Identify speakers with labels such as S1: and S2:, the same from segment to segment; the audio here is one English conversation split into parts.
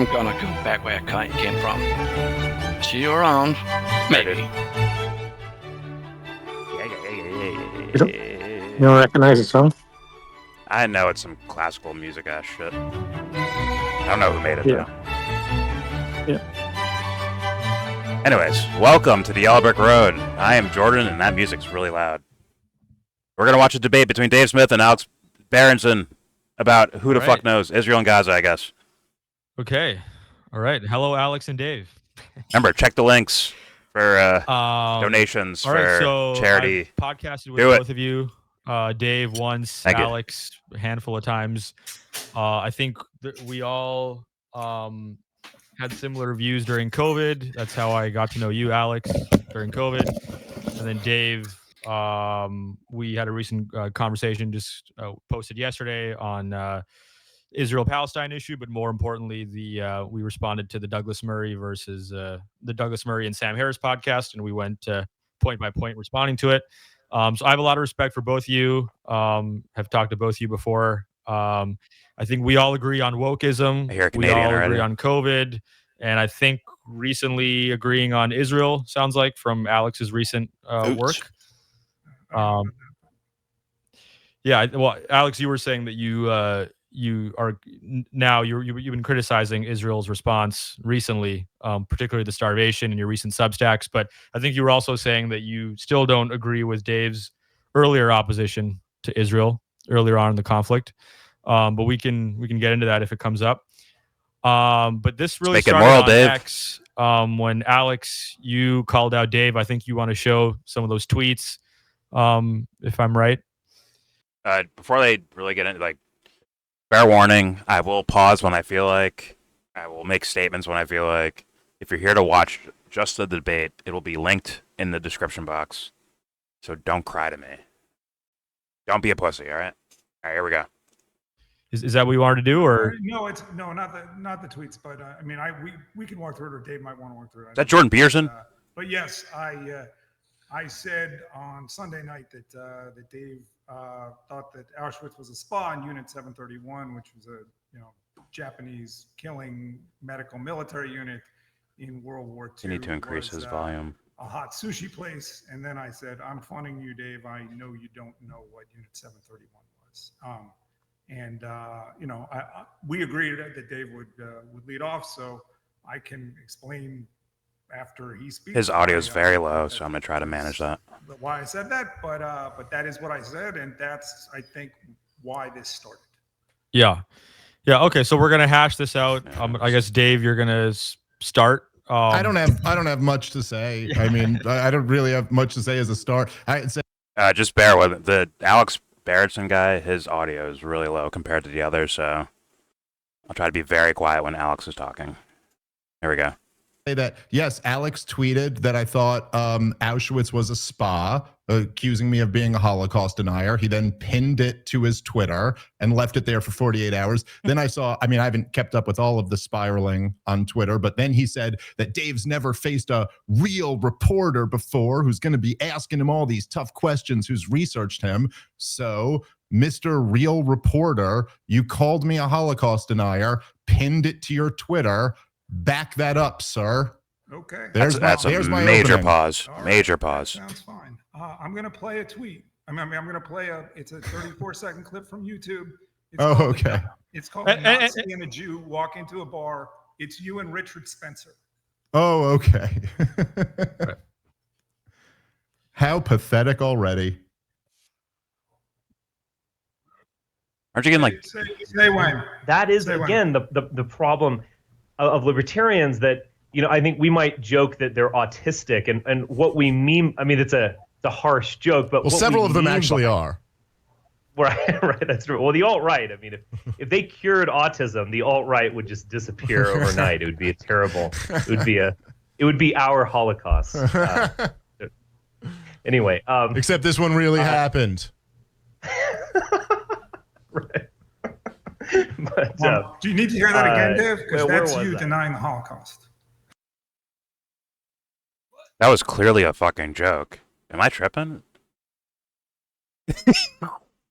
S1: I'm gonna go back where I came from. See you around. Maybe.
S2: You don't recognize the song?
S3: I know it's some classical music ass shit. I don't know who made it though.
S2: Yeah.
S3: Anyways, welcome to the Yellow Brick Road. I am Jordan, and that music's really loud. We're gonna watch a debate between Dave Smith and Alex Berenson about who the fuck knows, Israel and Gaza, I guess.
S4: Okay. All right. Hello, Alex and Dave.
S3: Remember, check the links for donations for charity.
S4: I've podcasted with both of you. Dave once,
S3: Thank
S4: Alex a handful of times. I think that we all had similar views during COVID. That's how I got to know you, Alex, during COVID. And then Dave, we had a recent conversation just posted yesterday on Israel-Palestine issue, but more importantly, we responded to the Douglas Murray versus the Douglas Murray and Sam Harris podcast, and we went point by point responding to it. So I have a lot of respect for both of you. Have talked to both of you before. I think we all agree on wokeism.
S3: I hear a
S4: we
S3: Canadian
S4: all
S3: already.
S4: agree on COVID, and I think recently agreeing on Israel sounds like from Alex's recent work. Yeah, well, Alex, you were saying that you've been criticizing Israel's response recently, particularly the starvation in your recent Substacks. But I think you were also saying that you still don't agree with Dave's earlier opposition to Israel earlier on in the conflict. But we can get into that if it comes up. But this really started on
S3: Dave.
S4: X when Alex, you called out Dave. I think you want to show some of those tweets, if I'm right.
S3: Before they really get into fair warning, I will pause when I feel like. I will make statements when I feel like. If you're here to watch just the debate, it will be linked in the description box. So don't cry to me. Don't be a pussy, all right? All right, here we go.
S4: Is that what you wanted to do, or
S5: no? Not the tweets, but we can walk through it, or Dave might want to walk through it.
S3: Is that Jordan Peterson?
S5: But yes, I said on Sunday night that Dave thought that Auschwitz was a spa in Unit 731, which was a Japanese killing medical military unit in World War II.
S3: You need to increase his volume.
S5: A hot sushi place, and then I said, "I'm funning you, Dave. I know you don't know what Unit 731 was." We agreed that Dave would lead off, so I can explain after he speaks.
S3: His audio is very low, so I'm gonna try to manage that.
S5: Why I said that, but that is what I said, and that's, I think, why this started.
S4: Yeah. Okay, so we're gonna hash this out. I guess Dave, you're gonna start.
S6: I don't have much to say. I mean, I don't really have much to say as a start.
S3: Just bear with it. The Alex Berenson guy, his audio is really low compared to the others, so I'll try to be very quiet when Alex is talking. Here we go.
S6: That yes, Alex tweeted that I thought Auschwitz was a spa, accusing me of being a Holocaust denier. He then pinned it to his Twitter and left it there for 48 hours. Then I haven't kept up with all of the spiraling on Twitter, but then he said that Dave's never faced a real reporter before who's going to be asking him all these tough questions, who's researched him. So, Mr. Real Reporter, you called me a Holocaust denier, pinned it to your Twitter. Back that up, sir.
S5: Okay.
S3: That's a major pause.
S5: Right.
S3: Major pause.
S5: That sounds fine. I'm going to play a tweet. I'm going to play it's a 34-second clip from YouTube.
S6: Okay.
S5: It's called Not Seeing a Jew Walk Into a Bar. It's you and Richard Spencer.
S6: Oh, okay. How pathetic already.
S3: Aren't you getting
S5: Say when.
S7: That is,
S5: Say
S7: again, the problem of libertarians that, I think we might joke that they're autistic, and what we mean, I mean, it's a harsh joke, but
S6: several of them actually are.
S7: Right, that's true. Well, the alt-right, I mean, if they cured autism, the alt-right would just disappear overnight. It would be it would be our Holocaust. Anyway.
S6: Except this one really happened.
S7: Right. But,
S5: do you need to hear that again, Dave? Because that's you
S7: that?
S5: denying the Holocaust.
S3: That was clearly a fucking joke. Am I tripping?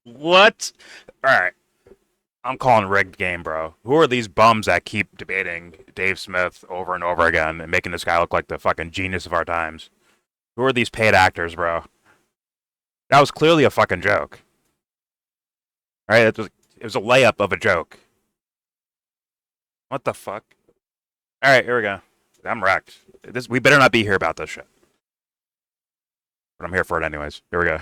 S3: What? All right. I'm calling rigged game, bro. Who are these bums that keep debating Dave Smith over and over again and making this guy look like the fucking genius of our times? Who are these paid actors, bro? That was clearly a fucking joke. All right, it was a layup of a joke. What the fuck? All right, here we go. I'm wrecked. We better not be here about this shit. But I'm here for it anyways. Here we go.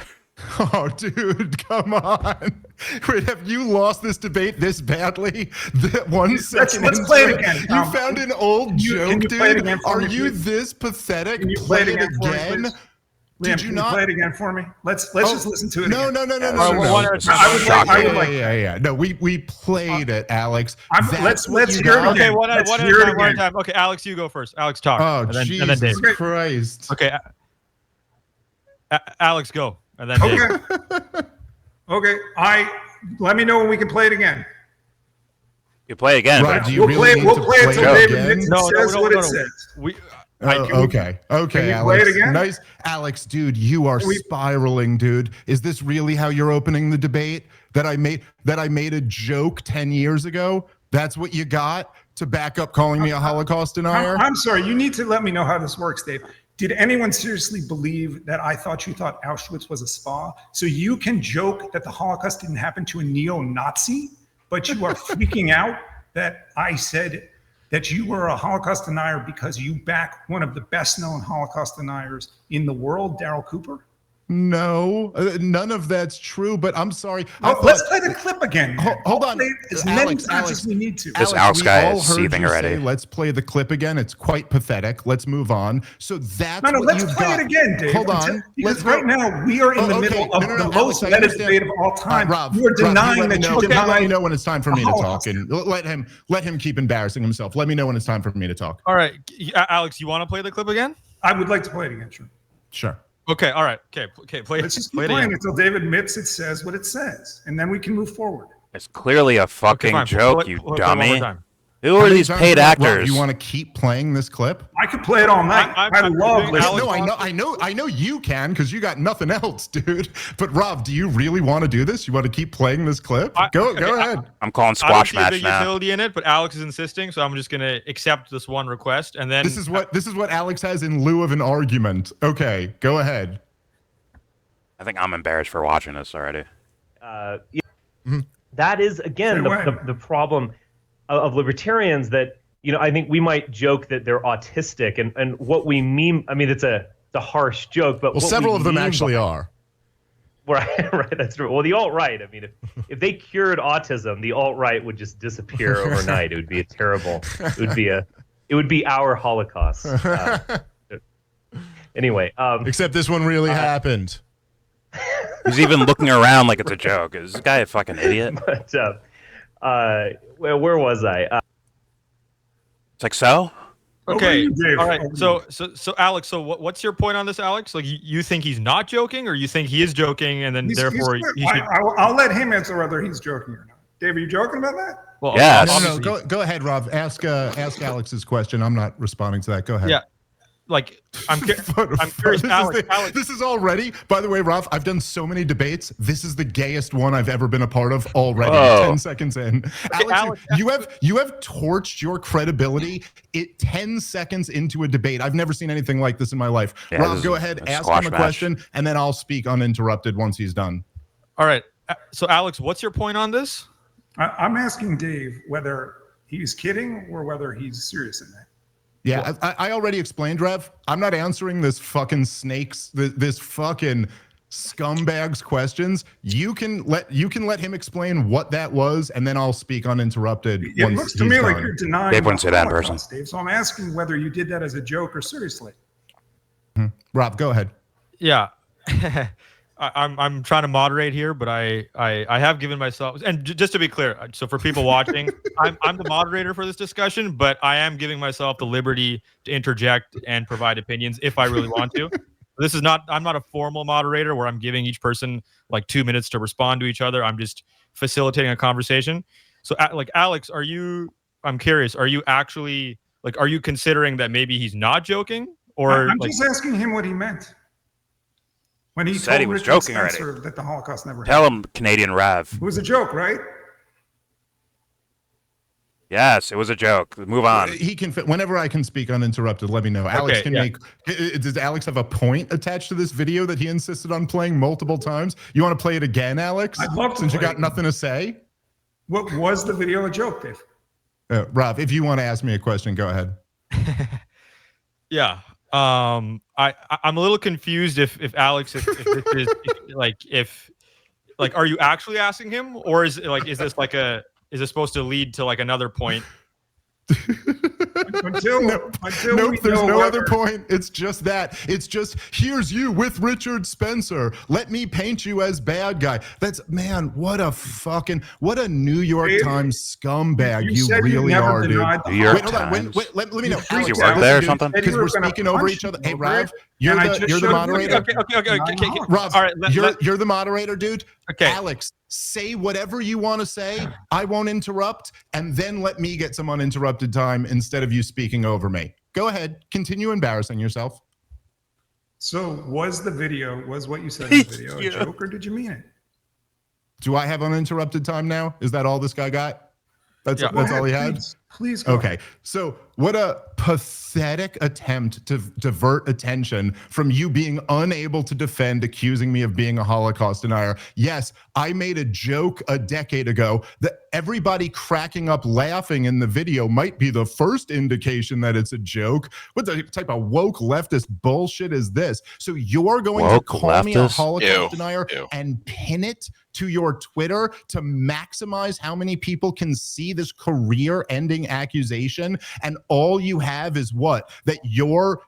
S6: Oh, dude, come on. Wait, have you lost this debate this badly? That 1 second
S5: let's
S6: into
S5: play it again.
S6: You found an old joke,
S5: you play it
S6: dude?
S5: again for
S6: Are
S5: me,
S6: you
S5: please?
S6: this pathetic?
S5: Can you play it again for me,
S6: again?
S5: please?
S6: Did
S5: Liam,
S6: you
S5: can
S6: not
S5: play it again for me? Let's just listen to it.
S6: No,
S5: again.
S6: no, no, no,
S3: Yeah,
S6: no, no,
S4: well,
S6: no.
S4: one at a time.
S5: I would like.
S6: Yeah. No, we played it, Alex.
S5: Let's
S6: what you
S5: hear it
S6: got?
S5: again.
S4: Okay, one at
S5: Let's
S4: a
S5: hear it
S4: time. One at a
S5: again.
S4: time. Okay, Alex, you go first. Alex, talk.
S6: Oh,
S4: and then
S6: Jesus
S4: Dave.
S6: Christ.
S4: Okay, Alex, go. And then Dave.
S5: Okay. Let me know when we can play it again.
S3: You play again,
S6: Right,
S3: but
S6: do you really need
S5: We'll
S6: to
S5: play it till
S6: it
S5: David
S6: again?
S5: Nixon says what it says.
S4: We,
S6: Okay,
S5: Can you
S6: Alex.
S5: play it again?
S6: Nice, Alex, dude. You are spiraling, dude. Is this really how you're opening the debate? That I made a joke 10 years ago. That's what you got to back up calling me a Holocaust denier?
S5: I'm sorry. You need to let me know how this works, Dave. Did anyone seriously believe that I thought you thought Auschwitz was a spa? So you can joke that the Holocaust didn't happen to a neo-Nazi, but you are freaking out that I said that you were a Holocaust denier because you back one of the best-known Holocaust deniers in the world, Daryl Cooper?
S6: No, none of that's true. But I'm sorry.
S5: Well, let's play the clip again.
S6: Hold on,
S5: Play it as many times as we need to.
S3: This Alex
S6: we
S3: guy
S6: all
S3: is
S6: heard
S3: seething
S6: you
S3: already.
S6: say, let's play the clip again. It's quite pathetic. Let's move on. So that's
S5: No,
S6: what
S5: let's
S6: you've
S5: play
S6: got.
S5: it again, Dave.
S6: Hold on.
S5: Because right now we are in the middle of the most vetted debate of all time.
S6: Rob,
S5: You are denying
S6: let me
S5: that
S6: know.
S5: you
S6: Let me
S5: denied.
S6: know when it's time for me to talk,
S5: Holocaust.
S6: and let him keep embarrassing himself. Let me know when it's time for me to talk.
S4: all right, Alex, you want to play the clip again?
S5: I would like to play it again, sure.
S6: Sure.
S4: Okay, all right. Okay, play
S5: Let's just
S4: play
S5: keep
S4: it
S5: playing
S4: again.
S5: until David admits it says what it says, and then we can move forward.
S3: It's clearly a fucking
S4: fine.
S3: joke,
S4: Play-
S3: you
S4: play one more
S3: dummy.
S4: time.
S3: Who
S6: How
S3: are
S6: many
S3: these
S6: times
S3: paid
S6: do Rob,
S3: actors?
S6: you want to keep playing this clip?
S5: I could play it all night.
S4: I'm
S5: I love
S4: doing
S5: listening.
S4: Alex-
S6: No, I know you can because you got nothing else, dude. But Rob, do you really want to do this? You want to keep playing this clip? Go ahead.
S3: I'm calling
S4: I don't
S3: squash
S4: see a
S3: match
S4: big
S3: now.
S4: utility in it, but Alex is insisting, so I'm just gonna accept this one request, and then
S6: This is what Alex has in lieu of an argument. Okay, go ahead.
S3: I think I'm embarrassed for watching this already.
S7: That is again
S5: Say when.
S7: the problem of libertarians, that I think we might joke that they're autistic, and what we mean, I mean, it's a harsh joke, but
S6: Well,
S7: what
S6: several
S7: we
S6: of them
S7: mean
S6: actually
S7: by-
S6: are.
S7: Right, that's true. Well, the alt-right, I mean, if they cured autism, the alt-right would just disappear overnight. It would be a terrible, it would be our Holocaust. Anyway,
S6: Except this one really happened.
S3: He's even looking around like it's a joke. Is this guy a fucking idiot?
S7: but where was I?
S3: It's like, so?
S5: Over to
S4: okay,
S5: you, Dave.
S4: all right.
S5: Over to
S4: So Alex, so what's your point on this, Alex? Like, you think he's not joking, or you think he is joking, and then
S5: He's-
S4: therefore
S5: he's-
S4: he should?
S5: I'll let him answer whether he's joking or not. Dave, are you joking about that?
S4: Well,
S3: Yeah.
S6: No,
S4: obviously-
S6: go ahead, Rob. Ask Alex's question. I'm not responding to that. Go ahead.
S4: Yeah. Like, I'm curious, Alex.
S6: This is already, by the way, Rob, I've done so many debates. This is the gayest one I've ever been a part of already.
S3: Whoa.
S6: 10 seconds in. Alex, you have torched your credibility 10 seconds into a debate. I've never seen anything like this in my life.
S3: Yeah,
S6: Rob,
S3: this
S6: go
S3: is
S6: ahead,
S3: a
S6: ask
S3: squash
S6: him a
S3: match.
S6: question, and then I'll speak uninterrupted once he's done.
S4: All right. So, Alex, what's your point on this?
S5: I'm asking Dave whether he's kidding or whether he's serious in that.
S6: Yeah, I already explained, Rev. I'm not answering this fucking this fucking scumbag's questions. You can let him explain what that was, and then I'll speak uninterrupted.
S5: It
S6: once
S5: looks to
S6: he's
S5: me like
S6: done.
S5: you're denying
S3: Dave wouldn't
S5: the
S3: say that in
S5: Holocaust,
S3: person.
S5: Dave. So I'm asking whether you did that as a joke or seriously.
S6: Rob, go ahead.
S4: Yeah. I'm trying to moderate here, but I have given myself, and just to be clear, so for people watching, I'm the moderator for this discussion, but I am giving myself the liberty to interject and provide opinions if I really want to. I'm not a formal moderator where I'm giving each person like 2 minutes to respond to each other. I'm just facilitating a conversation. So like, Alex, I'm curious, are you actually like, are you considering that maybe he's not joking, or
S5: I'm
S4: like,
S5: just asking him what he meant when he
S3: Said
S5: told
S3: he was
S5: Richard
S3: joking already.
S5: Spencer that the Holocaust never
S3: Tell
S5: happened.
S3: him, Canadian Rev.
S5: It was a joke, right?
S3: Yes, it was a joke. Move on.
S6: He can. Whenever I can speak uninterrupted, let me know. Alex can make. Does Alex have a point attached to this video that he insisted on playing multiple times? You want to play it again, Alex?
S5: I'd love to.
S6: Since you got nothing to say.
S5: What was the video a joke, Dave?
S6: Rob, if you want to ask me a question, go ahead.
S4: Yeah. I'm a little confused if Alex, if this is are you actually asking him, or is this is supposed to lead to like another point?
S5: Until
S6: there's no other point. It's just that. It's just, here's you with Richard Spencer. Let me paint you as bad guy. That's, man, what a New York Times scumbag you really are, dude.
S3: New York Times.
S6: Wait, let me know.
S3: Does he work there or something?
S6: Because we're speaking over each other. Hey, Rav, you're the moderator.
S4: Okay.
S6: Rob,
S4: all right,
S6: you're the moderator, dude.
S4: Okay.
S6: Alex, say whatever you want to say. I won't interrupt, and then let me get some uninterrupted time instead of you speaking over me. Go ahead. Continue embarrassing yourself.
S5: So was what you said in the video a joke, or did you mean it?
S6: Do I have uninterrupted time now? Is that all this guy got? That's all he had?
S5: Please go
S6: okay. So what a pathetic attempt to divert attention from you being unable to defend accusing me of being a Holocaust denier. Yes, I made a joke a decade ago that everybody cracking up laughing in the video might be the first indication that it's a joke. What the type of woke leftist bullshit is this? So you're going to call me a Holocaust denier and pin it to your Twitter to maximize how many people can see this career-ending accusation, and all you have is what? That you're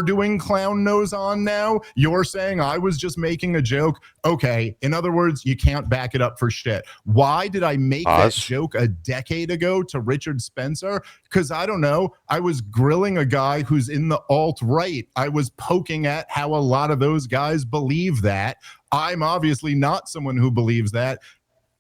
S6: doing clown nose on now? You're saying I was just making a joke? Okay, in other words, you can't back it up for shit. Why did I make that joke a decade ago to Richard Spencer? Because I don't know, I was grilling a guy who's in the alt-right. I was poking at how a lot of those guys believe that. I'm obviously not someone who believes that,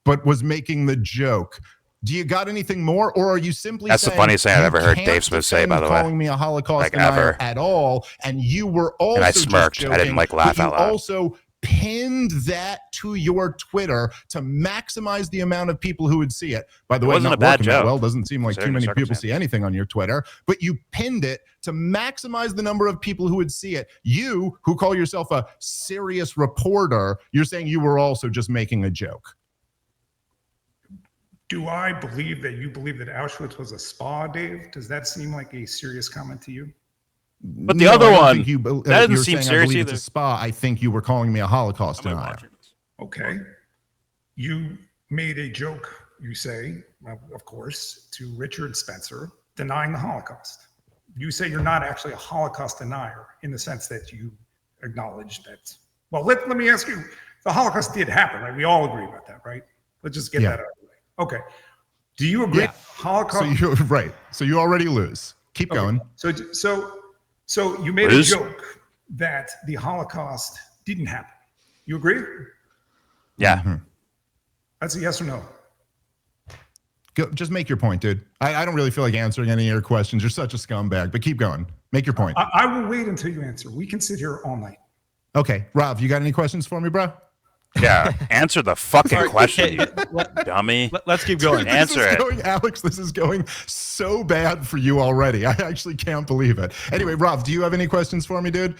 S6: but was making the joke. Do you got anything more, or are you simply
S3: That's
S6: saying
S3: the funniest thing I've ever heard Dave Smith say, by the way.
S6: Calling me a Holocaust
S3: like
S6: denier
S3: ever.
S6: At all, and you were also
S3: and I smirked.
S6: Just joking,
S3: I didn't laugh out loud.
S6: Also pinned that to your Twitter to maximize the amount of people who would see it. By the way,
S3: wasn't
S6: not
S3: a bad
S6: working that
S3: joke.
S6: well. Doesn't seem like too many people see anything on your Twitter, but you pinned it to maximize the number of people who would see it. You, who call yourself a serious reporter, you're saying you were also just making a joke.
S5: Do I believe that you believe that Auschwitz was a spa, Dave? Does that seem like a serious comment to you?
S3: But the other one, that doesn't seem serious either.
S6: It's a spa. I think you were calling me a Holocaust denier.
S5: Okay. You made a joke, you say, of course, to Richard Spencer denying the Holocaust. You say you're not actually a Holocaust denier in the sense that you acknowledge that. Well, let me ask you, the Holocaust did happen, right? We all agree about that, right? Let's just get that out of the way. Okay. Do you agree? Holocaust.
S6: So you're right. So you already lose. Keep going.
S5: So you made a joke that the Holocaust didn't happen. You agree?
S3: Yeah.
S6: Mm-hmm.
S5: That's a yes or no.
S6: Go, just make your point, dude. I don't really feel like answering any of your questions. You're such a scumbag, but keep going. Make your point.
S5: I will wait until you answer. We can sit here all night.
S6: Okay. Rob, you got any questions for me, bro?
S3: Yeah. Answer the fucking question, you dummy.
S4: Let's keep going.
S3: Answer it.
S6: Alex, this is going so bad for you already. I actually can't believe it. Anyway, Rob, do you have any questions for me, dude?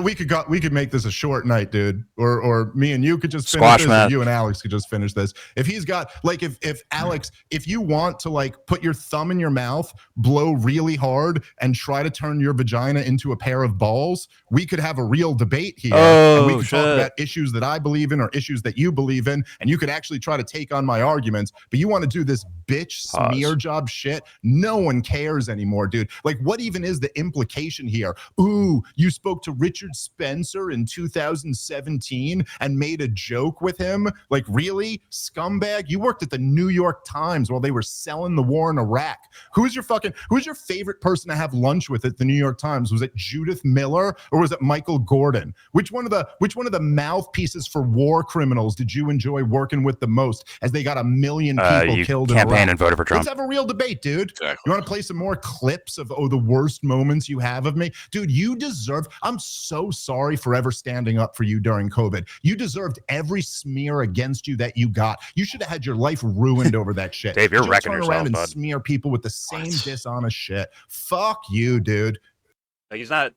S6: We could make this a short night, dude, or me and you could just finish this, or you and Alex could just finish this. If he's got if Alex, if you want to put your thumb in your mouth, blow really hard, and try to turn your vagina into a pair of balls, we could have a real debate here. And we could talk about issues that I believe in or issues that you believe in, and you could actually try to take on my arguments. But you want to do this bitch smear job shit? No one cares anymore, dude. What even is the implication here? Ooh, you spoke to Richard Spencer in 2017 and made a joke with him? Really, scumbag? You worked at the New York Times while they were selling the war in Iraq. Who's your favorite person to have lunch with at the New York Times? Was it Judith Miller or was it Michael Gordon? Which one of the mouthpieces for war criminals did you enjoy working with the most, as they got 1 million people killed in Iraq?
S3: Campaigned and voted for Trump.
S6: Let's have a real debate, dude.
S1: Exactly.
S6: You want to play some more clips of the worst moments you have of me? Dude, you deserve, I'm so sorry for ever standing up for you during COVID. You deserved every smear against you that you got. You should have had your life ruined over that shit.
S3: Dave, you're
S6: You
S3: wrecking
S6: turn
S3: yourself,
S6: around and
S3: bud.
S6: smear people with the same dishonest shit. Fuck you, dude.
S3: Like, he's not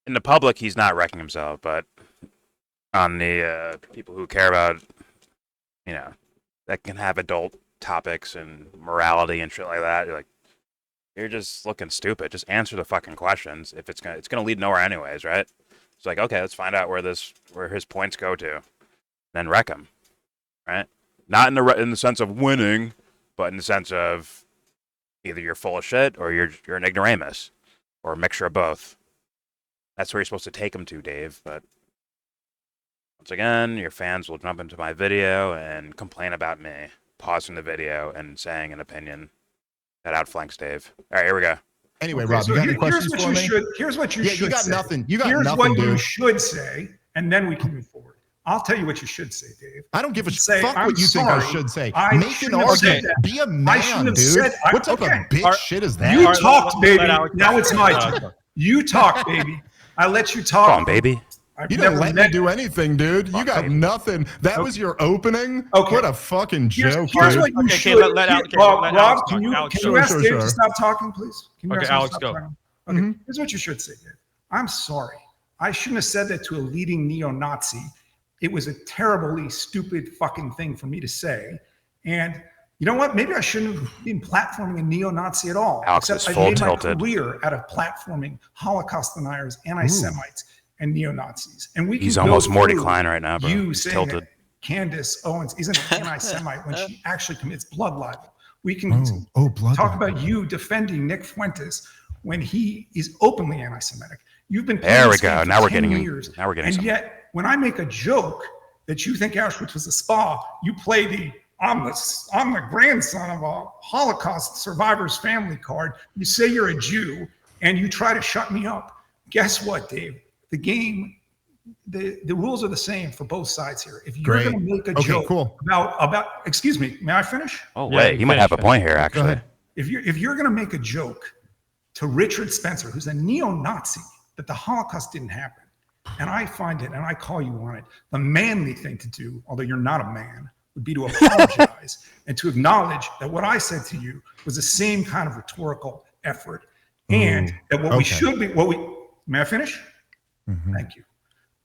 S3: in the public. He's not wrecking himself, but on the people who care about, that can have adult topics and morality and shit like that, you're just looking stupid. Just answer the fucking questions. If it's gonna lead nowhere anyways, right? It's like, okay, let's find out where his points go to, then wreck him, right? Not in the sense of winning, but in the sense of either you're full of shit or you're an ignoramus, or a mixture of both. That's where you're supposed to take him to, Dave. But once again, your fans will jump into my video and complain about me, pausing the video and saying an opinion that outflanks Dave. All right, here we go.
S6: Anyway,
S5: Okay,
S6: Rob,
S5: so
S6: you got any
S5: here's
S6: questions
S5: what
S6: for me?
S5: Here's what you
S6: Yeah,
S5: should
S6: you got
S5: say.
S6: nothing. You got
S5: Here's
S6: nothing,
S5: what
S6: dude.
S5: you should say, and then we can move forward. I'll tell you what you should say, Dave.
S6: I don't give a
S5: Say,
S6: fuck
S5: I'm
S6: what you think I
S5: sorry.
S6: should say.
S5: I
S6: Make an
S5: shouldn't have said
S6: argument.
S5: that.
S6: Be a
S5: I
S6: man,
S5: shouldn't have
S6: dude.
S5: said-
S6: What type
S5: okay.
S6: of bitch shit is that?
S5: You
S4: All right,
S5: talked,
S4: let
S5: baby.
S4: Alex
S5: Now
S4: talk.
S5: it's my turn. You talk, baby. I let you talk.
S3: Come on, baby.
S5: I've
S6: You
S5: never
S6: didn't let me
S5: met
S6: do anything, dude. You got nothing. That was your opening?
S5: Okay.
S6: What a fucking joke,
S5: Here's
S6: dude.
S5: what you
S4: Okay,
S5: should.
S4: let Alex-
S5: Rob,
S4: let
S5: Rob,
S4: Alex
S5: can
S4: talk.
S5: you,
S4: Alex,
S5: can you
S6: sure,
S5: ask
S6: sure,
S5: Dave
S6: sure.
S5: to stop talking, please? Can you
S4: Okay,
S5: ask him to
S4: Alex,
S5: stop
S4: go.
S5: talking? Okay, here's what you should say, Dave. I'm sorry. I shouldn't have said that to a leading neo-Nazi. It was a terribly stupid fucking thing for me to say. And you know what? Maybe I shouldn't have been platforming a neo-Nazi at all.
S3: Alex
S5: Except
S3: is
S5: I made
S3: full-tilted.
S5: my career out of platforming Holocaust deniers, anti-Semites, and neo-Nazis. And we can
S3: He's
S5: go
S3: almost Morty
S5: through
S3: Klein right now, bro.
S5: You
S3: He's
S5: saying
S3: tilted.
S5: that Candace Owens isn't an anti-Semite when she actually commits blood libel. We can
S6: blood
S5: talk
S6: libel.
S5: about you defending Nick Fuentes when he is openly anti-Semitic. You've been playing
S3: There we
S5: this game
S3: go.
S5: for
S3: Now we're
S5: 10
S3: getting
S5: years,
S3: now we're getting
S5: and
S3: somewhere.
S5: yet when I make a joke that you think Auschwitz was a spa, you play the I'm the grandson of a Holocaust survivor's family card. You say you're a Jew and you try to shut me up. Guess what, Dave? The game, the rules are the same for both sides here. If you're going to make a joke about, excuse me, may I finish?
S3: Oh
S4: Yeah,
S3: wait, you might have a point here, actually.
S6: ahead.
S5: If you're going to make a joke to Richard Spencer, who's a neo-Nazi, that the Holocaust didn't happen, and I find it, and I call you on it, the manly thing to do, although you're not a man, would be to apologize and to acknowledge that what I said to you was the same kind of rhetorical effort, and that what we should be, may I finish? Thank you.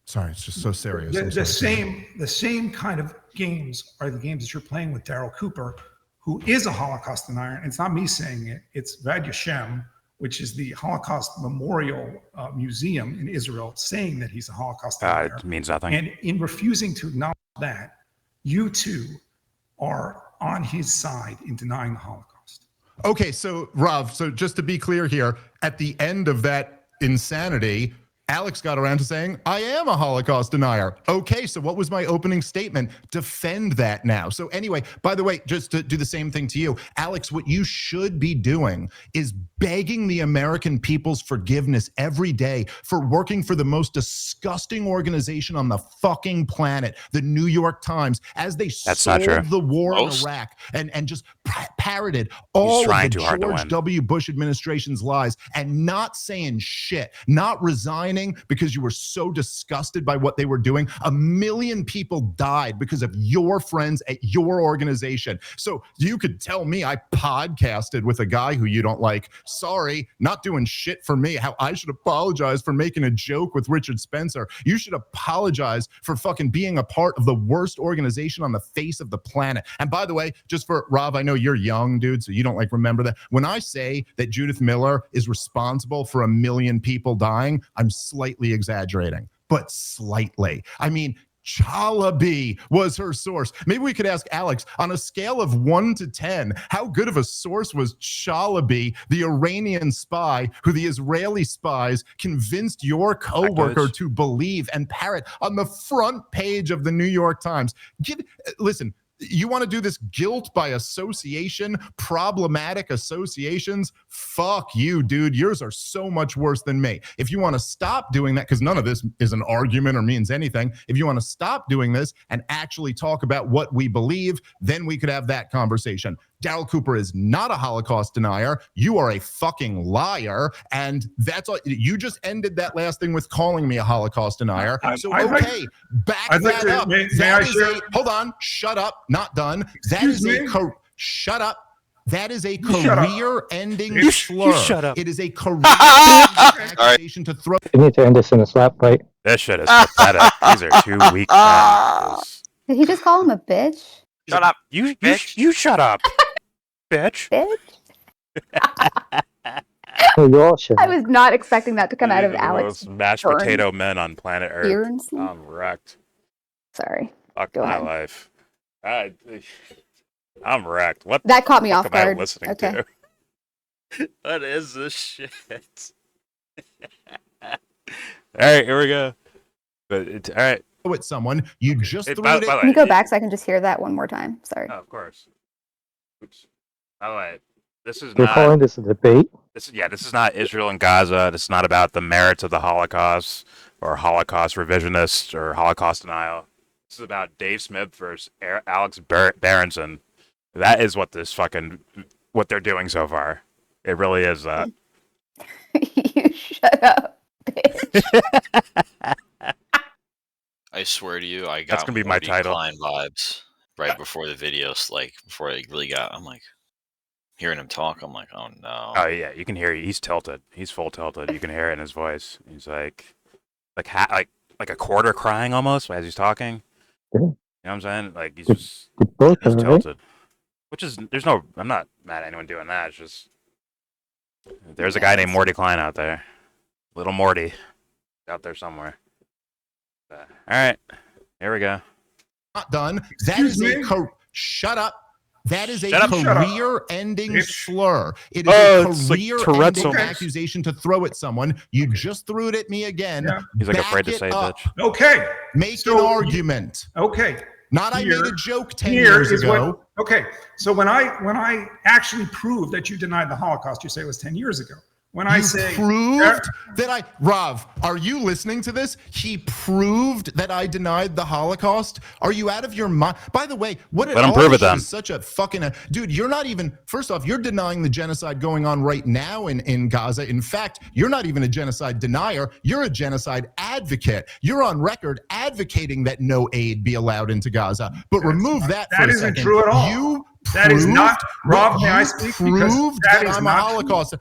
S6: Sorry, it's just so serious.
S5: The same kind of games are the games that you're playing with Daryl Cooper, who is a Holocaust denier. And it's not me saying it, it's Yad Vashem, which is the Holocaust Memorial Museum in Israel, saying that he's a Holocaust denier.
S3: It means nothing.
S5: And in refusing to acknowledge that, you too are on his side in denying the Holocaust.
S6: Okay, so Rob, so just to be clear here, at the end of that insanity, Alex got around to saying, I am a Holocaust denier. Okay, so what was my opening statement? Defend that now. So anyway, by the way, just to do the same thing to you, Alex, what you should be doing is begging the American people's forgiveness every day for working for the most disgusting organization on the fucking planet, the New York Times, as they sold the war in Iraq and just parroted all of the George W. Bush administration's lies and not saying shit, not resigning because you were so disgusted by what they were doing. 1 million people died because of your friends at your organization. So you could tell me I podcasted with a guy who you don't like. Sorry, not doing shit for me. How I should apologize for making a joke with Richard Spencer. You should apologize for fucking being a part of the worst organization on the face of the planet. And by the way, just for Rob, I know you're young, dude, so you don't like remember that. When I say that Judith Miller is responsible for 1 million people dying, I'm slightly exaggerating, but slightly. I mean, Chalabi was her source. Maybe we could ask Alex, on a scale of 1 to 10, how good of a source was Chalabi, the Iranian spy who the Israeli spies convinced your coworker to believe and parrot on the front page of the New York Times? Listen, you want to do this guilt by association, problematic associations? Fuck you, dude. Yours are so much worse than me. If you want to stop doing that, because none of this is an argument or means anything, if you want to stop doing this and actually talk about what we believe, then we could have that conversation. Daryl Cooper is not a Holocaust denier. You are a fucking liar. And that's all. You just ended that last thing with calling me a Holocaust denier. So, okay, back that up. Hold on. Shut up. Not done. Shut up. That is a career-ending slur.
S3: You shut up.
S6: It is a career-ending accusation to throw.
S2: You need to end this in a slap fight.
S3: This shit is pathetic. These are 2 weak men.
S8: Did he just call him a bitch?
S1: Shut up.
S3: You shut up, bitch.
S8: Bitch?
S2: Oh, you all should.
S8: I was not expecting that to come out of Alex.
S3: Mashed potato men on planet Earth.
S8: Berenson?
S3: I'm wrecked.
S8: Sorry.
S3: Fuck
S8: Go
S3: my
S8: ahead.
S3: life. I'm wrecked. What
S8: That caught me off
S3: am I
S8: guard.
S3: listening
S8: Okay.
S3: to? What is this shit? All right, here we go. But it's all right.
S6: At someone, you just threw
S3: By
S6: it.
S3: the
S8: Can you
S3: way,
S8: go back so I can just hear that one more time? Sorry.
S3: Oh, of course. Oops. By the way, this is
S2: We're
S3: not.
S2: calling this a debate.
S3: This is not Israel and Gaza. This is not about the merits of the Holocaust or Holocaust revisionist or Holocaust denial. This is about Dave Smith versus Alex Berenson. That is what what they're doing so far. It really is that.
S8: You shut up, bitch.
S1: I swear to you, I got
S3: That's gonna be my
S1: Marty
S3: title.
S1: Klein vibes right before the videos, like before I really got. I'm like hearing him talk. I'm like, oh no.
S3: Oh yeah, you can hear he's tilted. He's full tilted. You can hear it in his voice. He's like a quarter crying almost as he's talking.
S2: Yeah.
S3: You know what I'm saying? Like he's
S2: Both
S3: he's
S2: are, right?
S3: tilted. Which is I'm not mad at anyone doing that. It's just there's a guy named Morty Klein out there. Little Morty out there somewhere. All right, here we go.
S6: Not done. That is shut up. That is a
S3: Shut up.
S6: career-ending slur. It is
S3: Oh,
S6: a
S3: it's like
S6: career-ending
S3: Tourette's almost.
S6: accusation to throw at someone. You just threw it at me again.
S5: Yeah.
S3: He's like
S6: Back
S3: afraid to
S6: it
S3: say
S6: up.
S3: bitch.
S5: Okay.
S6: Make an argument.
S5: Okay.
S6: Not I
S5: Here-
S6: made a joke 10
S5: Here
S6: years
S5: is
S6: ago.
S5: what. Okay. So when I actually proved that you denied the Holocaust, you say it was 10 years ago. When I
S6: You
S5: say
S6: proved that Rav, are you listening to this? He proved that I denied the Holocaust. Are you out of your mind? By the way,
S3: Let him prove it then.
S6: is such a fucking dude. You're not even. First off, you're denying the genocide going on right now in Gaza. In fact, you're not even a genocide denier. You're a genocide advocate. You're on record advocating that no aid be allowed into Gaza. But remove that.
S5: That
S6: for a
S5: isn't
S6: second.
S5: true at all.
S6: You
S5: That is not- Rob,
S6: you
S5: may I speak? Because
S6: proved
S5: that
S6: that
S5: is
S6: I'm a
S5: not true.
S6: Holocaust.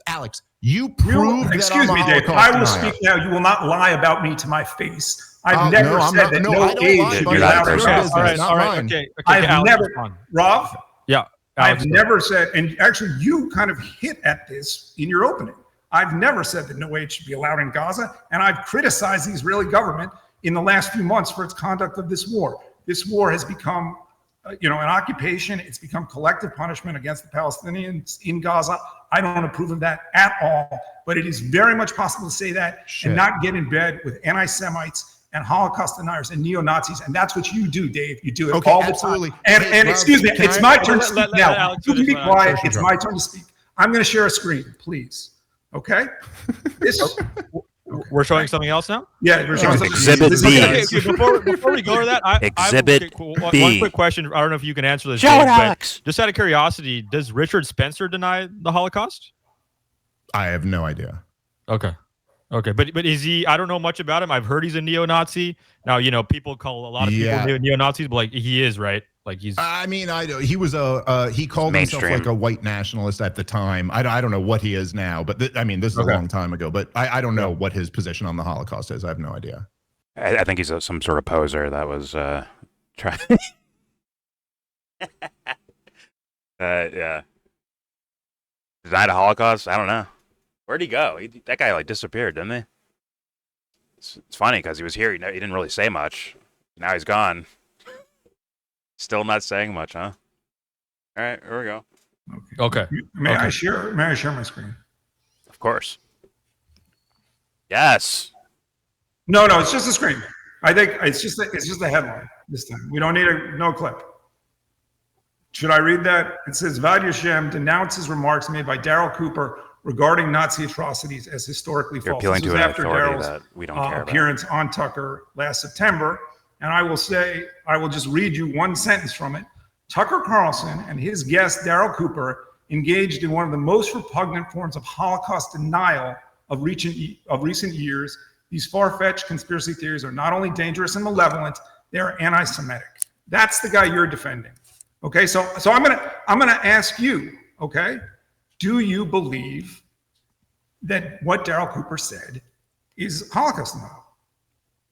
S6: Alex, you proved that
S5: excuse
S6: I'm
S5: me,
S6: a
S5: Dave.
S6: Holocaust
S5: I will
S6: denier.
S5: speak now. You will not lie about me to my face. I've never
S6: I'm
S5: said
S6: not-
S5: that
S6: no,
S5: no
S6: I don't
S5: aid
S6: lie,
S5: should
S6: buddy.
S5: be
S3: You're
S5: allowed
S3: not
S5: in
S3: a
S5: Gaza.
S3: person.
S4: all right,
S6: not
S4: all right,
S6: mine.
S4: okay.
S5: I've
S4: Alex,
S5: never,
S4: respond.
S5: Rob,
S4: Yeah.
S5: I've
S4: Alex, go.
S5: never said, and actually you kind of hit at this in your opening. I've never said that no aid should be allowed in Gaza, and I've criticized the Israeli government in the last few months for its conduct of this war. This war has become, an occupation. It's become collective punishment against the Palestinians in Gaza. I don't approve of that at all, but it is very much possible to say that and not get in bed with anti-Semites and Holocaust deniers and neo-Nazis, and that's what you do, Dave. You do it all the
S6: absolutely.
S5: time. And,
S6: Hey,
S5: and
S6: Rob,
S5: excuse me,
S6: can
S5: it's
S6: I-
S5: my turn to
S4: Let
S5: speak now.
S4: Alex
S5: You can be
S4: finish.
S5: quiet.
S6: Sure,
S5: It's
S6: sure.
S5: my turn to speak. I'm going to share a screen, please. Okay? This.
S4: We're showing something else now.
S5: Yeah, we're showing something.
S3: Exhibit
S5: This is-
S3: B.
S5: okay.
S4: Before we go to that,
S3: Exhibit
S4: one
S3: B.
S4: quick question. I don't know if you can answer this.
S3: Show
S4: Dave,
S3: it,
S4: but
S3: Alex.
S4: just out of curiosity, does Richard Spencer deny the Holocaust?
S6: I have no idea.
S4: Okay, but is he? I don't know much about him. I've heard he's a neo-Nazi. Now people call a lot of
S6: Yeah.
S4: people neo-Nazis, but like he is, right? Like he's.
S6: I mean, he was he called himself
S3: Mainstream.
S6: like a white nationalist at the time. I don't know what he is now, but this is
S4: Okay.
S6: a long time ago. But I don't know what his position on the Holocaust is. I have no idea.
S3: I think he's some sort of poser that was trying. Yeah. Denied a Holocaust? I don't know. Where'd he go? That guy disappeared, didn't he? It's funny because he was here. He didn't really say much. Now he's gone. Still not saying much, huh? All right, here we go.
S4: Okay.
S5: May I share my screen?
S3: Of course. Yes.
S5: No, it's just a screen. I think it's just a headline this time. We don't need no clip. Should I read that? It says, Vad Yashem denounces remarks made by Daryl Cooper regarding Nazi atrocities as historically
S3: You're
S5: false.
S3: appealing
S5: This
S3: to
S5: was
S3: an
S5: after
S3: authority
S5: Daryl's
S3: that we don't care about.
S5: appearance on Tucker last September. And I will say, I will just read you one sentence from it. Tucker Carlson and his guest, Daryl Cooper, engaged in one of the most repugnant forms of Holocaust denial of recent years. These far-fetched conspiracy theories are not only dangerous and malevolent, they are anti-Semitic. That's the guy you're defending. Okay, so I'm gonna ask you, okay, do you believe that what Daryl Cooper said is Holocaust denial?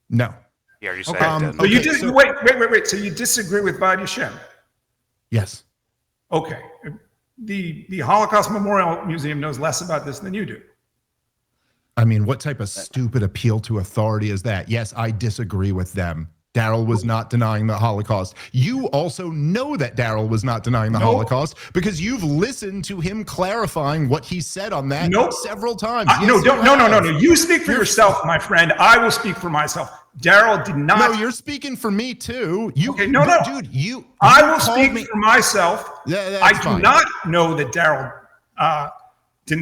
S6: No.
S3: Yeah, you said
S5: Okay. So you wait. So you disagree with Vadia Shem?
S6: Yes.
S5: Okay. The Holocaust Memorial Museum knows less about this than you do.
S6: I mean, what type of stupid appeal to authority is that? Yes, I disagree with them. Daryl was not denying the Holocaust. You also know that Daryl was not denying the Holocaust because you've listened to him clarifying what he said on that several times.
S5: No. You speak for yourself, my friend. I will speak for myself. Daryl did not.
S6: No, you're speaking for me too.
S5: Dude.
S6: I
S5: will speak for myself.
S6: Yeah,
S5: I do not know that Daryl did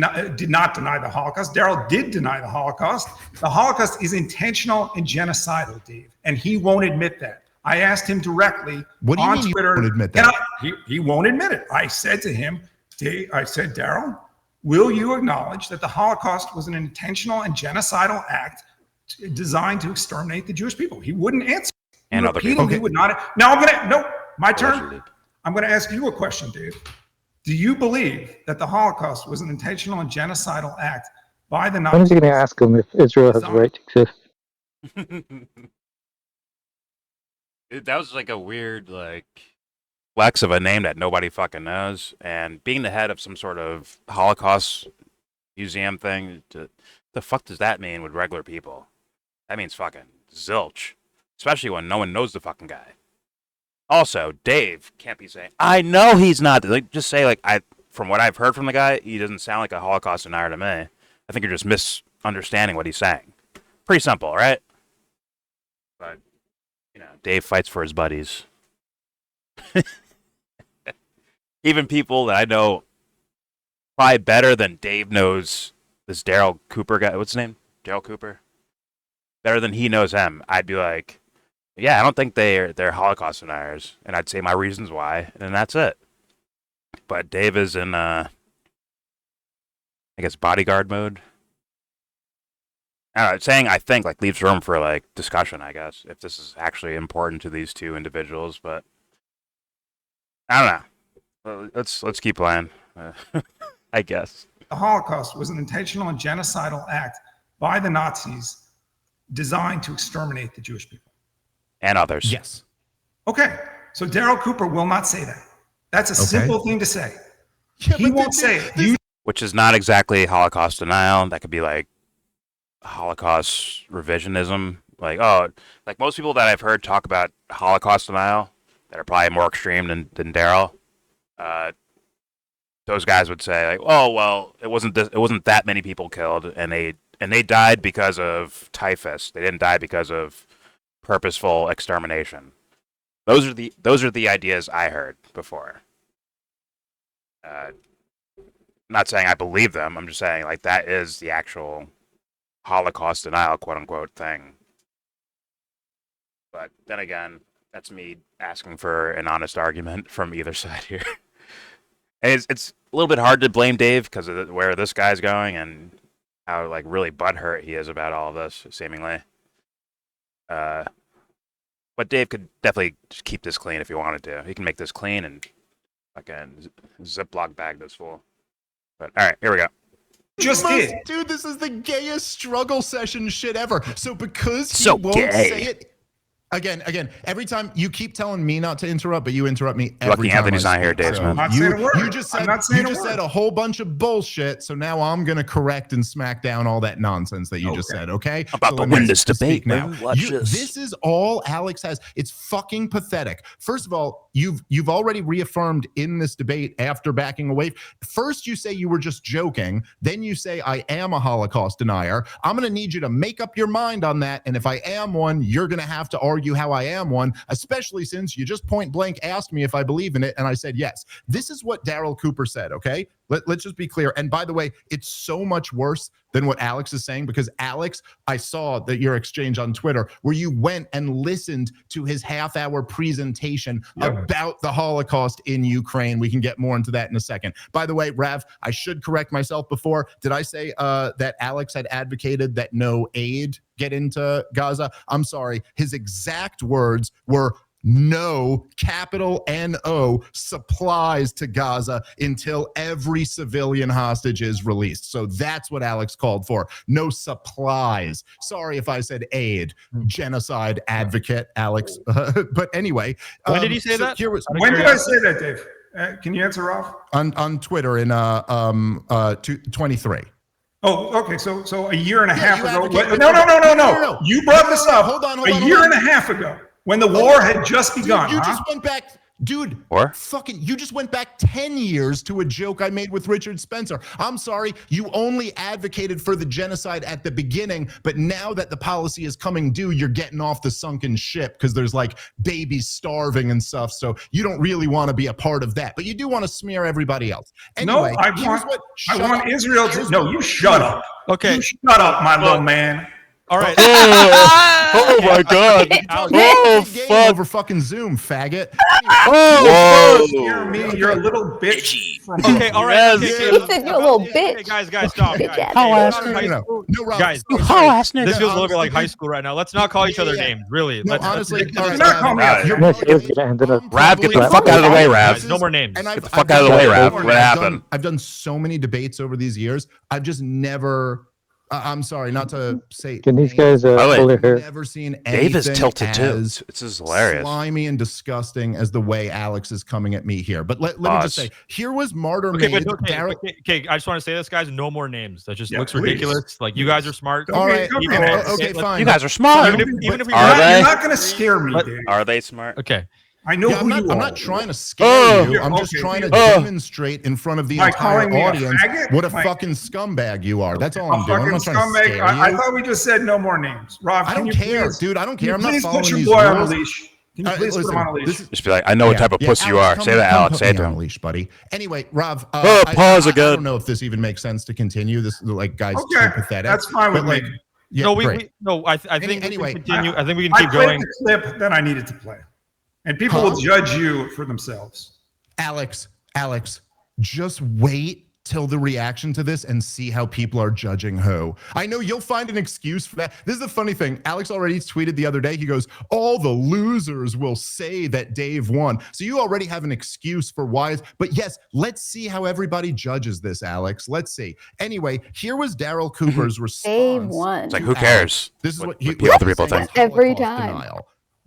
S5: not deny the Holocaust. Daryl did deny the Holocaust. The Holocaust is intentional and genocidal, Dave, and he won't admit that. I asked him directly on Twitter.
S6: He won't admit that?
S5: He won't admit it. I said to him, Daryl, will you acknowledge that the Holocaust was an intentional and genocidal act designed to exterminate the Jewish people? He wouldn't answer.
S3: And other people.
S5: He would not. Now my turn. I'm going to ask you a question, Dave. Do you believe that the Holocaust was an intentional and genocidal act by the Nazis?
S2: When is he going to ask him if Israel has a right to exist?
S3: That was like a weird, like, flex of a name that nobody fucking knows. And being the head of some sort of Holocaust museum thing, the fuck does that mean with regular people? That means fucking zilch. Especially when no one knows the fucking guy. Also, Dave can't be saying, I know he's not. Like, just say, like, from what I've heard from the guy, he doesn't sound like a Holocaust denier to me. I think you're just misunderstanding what he's saying. Pretty simple, right? But, Dave fights for his buddies. Even people that I know probably better than Dave knows this Daryl Cooper guy. What's his name? Daryl Cooper? Better than he knows him. I'd be like, yeah, I don't think they're Holocaust deniers, and I'd say my reasons why, and that's it. But Dave is in, I guess, bodyguard mode. I don't know, saying I think like leaves room for like discussion, I guess, if this is actually important to these two individuals. But I don't know. Let's keep playing. I guess
S5: the Holocaust was an intentional and genocidal act by the Nazis designed to exterminate the Jewish people.
S3: And others.
S6: Yes.
S5: Okay. So Daryl Cooper will not say that. That's a simple thing to say.
S6: Yeah,
S5: he won't say it.
S3: Which is not exactly Holocaust denial. That could be like Holocaust revisionism. Like most people that I've heard talk about Holocaust denial that are probably more extreme than Daryl. Those guys would say like, oh well, it wasn't that many people killed, and they died because of typhus. They didn't die because of purposeful extermination. Those are the ideas I heard before. I'm not saying I believe them. I'm just saying like that is the actual Holocaust denial, quote unquote, thing. But then again, that's me asking for an honest argument from either side here. And it's a little bit hard to blame Dave because of where this guy's going and how like really butthurt he is about all of this, seemingly. But Dave could definitely just keep this clean if he wanted to. He can make this clean and fucking Ziploc bag this full. But all right, here we go.
S6: Dude, this is the gayest struggle session shit ever. So because he won't say it. Again, every time you keep telling me not to interrupt, but you interrupt me every time.
S3: Anthony's not here, Dave.
S6: You just said a whole bunch of bullshit, so now I'm going to correct and smack down all that nonsense that you just said, okay?
S3: I'm about to win this debate now.
S6: This is all Alex has. It's fucking pathetic. First of all, you've already reaffirmed in this debate after backing away. First, you say you were just joking. Then you say I am a Holocaust denier. I'm going to need you to make up your mind on that, and if I am one, you're going to have to argue how I am one, especially since you just point blank asked me if I believe in it, and I said yes. This is what Daryl Cooper said, okay? Let's just be clear. And by the way, it's so much worse than what Alex is saying, because Alex, I saw that your exchange on Twitter where you went and listened to his half-hour presentation about the Holocaust in Ukraine. We can get more into that in a second. By the way, Rav, I should correct myself before. Did I say that Alex had advocated that no aid get into Gaza? I'm sorry. His exact words were no, capital N-O, supplies to Gaza until every civilian hostage is released. So that's what Alex called for. No supplies. Sorry if I said aid. Genocide advocate, Alex. But anyway.
S4: When did he say that?
S5: When did I say that, Dave? Can you answer, Ralph?
S6: On Twitter in 23.
S5: Oh, okay. So a year and a half ago.
S6: advocated-
S5: No. You brought this up
S6: Hold on.
S5: a year and a half ago when the war had just begun.
S6: You just went back. Dude, you just went back 10 years to a joke I made with Richard Spencer. I'm sorry, you only advocated for the genocide at the beginning, but now that the policy is coming due, you're getting off the sunken ship because there's like babies starving and stuff. So you don't really want to be a part of that, but you do want to smear everybody else. Anyway,
S5: no, I want Israel to. No, you shut up.
S4: Okay.
S5: You shut up, my little man.
S4: All right.
S3: Oh my God! Oh fuck!
S6: Over fucking Zoom, faggot.
S5: You're a little bitch.
S4: Okay, all right.
S8: He said you're a little bitch.
S4: Okay, guys, stop.
S8: Bitch ass.
S6: No, Rob,
S4: Guys,
S6: this
S4: this feels a little bit like high school right now. Let's not call each other names, really.
S6: No,
S4: Let's
S6: honestly,
S4: let's-
S6: all right,
S5: not call me out.
S2: No, she was gonna end it up.
S3: Rav, get the fuck out of the way, Rav.
S4: Guys, no more names.
S6: And
S3: Get the fuck out of the way, Rav. What happened?
S6: I've done so many debates over these years. I've just never. I'm sorry, not to say.
S2: Can these guys pull their hair?
S6: I've never seen
S3: Dave is
S6: anything
S3: tilted too.
S6: as
S3: This is hilarious.
S6: slimy and disgusting as the way Alex is coming at me here. But let me just say, here was martyr
S4: Okay,
S6: made.
S4: but okay, I just want to say this, guys. No more names. That just looks ridiculous. Like, you guys are smart.
S6: All right,
S5: Okay,
S6: fine.
S3: You guys are smart.
S4: Even if we
S3: Are they?
S5: You're not going to scare me, Dave.
S3: Are they smart?
S4: Okay.
S5: I know who you are.
S6: I'm not trying to scare you. I'm just
S5: Okay,
S6: trying to
S5: yeah.
S6: demonstrate in front of the
S5: By
S6: entire
S5: calling me a
S6: audience
S5: faggot?
S6: what a
S5: Like-
S6: fucking scumbag you are. That's all
S5: A
S6: I'm doing. I'm
S5: fucking
S6: not trying to
S5: scumbag.
S6: scare you.
S5: I thought we just said no more names. Rob,
S6: I
S5: can
S6: don't
S5: you
S6: care,
S5: please,
S6: dude. I don't
S5: can
S6: care.
S5: you
S6: I'm not
S5: please
S6: following
S5: put your
S6: these
S5: boy on a
S6: rules.
S5: leash? Can you please put him
S6: Listen,
S5: on a leash?
S3: Just be like, I know what type of pussy you are. Say that, Alex. Say it to
S6: on a
S3: him.
S6: leash, buddy. Anyway, Rob.
S3: Pause
S6: I
S3: again.
S6: don't know if this even makes sense to continue. This like guy's
S5: Okay,
S6: too pathetic.
S5: that's fine with
S6: but,
S5: me.
S6: Yeah,
S4: No,
S6: great.
S4: I think
S6: Anyway,
S4: we can continue. I think we can
S5: I
S4: keep
S5: played
S4: going.
S5: the clip that I needed to play, and people will judge you for themselves.
S6: Alex, just wait till the reaction to this and see how people are judging who. I know you'll find an excuse for that. This is the funny thing. Alex already tweeted the other day. He goes, all the losers will say that Dave won. So you already have an excuse for why. But yes, let's see how everybody judges this, Alex. Let's see. Anyway, here was Daryl Cooper's response.
S8: Dave won.
S3: It's like, who cares?
S6: This is what
S3: other people think.
S8: Every time.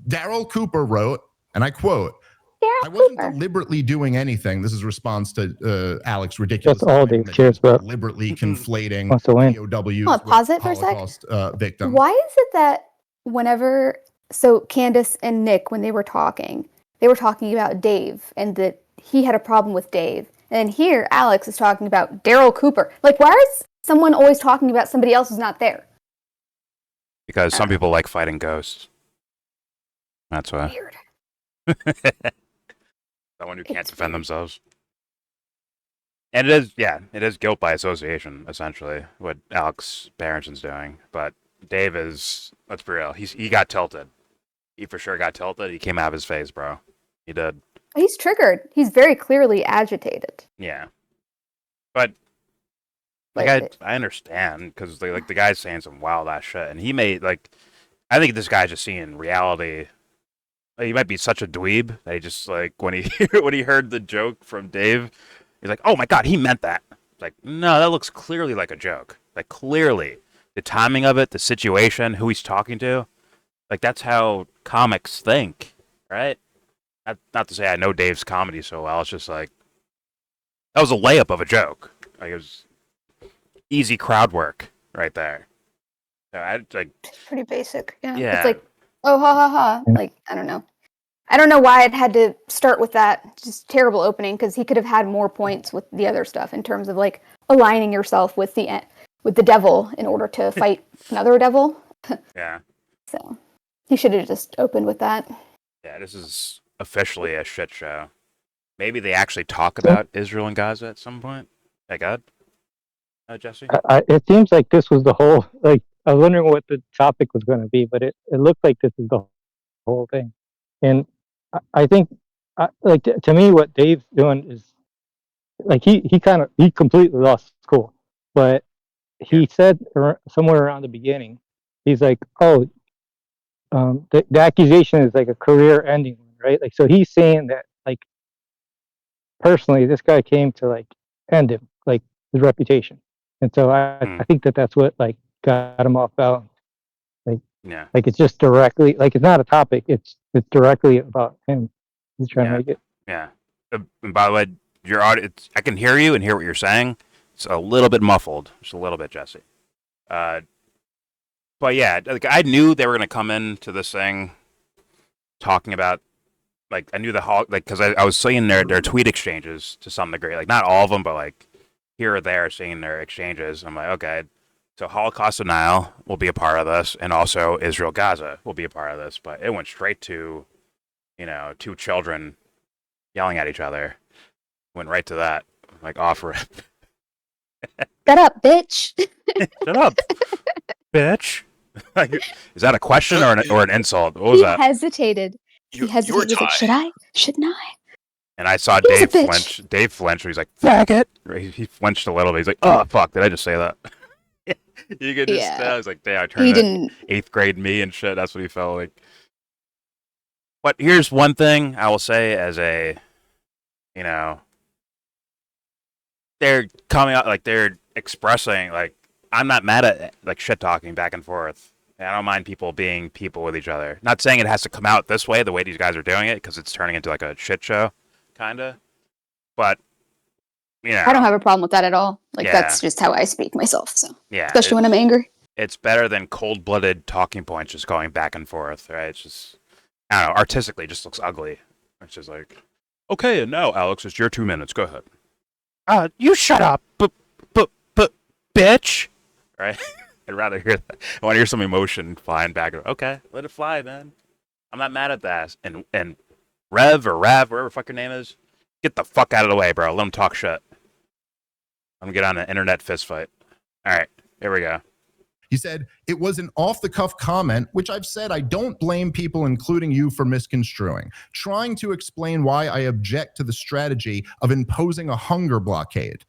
S6: Daryl Cooper wrote, and I quote,
S8: Daryl
S6: I wasn't
S8: Cooper.
S6: deliberately doing anything. This is response to Alex ridiculous.
S2: That's all Dave cares about.
S6: Deliberately conflating
S2: Wants to win.
S6: POWs
S8: Hold on, pause
S6: with
S8: it for a sec.
S6: Holocaust victims.
S8: Why is it that whenever Candace and Nick, when they were talking about Dave and that he had a problem with Dave, and here Alex is talking about Daryl Cooper. Like, why is someone always talking about somebody else who's not there?
S3: Because some people like fighting ghosts. That's why.
S8: Weird.
S3: Someone who can't
S8: It's
S3: defend
S8: weird.
S3: themselves. And it is guilt by association, essentially, what Alex Berenson's doing. But Dave is, let's be real, he got tilted. He for sure got tilted. He came out of his phase, bro. He did.
S8: He's triggered. He's very clearly agitated.
S3: Yeah. But like I understand, because the guy's saying some wild ass shit, and he may I think this guy's just seeing reality. He might be such a dweeb that he just when he heard the joke from Dave, he's like, oh my god, he meant that. It's like, no, that looks clearly like a joke. Like, clearly, the timing of it, the situation, who he's talking to, that's how comics think, right? Not to say I know Dave's comedy so well. It's just that was a layup of a joke. It was easy crowd work right there. So
S8: It's pretty basic. Yeah.
S3: Yeah.
S8: It's like, oh, ha, ha, ha. I don't know. I don't know why it had to start with that. Just terrible opening, because he could have had more points with the other stuff in terms of aligning yourself with the devil in order to fight another devil.
S3: Yeah.
S8: So he should have just opened with that.
S3: Yeah, this is officially a shit show. Maybe they actually talk about Israel and Gaza at some point. Hey, God, Jesse.
S2: It seems like this was the whole, like, I was wondering what the topic was going to be, but it looked like this is the whole thing. And I think, like, to me, what Dave's doing is, like, he completely lost school. But he said somewhere around the beginning, he's like, oh, the accusation is like a career ending one, right? Like, so he's saying that, like, personally, this guy came to, like, end him, like, his reputation. And so I think that's what, like, got him off balance.
S3: Yeah.
S2: Like, it's just directly, like, it's not a topic. It's directly about him. He's trying to make it.
S3: Yeah. And by the way, your audio, I can hear you and hear what you're saying. It's a little bit muffled, just a little bit, Jesse. But yeah, like I knew they were gonna come into this thing talking about, like, I knew like, because I was seeing their tweet exchanges to some degree, like not all of them, but like here or there, seeing their exchanges. I'm like, okay, so Holocaust denial will be a part of this, and also Israel Gaza will be a part of this. But it went straight to, two children yelling at each other. Went right to that, like offer it.
S8: Shut up, bitch.
S3: Shut up, bitch. Like, is that a question or an insult? What was that?
S8: Hesitated. He hesitated. He's like, should I? Shouldn't I?
S3: And I saw
S8: He was a
S3: Dave
S8: bitch.
S3: flinch. Dave flinched. He's like, faggot. He flinched a little bit. He's like, oh, fuck. Did I just say that? You could just tell. He's like, damn, I turned into 8th grade me and shit. That's what he felt like. But here's one thing I will say as a, they're coming out, like, they're expressing, like, I'm not mad at, like, shit talking back and forth. And I don't mind people being people with each other. Not saying it has to come out this way, the way these guys are doing it, because it's turning into like a shit show, kind of. But,
S8: I don't have a problem with that at all. Like, that's just how I speak myself. So, especially when I'm angry.
S3: It's better than cold-blooded talking points just going back and forth, right? It's just, I don't know, artistically, it just looks ugly. It's just like, okay, and now, Alex, it's your 2 minutes. Go ahead. You shut up, bitch. Right? I'd rather hear that. I want to hear some emotion flying back. Okay, let it fly, man. I'm not mad at that. And Rev, whatever the fuck your name is, get the fuck out of the way, bro. Let him talk shit. Let him get on an internet fist fight. All right, here we go.
S6: He said, it was an off-the-cuff comment, which I've said I don't blame people, including you, for misconstruing. Trying to explain why I object to the strategy of imposing a hunger blockade.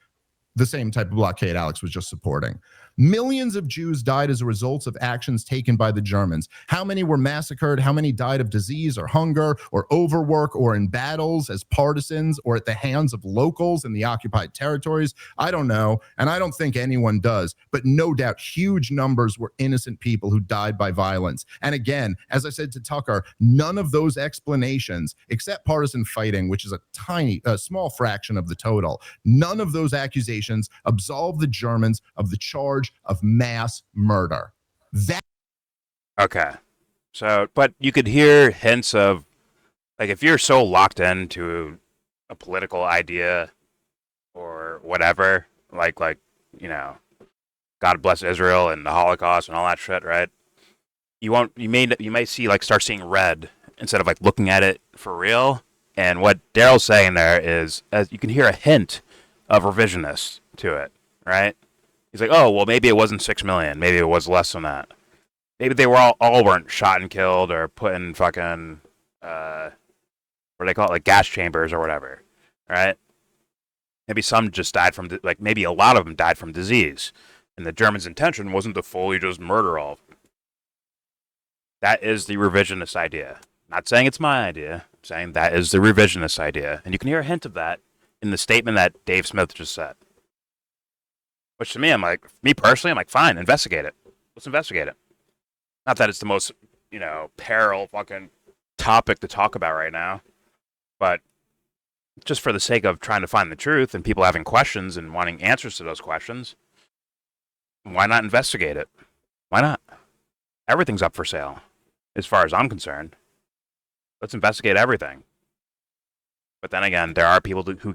S6: The same type of blockade Alex was just supporting. Millions of Jews died as a result of actions taken by the Germans. How many were massacred? How many died of disease or hunger or overwork or in battles as partisans or at the hands of locals in the occupied territories? I don't know, and I don't think anyone does. But no doubt, huge numbers were innocent people who died by violence. And again, as I said to Tucker, none of those explanations, except partisan fighting, which is a small fraction of the total, none of those accusations absolve the Germans of the charge of mass murder.
S3: Okay. So, but you could hear hints of, like, if you're so locked into a political idea or whatever, like, God bless Israel and the Holocaust and all that shit, right? You may see, like, start seeing red instead of, like, looking at it for real. And what Daryl's saying there is, as you can hear a hint of revisionist to it, right? He's like, oh, well, maybe it wasn't 6 million. Maybe it was less than that. Maybe they were all weren't shot and killed or put in fucking, what do they call it, like gas chambers or whatever, right? Maybe some just died from, like, maybe a lot of them died from disease. And the Germans' intention wasn't to fully just murder all of them. That is the revisionist idea. Not saying it's my idea. I'm saying that is the revisionist idea. And you can hear a hint of that in the statement that Dave Smith just said. Which to me, I'm like, me personally, I'm like, fine, investigate it. Let's investigate it. Not that it's the most, peril fucking topic to talk about right now. But just for the sake of trying to find the truth and people having questions and wanting answers to those questions, why not investigate it? Why not? Everything's up for sale, as far as I'm concerned. Let's investigate everything. But then again, there are people who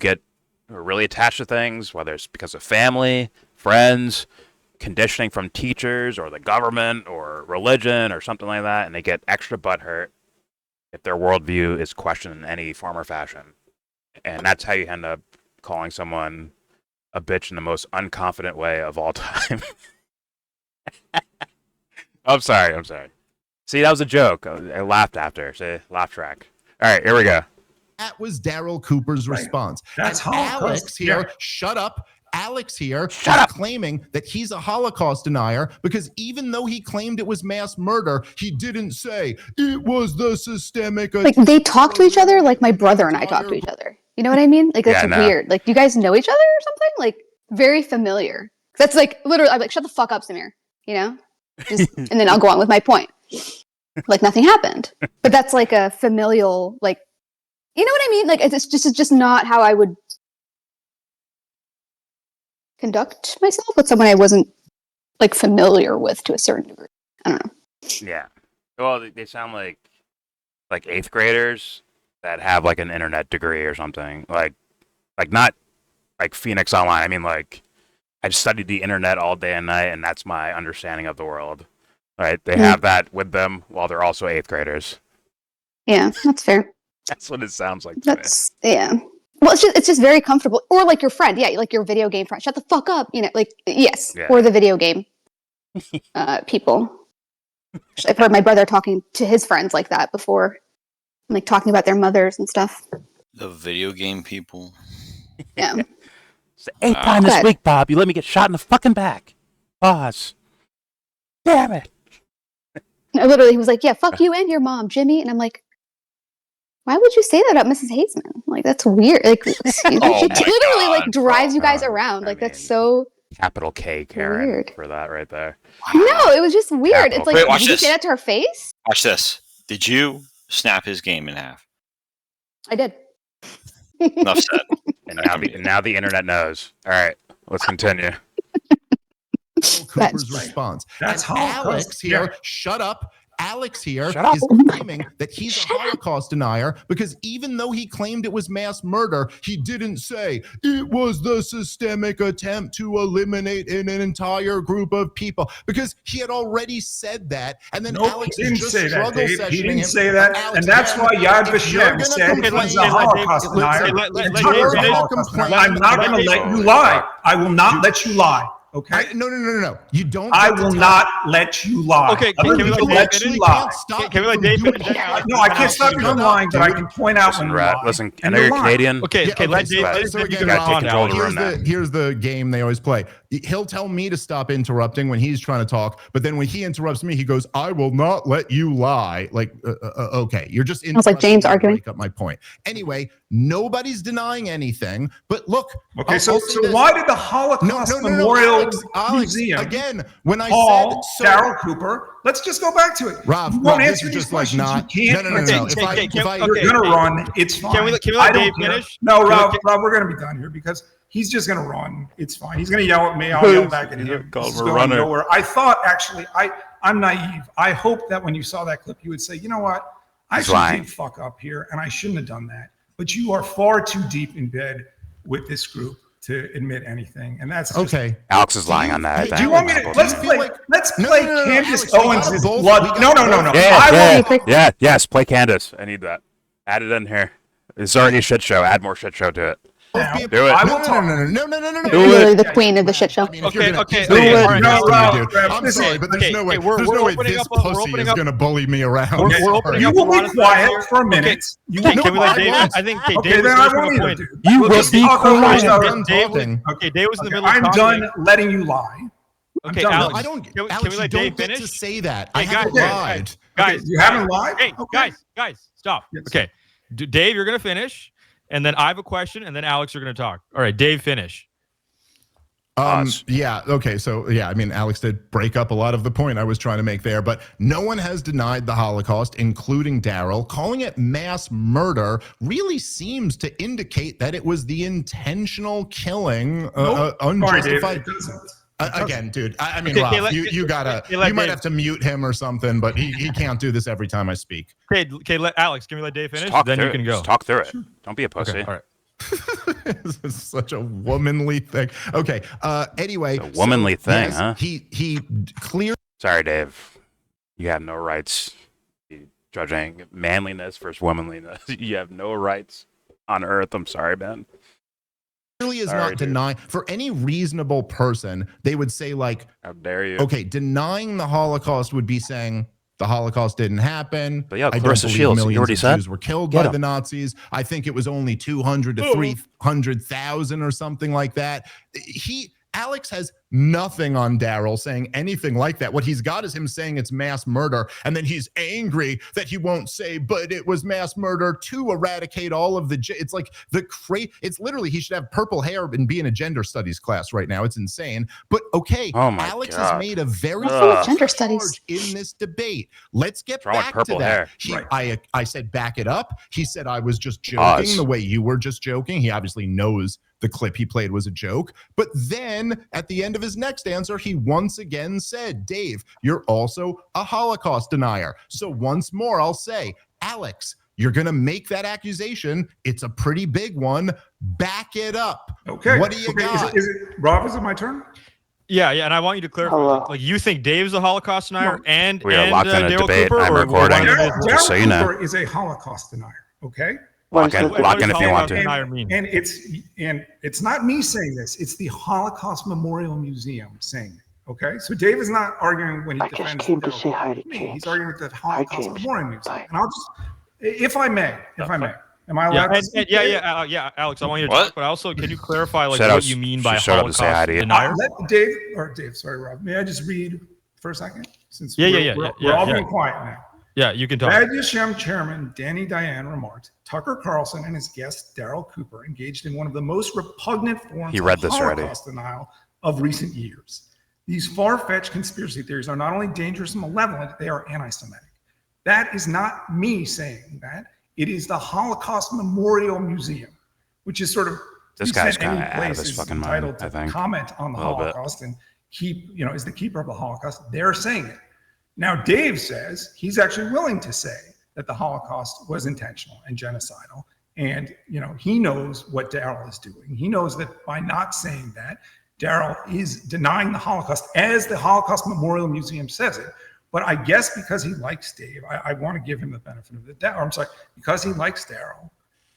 S3: are really attached to things, whether it's because of family, friends, conditioning from teachers or the government or religion or something like that, and they get extra butthurt if their worldview is questioned in any form or fashion. And that's how you end up calling someone a bitch in the most unconfident way of all time. I'm sorry. See, that was a joke. I laughed after. See, laugh track. All right, here we go.
S6: That was Daryl Cooper's response.
S5: That's
S6: And
S5: Holocaust.
S6: Alex here,
S5: Yeah.
S6: shut up. Alex here is claiming that he's a Holocaust denier because even though he claimed it was mass murder, he didn't say it was the systemic.
S8: Like they talk to each other like my brother and I talk to each other. You know what I mean? Like that's weird. Like you guys know each other or something? Like very familiar. That's like literally I'm like, shut the fuck up, Samir. You know? Just, and then I'll go on with my point. Like nothing happened. But that's like a familial, like, you know what I mean? Like it's just not how I would conduct myself with someone I wasn't like familiar with to a certain degree. I don't know.
S3: Yeah. Well, they sound like 8th graders that have like an internet degree or something. Like not like Phoenix Online. I mean, like I've studied the internet all day and night, and that's my understanding of the world. Right? They have that with them while they're also 8th graders.
S8: Yeah, that's fair.
S3: That's what it sounds like.
S8: Yeah. Well, it's just very comfortable. Or like your friend, yeah, like your video game friend. Shut the fuck up, you know. Like yes, or the video game people. I've heard my brother talking to his friends like that before, like talking about their mothers and stuff.
S1: The video game people.
S8: Yeah.
S3: It's the 8th time this week, Bob. You let me get shot in the fucking back. Boss. Damn it.
S8: No, literally, he was like, "Yeah, fuck you and your mom, Jimmy," and I'm like, why would you say that about Mrs. Hazeman? Like, that's weird. Like, she literally like drives you guys around. Like, that's so
S3: capital K Karen
S8: weird
S3: for that right there.
S8: No, it was just weird.
S3: Capital
S8: It's like,
S1: Wait,
S8: did you say that to her face?
S1: Watch this. Did you snap his game in half?
S8: I did.
S1: Enough said.
S3: And now the internet knows. All right, let's continue.
S6: Cooper's response.
S5: That's
S6: and
S5: Holocaust.
S6: Alex here,
S5: Yeah.
S6: shut up. Alex here
S3: Shut up.
S6: is claiming that he's a Holocaust denier because even though he claimed it was mass murder, he didn't say it was the systemic attempt to eliminate an entire group of people because he had already said that. And then
S5: Nope,
S6: Alex
S5: he
S6: is
S5: didn't
S6: just
S5: say that,
S6: struggle
S5: Dave. He
S6: sessioning
S5: didn't
S6: him.
S5: say that.
S6: Alex,
S5: And that's why Yad
S6: if you're
S5: Vashem
S6: gonna
S5: said
S6: complain-
S5: he's a Holocaust denier.
S6: Listen,
S5: And
S6: if
S5: you're
S6: you're
S5: a
S6: gonna
S5: Holocaust
S6: complain-
S5: denier. I'm not going to let you lie. I will not let you lie. Okay?
S6: No. You don't.
S5: I
S6: get to
S5: will
S6: tell-
S5: not let you lie.
S4: Okay,
S5: I
S4: can
S5: will
S4: we
S5: not
S4: let
S5: let
S4: Dave
S5: you
S4: finish?
S5: lie.
S4: Can we let Dave finish?
S5: No, I can't stop you from lying, but I can point out when you lie.
S3: Listen, I
S5: And
S3: know you're
S5: lying.
S3: Canadian.
S4: Okay,
S6: Yeah,
S4: let
S6: so-
S4: Dave
S6: so
S4: finish.
S6: again,
S4: You can
S3: Rob,
S4: respond,
S3: control the
S4: Alex.
S3: room.
S6: here's the game they always play. He'll tell me to stop interrupting when he's trying to talk, but then when he interrupts me, he goes, "I will not let you lie." Like, okay, you're just.
S8: Sounds like James
S6: interrupting me to
S8: arguing.
S6: break up my point. Anyway, nobody's denying anything, but look.
S5: Okay,
S6: I'll
S5: so
S6: say this.
S5: why did the Holocaust
S6: No,
S5: Memorial
S6: Alex,
S5: Museum
S6: again, when I
S5: Paul,
S6: said
S5: Daryl Cooper, let's just go back to it.
S6: Rob,
S5: You won't
S6: this
S5: answer
S6: is
S5: these
S6: just like
S5: questions.
S6: not.
S5: You can't
S6: No.
S5: answer
S6: If
S5: these
S6: I,
S5: questions.
S6: if I,
S4: okay.
S5: You're gonna run. It's fine.
S4: Can we let
S5: I
S4: Dave
S5: don't care.
S4: finish?
S5: No,
S4: Can we
S5: Rob,
S4: let-
S5: Rob, we're gonna be done here because he's just gonna run. It's fine. He's gonna yell at me. I'll yell back at him.
S3: God,
S5: This is
S3: we're
S5: going
S3: running.
S5: nowhere. I thought actually, I'm naive. I hope that when you saw that clip, you would say, you know what, I
S3: He's
S5: should
S3: lying.
S5: did fuck up here, and I shouldn't have done that. But you are far too deep in bed with this group to admit anything, and that's just,
S6: okay.
S3: Alex is lying on that. I
S6: Do
S3: think.
S5: Do you want me to
S6: Alex,
S5: let's
S6: do you
S5: play?
S6: feel like-
S5: Let's
S6: No,
S5: play
S6: no, no,
S5: Candace
S6: Alex, we gotta
S5: Owens'
S6: both-
S5: blood.
S6: we gotta
S5: No.
S6: both-
S3: Yes, play Candace. I need that. Add it in here. It's already a shit show. Add more shit show to it.
S5: Now,
S3: Do it.
S5: I
S6: No,
S5: will talk.
S6: No.
S8: Literally the queen of the shit show.
S6: I mean, if you're gonna-
S4: Okay,
S6: he's gonna
S4: okay,
S6: get
S4: all right,
S6: pissed
S5: no,
S6: at me,
S5: Rob,
S6: dude.
S5: Rob,
S6: I'm
S5: listen,
S6: sorry, but there's
S4: okay,
S6: no way.
S4: okay, we're
S6: There's no way
S4: opening
S6: this
S4: up a- we're
S6: pussy
S4: opening
S6: is
S4: up-
S6: gonna bully me around.
S4: We're
S6: Sorry.
S4: opening
S5: You
S4: up
S5: will
S4: a lot
S5: be
S4: of stuff
S5: quiet
S4: here.
S5: for a minute. You will
S4: Okay,
S5: be
S4: can we let
S5: quiet.
S4: Dave? I think
S5: Okay,
S4: Dave was
S5: then I
S4: finishing
S5: won't
S4: a
S5: either,
S4: point.
S5: dude.
S3: You
S5: We'll
S3: will
S5: just
S3: be
S5: talk over
S3: quiet.
S5: each other.
S4: Dave was,
S6: talking.
S4: okay, Dave was in the
S5: Okay,
S4: middle of
S5: I'm
S4: talking.
S5: done letting you lie.
S4: Okay,
S5: done.
S4: Alex,
S6: I don't.
S4: can we
S6: Alex,
S4: let
S6: you
S4: Dave
S6: don't get to
S4: finish?
S6: say that.
S4: Hey,
S6: I haven't
S5: guys,
S6: lied.
S4: Guys,
S5: You haven't lied?
S4: Hey,
S5: Okay.
S4: guys, stop.
S5: Yes.
S4: Okay, Dave, you're gonna finish, and then I have a question, and then Alex, you're gonna talk. All right, Dave, finish.
S3: Pause.
S6: Yeah. Okay. So, yeah, I mean, Alex did break up a lot of the point I was trying to make there, but no one has denied the Holocaust, including Daryl. Calling it mass murder really seems to indicate that it was the intentional killing,
S5: Nope. Sorry, Dave,
S6: unjustified.
S5: it doesn't.
S6: Again, dude, I mean,
S4: Okay,
S6: Rob, you gotta,
S4: let
S6: you might
S4: Dave-
S6: have to mute him or something, but he can't do this every time I speak.
S4: Okay, let Alex. Can we let Dave finish?
S3: Just talk
S4: Then
S3: through
S4: you can
S3: it.
S4: go.
S3: Just talk through it. Don't be a pussy.
S4: Okay, all right.
S6: This is such a womanly thing. Okay. Anyway,
S3: It's a womanly thing,
S6: yes,
S3: huh?
S6: He clearly.
S3: Sorry, Dave. You have no rights. You judging manliness versus womanliness. You have no rights on earth. I'm sorry, man.
S6: Clearly is
S3: Sorry,
S6: not
S3: dude.
S6: denying. For any reasonable person, they would say like,
S3: How dare you?
S6: okay, denying the Holocaust would be saying the Holocaust didn't happen.
S3: But yeah,
S6: I don't
S3: Clarissa
S6: believe
S3: Shields, you
S6: millions
S3: already
S6: of
S3: said?
S6: Jews were killed
S3: Get
S6: by
S3: 'em.
S6: the Nazis. I think it was only 200 to 300,000 or something like that. Alex has nothing on Daryl saying anything like that. What he's got is him saying it's mass murder, and then he's angry that he won't say, but it was mass murder to eradicate all of the. It's like it's literally he should have purple hair and be in a gender studies class right now. It's insane. But okay,
S3: Oh my
S6: Alex
S3: God.
S6: has made a very
S8: Gender studies
S6: charge in this debate. Let's get
S3: What's wrong with
S6: back
S3: purple
S6: to that.
S3: hair?
S6: I said back it up. He said I was just joking
S3: Pause.
S6: the way you were just joking. He obviously knows the clip he played was a joke. But then at the end of his next answer, he once again said, Dave, you're also a Holocaust denier. So once more, I'll say, Alex, you're going to make that accusation. It's a pretty big one. Back it up.
S5: Okay.
S6: What do you got?
S5: Is it Rob? Is it my turn?
S4: Yeah, and I want you to clarify. Like, you think Dave's a Holocaust denier,
S5: No.
S4: and
S3: We are locked in a
S4: Daryl
S3: debate.
S4: Cooper,
S3: I'm
S4: or
S3: recording.
S4: one of it is-
S5: Daryl
S3: Just so you know.
S5: Cooper is a Holocaust denier. Okay.
S3: Lock in
S4: What does
S3: if you want
S4: Holocaust
S3: to.
S4: denier mean?
S5: And it's not me saying this. It's the Holocaust Memorial Museum saying it. Okay. So Dave is not arguing when he defends.
S9: I just came to
S5: Daryl
S9: say hi to
S5: Cooper.
S9: James.
S5: He's arguing with the
S9: Hi,
S5: Holocaust
S9: James.
S5: Memorial Museum.
S9: Bye.
S5: And I'll just, if I may, am I allowed
S4: Yeah,
S5: to
S4: and,
S5: speak?
S4: yeah, Alex, I want you to
S1: What?
S4: talk, but also, can you clarify like
S3: Said I
S4: what
S3: was-
S4: you mean
S3: she
S4: by
S3: showed up to say hi
S4: Holocaust
S3: to you.
S4: denier?
S5: Let Dave, sorry, Rob. May I just read for a second? Since
S4: Yeah,
S5: we're all being quiet now.
S4: Yeah, you can talk.
S5: YellBro chairman Danny Diane remarked, Tucker Carlson and his guest Daryl Cooper engaged in one of the most repugnant forms
S3: He read
S5: of
S3: this already.
S5: Holocaust denial of recent years. These far-fetched conspiracy theories are not only dangerous and malevolent, they are anti-Semitic. That is not me saying that. It is the Holocaust Memorial Museum, which is sort of
S3: This
S5: to the
S3: guy's
S5: extent any
S3: kinda out of
S5: place
S3: his
S5: is
S3: fucking mind,
S5: entitled
S3: I
S5: to
S3: think.
S5: comment on the
S3: A little bit.
S5: Holocaust and is the keeper of the Holocaust. They're saying it. Now, Dave says he's actually willing to say that the Holocaust was intentional and genocidal. And, he knows what Daryl is doing. He knows that by not saying that, Daryl is denying the Holocaust as the Holocaust Memorial Museum says it. But I guess because he likes Dave, I want to give him the benefit of the doubt. I'm sorry, because he likes Daryl,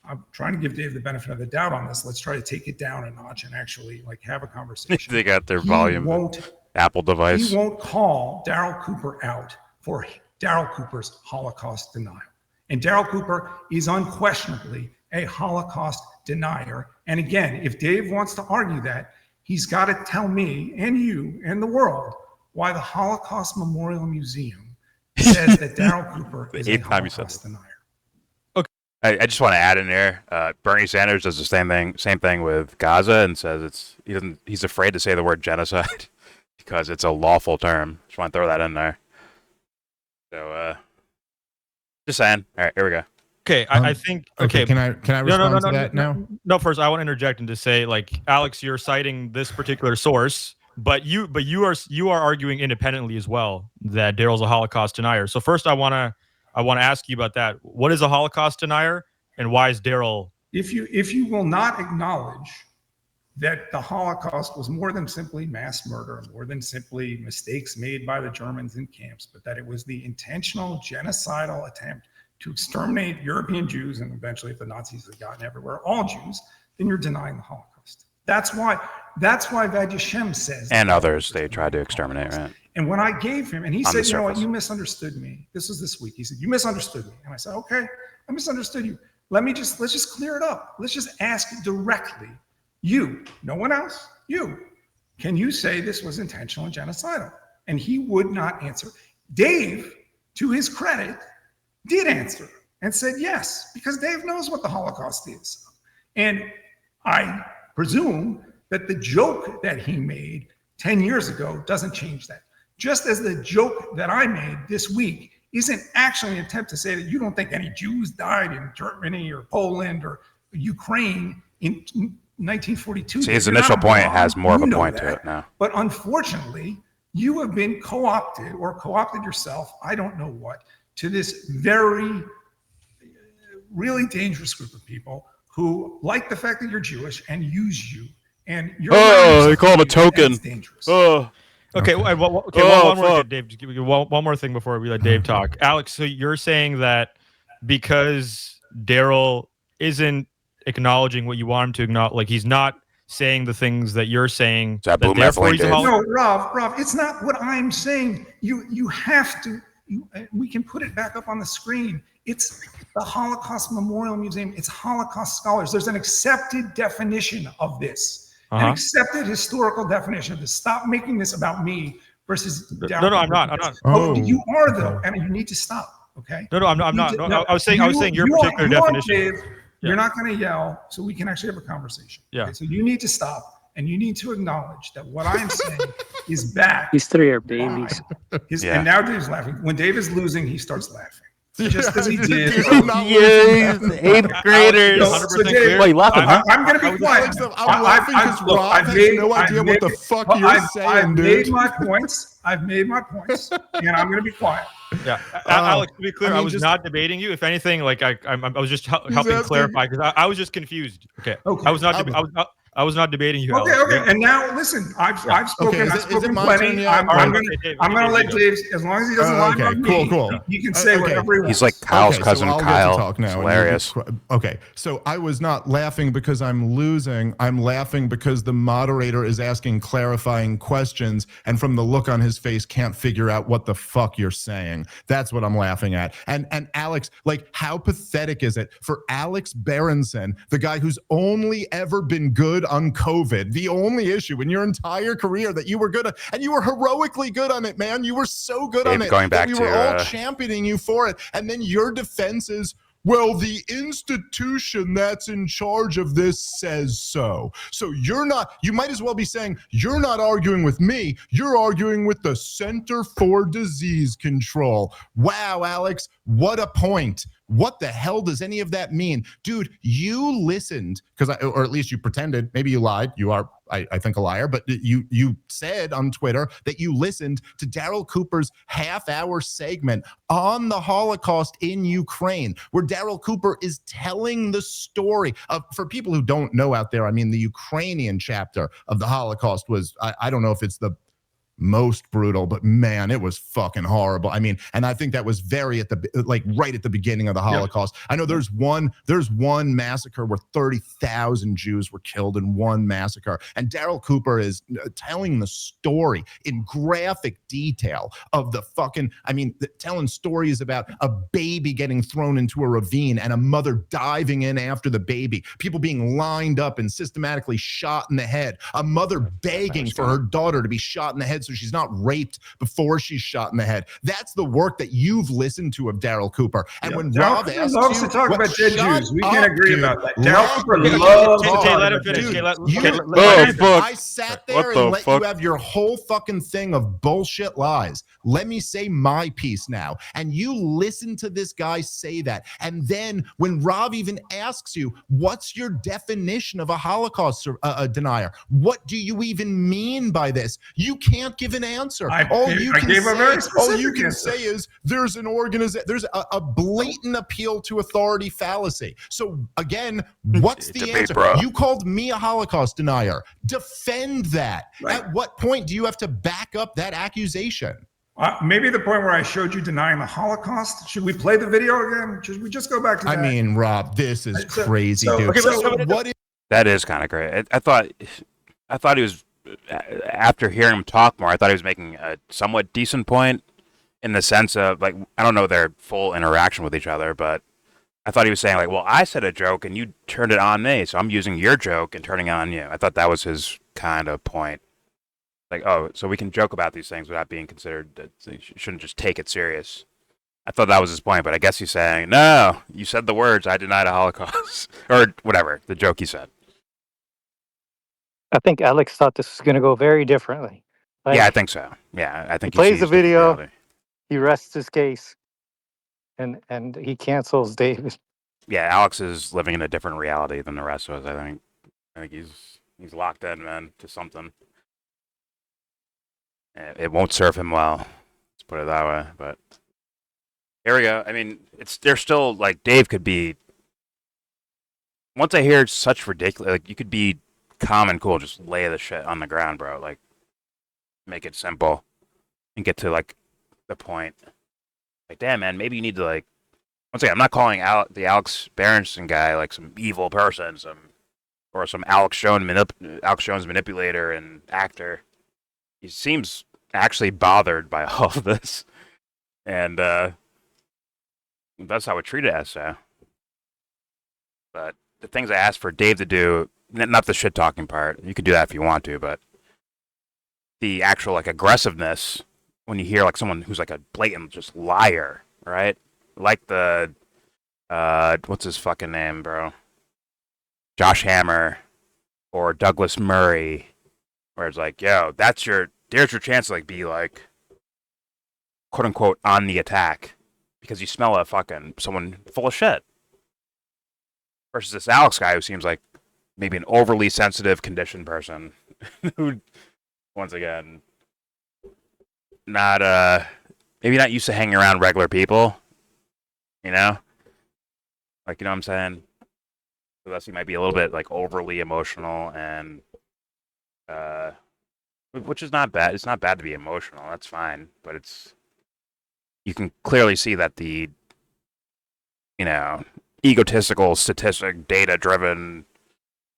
S5: I'm trying to give Dave the benefit of the doubt on this. Let's try to take it down a notch and actually have a conversation.
S3: They got their
S5: He
S3: volume.
S5: won't
S3: Apple device.
S5: He won't call Daryl Cooper out for Daryl Cooper's Holocaust denial. And Daryl Cooper is unquestionably a Holocaust denier. And again, if Dave wants to argue that, he's got to tell me and you and the world why the Holocaust Memorial Museum says that Daryl Cooper is a
S3: eighth time you said
S5: Holocaust denier.
S3: I just want to add in there. Bernie Sanders does the same thing with Gaza and says he's afraid to say the word genocide because it's a lawful term. Just want to throw that in there. So just saying. All right, here we go.
S4: Okay, I think. Okay,
S6: Can I respond to that now?
S4: No, first I want to interject and to say, like, Alex, you're citing this particular source, but you are arguing independently as well that Daryl's a Holocaust denier. So first, I want to ask you about that. What is a Holocaust denier, and why is Daryl?
S5: If you will not acknowledge that the Holocaust was more than simply mass murder, more than simply mistakes made by the Germans in camps, but that it was the intentional genocidal attempt to exterminate European Jews, and eventually, if the Nazis had gotten everywhere, all Jews, then you're denying the Holocaust. That's why YellBro says.
S3: And others they tried to exterminate, right?
S5: And when I gave him, and he
S3: On the
S5: said, you know what,
S3: surface.
S5: you misunderstood me. This was this week. He said, you misunderstood me. And I said, okay, I misunderstood you. Let's just clear it up. Let's just ask directly. You, no one else, you. Can you say this was intentional and genocidal? And he would not answer. Dave, to his credit, did answer and said yes, because Dave knows what the Holocaust is. And I presume that the joke that he made 10 years ago doesn't change that. Just as the joke that I made this week isn't actually an attempt to say that you don't think any Jews died in Germany or Poland or Ukraine in 1942.
S3: See, his
S5: You're
S3: initial
S5: not
S3: point
S5: wrong.
S3: has more of
S5: You
S3: a
S5: know
S3: point to
S5: that.
S3: it now.
S5: But unfortunately, you have been co-opted or co-opted yourself, I don't know what, to this very, really dangerous group of people who like the fact that you're Jewish and use you. And you're
S3: they call him a token.
S5: It's dangerous.
S3: Oh,
S4: Okay,
S6: Okay.
S4: one more thing, Dave. Just give me one more thing before we let Dave talk. Alex, so you're saying that because Daryl isn't acknowledging what you want him to acknowledge, like he's not saying the things that you're saying.
S3: That blew my
S4: therefore
S3: point,
S4: he's a
S3: Dave.
S5: No, Rob, it's not what I'm saying. You have to. We can put it back up on the screen. It's the Holocaust Memorial Museum. It's Holocaust scholars. There's an accepted definition of this, an accepted historical definition of this. Stop making this about me versus.
S4: No, I'm not.
S5: Oh, you are though, and you need to stop. Okay.
S4: No, I'm not. No, I was saying your particular definition.
S5: Dave, you're not going to yell, so we can actually have a conversation.
S4: Yeah.
S5: Okay? So you need to stop. And you need to acknowledge that what I'm saying is back.
S2: These three are babies.
S5: And now Dave's laughing. When Dave is losing, he starts laughing. Just as he did.
S3: Yes, 8th graders.
S5: So Dave,
S3: Wait, laughing, huh?
S5: I'm going to be quiet.
S6: I'm laughing because Rob has no idea what the fuck you're saying, dude.
S5: I've made my points, and I'm going to be quiet.
S4: Yeah, Alex, to be clear, I was not debating you. If anything, like I was just helping clarify because I was just confused. Okay. I was not. I was not debating you.
S5: Okay,
S4: Alex.
S5: okay. And now listen, I've spoken.
S6: Okay,
S5: I've spoken
S6: my
S5: plenty.
S6: turn yet?
S5: I'm gonna let Dave, as long as he doesn't lie about me,
S6: cool.
S5: he can say whatever he wants.
S3: He's like Kyle's cousin
S6: I'll
S3: Kyle.
S6: Get to talk now.
S3: It's hilarious.
S6: Okay, so I was not laughing because I'm losing. I'm laughing because the moderator is asking clarifying questions, and from the look on his face, can't figure out what the fuck you're saying. That's what I'm laughing at. And Alex, like, how pathetic is it for Alex Berenson, the guy who's only ever been good on COVID? The only issue in your entire career that you were good at, and you were heroically good on it, man. You were so good on it.
S3: Going back
S6: we
S3: to
S6: were all championing you for it. And then your defense is, well, the institution that's in charge of this says so. So you might as well be saying, you're not arguing with me, you're arguing with the Center for Disease Control. Wow, Alex, what a point. What the hell does any of that mean? Dude, you listened, or at least you pretended, maybe you lied, you are, I think, a liar, but you said on Twitter that you listened to Daryl Cooper's half-hour segment on the Holocaust in Ukraine, where Daryl Cooper is telling the story of, for people who don't know out there, I mean, the Ukrainian chapter of the Holocaust was, I don't know if it's the most brutal, but man, it was fucking horrible. I mean, and I think that was right at the beginning of the Holocaust. Yeah. I know there's one massacre where 30,000 Jews were killed in one massacre, and Daryl Cooper is telling the story in graphic detail of the fucking, telling stories about a baby getting thrown into a ravine and a mother diving in after the baby, people being lined up and systematically shot in the head, a mother begging for her daughter to be shot in the head so she's not raped before she's shot in the head. That's the work that you've listened to of Daryl Cooper. And when Rob asks
S5: loves
S6: you,
S5: to talk about dead Jews, we can agree about that.
S6: Daryl
S5: Cooper loves.
S4: Let him finish.
S6: I sat there and let you have your whole fucking thing of bullshit lies. Let me say my piece now. And you listen to this guy say that. And then when Rob even asks you, what's your definition of a Holocaust denier? What do you even mean by this? You can't give an answer. All you can say is there's an organization, there's a blatant appeal to authority fallacy. So again, what's the answer? You called me a Holocaust denier. Defend that. Right. At what point do you have to back up that accusation?
S5: Maybe the point where I showed you denying the Holocaust. Should we play the video again? Should we just go back to that?
S6: I mean, Rob, this is crazy, dude.
S3: That is kind of great. I thought he was, after hearing him talk more, I thought he was making a somewhat decent point in the sense of, like, I don't know their full interaction with each other, but I thought he was saying, like, well, I said a joke and you turned it on me, so I'm using your joke and turning it on you. I thought that was his kind of point. Like, oh, so we can joke about these things without being considered, that you shouldn't just take it serious. I thought that was his point, but I guess he's saying, no, you said the words, I denied a Holocaust, or whatever, the joke he said.
S2: I think Alex thought this was going to go very differently.
S3: Yeah, I think so. Yeah, I think
S2: he plays the video, he rests his case, and he cancels David.
S3: Yeah, Alex is living in a different reality than the rest of us, I think. I think he's locked in, man, to something. It won't serve him well. Let's put it that way. But here we go. I mean, they're still, like, Dave could be. Once I hear such ridiculous, like, you could be calm and cool, just lay the shit on the ground, bro. Like, make it simple and get to, like, the point. Like, damn, man, maybe you need to, like. Once again, I'm not calling out the Alex Berenson guy like some evil person, or some Alex Jones manipulator and actor. He seems actually bothered by all of this, and that's how I treat it as so. But the things I asked for Dave to do, not the shit talking part. You can do that if you want to, but the actual like aggressiveness when you hear like someone who's like a blatant just liar, right? Like the what's his fucking name, bro? Josh Hammer or Douglas Murray, where it's like, yo, there's your chance to like be like quote unquote on the attack because you smell a fucking someone full of shit. Versus this Alex guy who seems like maybe an overly sensitive, conditioned person who, once again, maybe not used to hanging around regular people, you know? Like, you know what I'm saying? So thus he might be a little bit, like, overly emotional and, which is not bad. It's not bad to be emotional. That's fine. But you can clearly see that the, you know, egotistical, statistic, data-driven,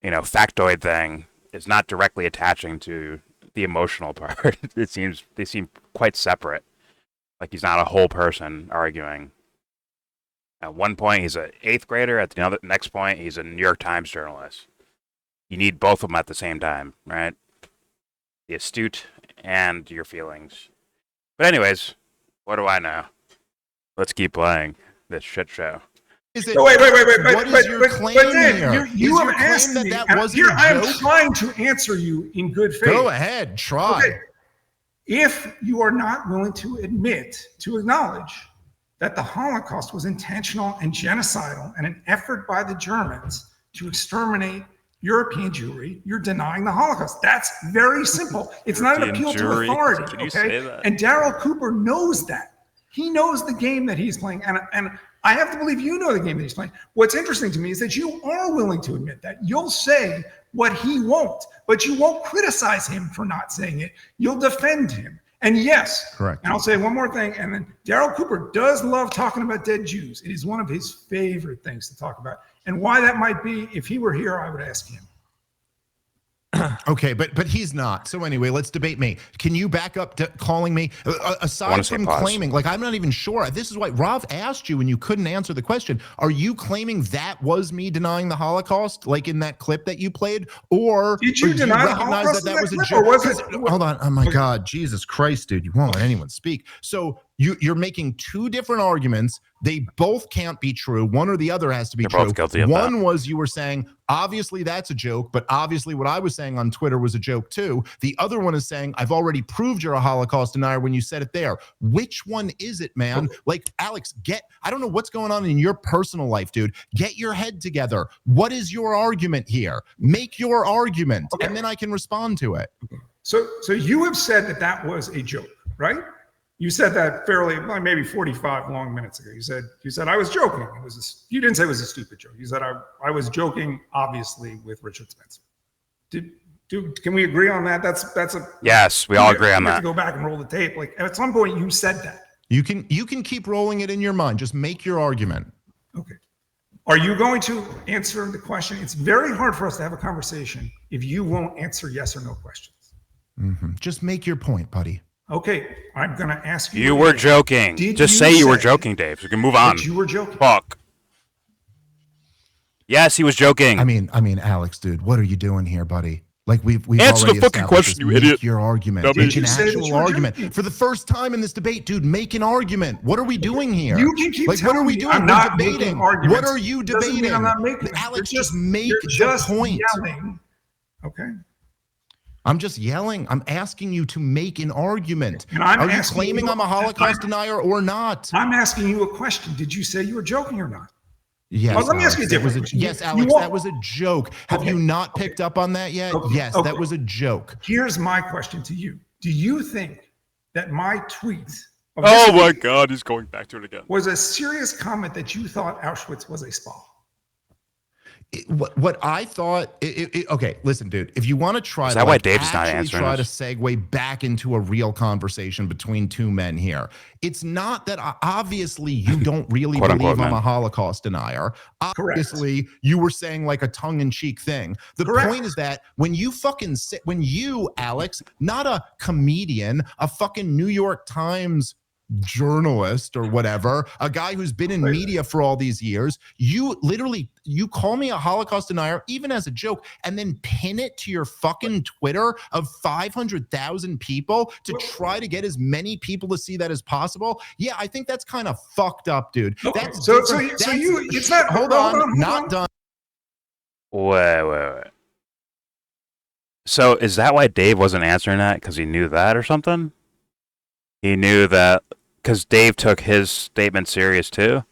S3: you know, factoid thing is not directly attaching to the emotional part. They seem quite separate. Like he's not a whole person arguing. At one point, he's an 8th grader. At the next point, he's a New York Times journalist. You need both of them at the same time, right? The astute and your feelings. But anyways, what do I know? Let's keep playing this shit show.
S5: Wait.
S6: What is your claim here?
S5: You have asked me,
S6: that
S5: and
S6: wasn't
S5: here
S6: a
S5: I am
S6: joke?
S5: trying to answer you in good faith.
S6: Go ahead, try.
S5: Okay. If you are not willing to acknowledge that the Holocaust was intentional and genocidal and an effort by the Germans to exterminate European Jewry, you're denying the Holocaust. That's very simple. It's not an appeal to authority,
S1: Can you say that?
S5: And Daryl Cooper knows that. He knows the game that he's playing, and I have to believe you know the game that he's playing. What's interesting to me is that you are willing to admit that. You'll say what he won't, but you won't criticize him for not saying it. You'll defend him. And yes,
S6: correct.
S5: And I'll say one more thing, and then Daryl Cooper does love talking about dead Jews. It is one of his favorite things to talk about. And why that might be, if he were here, I would ask him.
S6: Okay, but he's not. So anyway, let's debate me. Can you back up calling me? Aside from claiming, like I'm not even sure. This is why Rav asked you and you couldn't answer the question. Are you claiming that was me denying the Holocaust, like in that clip that you played? Or
S5: did you deny the Holocaust
S6: that was a
S5: clip,
S6: joke?
S5: or was it?
S6: Hold on. Oh my God, Jesus Christ, dude. You won't let anyone speak. So you're making two different arguments. They both can't be true. One or the other has to be true.
S3: Both guilty of
S6: One
S3: that.
S6: was you were saying, obviously that's a joke, but obviously what I was saying on Twitter was a joke too. The other one is saying, I've already proved you're a Holocaust denier when you said it there. Which one is it, man? Like, Alex, I don't know what's going on in your personal life, dude. Get your head together. What is your argument here? Make your argument, and then I can respond to it.
S5: So you have said that was a joke, right? You said that maybe 45 long minutes ago. You said I was joking. You didn't say it was a stupid joke. You said I was joking, obviously, with Richard Spencer. Can we agree on that? That's a
S3: yes. We all agree on that.
S5: Have to go back and roll the tape. Like at some point, you said that.
S6: You can keep rolling it in your mind. Just make your argument.
S5: Okay. Are you going to answer the question? It's very hard for us to have a conversation if you won't answer yes or no questions.
S6: Mm-hmm. Just make your point, buddy.
S5: Okay, I'm going to ask you.
S3: You were joking. Just say you were joking, Dave. So we can move on.
S5: You were joking.
S3: Fuck. Yes, he was joking.
S6: I mean, Alex, dude, what are you doing here, buddy? Like we've
S3: answer
S6: already
S3: the fucking question, you idiot.
S6: Your argument.
S3: Dummy.
S6: Make an actual argument. For the first time in this debate, dude, make an argument. What are we doing here?
S5: You can keep
S6: what are we doing?
S5: I'm not debating.
S6: What are you debating?
S5: I'm not making.
S6: Alex, just make the point.
S5: Yelling. Okay.
S6: I'm just yelling. I'm asking you to make an argument.
S5: And
S6: are you claiming I'm a Holocaust denier or not?
S5: I'm asking you a question. Did you say you were joking or not?
S6: Yes.
S5: Well, let me ask you a different question.
S6: Yes, Alex, that was a joke. Have you not picked up on that yet? Yes, that was a joke.
S5: Here's my question to you. Do you think that my tweet
S3: oh my God, he's going back to it again.
S5: Was a serious comment that you thought Auschwitz was a spa?
S6: what I thought. Okay, listen, dude. If you want to try,
S3: Is
S6: to
S3: that why
S6: like
S3: Dave's not
S6: actually
S3: answering
S6: try to
S3: us?
S6: segue back into a real conversation between two men here, it's not that obviously you don't really
S3: Quote, unquote,
S6: believe I'm
S3: man.
S6: a Holocaust denier. Obviously, you were saying like a tongue-in-cheek thing. The point is that when you fucking sit, when you, Alex, not a comedian, a fucking New York Times journalist or whatever, a guy who's been in media for all these years, you call me a Holocaust denier even as a joke and then pin it to your fucking Twitter of 500,000 people to try to get as many people to see that as possible. Yeah, I think that's kind of fucked up, dude. That's
S5: it's not.
S6: Hold on, not done.
S3: Wait. So is that why Dave wasn't answering that? Because he knew that or something? He knew that because Dave took his statement serious too?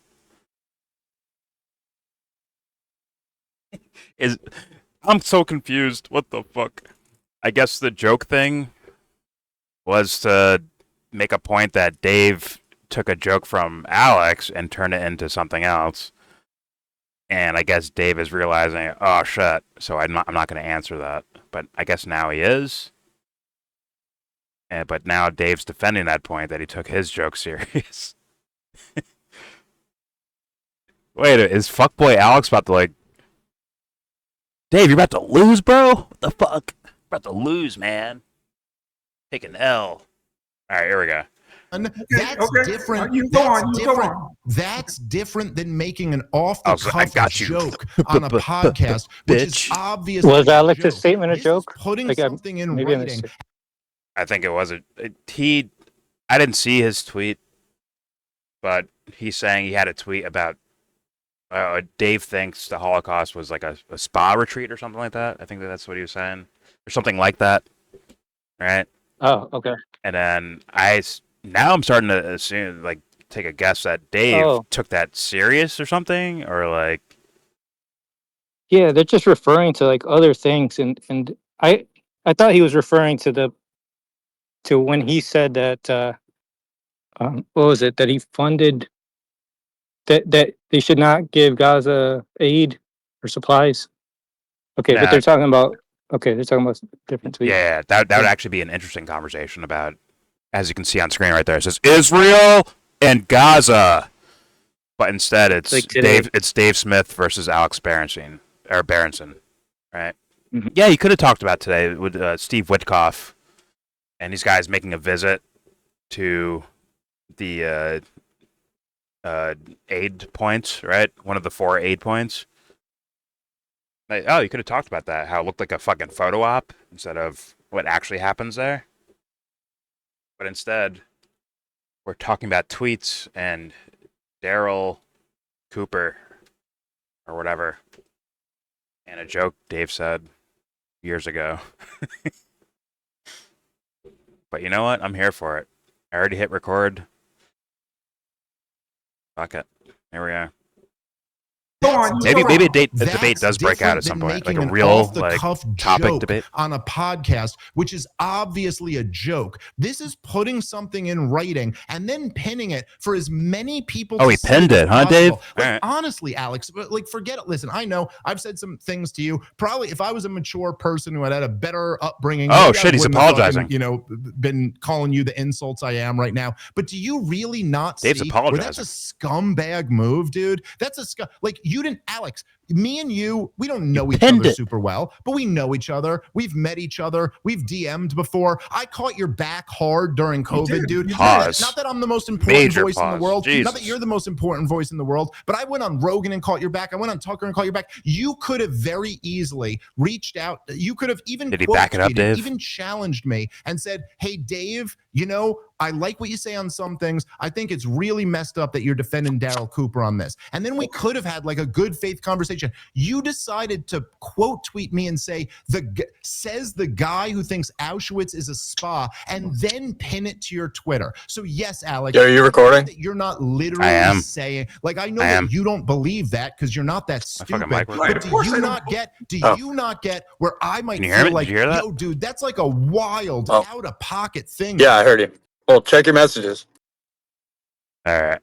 S3: I'm so confused. What the fuck? I guess the joke thing was to make a point that Dave took a joke from Alex and turned it into something else. And I guess Dave is realizing, oh shit, so I'm not going to answer that. But I guess now he is. But now Dave's defending that point that he took his joke serious. Wait, is fuckboy Alex about to like... Dave, you're about to lose, bro? What the fuck? About to lose, man. Take an L. All right, here we go.
S6: That's different. That's different than making an off-the-cuff joke on a podcast, which is obviously
S2: was Alex's statement a joke?
S6: Putting something in
S2: maybe
S6: writing.
S3: I think it was I didn't see his tweet, but he's saying he had a tweet about Dave thinks the Holocaust was like a spa retreat or something like that. I think that's what he was saying, or something like that, right?
S2: Oh, okay.
S3: And then I'm starting to assume, like, take a guess that Dave took that serious or something, or like.
S2: Yeah, they're just referring to like other things, and I thought he was referring to when he said that what was it that he funded that they should not give Gaza aid or supplies. Okay, but they're talking about different tweets.
S3: Yeah, that would actually be an interesting conversation about, as you can see on screen right there, it says Israel and Gaza, but instead it's like Dave Smith versus Alex Berenson, right?
S2: Mm-hmm.
S3: Yeah, you could have talked about today with Steve Witkoff and these guys making a visit to the aid points, right? One of the 4 aid points. Like, you could have talked about that, how it looked like a fucking photo op instead of what actually happens there. But instead, we're talking about tweets and Daryl Cooper or whatever, and a joke Dave said years ago. But you know what? I'm here for it. I already hit record. Fuck it. Here we are. Maybe a debate does break out at some point, like a real topic debate
S6: on a podcast, which is obviously a joke. This is putting something in writing and then pinning it for as many people.
S3: Oh, he pinned it, huh, Dave?
S6: Like, honestly, Alex, like, forget it. Listen, I know I've said some things to you. Probably, if I was a mature person who had a better upbringing.
S3: Oh shit, he's apologizing.
S6: Been calling you the insults I am right now. But do you really not
S3: Dave's
S6: see
S3: apologizing.
S6: where that's a scumbag move, dude? That's a like. You didn't, Alex, me and you, we don't know each other super well, but we know each other. We've met each other. We've DM'd before. I caught your back hard during COVID, dude. Not that I'm the most important voice in the world.
S3: Jesus.
S6: Not that you're the most important voice in the world, but I went on Rogan and caught your back. I went on Tucker and caught your back. You could have very easily reached out. You could have even
S3: Did he back it up, Dave?
S6: Even challenged me and said, hey, Dave, I like what you say on some things. I think it's really messed up that you're defending Daryl Cooper on this. And then we could have had like a good faith conversation. You decided to quote tweet me and say, says the guy who thinks Auschwitz is a spa, and then pin it to your Twitter. So yes, Alex.
S9: Yeah, are you recording?
S6: You're not literally saying, like, I know that you don't believe that because you're not that stupid. But do you not get where I might feel like, yo, dude, that's like a wild, out of pocket thing.
S9: Yeah, I heard you. Well, check your messages.
S3: All right.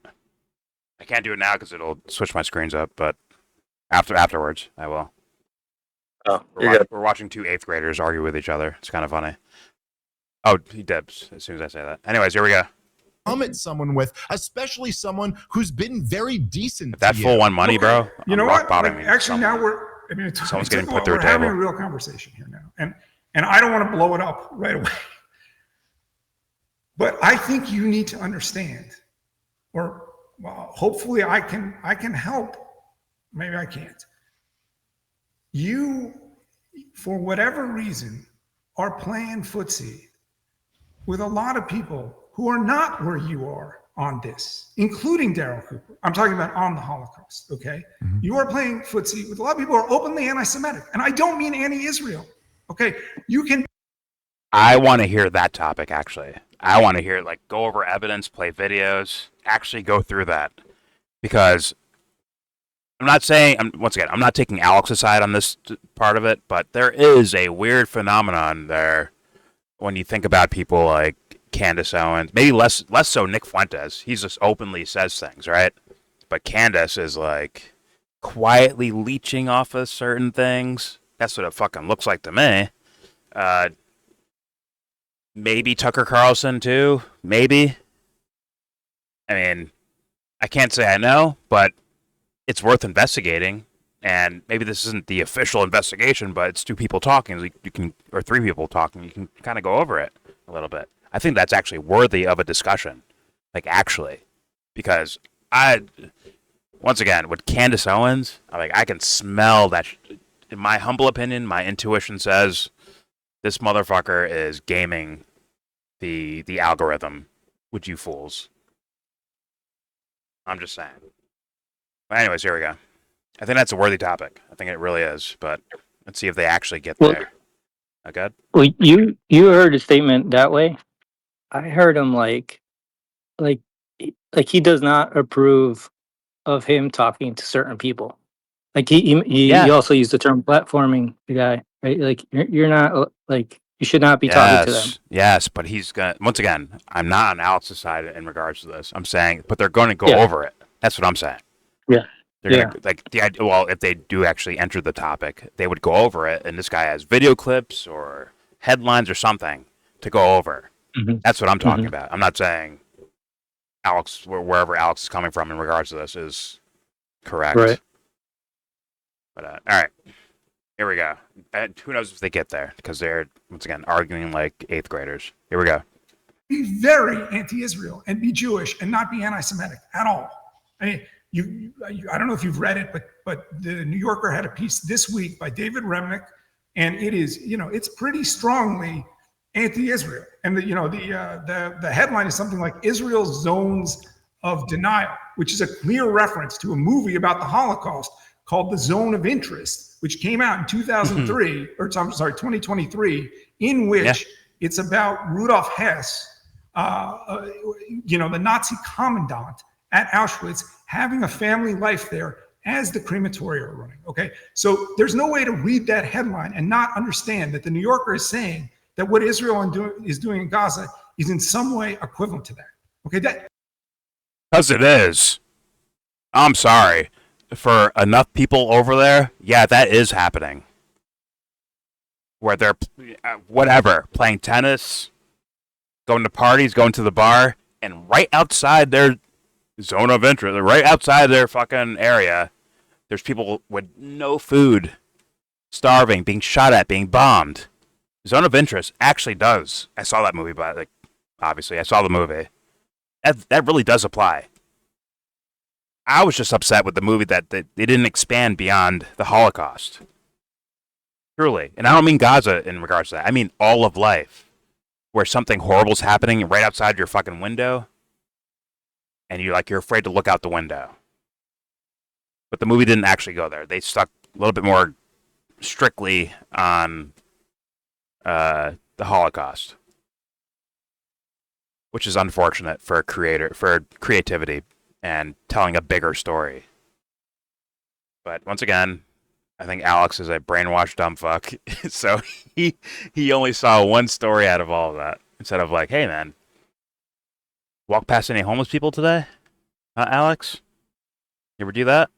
S3: I can't do it now because it'll switch my screens up, but Afterwards, I will.
S9: Oh, you're good.
S3: We're watching two 8th graders argue with each other. It's kind of funny. Oh, he dibs as soon as I say that. Anyways, here we go.
S6: Come at someone with, especially someone who's been very decent.
S3: If that
S6: to
S3: fool
S6: you.
S3: won money, bro,
S5: You
S3: I'm
S5: know
S3: rock
S5: what?
S3: bottoming.
S5: Like, actually, now
S3: someone's getting put
S5: we're
S3: through a
S5: having
S3: table.
S5: a real conversation here now, and I don't want to blow it up right away. But I think you need to understand, or well, hopefully I can help. Maybe I can't. You, for whatever reason, are playing footsie with a lot of people who are not where you are on this, including Daryl Cooper. I'm talking about on the Holocaust, okay? Mm-hmm. You are playing footsie with a lot of people who are openly anti-Semitic. And I don't mean anti-Israel, okay? You can...
S3: I want to hear that topic, actually. I want to hear, like, go over evidence, play videos, actually go through that. Because I'm not saying, once again, I'm not taking Alex's side on this part of it, but there is a weird phenomenon there when you think about people like Candace Owens, maybe less so Nick Fuentes. He just openly says things, right? But Candace is like quietly leeching off of certain things. That's what it fucking looks like to me. Maybe Tucker Carlson too. Maybe. I mean, I can't say I know, but it's worth investigating. And maybe this isn't the official investigation, but it's two people talking. You can, or three people talking. You can kind of go over it a little bit. I think that's actually worthy of a discussion, like actually, because once again, with Candace Owens, I can smell that. In my humble opinion, my intuition says this motherfucker is gaming the algorithm with you fools. I'm just saying. But anyways, here we go. I think that's a worthy topic. I think it really is, but let's see if they actually get there. Okay.
S2: Well, you heard a statement that way. I heard him like he does not approve of him talking to certain people. Like he also used the term platforming the guy, right? Like you're not like you should not be talking to them.
S3: Yes, but he's gonna. Once again, I'm not on Alex's side in regards to this. I'm saying, but they're going to go over it. That's what I'm saying.
S2: Yeah.
S3: They're gonna, like the idea. Well, if they do actually enter the topic, they would go over it, and this guy has video clips or headlines or something to go over. Mm-hmm. That's what I'm talking about. I'm not saying Alex, wherever Alex is coming from in regards to this, is correct. Right. But all right, here we go. And who knows if they get there because they're once again arguing like 8th graders. Here we go.
S5: Be very anti-Israel and be Jewish and not be anti-Semitic at all. I mean. I don't know if you've read it, but the New Yorker had a piece this week by David Remnick, and it is, it's pretty strongly anti-Israel. And the headline is something like Israel's Zones of Denial, which is a clear reference to a movie about the Holocaust called The Zone of Interest, which came out in 2003, or I'm sorry, 2023, in which it's about Rudolf Hess, the Nazi commandant at Auschwitz, having a family life there as the crematoria are running, okay? So there's no way to read that headline and not understand that the New Yorker is saying that what Israel is doing in Gaza is in some way equivalent to that, okay?
S3: Because it is. I'm sorry. For enough people over there, yeah, that is happening. Where they're, playing tennis, going to parties, going to the bar, and right outside their zone of interest, right outside their fucking area, there's people with no food, starving, being shot at, being bombed. Zone of interest actually does. I saw that movie, but obviously I saw the movie. That really does apply. I was just upset with the movie that they didn't expand beyond the Holocaust. Truly. And I don't mean Gaza in regards to that. I mean all of life. Where something horrible's happening right outside your fucking window. And you're afraid to look out the window. But the movie didn't actually go there. They stuck a little bit more strictly on the Holocaust. Which is unfortunate for creativity and telling a bigger story. But once again, I think Alex is a brainwashed dumb fuck. So he only saw one story out of all of that. Instead of hey man, walk past any homeless people today? Alex? You ever do that?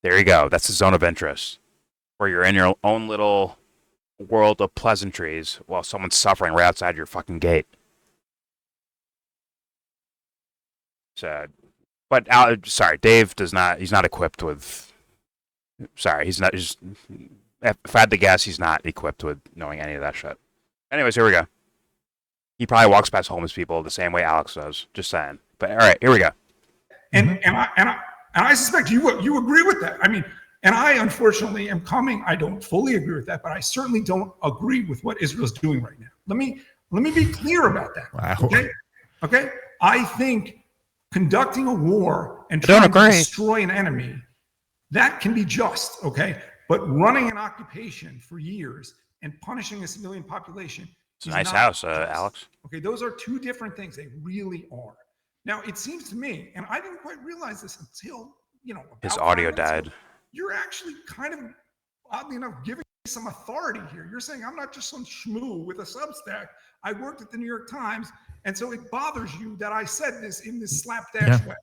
S3: There you go. That's the zone of interest, where you're in your own little world of pleasantries while someone's suffering right outside your fucking gate. Sad. But sorry, Dave does not. He's not equipped with. Sorry, he's not. If I had to guess, he's not equipped with knowing any of that shit. Anyways, here we go. He probably walks past homeless people the same way Alex does. Just saying. But all right, here we go.
S5: And I suspect you agree with that. I mean, and I unfortunately am coming. I don't fully agree with that, but I certainly don't agree with what Israel's doing right now. Let me be clear about that.
S6: Wow.
S5: Okay. I think conducting a war and trying to destroy an enemy, that can be just, okay? But running an occupation for years and punishing a civilian population.
S3: It's a nice house, Alex.
S5: Okay, those are two different things. They really are. Now, it seems to me, and I didn't quite realize this until,
S3: his audio died.
S5: You're actually kind of, oddly enough, giving me some authority here. You're saying I'm not just some schmoo with a Substack. I worked at the New York Times, and so it bothers you that I said this in this slapdash way.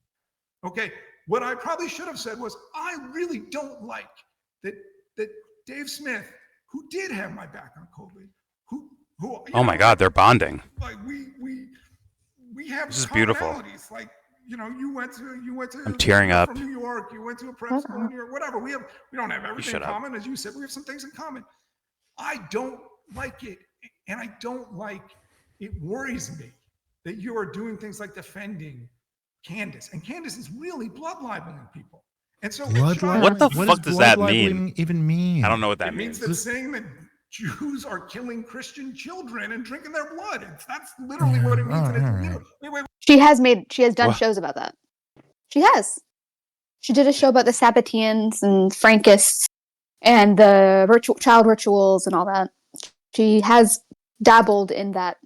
S5: Okay, what I probably should have said was, I really don't like that Dave Smith, who did have my back on COVID, who
S3: oh my God, they're bonding.
S5: Like we have
S3: this is beautiful.
S5: Like, you went to
S3: I'm tearing up.
S5: From New York, you went to a prep school in New York, whatever. We don't have everything in common, as you said. We have some things in common. I don't like it, and I don't like it. Worries me that you are doing things like defending Candace, and Candace is really blood libeling people. And so
S3: what the fuck does that mean?
S6: Even mean?
S3: I don't know what that
S5: means. It means that saying that Jews are killing Christian children and drinking their blood. That's literally what it means. Wait.
S8: She has done shows about that. She has. She did a show about the Sabbateans and Frankists and the child rituals and all that. She has dabbled in that.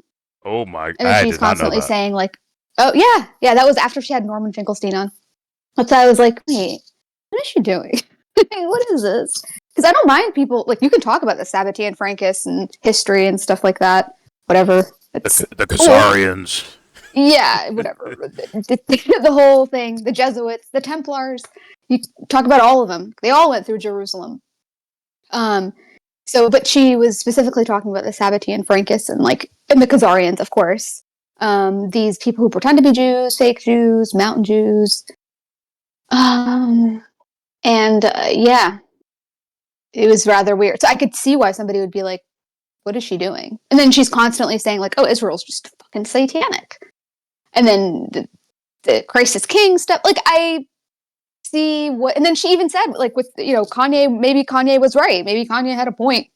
S3: Oh my God.
S8: And then she's constantly saying like, oh yeah, that was after she had Norman Finkelstein on. That's why I was like, wait, what is she doing? What is this? Because I don't mind people, like, you can talk about the Sabbatean Frankists and history and stuff like that. Whatever.
S3: The Khazarians.
S8: Yeah, whatever. The whole thing, the Jesuits, the Templars. You talk about all of them. They all went through Jerusalem. But she was specifically talking about the Sabbatean Frankists and the Khazarians, of course. These people who pretend to be Jews, fake Jews, mountain Jews. It was rather weird. So I could see why somebody would be like, what is she doing? And then she's constantly saying like, oh, Israel's just fucking satanic. And then the Christ is King stuff. Like, I see what, and then she even said like with, Kanye, maybe Kanye was right. Maybe Kanye had a point.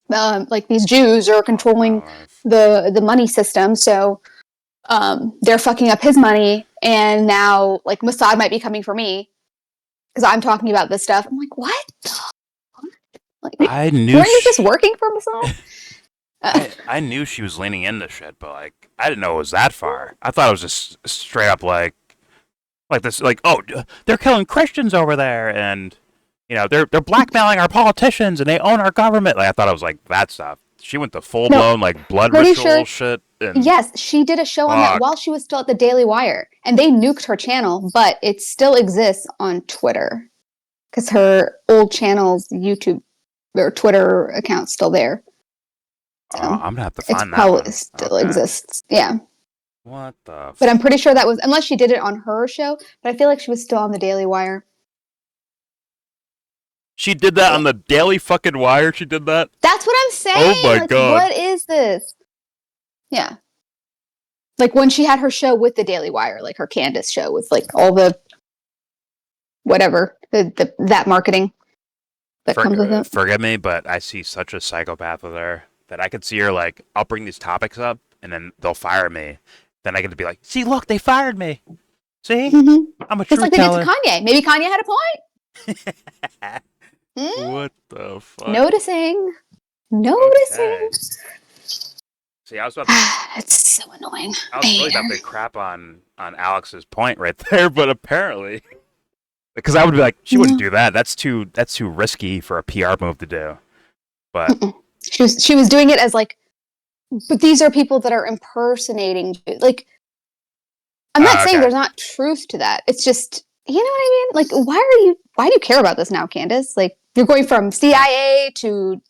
S8: Like these Jews are controlling the money system. So they're fucking up his money. And now like Mossad might be coming for me because I'm talking about this stuff. I'm like, what? Like,
S3: I knew
S8: weren't you just working for Mossad?
S3: I knew she was leaning into shit, but like I didn't know it was that far. I thought it was just straight up like this, like, oh, they're killing Christians over there, and they're blackmailing our politicians, and they own our government. Like I thought it was like that stuff. She went to full blown like blood ritual shit. And
S8: yes, she did a show on that while she was still at the Daily Wire, and they nuked her channel, but it still exists on Twitter because her old channel's YouTube or Twitter account's still there. So
S3: I'm gonna have to find that.
S8: It probably
S3: one.
S8: still exists. Yeah.
S3: What the?
S8: But I'm pretty sure that was, unless she did it on her show, but I feel like she was still on the Daily Wire.
S3: She did that on the Daily fucking Wire. She did that.
S8: That's what I'm saying.
S3: Oh my God!
S8: What is this? Yeah. Like when she had her show with the Daily Wire, like her Candace show with like all the whatever that marketing that comes with it.
S3: Forgive me, but I see such a psychopath with her that I could see her like, I'll bring these topics up and then they'll fire me. Then I get to be like, see, look, they fired me. See, I'm a truth
S8: just like
S3: teller.
S8: They did to Kanye. Maybe Kanye had a point.
S3: What the fuck?
S8: Noticing.
S3: Okay. See, I was about to...
S8: It's so annoying.
S3: I was really about to crap on Alex's point right there, but apparently, because I would be like, she wouldn't do that. That's too risky for a PR move to do. But
S8: she was doing it as like, but these are people that are impersonating. Like, I'm not saying there's not truth to that. It's just you know what I mean? Like, why do you care about this now, Candace? Like, you're going from CIA to,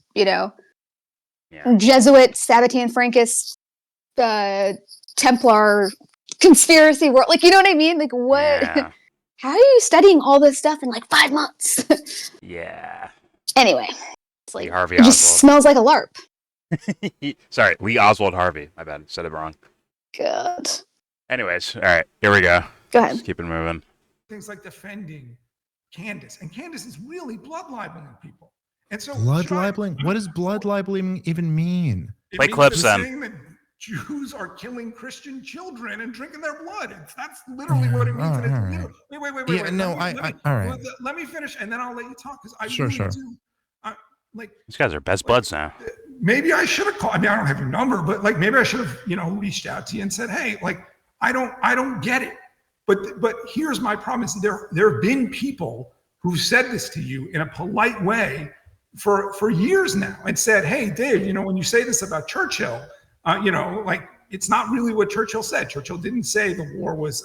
S8: Jesuit, Sabbatean Frankist, Templar conspiracy world. Like, you know what I mean? Like, what?
S3: Yeah.
S8: How are you studying all this stuff in like 5 months?
S3: Yeah.
S8: Anyway, it's like,
S3: Lee Harvey
S8: it just
S3: Oswald.
S8: smells like a LARP.
S3: Sorry, Lee Oswald Harvey. My bad. Said it wrong.
S8: Good.
S3: Anyways, all right, here we go.
S8: Go ahead.
S3: Just keep it moving.
S5: Things like defending Candace, and Candace is really blood libeling people. And so
S6: Blood libeling? What does blood libeling even mean?
S3: Play clips then.
S5: Saying that Jews are killing Christian children and drinking their blood. That's literally what it means. And it's wait.
S6: Yeah, no, all right.
S5: Let me finish, and then I'll let you talk, because I
S6: Sure.
S5: do. Like,
S3: these guys are best buds now.
S5: Maybe I should have called. I mean, I don't have your number, but like maybe I should have, reached out to you and said, hey, like, I don't get it. But here's my problem: is there have been people who said this to you in a polite way for years now, and said, hey, Dave, when you say this about Churchill, like, it's not really what Churchill said. Churchill didn't say the war was,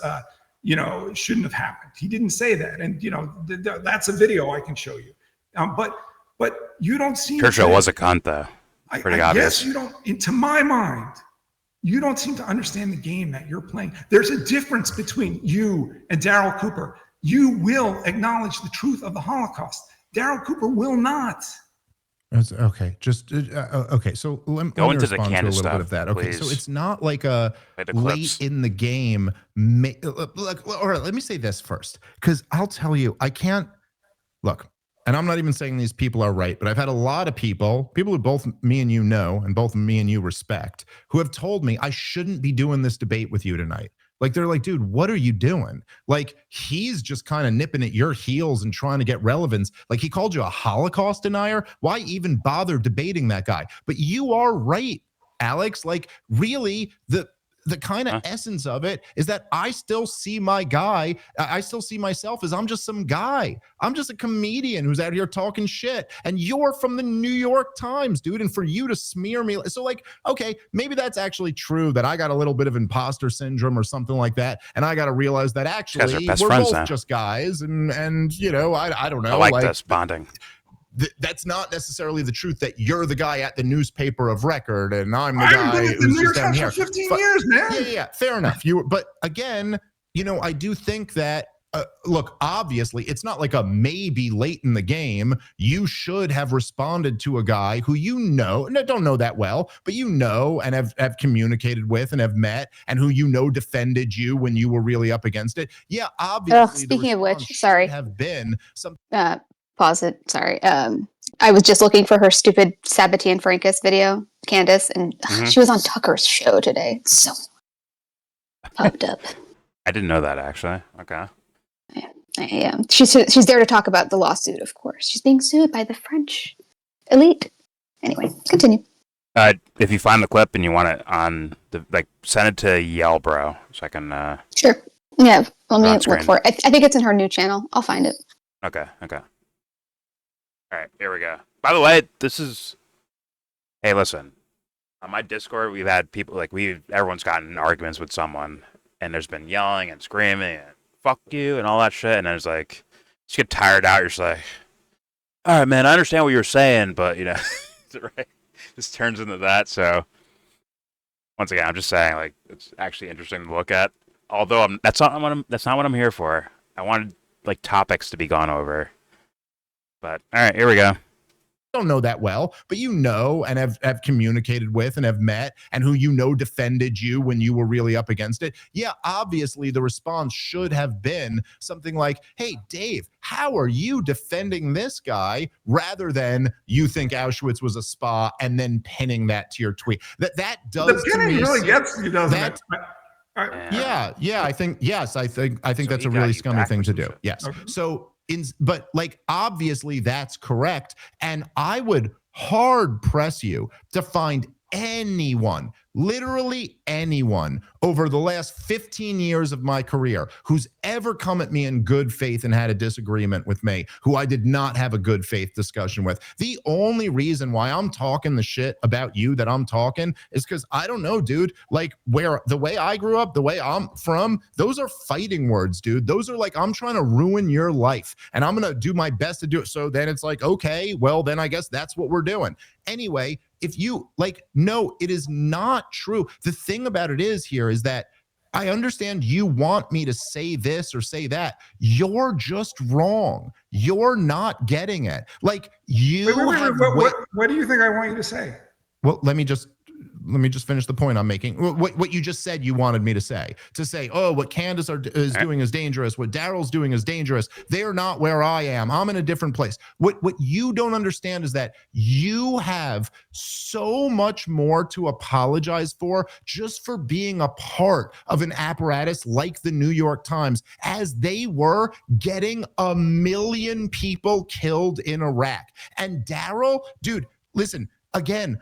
S5: it shouldn't have happened. He didn't say that. And, that's a video I can show you. But you don't seem
S3: Churchill was a cunt, though. Pretty obvious.
S5: Yes, you don't, to my mind, you don't seem to understand the game that you're playing. There's a difference between you and Daryl Cooper. You will acknowledge the truth of the Holocaust. Daryl Cooper will not.
S6: Okay, just okay. So let me
S3: into the
S6: respond to a
S3: Candace
S6: little
S3: stuff,
S6: bit of that. Okay,
S3: please.
S6: so it's not like a late in the game. All right, let me say this first, because I'll tell you, I can't look. And I'm not even saying these people are right, but I've had a lot of people who both me and you know, and both me and you respect, who have told me I shouldn't be doing this debate with you tonight. Like, they're like, dude, what are you doing? Like, he's just kind of nipping at your heels and trying to get relevance. Like, he called you a Holocaust denier. Why even bother debating that guy? But you are right, Alex. Like, really, the kind of essence of it is that I still see my guy. I still see myself as I'm just some guy. I'm just a comedian who's out here talking shit. And you're from the New York Times, dude. And for you to smear me. So like, okay, maybe that's actually true, that I got a little bit of imposter syndrome or something like that. And I got to realize that actually we're both just guys. And I don't know.
S3: I like this bonding.
S6: That's not necessarily the truth, that you're the guy at the newspaper of record and I'm the guy who's just down here.
S5: 15 years, man.
S6: Yeah, fair enough. But again, I do think that, look, obviously, it's not like a maybe late in the game. You should have responded to a guy who don't know that well, but and have communicated with and have met, and who defended you when you were really up against it. Yeah, obviously.
S8: Speaking of which, sorry.
S6: Have been some.
S8: Pause it. Sorry. I was just looking for her stupid Sabbatean Frankist video, Candace, and she was on Tucker's show today. So popped up.
S3: I didn't know that, actually. Okay.
S8: Yeah. She's there to talk about the lawsuit, of course. She's being sued by the French elite. Anyway, continue.
S3: If you find the clip and you want it on send it to YellBro so I can.
S8: Sure. Yeah. Let me look for it. I think it's in her new channel. I'll find it.
S3: Okay. All right, here we go. By the way, hey, listen, on my Discord, we've had people, everyone's gotten in arguments with someone, and there's been yelling and screaming and fuck you and all that shit, and then it's like, you get tired out, you're just like, all right, man, I understand what you're saying, but, right? This turns into that, so, once again, I'm just saying, it's actually interesting to look at, although that's not what I'm here for. I wanted, topics to be gone over. But all right, here we go.
S6: Don't know that well, but and have communicated with and have met, and who defended you when you were really up against it. Yeah, obviously the response should have been something like, hey, Dave, how are you defending this guy, rather than you think Auschwitz was a spa and then pinning that to your tweet. That does
S5: the pinning really gets you, doesn't it?
S6: Yeah, I think that's a really scummy thing to do. Yes. Okay. So but obviously that's correct. And I would hard press you to find anyone, literally anyone over the last 15 years of my career who's ever come at me in good faith and had a disagreement with me, who I did not have a good faith discussion with. The only reason why I'm talking the shit about you that I'm talking is because I don't know, dude, like where the way I grew up, the way I'm from, those are fighting words, dude. Those are like, I'm trying to ruin your life and I'm going to do my best to do it. So then it's like, okay, well, then I guess that's what we're doing. Anyway, if you like, no, it is not true. The thing about it is here is that I understand you want me to say this or say that. You're just wrong. You're not getting it. Like you
S5: wait. What do you think I want you to say?
S6: Well, let me just finish the point I'm making. What you just said you wanted me to say, oh, what Candace is doing is dangerous. What Daryl's doing is dangerous. They're not where I am. I'm in a different place. What you don't understand is that you have so much more to apologize for just for being a part of an apparatus like the New York Times, as they were getting 1 million people killed in Iraq. And Daryl, dude, listen, again,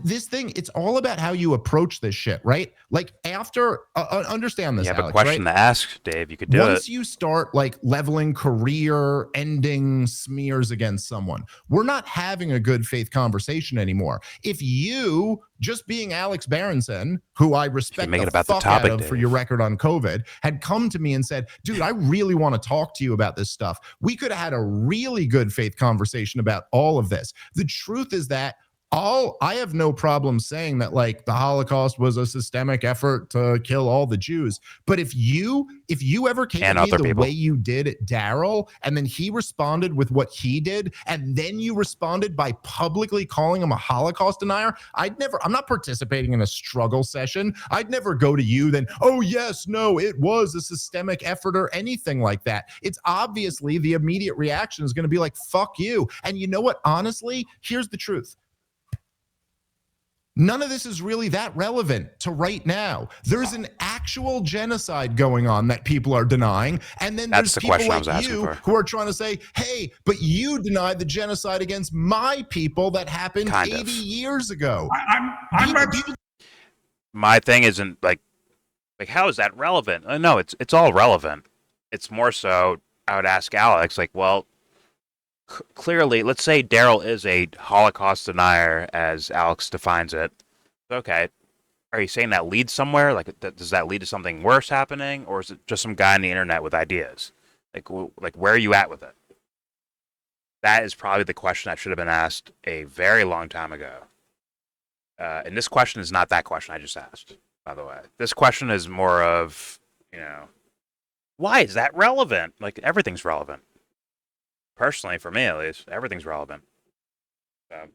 S6: this thing, it's all about how you approach this shit, right? Like after, understand this,
S3: You have
S6: Alex,
S3: a question
S6: right?
S3: to ask, Dave. You could do it.
S6: Once you start like leveling career-ending smears against someone, we're not having a good faith conversation anymore. If you, just being Alex Berenson, who I respect
S3: make
S6: the
S3: it about
S6: fuck
S3: the topic,
S6: out of
S3: Dave.
S6: for your record on COVID, had come to me and said, dude, I really want to talk to you about this stuff. We could have had a really good faith conversation about all of this. The truth is that I have no problem saying that like the Holocaust was a systemic effort to kill all the Jews. But if you ever came
S3: And
S6: at me
S3: other
S6: the
S3: people.
S6: way you did at Daryl, and then he responded with what he did, and then you responded by publicly calling him a Holocaust denier, I'm not participating in a struggle session. I'd never go to you then, oh yes, no, it was a systemic effort or anything like that. It's obviously the immediate reaction is going to be like, fuck you. And you know what? Honestly, here's the truth. None of this is really that relevant to right now. There's an actual genocide going on that people are denying. And then
S3: That's
S6: there's
S3: the
S6: people
S3: question I was
S6: like
S3: asking
S6: you
S3: for.
S6: who are trying to say, hey, but you denied the genocide against my people that happened
S3: Kind of.
S6: 80 years ago.
S5: I'm not.
S3: My thing isn't like how is that relevant? No, it's all relevant. It's more so I would ask Alex, like, well, clearly, let's say Daryl is a Holocaust denier, as Alex defines it. Okay, are you saying that leads somewhere? Like, does that lead to something worse happening, or is it just some guy on the internet with ideas? Like where are you at with it? That is probably the question that should have been asked a very long time ago. And this question is not that question I just asked, by the way. This question is more of, why is that relevant? Like, everything's relevant. Personally, for me at least, everything's relevant. All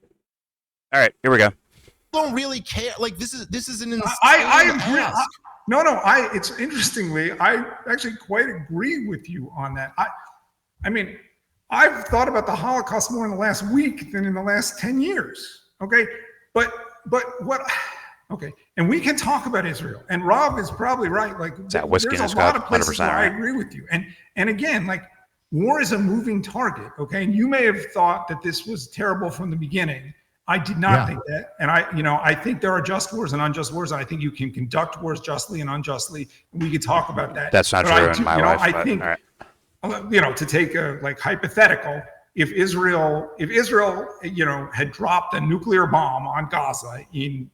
S3: right, here we go.
S6: Don't really care. Like this is an insane
S5: I agree.
S6: ask.
S5: It's interestingly, I actually quite agree with you on that. I mean, I've thought about the Holocaust more in the last week than in the last 10 years. Okay, but what? Okay, and we can talk about Israel, and Rob is probably right. Like, there's a lot of places where I agree with you, and again, like, war is a moving target. Okay, and you may have thought that this was terrible from the beginning. I did not think that, and I think there are just wars and unjust wars, and I think you can conduct wars justly and unjustly. And we could talk about that.
S3: That's not true in my life.
S5: I think, to take a hypothetical, if Israel, had dropped a nuclear bomb on Gaza in,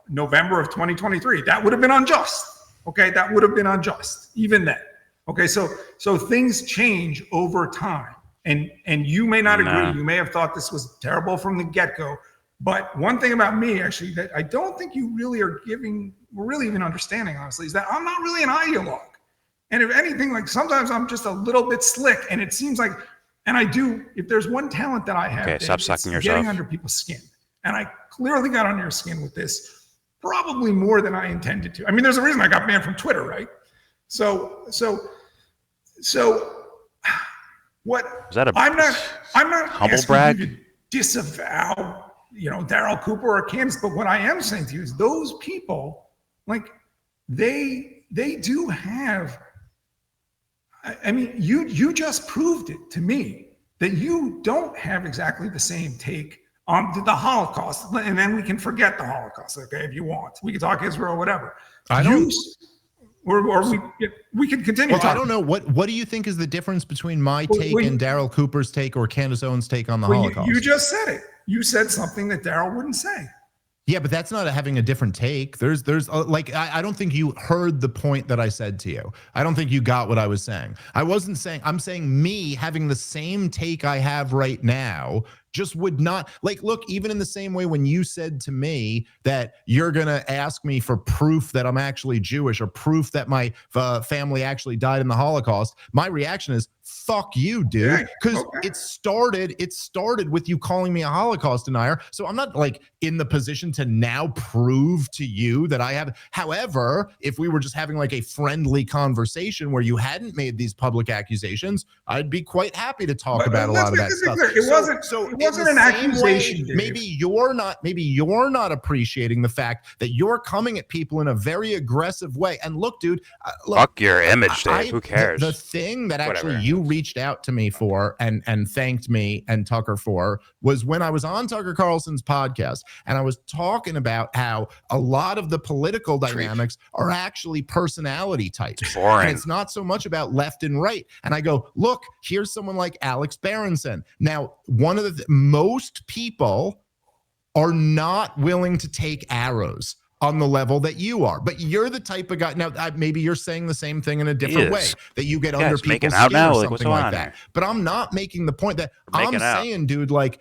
S5: November of 2023, that would have been unjust. Okay, that would have been unjust even then. Okay, so things change over time, and you may not agree. You may have thought this was terrible from the get-go. But one thing about me, actually, that I don't think you really are really even understanding, honestly, is that I'm not really an ideologue. And if anything, like, sometimes I'm just a little bit slick, and it seems like, and I do, if there's one talent that I have,
S3: okay, stop sucking yourself.
S5: Getting under people's skin. And I clearly got under your skin with this, probably more than I intended to. I mean, there's a reason I got banned from Twitter, right? So what?
S3: Is that
S5: I'm not
S3: humble
S5: asking
S3: brag?
S5: you to disavow, Daryl Cooper or Candace, but what I am saying to you is those people, like, they do have. I mean, you just proved it to me that you don't have exactly the same take did the Holocaust, and then we can forget the Holocaust, okay, if you want. We can talk Israel, whatever.
S6: I don't.
S5: Or we can continue.
S6: Well, I don't know. What do you think is the difference between my take and Daryl Cooper's take or Candace Owens' take on the Holocaust?
S5: You just said it. You said something that Daryl wouldn't say.
S6: Yeah, but that's not having a different take. There's like, I don't think you heard the point that I said to you. I don't think you got what I was saying. I wasn't saying, I'm saying me having the same take I have right now just would not, like, look, even in the same way when you said to me that you're going to ask me for proof that I'm actually Jewish or proof that my family actually died in the Holocaust, my reaction is, fuck you, dude. Because it started with you calling me a Holocaust denier. So I'm not like in the position to now prove to you that I have. However, if we were just having like a friendly conversation where you hadn't made these public accusations, I'd be quite happy to talk about a lot of that stuff.
S5: It wasn't an accusation.
S6: Maybe you're not appreciating the fact that you're coming at people in a very aggressive way. And look, dude,
S3: fuck your image, Dave. Who cares?
S6: The thing that actually you reached out to me for and thanked me and Tucker for was when I was on Tucker Carlson's podcast and I was talking about how a lot of the political dynamics are actually personality types.
S3: It's boring.
S6: And it's not so much about left and right. And I go, look, here's someone like Alex Berenson. Now, one of the most people are not willing to take arrows on the level that you are, but you're the type of guy. Now, maybe you're saying the same thing in a different way, that you get under people's skin or something like that. But I'm not making the point that I'm saying, dude, like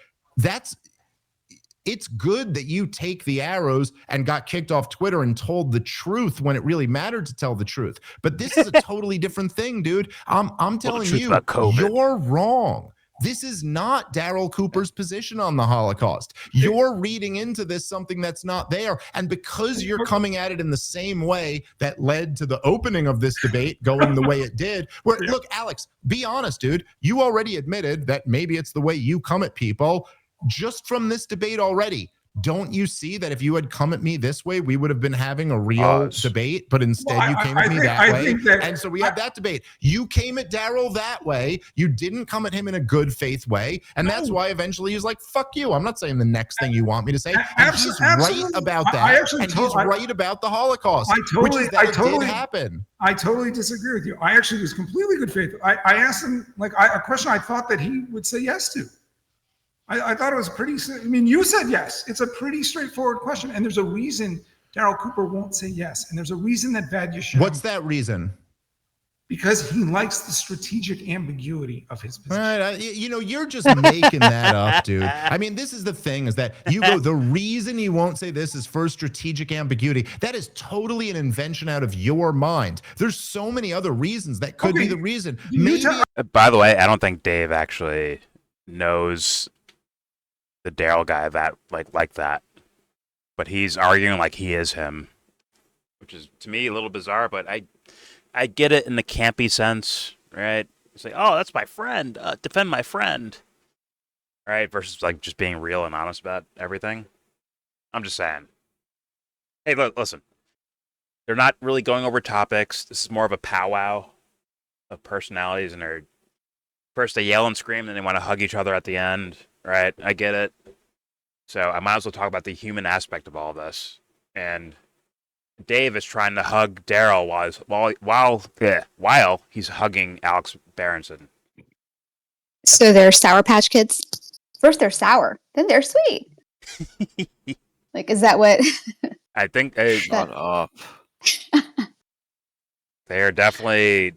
S6: it's good that you take the arrows and got kicked off Twitter and told the truth when it really mattered to tell the truth. But this is a totally different thing, dude. I'm telling you, you're wrong. This is not Daryl Cooper's position on the Holocaust. You're reading into this something that's not there. And because you're coming at it in the same way that led to the opening of this debate going the way it did, where, look, Alex, be honest, dude. You already admitted that maybe it's the way you come at people. Just from this debate already, don't you see that if you had come at me this way, we would have been having a real debate, but instead you came at me that way. And so we had that debate. You came at Daryl that way. You didn't come at him in a good faith way. And that's why eventually he's like, fuck you. I'm not saying the next thing you want me to say. And he's right about that. And he's right about the Holocaust, which is that it did happen.
S5: I totally disagree with you. I actually was completely good faith. I asked him like a question I thought that he would say yes to. I thought it was pretty, I mean, you said yes. It's a pretty straightforward question. And there's a reason Daryl Cooper won't say yes. And there's a reason that Vadish.
S6: What's that reason?
S5: Because he likes the strategic ambiguity of his position.
S6: Right. You know, you're just making that up, dude. I mean, this is the thing is that you go, the reason he won't say this is for strategic ambiguity. That is totally an invention out of your mind. There's so many other reasons that could be the reason. Maybe.
S3: By the way, I don't think Dave actually knows the Daryl guy that like that, but he's arguing like he is him, which is to me a little bizarre. But I get it in the campy sense, right? It's like, oh, that's my friend, defend my friend, right? Versus like just being real and honest about everything. I'm just saying, hey, look, listen, they're not really going over topics. This is more of a powwow of personalities, and they're first they yell and scream, then they want to hug each other at the end. Right, I get it. So I might as well talk about the human aspect of all this. And Dave is trying to hug Daryl while he's hugging Alex Berenson.
S10: So they're Sour Patch Kids? First they're sour, then they're sweet. Like, is that what?
S3: I think shut up. They are definitely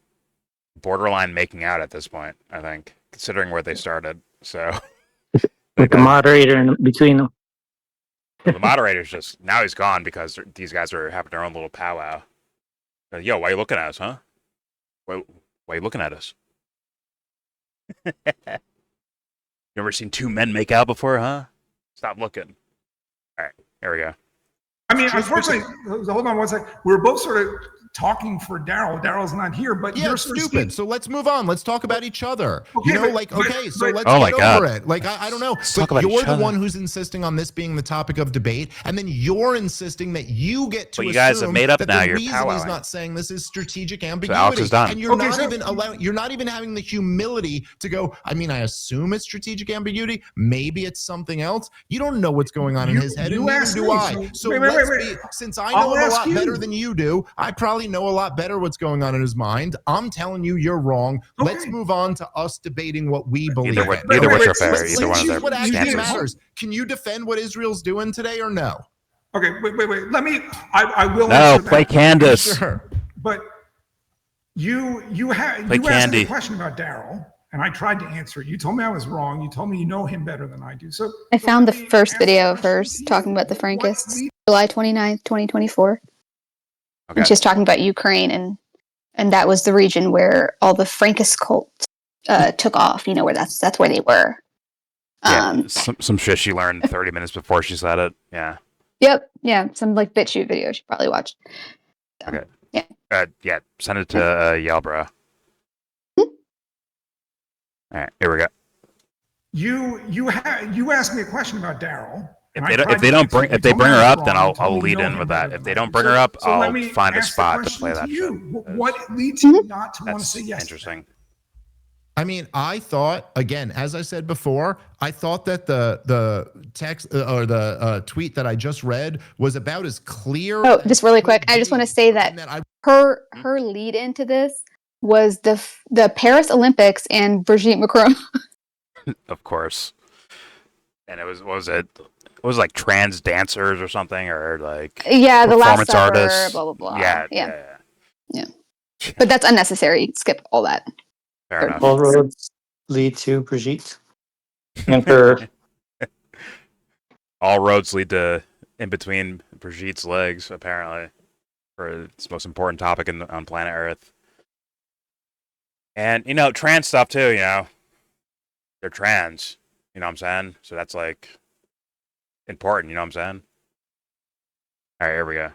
S3: borderline making out at this point, I think, considering where they started. So.
S2: With the moderator in between them.
S3: The moderator's just now he's gone because these guys are having their own little powwow. Yo, why are you looking at us, huh? Why are you looking at us? You ever seen two men make out before, huh? Stop looking. All right, here we go.
S5: I mean, unfortunately, hold on one second. We're both sort of talking for Daryl. Daryl's not here, but
S6: Yeah,
S5: you're
S6: it's stupid. So let's move on. Let's talk about each other.
S5: Okay,
S6: so
S5: but-
S6: let's
S3: Oh my
S6: get
S3: God.
S6: over it. Like, I don't know.
S3: Let's talk
S6: But
S3: about
S6: you're
S3: each
S6: the
S3: other.
S6: one who's insisting on this being the topic of debate, and then you're insisting that you get to
S3: But you guys have
S6: assume
S3: made up
S6: that
S3: now,
S6: the
S3: you're
S6: reason he's
S3: powwowing.
S6: not saying this is strategic
S3: Alex
S6: ambiguity.
S3: is done.
S6: And you're
S5: Okay,
S6: not
S5: so-
S6: even you're not even having the humility to go, I mean, I assume it's strategic ambiguity. Maybe it's something else. You don't know what's going on in his head, and neither
S5: asked
S6: do
S5: me,
S6: I. So
S5: wait,
S6: let's
S5: wait.
S6: be, since I
S5: I'll
S6: know him a
S5: ask
S6: lot
S5: you.
S6: better than you do, I probably know a lot better what's going on in his mind. I'm telling you, you're wrong. Let's
S5: Okay.
S6: move on to us debating what we believe
S3: Neither
S6: in.
S3: which are
S5: wait,
S3: fair.
S5: let's
S3: Either one of
S5: choose
S3: their
S6: what actually
S3: stances.
S6: matters. Can you defend what Israel's doing today or no?
S5: Okay, wait. Let me. I will.
S3: No,
S5: answer
S3: play
S5: that.
S3: Candace.
S6: Sure.
S5: But you asked me
S3: Candy.
S5: a question about Daryl, and I tried to answer it. You told me I was wrong. You told me you know him better than I do. So
S10: I found the
S5: let me
S10: first
S5: ask the
S10: video
S5: question to
S10: first
S5: you.
S10: talking about the
S5: What
S10: Frankists,
S5: lead-
S10: July 29th, 2024.
S3: Okay.
S10: And she's talking about Ukraine, and that was the region where all the Frankist cult took off. You know, where that's where they were.
S3: Yeah, some shit she learned 30 minutes before she said it. Yeah.
S10: Yep. Yeah. Some like BitChute video she probably watched. So,
S3: Okay.
S10: Yeah.
S3: Yeah. Send it to YellBro. All right. Here we go.
S5: You asked me a question about Daryl.
S3: If
S5: and
S3: they
S5: I
S3: don't,
S5: tried
S3: if they
S5: to
S3: don't
S5: answer
S3: bring,
S5: it.
S3: if they
S5: You told
S3: bring
S5: me
S3: her
S5: I was
S3: up, then
S5: wrong. You
S3: I'll
S5: told me you
S3: lead
S5: know
S3: in
S5: him
S3: with
S5: better
S3: that. If
S5: than
S3: they
S5: I
S3: don't
S5: do.
S3: bring her up,
S5: So let
S3: I'll
S5: me
S3: find a
S5: ask the
S3: spot to
S5: question
S3: play that
S5: you.
S3: shit.
S5: What leads you not to want to
S3: That's
S5: say yes?
S3: interesting.
S6: I mean, I thought, again, as I said before, I thought that the text or the tweet that I just read was about as clear.
S10: Oh,
S6: as
S10: just really
S6: could
S10: quick, I just want to
S6: be.
S10: say
S6: And
S10: that
S6: I
S10: her lead into this was the Paris Olympics and Brigitte Macron.
S3: Of course. And it was, what was it? It was like trans dancers or something, or like
S10: Yeah, the Last
S3: performance
S10: Supper,
S3: artists.
S10: blah blah blah.
S3: Yeah.
S10: But that's unnecessary. Skip all that.
S3: Fair
S10: Sure.
S3: enough.
S9: All roads lead to Brigitte and her.
S3: All roads lead to in between Brigitte's legs, apparently, for its most important topic on planet Earth. And trans stuff too. They're trans. You know what I'm saying? So that's like important. You know what I'm saying? All right, here we go.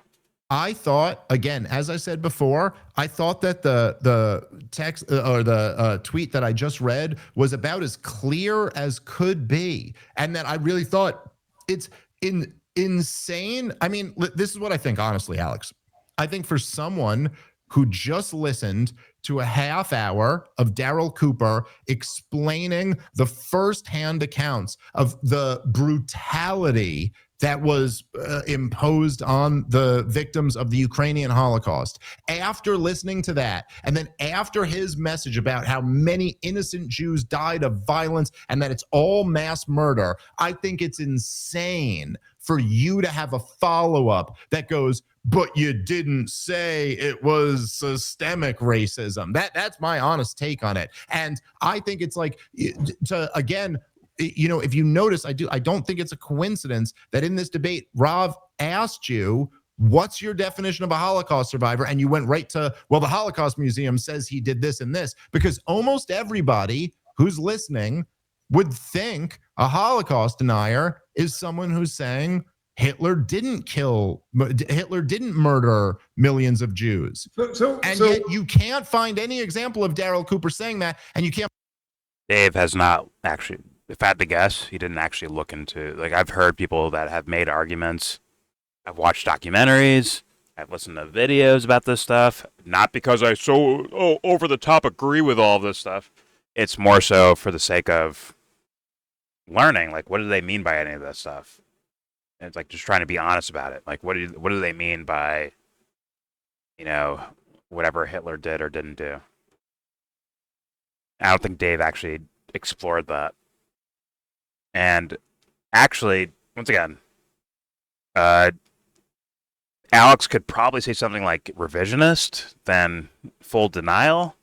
S6: I thought, again, as I said before, I thought that the text or the tweet that I just read was about as clear as could be, and that I really thought it's insane. I mean, this is what I think, honestly, Alex. I think for someone who just listened to a half hour of Daryl Cooper explaining the firsthand accounts of the brutality that was imposed on the victims of the Ukrainian Holocaust. After listening to that, and then after his message about how many innocent Jews died of violence and that it's all mass murder, I think it's insane for you to have a follow-up that goes, but you didn't say it was systemic racism. That's my honest take on it. And I think it's like, again, if you notice, I don't think it's a coincidence that in this debate, Rav asked you, what's your definition of a Holocaust survivor? And you went right to, well, the Holocaust Museum says he did this and this, because almost everybody who's listening would think a Holocaust denier is someone who's saying Hitler didn't murder millions of Jews. Yet you can't find any example of Daryl Cooper saying that, and you can't.
S3: Dave has not actually, if I had to guess, he didn't actually look into, like, I've heard people that have made arguments. I've watched documentaries. I've listened to videos about this stuff. Not because I over the top agree with all this stuff. It's more so for the sake of learning, like, what do they mean by any of this stuff? And it's like just trying to be honest about it. Like, what do they mean by, whatever Hitler did or didn't do? I don't think Dave actually explored that. And actually, once again, Alex could probably say something like revisionist than full denial.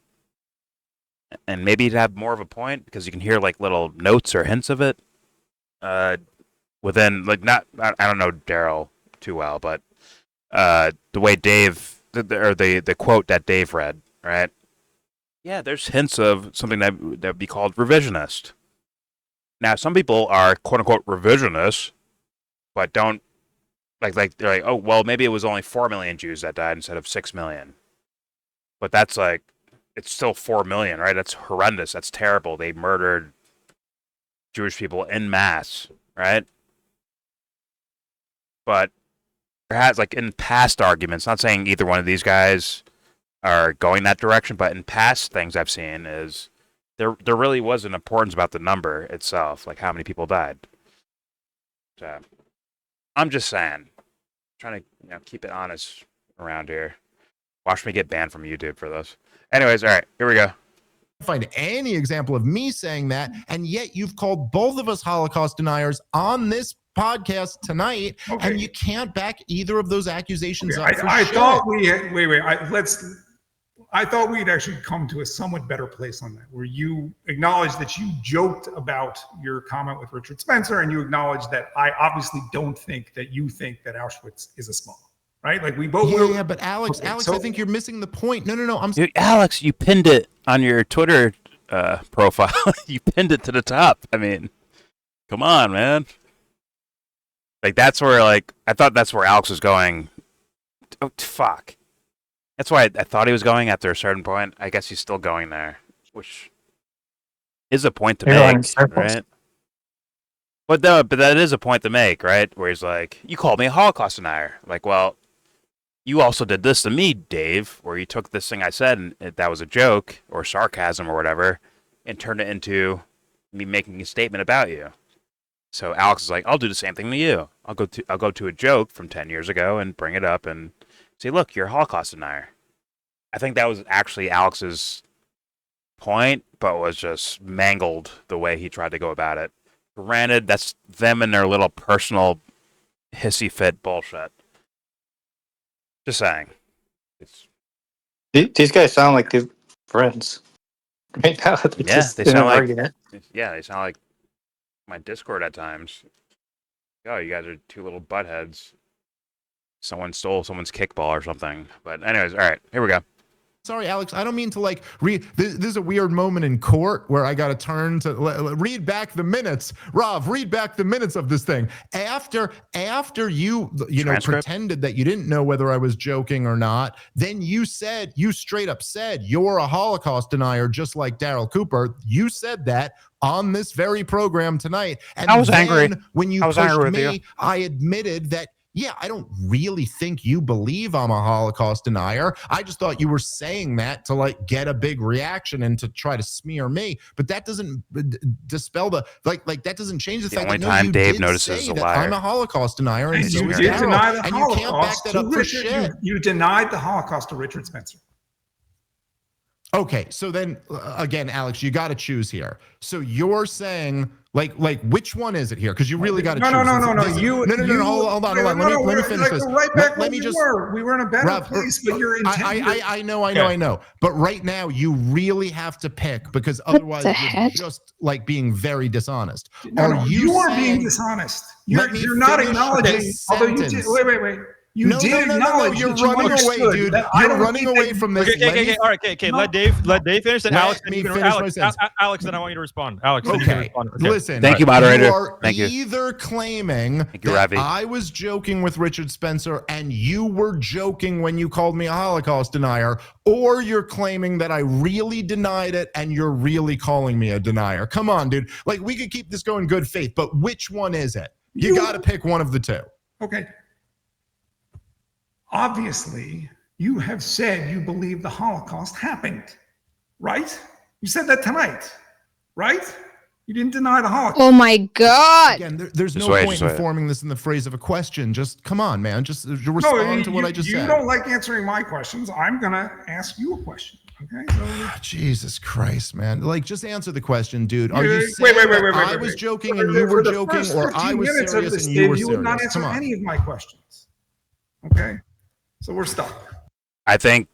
S3: And maybe he'd have more of a point because you can hear like little notes or hints of it. Within, like, I don't know Daryl too well, but the way Dave, or the quote that Dave read, right? Yeah, there's hints of something that would be called revisionist. Now, some people are quote unquote revisionists, but don't like they're like, oh well, maybe it was only 4 million Jews that died instead of 6 million. but that's like, it's still 4 million, right? That's horrendous. That's terrible. They murdered Jewish people en masse, right? But perhaps, like in past arguments, not saying either one of these guys are going that direction, but in past things I've seen is there really was an importance about the number itself, like how many people died. So I'm just saying, trying to keep it honest around here. Watch me get banned from YouTube for this. Anyways, all right, here we go.
S6: Find any example of me saying that, and yet you've called both of us Holocaust deniers on this podcast tonight, and you can't back either of those accusations up.
S5: I thought we had, wait. I thought we'd actually come to a somewhat better place on that, where you acknowledged that you joked about your comment with Richard Spencer, and you acknowledged that I obviously don't think that you think that Auschwitz is a spa, right? Like we both.
S6: Yeah, but Alex, so, I think you're missing the point. No.
S3: Dude, Alex, you pinned it on your Twitter profile. You pinned it to the top. I mean, come on, man. Like that's where, like, I thought that's where Alex was going. Oh, fuck. That's why I thought he was going after a certain point. I guess he's still going there, which is a point to make, right? But that is a point to make, right? Where he's like, you called me a Holocaust denier. Like, well, you also did this to me, Dave, where you took this thing I said and that was a joke or sarcasm or whatever and turned it into me making a statement about you. So Alex is like, I'll do the same thing to you. I'll go to a joke from 10 years ago and bring it up and say, look, you're a Holocaust denier. I think that was actually Alex's point, but was just mangled the way he tried to go about it. Granted, that's them and their little personal hissy fit bullshit. Just saying.
S9: These guys sound like they're friends. Right now,
S3: they sound like argument. Yeah, they sound like my Discord at times. Oh, you guys are two little buttheads. Someone stole someone's kickball or something. But anyways, all right, here we go.
S6: Sorry, Alex, I don't mean to like read. This is a weird moment in court where I got to turn to read back the minutes. Rob, read back the minutes of this thing. After you pretended that you didn't know whether I was joking or not, then you straight up said you're a Holocaust denier, just like Daryl Cooper. You said that on this very program tonight. And
S3: I was angry
S6: when you pushed me. I admitted that. Yeah, I don't really think you believe I'm a Holocaust denier. I just thought you were saying that to like get a big reaction and to try to smear me. But that doesn't dispel the like that doesn't change the fact
S3: only
S6: that
S3: time Dave notices is a liar.
S6: I'm a Holocaust denier, and so
S5: you
S6: is
S5: did
S6: Daryl.
S5: deny the
S6: And
S5: Holocaust
S6: you can't back that up for shit.
S5: You denied the Holocaust to Richard Spencer.
S6: Okay, so then again, Alex, you got to choose here. So you're saying like which one is it here? Because you really got to choose.
S5: No.
S6: Hold on. Let me finish this.
S5: Right back
S6: let me just.
S5: We were in a better place, but you're intended.
S6: I know. But right now, you really have to pick because otherwise you're just like being very dishonest.
S5: You are being dishonest. You're not acknowledging. Although you did. Wait. You did acknowledge.
S6: You're running away, dude. You're running away from this.
S4: Okay. All right. Okay. Let Dave finish. Then Alex, Alex, then I want you to respond. Alex,
S6: okay. Listen.
S3: Thank you, moderator.
S6: You are
S3: Thank you.
S6: either claiming that I was joking with Richard Spencer and you were joking when you called me a Holocaust denier, or you're claiming that I really denied it and you're really calling me a denier. Come on, dude. Like we could keep this going good faith, but which one is it? You got to pick one of the two.
S5: Okay. Obviously, you have said you believe the Holocaust happened, right? You said that tonight, right? You didn't deny the Holocaust.
S10: Oh my God.
S6: Again, there's no point in forming this in the phrase of a question. Just come on, man. Just respond to what I just said.
S5: You don't like answering my questions. I'm going to ask you a question. Okay. So,
S6: Jesus Christ, man. Like, just answer the question, dude. Are you
S5: saying
S6: I was joking and you were joking, or I was serious and you were serious?
S5: You would not answer any of my questions. Okay. So we're stuck.
S3: I think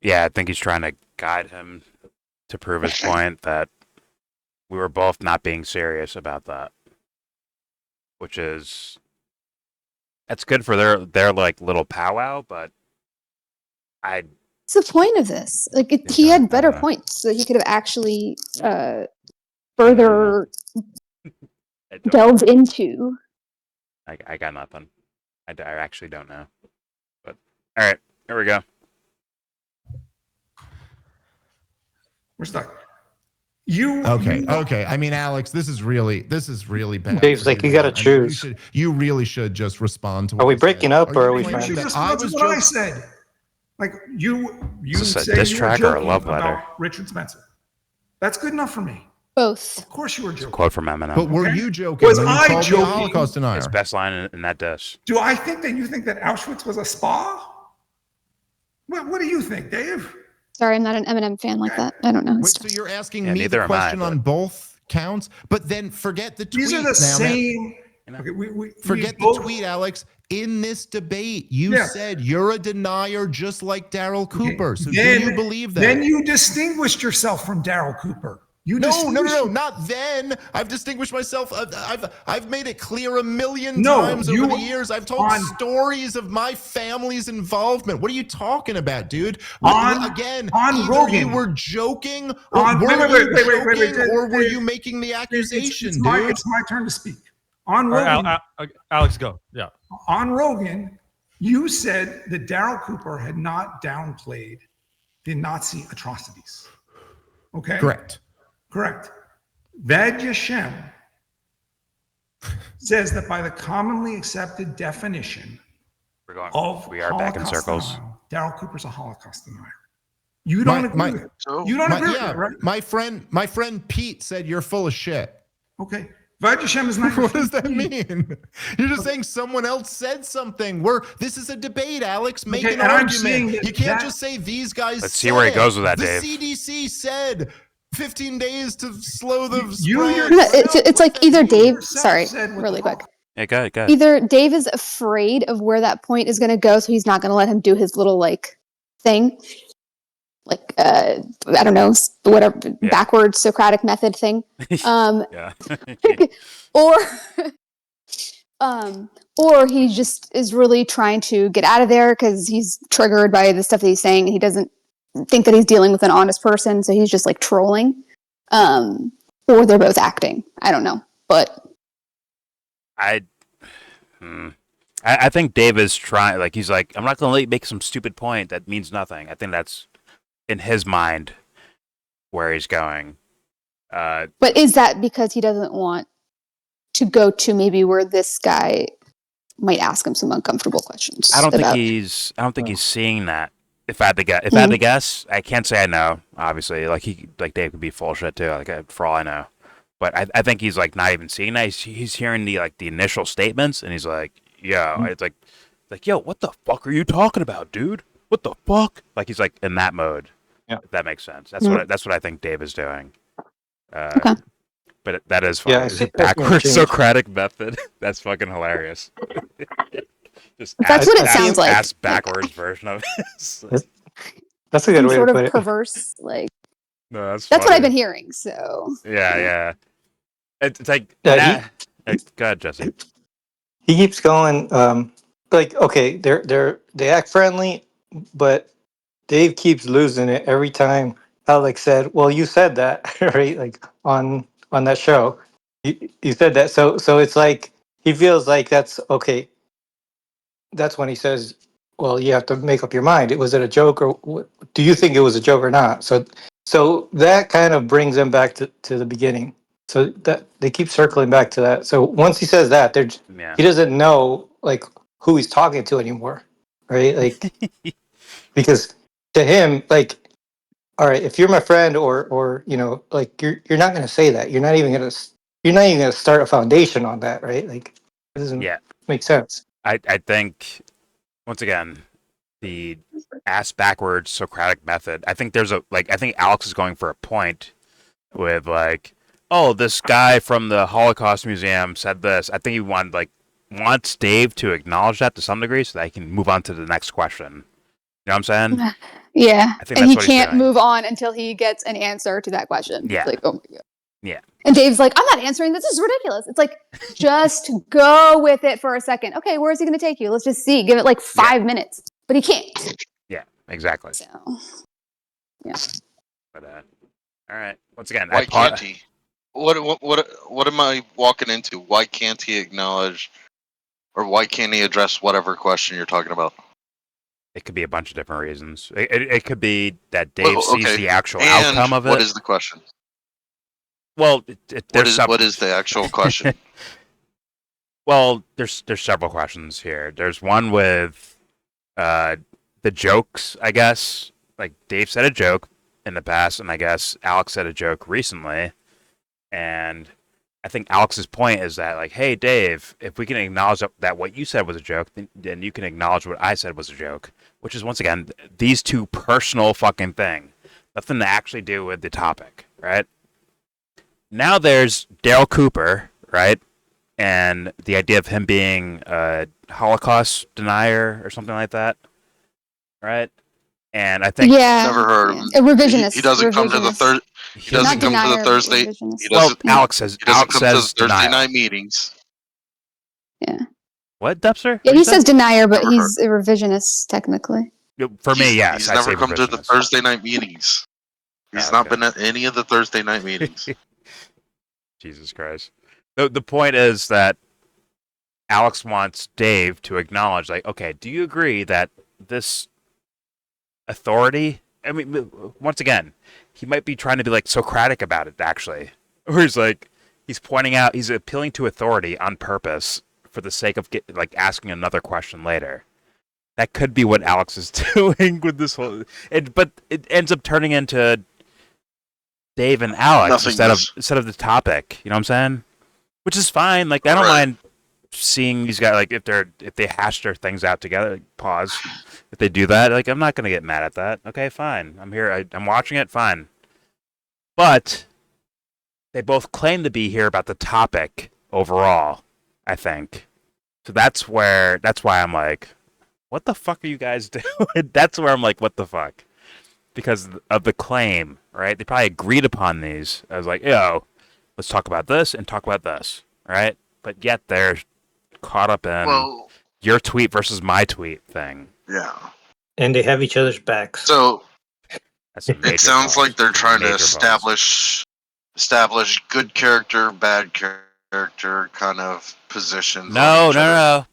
S3: he's trying to guide him to prove his point that we were both not being serious about that, which is that's good for their like little powwow, but
S10: What's the point of this? Like he had better points, so he could have actually further delved into.
S3: I got nothing. I actually don't know. But all right, here we go.
S5: We're stuck. You
S6: Okay. I mean, Alex, this is really bad.
S9: Dave's like, you got to choose.
S6: You really should just respond to.
S9: Are we breaking up or are we
S5: You should
S9: friends?
S5: respond to what I said. Like you
S3: Is this a
S5: say
S3: diss
S5: you were
S3: track or a
S5: joking
S3: love letter?
S5: about Richard Spencer. That's good enough for me.
S10: Both.
S5: Of course you were joking.
S3: Quote from Eminem.
S6: But were you joking?
S5: Was
S6: when you
S5: I
S6: called me a
S5: joking?
S6: Holocaust denier?
S3: His best line in that diss.
S5: Do I think that you think that Auschwitz was a spa? What do you think, Dave?
S10: Sorry, I'm not an Eminem fan like that. I don't know.
S6: Wait, so you're asking me
S3: neither
S6: the
S3: am I,
S6: question
S3: but-
S6: on both counts, but then forget the tweet.
S5: These are the same. Okay,
S6: Forget the tweet, Alex. In this debate, you said you're a denier just like Daryl Cooper. So do you believe that?
S5: Then you distinguished yourself from Daryl Cooper.
S6: No, not then. I've distinguished myself. I've made it clear a million times over the years. I've told stories of my family's involvement. What are you talking about, dude? Either
S5: Rogan.
S6: you were joking, or were you making the accusation, dude?
S5: It's my turn to speak. On Rogan,
S4: Alex, go. Yeah.
S5: On Rogan, you said that Daryl Cooper had not downplayed the Nazi atrocities. Okay.
S6: Correct.
S5: Ved Yashem says that by the commonly accepted definition of
S3: we are back in circles.
S5: Daryl Cooper's a Holocaust denier. You don't agree with it. You don't agree with it, right?
S6: My friend Pete said you're full of shit.
S5: Okay. Ved Yashem is not.
S6: What does that mean? You're just saying someone else said something. This is a debate, Alex. Make an argument. You can't just say these guys.
S3: Let's see where he goes with that,
S6: the
S3: Dave.
S6: CDC said 15 days to slow the
S10: spread. It's like either Dave. Sorry, really quick.
S3: Yeah, go ahead.
S10: Either Dave is afraid of where that point is going to go, so he's not going to let him do his little thing, I don't know, whatever backwards Socratic method thing. Or he just is really trying to get out of there because he's triggered by the stuff that he's saying, and he doesn't think that he's dealing with an honest person, so he's just trolling. Or they're both acting. I don't know, but
S3: I think Dave is trying. He's like, I'm not going to make some stupid point that means nothing. I think that's in his mind where he's going.
S10: But is that because he doesn't want to go to maybe where this guy might ask him some uncomfortable questions?
S3: I don't think he's seeing that. If I had to guess, I can't say I know. Obviously, Dave could be full shit too. For all I know, but I think he's not even seeing that. He's hearing the initial statements, and he's like, "Yeah," it's like, "Yo, what the fuck are you talking about, dude? What the fuck?" He's in that mode. Yeah, if that makes sense. That's what I think Dave is doing.
S10: Okay.
S3: But that is funny. Yeah, backwards Socratic method. That's fucking hilarious.
S10: That's what it sounds like.
S3: Ass backwards version of it.
S9: That's a good way to put it.
S10: Perverse,
S3: No, that's
S10: what I've been hearing. So
S3: yeah. It's like
S9: go
S3: ahead, Jesse.
S9: He keeps going. Okay, they act friendly, but Dave keeps losing it every time. Alex said, "Well, you said that, right? On that show, you said that." So it's he feels like that's okay. That's when he says, "Well, you have to make up your mind. Was it a joke, or do you think it was a joke or not?" So that kind of brings them back to the beginning. So that they keep circling back to that. So once he says that, he doesn't know who he's talking to anymore, right? Because to him, all right, if you're my friend, or you're not going to say that. You're not even going to start a foundation on that, right? It doesn't make sense.
S3: I think, once again, the ass backwards Socratic method. I think I think Alex is going for a point with this guy from the Holocaust Museum said this. I think he wants Dave to acknowledge that to some degree so that he can move on to the next question. You know what I'm saying?
S10: Yeah.
S3: I think
S10: and he can't move on until he gets an answer to that question.
S3: Yeah.
S10: Oh my God.
S3: Yeah.
S10: And Dave's like, I'm not answering. This is ridiculous. It's just go with it for a second. Okay, where is he going to take you? Let's just see. Give it 5 minutes. But he can't.
S3: Yeah, exactly.
S10: So, yeah.
S3: But all right. Once again,
S11: why can't he? What am I walking into? Why can't he acknowledge, or why can't he address whatever question you're talking about?
S3: It could be a bunch of different reasons. It could be that Dave
S11: Well,
S3: sees
S11: okay.
S3: the actual
S11: And
S3: outcome of it.
S11: what is the question?
S3: Well,
S11: What is the actual question?
S3: Well, there's several questions here. There's one with the jokes, I guess. Like Dave said a joke in the past, and I guess Alex said a joke recently. And I think Alex's point is that, like, hey, Dave, if we can acknowledge that what you said was a joke, then you can acknowledge what I said was a joke. Which is, once again, these two personal fucking thing. Nothing to actually do with the topic, right? Now there's Daryl Cooper, right? And the idea of him being a Holocaust denier or something like that, right? And I think
S11: Never heard of him.
S10: A revisionist.
S11: He doesn't come to the third. He doesn't come to the Thursday. He doesn't.
S3: Alex says.
S11: He doesn't
S3: Alex
S11: come to the
S3: says
S11: Thursday
S3: denial.
S11: night meetings.
S10: Yeah.
S3: What, Dubster?
S10: Yeah,
S3: What
S10: he
S3: you said?
S10: says denier, but
S11: Never
S10: he's a revisionist technically.
S3: For me, yes.
S11: He's
S3: I
S11: never
S3: say
S11: come to the
S3: revisionist.
S11: Thursday night meetings. He's not been at any of the Thursday night meetings.
S3: Jesus Christ. The point is that Alex wants Dave to acknowledge, like, okay, do you agree that this authority, I mean, once again, he might be trying to be, like, Socratic about it, actually. Or he's, like, he's pointing out, he's appealing to authority on purpose for the sake of, asking another question later. That could be what Alex is doing with this whole... But it ends up turning into Dave and Alex instead of the topic. You know what I'm saying? Which is fine. Like, I don't mind seeing these guys, like, if they hash their things out together, like, pause. If they do that, like, I'm not gonna get mad at that. Okay, fine. I'm here. I'm watching it. Fine. But they both claim to be here about the topic overall, I think. So that's why I'm like, what the fuck are you guys doing? That's where I'm like, what the fuck? Because of the claim, right? They probably agreed upon these. I was like, yo, let's talk about this and talk about this, right? But yet they're caught up in your tweet versus my tweet thing.
S11: Yeah.
S9: And they have each other's backs.
S11: So
S3: it
S11: sounds like they're trying to establish good character, bad character kind of positions.
S3: No.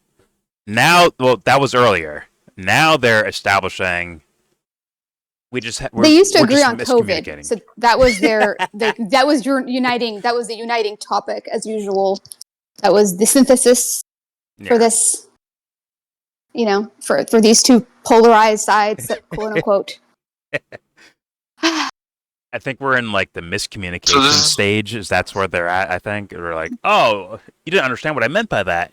S3: Now, well, that was earlier. Now they're establishing.
S10: They used to agree on COVID, so that was that was the uniting topic as usual. That was the synthesis for this, for these two polarized sides, quote unquote.
S3: I think we're in, like, the miscommunication stage. That's where they're at. I think we're like, oh, you didn't understand what I meant by that.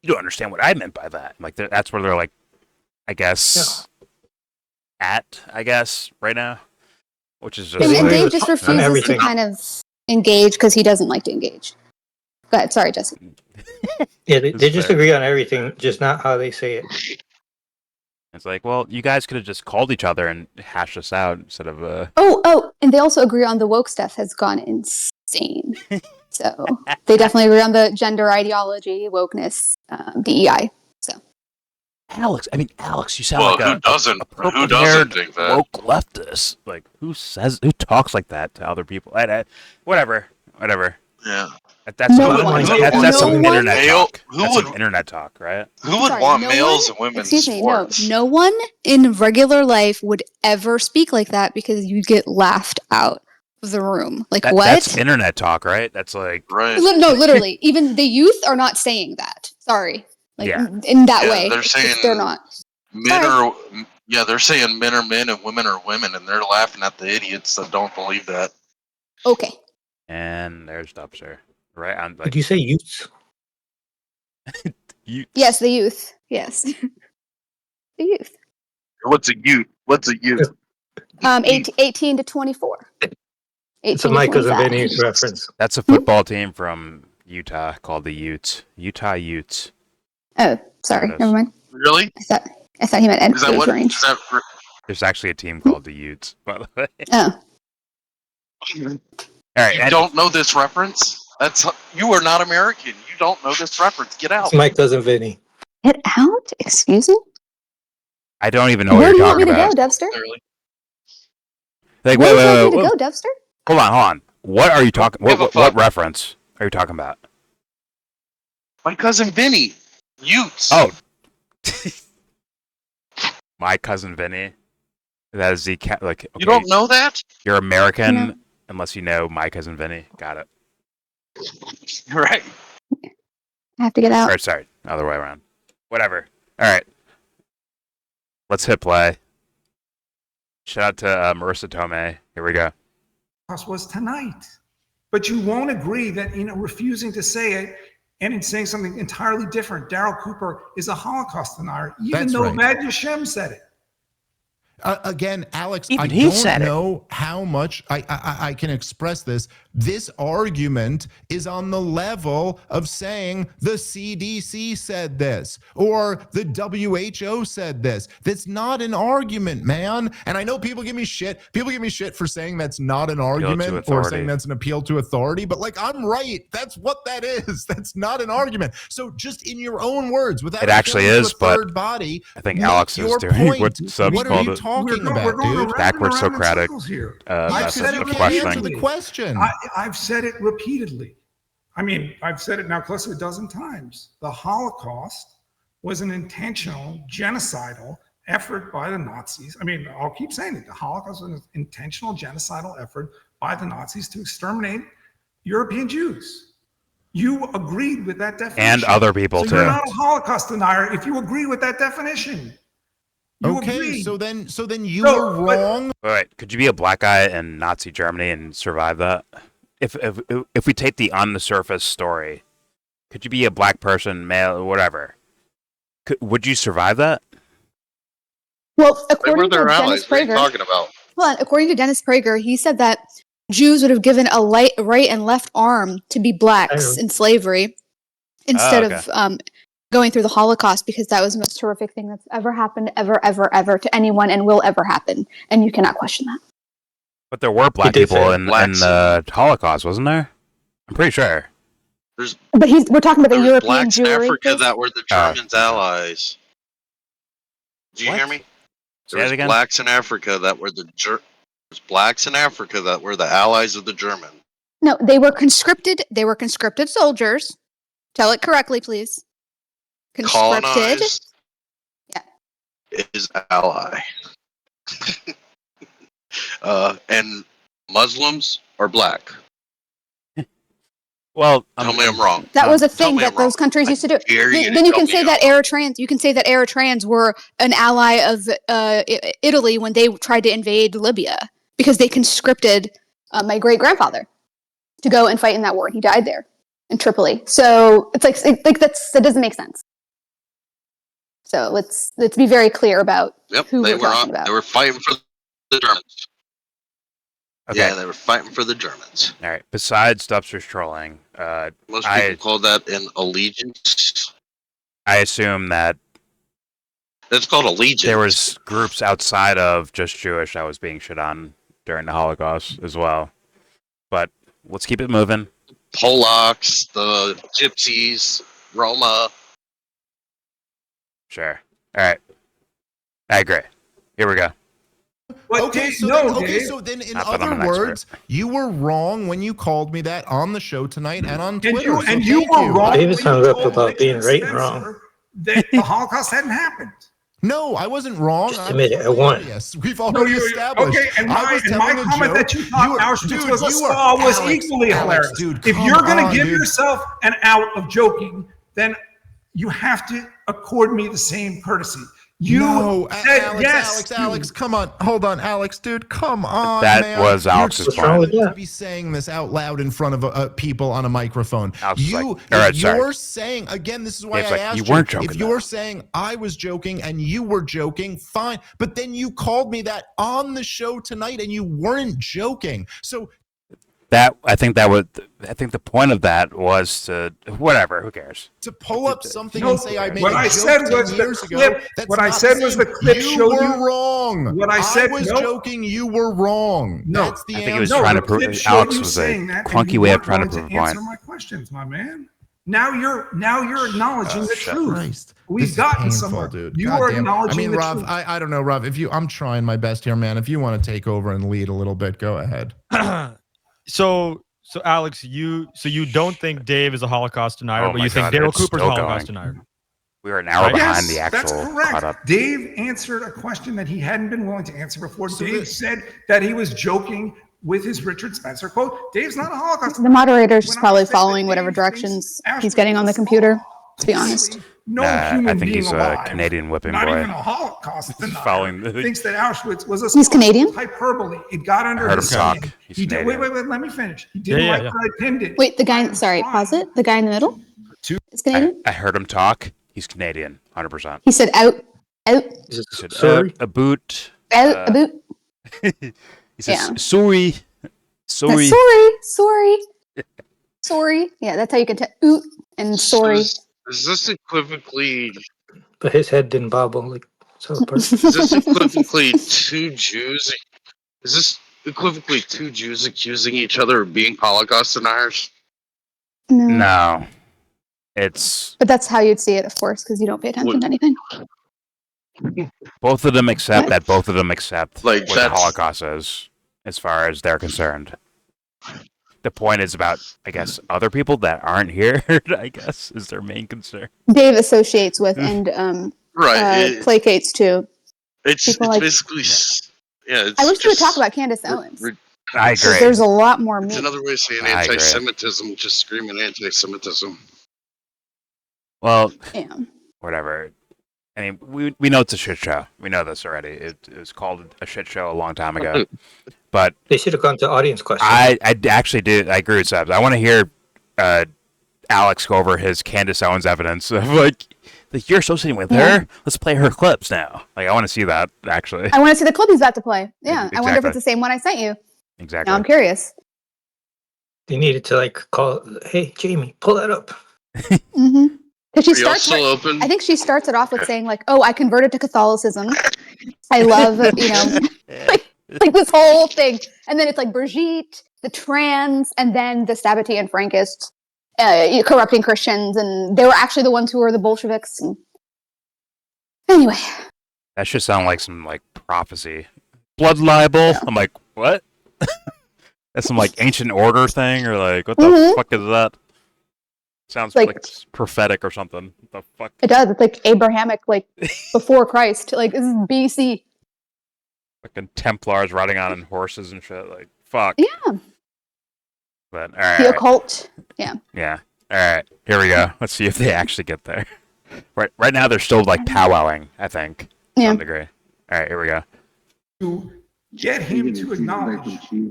S3: You don't understand what I meant by that. Like, that's where they're, like, I guess, right now, which is just.
S10: And Dave just refuses to kind of engage because he doesn't like to engage. Go ahead. Sorry, Jesse.
S9: Yeah, they just agree on everything, just not how they say it.
S3: It's like, well, you guys could have just called each other and hashed this out instead of.
S10: Oh, and they also agree on the woke stuff has gone insane. So they definitely agree on the gender ideology, wokeness, DEI. So.
S3: Alex, you sound like a purple-haired woke leftist. Like, who talks like that to other people? Whatever.
S11: Yeah.
S3: That's some internet talk. That's some internet talk, right?
S11: Who would want males and women in sports?
S10: No one in regular life would ever speak like that because you'd get laughed out of the room. Like, what?
S3: That's internet talk, right? That's like...
S11: Right.
S10: No, literally. Even the youth are not saying that. Sorry. Like, in that way.
S11: They're saying
S10: they're not.
S11: They're saying men are men and women are women, and they're laughing at the idiots that don't believe that.
S10: Okay.
S3: And there's Dubster. Right?
S9: Did you say youths?
S10: Yes, the youth. Yes. The youth.
S11: What's a youth?
S10: 18 to 24.
S9: It's a Michael's Vinny's reference.
S3: That's a football team from Utah called the Utes. Utah Utes.
S10: Oh, sorry. Never mind.
S11: Really?
S10: I thought he meant age range.
S3: There's actually a team called the Utes, by the way.
S10: Oh.
S11: All right. You don't know this reference? You are not American. You don't know this reference. Get out.
S9: It's Mike doesn't Vinny.
S10: Get out? Excuse me?
S3: I don't even know what you're talking about.
S10: Where do you want me to go, Dubster?
S3: Like,
S10: wait. Where do you want me to go, Dubster?
S3: Hold on. What are you talking? What reference are you talking about?
S11: My cousin Vinny. Utes.
S3: Oh. my cousin Vinny. That is the like. Okay,
S11: You don't know that?
S3: You're American
S10: No.
S3: unless you know my cousin Vinny. Got it.
S11: Right.
S10: I have to get out.
S3: Or sorry, other way around. Whatever. All right. Let's hit play. Shout out to Marissa Tomei. Here we go.
S5: Was tonight. But you won't agree that, refusing to say it and in saying something entirely different, Daryl Cooper is a Holocaust denier, even
S6: That's
S5: though
S6: right.
S5: Mad Yashem said it.
S6: Again, Alex,
S3: Even
S6: I
S3: he
S6: don't
S3: said it.
S6: know how much I can express this. This argument is on the level of saying the CDC said this or the WHO said this. That's not an argument, man. And I know people give me shit. People give me shit for saying that's not an argument or
S3: authority.
S6: saying that's an appeal to authority. But like, I'm right. That's what that is. That's not an argument. So just in your own words, without
S3: It actually
S6: appealing to
S3: is,
S6: a
S3: but
S6: third body,
S3: I think
S6: make
S3: Alex is
S6: your
S3: doing
S6: point.
S3: what subs
S6: What are
S3: called
S6: you
S3: it.
S6: talking
S5: We're
S6: about,
S5: going
S6: dude?
S5: around
S3: Backward
S5: and around in
S3: Socratic,
S5: circles here.
S3: Method
S5: said it
S3: of
S6: You can't
S3: questioning.
S6: answer the question.
S5: I've said it repeatedly. I mean, I've said it now close to a dozen times. The Holocaust was an intentional genocidal effort by the Nazis. I mean, I'll keep saying it. The Holocaust was an intentional genocidal effort by the Nazis to exterminate European Jews. You agreed with that definition.
S3: And other people,
S5: so
S3: too.
S5: You're not a Holocaust denier if you agree with that definition. You
S6: Okay,
S5: agreed.
S6: so then you
S5: No,
S6: were
S5: but-
S6: wrong.
S3: Wait, could you be a black guy in Nazi Germany and survive that? If we take the on the surface story, could you be a black person, male, whatever? Would you survive that?
S10: Well,
S11: They were
S10: according to
S11: their
S10: Dennis
S11: allies. What are you
S10: Prager,
S11: talking about?
S10: hold on, according to Dennis Prager, he said that Jews would have given a right and left arm to be blacks in slavery instead
S3: okay.
S10: of going through the Holocaust because that was the most horrific thing that's ever happened, ever to anyone and will ever happen. And you cannot question that.
S3: But there were black
S9: did
S3: people
S9: say
S3: in
S11: blacks.
S3: the Holocaust, wasn't there? I'm pretty sure.
S10: But we're talking about the
S11: There was
S10: European
S11: blacks in
S10: Jewry.
S11: Africa
S10: case?
S11: that were the Germans' allies. Do you
S3: What?
S11: hear me?
S3: Say
S11: There
S3: that
S11: was
S3: again?
S11: blacks in Africa that were blacks in Africa that were the allies of the German.
S10: No, they were conscripted. They were conscripted soldiers. Tell it correctly, please. Conscripted.
S11: Colonized
S10: Yeah.
S11: is ally. And Muslims are black.
S3: Well,
S11: Tell me I'm wrong.
S10: That was a
S11: Tell
S10: thing
S11: me
S10: that
S11: I'm wrong.
S10: those countries
S11: I
S10: used to do.
S11: dare you to
S10: Then you
S11: tell
S10: can
S11: me
S10: say
S11: I'm
S10: that
S11: wrong.
S10: Eritrans. You can say that Eritrans were an ally of Italy when they tried to invade Libya because they conscripted my great grandfather to go and fight in that war, and he died there in Tripoli. So it's like that doesn't make sense. So let's be very clear about
S11: Yep,
S10: who
S11: they
S10: we're
S11: were
S10: talking about.
S11: They were fighting for the Germans.
S3: okay.
S11: Yeah, they were fighting for the Germans.
S3: All right. Besides Dubster's trolling,
S11: Most
S3: I-
S11: people call that an allegiance.
S3: I assume that
S11: That's called allegiance.
S3: there was groups outside of just Jewish that was being shit on during the Holocaust as well. But let's keep it moving.
S11: Polacks, the Gypsies, Roma.
S3: Sure. All right. I agree. Here we go.
S5: But
S6: Okay,
S5: Dave,
S6: so
S5: no,
S6: then,
S5: Dave.
S6: so then, in
S3: Not that I'm
S6: other
S3: an
S6: words, you were wrong when you called me that on the show tonight and on Twitter.
S5: you,
S6: so
S5: and you
S6: thank
S5: were wrong.
S9: David's
S5: when you
S9: hung up
S5: told
S9: about
S5: Richard
S9: being right and
S5: Spencer
S9: wrong.
S5: That the Holocaust hadn't happened.
S6: No, I wasn't wrong.
S9: Just admit it, I won.
S6: Yes, we've already established.
S5: Okay, and
S6: I
S5: my,
S6: was
S5: and my
S6: telling a
S5: comment
S6: joke.
S5: that you thought Auschwitz was a
S6: you are-
S5: spa was
S6: Alex,
S5: equally
S6: Alex,
S5: hilarious.
S6: dude,
S5: If
S6: come
S5: you're going
S6: on,
S5: to give
S6: dude.
S5: yourself an out of joking, then you have to accord me the same courtesy. You
S6: No,
S5: said
S6: Alex,
S5: yes.
S6: Alex, come on. Hold on, Alex, dude, come on,
S3: That
S6: man.
S3: was Alex's
S6: You're
S3: point.
S6: trying to be saying this out loud in front of people on a microphone.
S3: Alex was like,
S6: You,
S3: all right,
S6: if
S3: sorry.
S6: you're saying, again, this is why
S3: Dave's
S6: I
S3: like,
S6: asked
S3: you weren't joking,
S6: if you're
S3: though.
S6: saying I was joking and you were joking, fine. But then you called me that on the show tonight and you weren't joking. So
S3: I think the point of that was to whatever. Who cares?
S6: to pull up something
S5: No,
S6: and say I made
S5: what
S6: a
S5: I
S6: joke
S5: said
S6: 10
S5: was the
S6: years ago,
S5: clip-
S6: that's
S5: what I
S6: not
S5: said
S6: the
S5: was
S6: same.
S5: the clip
S6: you
S5: showed
S6: were
S5: you-
S6: wrong.
S5: What I said-
S6: was
S5: no.
S6: joking. You were wrong.
S5: No.
S6: That's the
S3: I think
S6: answer.
S3: he was
S5: No,
S3: trying
S5: the
S3: to prove
S5: clip showed
S3: Alex
S5: you
S3: was a
S5: saying that, and
S3: clunky
S5: you
S3: way of
S5: weren't
S3: trying to
S5: going
S3: prove a
S5: answer
S3: point.
S5: my questions, my man. Now you're acknowledging the
S3: shit.
S5: truth.
S6: Christ.
S5: We've
S6: This is
S5: gotten
S6: painful,
S5: somewhere.
S6: dude.
S5: You
S6: God
S5: are
S6: damn.
S5: acknowledging
S6: I mean,
S5: the
S6: Rob,
S5: truth.
S6: I don't know, Rob. I'm trying my best here, man. If you want to take over and lead a little bit, go ahead.
S4: So Alex, you don't think Dave is a Holocaust denier,
S3: Oh
S4: but
S3: my
S4: you think
S3: God,
S4: Daryl
S3: it's
S4: Cooper's a
S3: still
S4: Holocaust
S3: going.
S4: denier.
S3: We were an hour behind the
S5: Yes, that's
S3: actual
S5: correct.
S3: caught-up.
S5: Dave answered a question that he hadn't been willing to answer before. Dave said that he was joking with his Richard Spencer quote. Dave's not a Holocaust.
S10: The moderator's just
S5: When I
S10: probably
S5: say that
S10: following whatever
S5: Dave
S10: directions
S5: thinks
S10: he's getting on the
S5: Auschwitz
S10: computer,
S5: was
S10: to be honest.
S5: No
S3: Nah,
S5: human
S3: I think
S5: being
S3: he's
S5: alive,
S3: a Canadian whipping
S5: not
S3: boy.
S5: even a Holocaust denier,
S3: following the-
S5: thinks that Auschwitz was a
S10: He's Canadian?
S5: hyperbole. It got under
S3: heard
S5: his
S3: him talk.
S5: skin.
S3: He's
S5: He did. Wait,
S3: Canadian.
S5: let me finish. He didn't
S4: Yeah,
S5: like
S4: yeah.
S5: that I pinned it.
S10: Wait, the
S5: I
S10: guy,
S5: was
S10: sorry,
S5: trying
S10: pause it. The guy in the middle is Canadian?
S3: I heard him talk. He's Canadian, 100%.
S10: He said out.
S3: He said,
S9: Sorry.
S3: a boot.
S10: A boot.
S3: He says,
S10: Yeah.
S3: sorry. Sorry.
S10: Sorry. Yeah, that's how you can tell. Oot and sorry.
S11: Is this equivocally?
S9: But his head didn't bobble like South Park.
S11: Is this equivocally two Jews? Is this equivocally two Jews accusing each other of being Holocaust deniers?
S10: No.
S3: No. It's
S10: But that's how you'd see it, of course, because you don't pay attention to anything.
S3: both of them accept that both of them accept
S11: Like,
S3: what the
S11: that's-
S3: Holocaust is, as far as they're concerned. The point is about, I guess, other people that aren't here, I guess, is their main concern.
S10: Dave associates with and
S11: Right.
S10: placates to.
S11: It's
S10: people like-
S11: basically yeah. It's
S10: I wish we would
S11: just
S10: talk about Candace Owens.
S3: I
S10: 'cause
S3: agree.
S10: There's a lot more
S11: It's
S10: meat.
S11: another way of saying
S3: I agree.
S11: anti-Semitism. Just screaming anti-Semitism.
S3: Well,
S10: Yeah.
S3: whatever. I mean, we know it's a shit show. We know this already. It was called a shit show a long time ago. But
S9: They should have gone to audience questions.
S3: I actually do. I agree with Sebs. I want to hear Alex go over his Candace Owens evidence of like you're associating with her. Let's play her clips now. Like I want to see that actually.
S10: I want to see the clip he's about to play. Yeah. I wonder if
S3: Exactly.
S10: it's the same one I sent you.
S3: Exactly.
S10: Now I'm curious.
S9: They needed to like call. Hey, Jamie, pull that up.
S10: Mm-hmm. Because she
S11: Are y'all
S10: starts.
S11: still open?
S10: I think she starts it off with saying like, "Oh, I converted to Catholicism. I love like this whole thing." And then it's like Brigitte, the trans, and then the Sabbaty and Frankists corrupting Christians, and they were actually the ones who were the Bolsheviks. And... Anyway,
S3: That should sound like some like prophecy. Blood libel. I'm like, what? That's some like ancient order thing, or like what the fuck is that? Sounds like it's prophetic or something. What the fuck?
S10: it does. It's like Abrahamic, like before Christ. Like this is BC.
S3: Fucking Templars riding on horses and shit. Like fuck.
S10: Yeah.
S3: But all
S10: The
S3: right.
S10: occult. Yeah.
S3: Yeah. All right. Here we go. Let's see if they actually get there. Right now they're still like powwowing, I think. To some degree. All right. Here we go.
S5: To get him to acknowledge,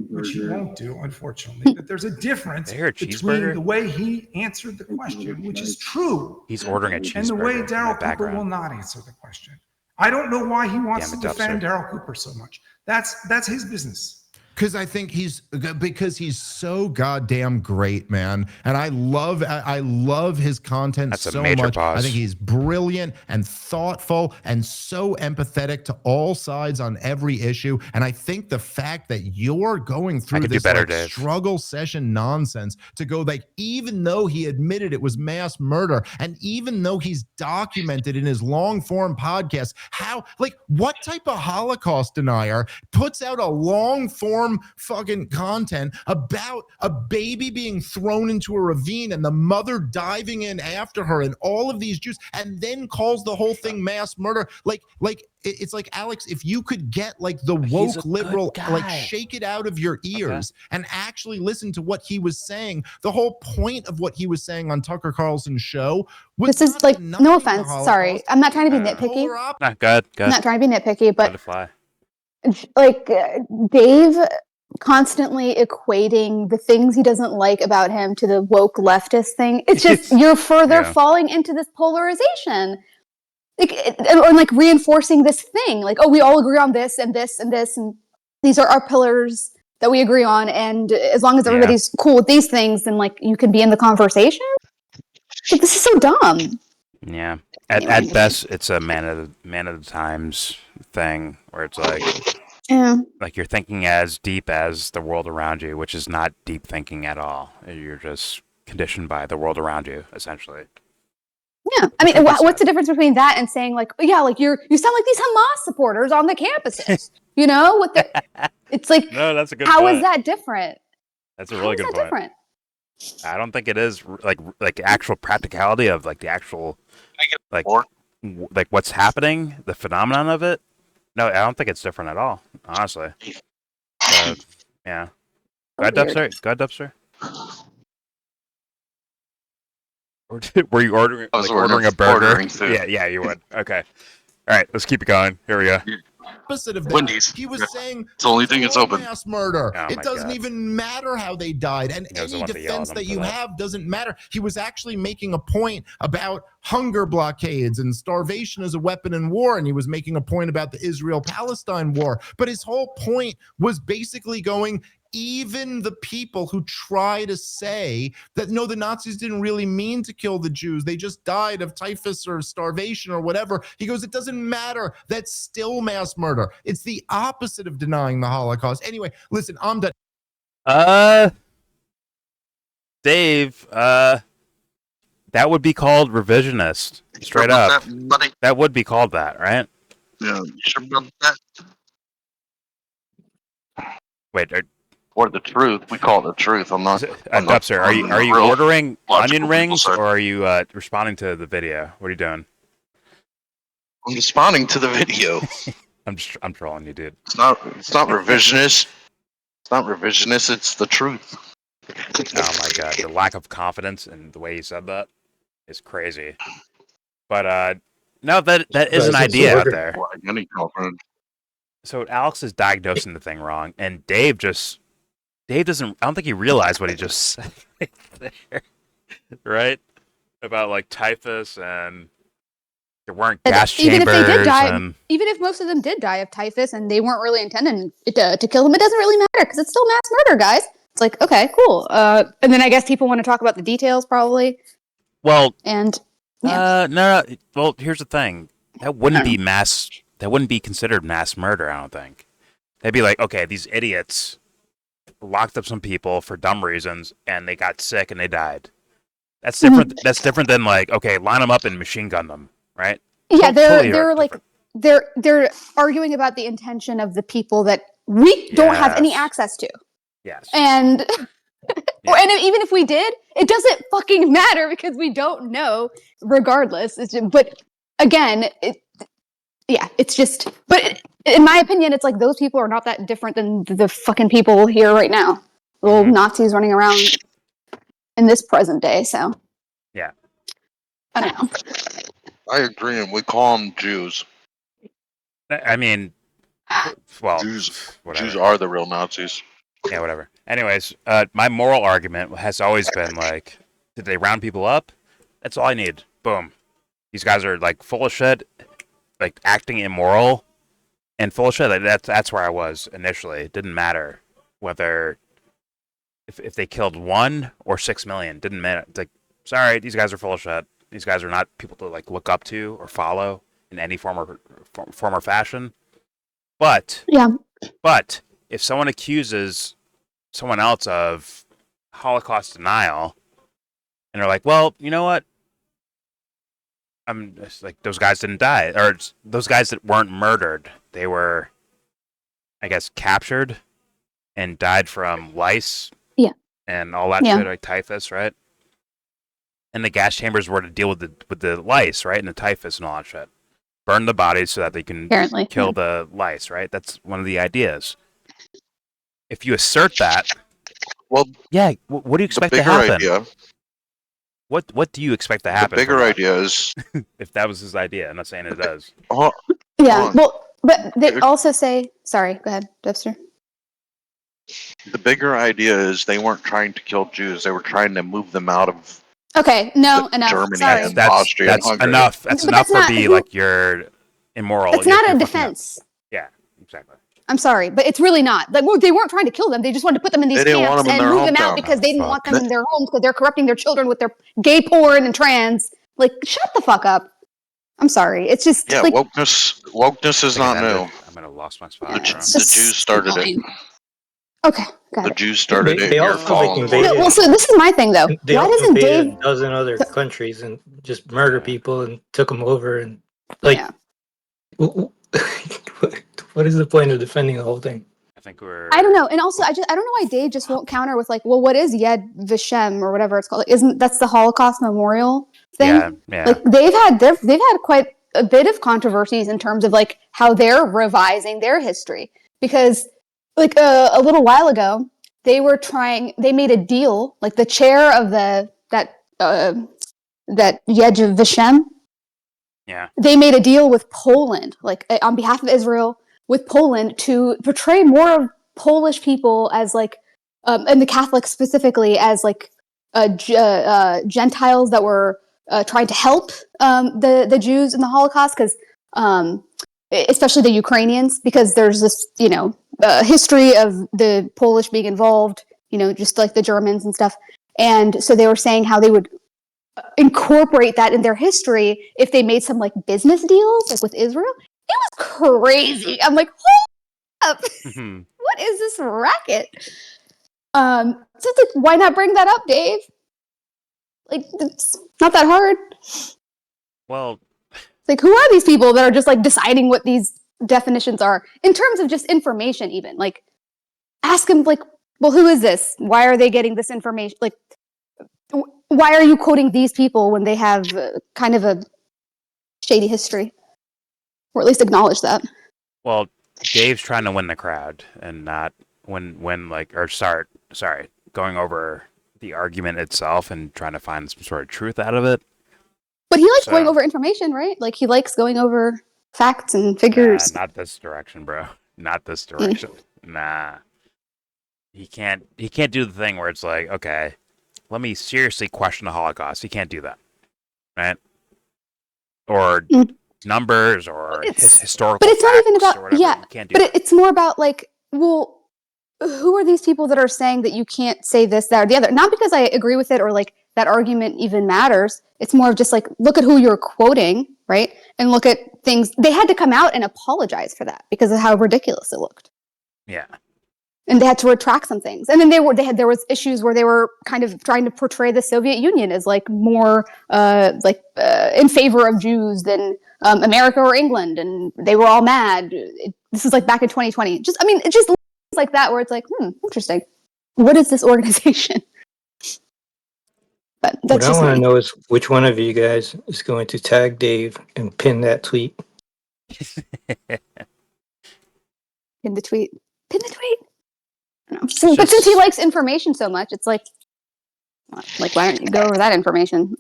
S5: which he won't do, unfortunately, that there's a difference
S3: They hear a
S5: between
S3: cheeseburger?
S5: the way he answered the question, which is true,
S3: He's ordering a cheeseburger.
S5: and the way
S3: in the
S5: Daryl Cooper
S3: background.
S5: will not answer the question. I don't know why he wants
S3: Damn
S5: to
S3: it,
S5: defend
S3: Dubster.
S5: Daryl Cooper so much. That's his business.
S6: Because I think he's so goddamn great, man, and I love his content
S3: That's a
S6: so
S3: major
S6: much.
S3: pause.
S6: I think he's brilliant and thoughtful and so empathetic to all sides on every issue. And I think the fact that you're going through
S3: could do
S6: this
S3: better,
S6: like,
S3: Dave.
S6: struggle session nonsense to go like, even though he admitted it was mass murder, and even though he's documented in his long form podcast, how like what type of Holocaust denier puts out a long form fucking content about a baby being thrown into a ravine and the mother diving in after her and all of these Jews, and then calls the whole thing mass murder? Like it's like, Alex, if you could get like the
S3: He's
S6: woke
S3: a good
S6: liberal, like
S3: guy.
S6: shake it out of your ears and actually listen to what he was saying. The whole point of what he was saying on Tucker Carlson's show was
S10: This is
S6: not
S10: like
S6: denying
S10: no
S6: the
S10: offense.
S6: Holocaust.
S10: Sorry, I'm not trying to be
S3: Uh,
S10: nitpicky.
S6: Polar opposite.
S3: Nah, good.
S10: I'm not trying to be nitpicky,
S3: Let it
S10: but
S3: fly.
S10: like Dave constantly equating the things he doesn't like about him to the woke leftist thing. It's just you're further
S3: Yeah.
S10: falling into this polarization. Like, or like reinforcing this thing. Like, oh, we all agree on this and this and this, and these are our pillars that we agree on. And as long as
S3: Yeah.
S10: everybody's cool with these things, then like you can be in the conversation. Like, this is so dumb.
S3: Yeah.
S10: Anyway.
S3: At best, it's a man of the times thing where it's
S10: Yeah.
S3: like you're thinking as deep as the world around you, which is not deep thinking at all. You're just conditioned by the world around you, essentially.
S10: Yeah, I mean,
S3: That's what
S10: what's the difference between that and saying like, oh, yeah, like you sound like these Hamas supporters on the campuses, you know? With the, it's like,
S3: No, that's a good
S10: how
S3: point.
S10: is that different?
S3: That's a
S10: How
S3: really
S10: is
S3: good
S10: that
S3: point.
S10: different?
S3: I don't think it is like actual practicality of like the actual like like what's happening, the phenomenon of it. No, I don't think it's different at all, honestly. So, yeah. Go ahead, Dubster. Go ahead, Dubster. Or were you ordering ordering a burger? Yeah, you would. Okay. All right, let's keep it going. Here we go.
S6: Opposite of that.
S11: Wendy's.
S6: He was saying
S11: it's the only thing that's open.
S6: Mass murder.
S3: Oh
S6: it doesn't even matter how they died, and any defense that you have doesn't matter. He was actually making a point about hunger blockades and starvation as a weapon in war, and he was making a point about the Israel-Palestine war. But his whole point was basically going, even the people who try to say that, no, the Nazis didn't really mean to kill the Jews, they just died of typhus or starvation or whatever. He goes, it doesn't matter. That's still mass murder. It's the opposite of denying the Holocaust. Anyway, listen, I'm done.
S3: Dave, that would be called revisionist. Straight up. That would be called that, right?
S11: Yeah, you sure about that?
S3: Wait,
S11: or the truth. We call it the truth. I'm not.
S3: Dubster, are you ordering onion rings or are you responding to the video? What are you doing?
S11: I'm responding to the video.
S3: I'm trolling you, dude.
S11: It's not revisionist. It's not revisionist. It's the truth.
S3: Oh my god, the lack of confidence in the way he said that is crazy. But no, that is an idea out there. So Alex is diagnosing the thing wrong, and Dave doesn't. I don't think he realized what he just said right there, right? About like typhus and there weren't gas chambers.
S10: Even if they did die, even if most of them did die of typhus and they weren't really intending to kill them, it doesn't really matter because it's still mass murder, guys. It's like, okay, cool. And then I guess people want to talk about the details, probably.
S3: Well,
S10: and
S3: no. Well, here's the thing. That wouldn't be mass. That wouldn't be considered mass murder. I don't think. They'd be like, okay, these idiots locked up some people for dumb reasons, and they got sick and they died. That's different. Mm-hmm. That's different than like, okay, line them up and machine gun them, right?
S10: Yeah, they're like they're arguing about the intention of the people that we don't have any access to.
S3: Yes.
S10: And and even if we did, it doesn't fucking matter because we don't know. Regardless, but again, it's just. But in my opinion, it's like those people are not that different than the fucking people here right now. Little Nazis running around in this present day. So
S3: yeah,
S10: I don't know.
S11: I agree, and we call them Jews.
S3: I mean, well,
S11: Jews are the real Nazis.
S3: Yeah, whatever. Anyways, my moral argument has always been like, did they round people up? That's all I need. Boom. These guys are like full of shit, like acting immoral, and full of shit. Like, that's where I was initially. It didn't matter whether if they killed 1 or 6 million. Didn't matter. It's like, sorry, these guys are full of shit. These guys are not people to like look up to or follow in any form or fashion. But if someone accuses someone else of Holocaust denial, and they're like, well, you know what? I'm just like, those guys didn't die, or those guys that weren't murdered, they were, I guess, captured and died from lice, and all that shit, like typhus, right? And the gas chambers were to deal with the lice, right, and the typhus and all that shit. Burn the bodies so that they can kill the lice, right? That's one of the ideas. If you assert that,
S11: well,
S3: yeah, what do you expect to happen? Idea, what do you expect to happen?
S11: The bigger idea is
S3: if that was his idea. I'm not saying it does.
S10: Well, but they also say. Sorry, go ahead, Dubster.
S11: The bigger idea is they weren't trying to kill Jews; they were trying to move them out of.
S10: Okay, no, enough.
S11: Germany
S10: Sorry.
S11: and Austria.
S3: That's
S11: and
S3: enough. That's enough for be like you're immoral.
S10: It's not a defense.
S3: Yeah, exactly.
S10: I'm sorry, but it's really not. Like, well, they weren't trying to kill them. They just wanted to put them in these camps and move them out because they didn't want them in their homes because they're corrupting their children with their gay porn and trans. Like, shut the fuck up. I'm sorry. It's just like
S11: wokeness is not new.
S3: I'm gonna lost my spot.
S11: The Jews started it.
S10: Okay, got it.
S11: The Jews started it.
S9: They also invaded.
S10: Well, so this is my thing though.
S9: They
S10: Why doesn't Dave
S9: a dozen other countries and just murder people and took them over and like. What is the point of defending the whole thing?
S3: think we're.
S10: I don't know, and also I don't know why Dave just won't counter with like, well, what is Yad Vashem or whatever it's called? Like, isn't that's the Holocaust memorial thing?
S3: Yeah.
S10: Like they've had quite a bit of controversies in terms of like how they're revising their history, because like a little while ago they made a deal, like the chair of that Yad Vashem.
S3: Yeah.
S10: They made a deal with Poland, like on behalf of Israel, with Poland to portray more of Polish people as like, and the Catholics specifically as like Gentiles that were trying to help the Jews in the Holocaust, because especially the Ukrainians, because there's this history of the Polish being involved, just like the Germans and stuff, and so they were saying how they would incorporate that in their history if they made some like business deals like with Israel. It was crazy. I'm like, hold up. What is this racket? So it's like, why not bring that up, Dave? Like, it's not that hard.
S3: Well,
S10: it's like, who are these people that are just like deciding what these definitions are in terms of just information? Even like, ask them like, well, who is this? Why are they getting this information? Like, why are you quoting these people when they have kind of a shady history? Or at least acknowledge that.
S3: Well, Dave's trying to win the crowd and not going over the argument itself and trying to find some sort of truth out of it.
S10: But he likes going over information, right? Like he likes going over facts and figures.
S3: Nah, not this direction, bro. Not this direction. Nah. He can't do the thing where it's like, okay, let me seriously question the Holocaust. He can't do that, right? Or numbers or historical.
S10: But it's not even about it's more about like, well, who are these people that are saying that you can't say this, that, or the other? Not because I agree with it or like that argument even matters. It's more of just like, look at who you're quoting, right? And look at things. They had to come out and apologize for that because of how ridiculous it looked.
S3: Yeah.
S10: And they had to retract some things. And then there was issues where they were kind of trying to portray the Soviet Union as like more in favor of Jews than America or England, and they were all mad. This is like back in 2020. It's just things like that where it's like, interesting. What is this organization? But that's
S9: what I want to know is which one of you guys is going to tag Dave and pin that tweet.
S10: Pin the tweet. But since he likes information so much, it's like why don't you go over that information?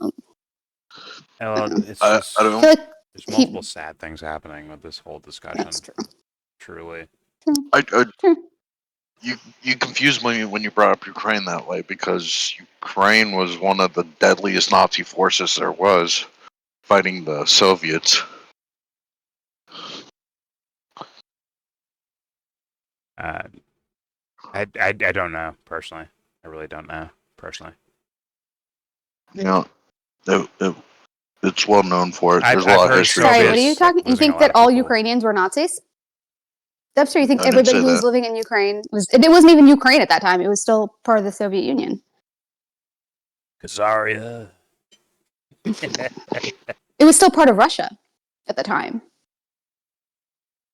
S3: It's
S11: I
S3: just,
S11: don't know.
S3: there's multiple sad things happening with this whole discussion.
S10: That's true.
S3: Truly.
S11: You confused me when you brought up Ukraine that way, because Ukraine was one of the deadliest Nazi forces there was, fighting the Soviets.
S3: I don't know personally. I really don't know personally.
S11: It's well known for it. There's a
S3: I've
S11: lot of
S3: heard
S11: history.
S10: Sorry, what are you talking? You think that all
S3: people.
S10: Ukrainians were Nazis? Dubster, you think
S11: I didn't
S10: everybody
S11: say
S10: who was
S11: that.
S10: living in Ukraine it wasn't even Ukraine at that time. It was still part of the Soviet Union.
S3: Khazaria.
S10: It was still part of Russia at the time.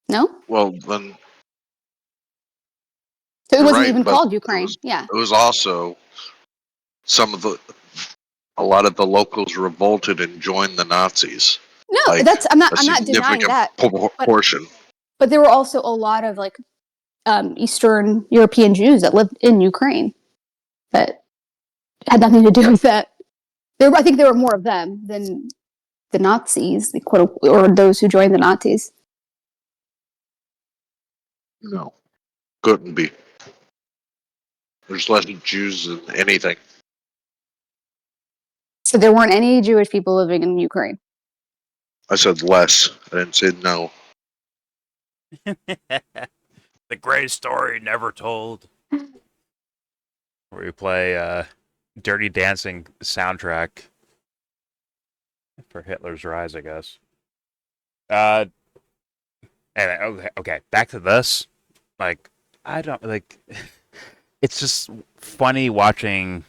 S10: No?
S11: Well, then
S10: So it
S11: You're
S10: wasn't
S11: right,
S10: even
S11: but
S10: called Ukraine. Yeah.
S11: it was also a lot of the locals revolted and joined the Nazis.
S10: No,
S11: Like,
S10: I'm not denying
S11: significant
S10: that.
S11: portion.
S10: But there were also a lot of like Eastern European Jews that lived in Ukraine that had nothing to do with that. I think there were more of them than the Nazis, or those who joined the Nazis.
S11: No, couldn't be. There's less Jews than anything.
S10: So there weren't any Jewish people living in Ukraine.
S11: I said less. I didn't say no.
S3: The great story never told. Where we play Dirty Dancing soundtrack for Hitler's Rise, I guess. And okay, back to this. Like, I don't like. It's just funny watching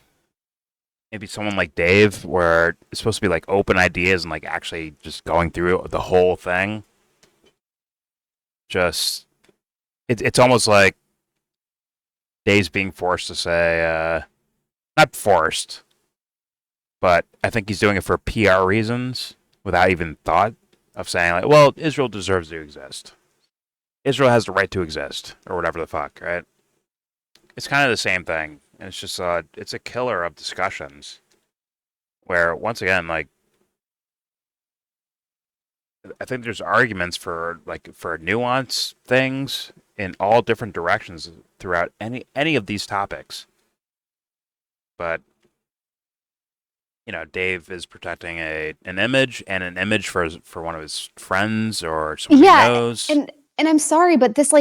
S3: maybe someone like Dave, where it's supposed to be like open ideas and like actually just going through the whole thing. Just it's almost like Dave's being forced to say, not forced, but I think he's doing it for PR reasons without even thought of saying, like, well, Israel deserves to exist. Israel has the right to exist, or whatever the fuck, right? It's kind of the same thing. And it's just, it's a killer of discussions where, once again, like, I think there's arguments for nuance things in all different directions throughout any of these topics. But Dave is protecting an image and an image for one of his friends or someone he knows.
S10: And I'm sorry, but this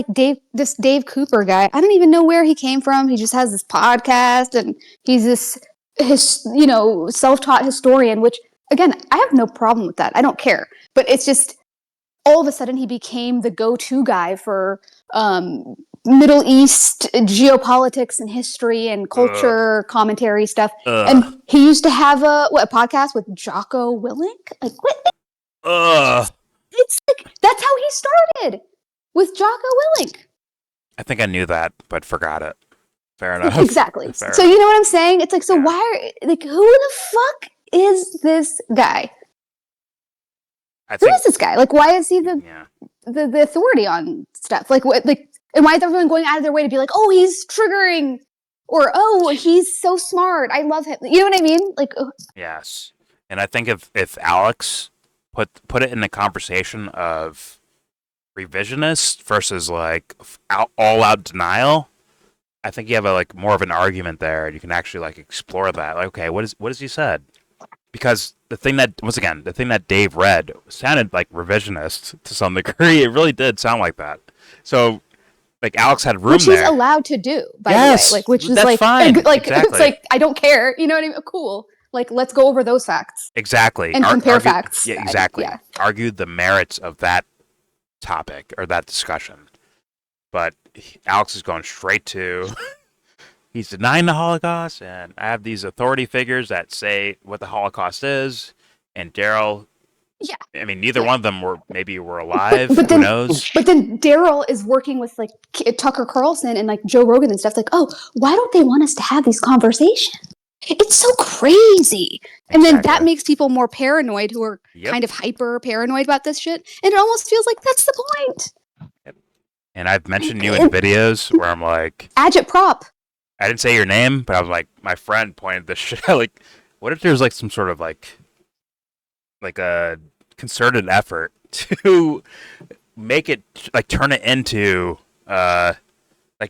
S10: Dave Cooper guy, I don't even know where he came from. He just has this podcast, and he's this self-taught historian. Which, again, I have no problem with that. I don't care. But it's just all of a sudden he became the go-to guy for Middle East geopolitics and history and culture commentary stuff. And he used to have a podcast with Jocko Willink. Like, what? It's like that's how he started, with Jocko Willink.
S3: I think I knew that, but forgot it. Fair enough.
S10: Exactly. So you know what I'm saying? It's like, so why? Like, who the fuck is this guy? Who is this guy? Like, why is he the authority on stuff? Like, what? Like, and why is everyone going out of their way to be like, oh, he's triggering, or oh, he's so smart, I love him. You know what I mean? Like,
S3: yes. And I think if Alex put it in the conversation of revisionist versus like all out denial, I think you have more of an argument there, and you can actually explore that. Like, okay, what is he said? Because the thing that Dave read sounded like revisionist to some degree. It really did sound like that. So, Alex had room
S10: which
S3: there.
S10: he's allowed to do, by the way. Like, which is
S3: fine.
S10: Exactly.
S3: It's
S10: like, I don't care. You know what I mean? Cool. Like, let's go over those facts.
S3: Exactly.
S10: And compare facts.
S3: Yeah, exactly. Argue the merits of that topic or that discussion. But Alex is going straight to he's denying the Holocaust, and I have these authority figures that say what the Holocaust is, and Daryl.
S10: Yeah.
S3: I mean, neither one of them were alive.
S10: But
S3: Who knows?
S10: But then Daryl is working with Tucker Carlson and Joe Rogan and stuff. Like, oh, why don't they want us to have these conversations? It's so crazy. And then that makes people more paranoid, who are kind of hyper paranoid about this shit. And it almost feels like that's the point.
S3: Yep. And I've mentioned you in videos where I'm like,
S10: agitprop.
S3: I didn't say your name, but I was like, my friend pointed this shit out. Like, what if there's some sort of like a concerted effort to make it turn it into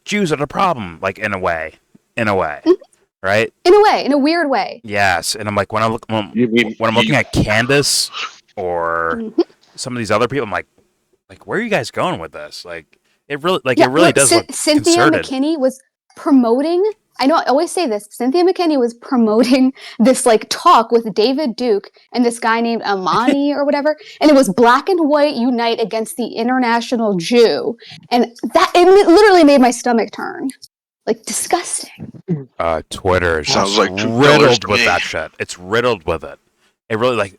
S3: Jews are the problem, in a way, right?
S10: In a weird way.
S3: Yes, and I'm like, when I'm looking at Candace or some of these other people, I'm like, where are you guys going with this? It really does look
S10: Cynthia
S3: concerted.
S10: McKinney was promoting. I know I always say this. Cynthia McKinney was promoting this talk with David Duke and this guy named Amani or whatever, and it was Black and White Unite Against the International Jew, and it literally made my stomach turn. Disgusting.
S3: Twitter is
S11: Sounds
S3: just
S11: like true
S3: riddled
S11: colors to
S3: with
S11: me.
S3: that shit. It's riddled with it. It really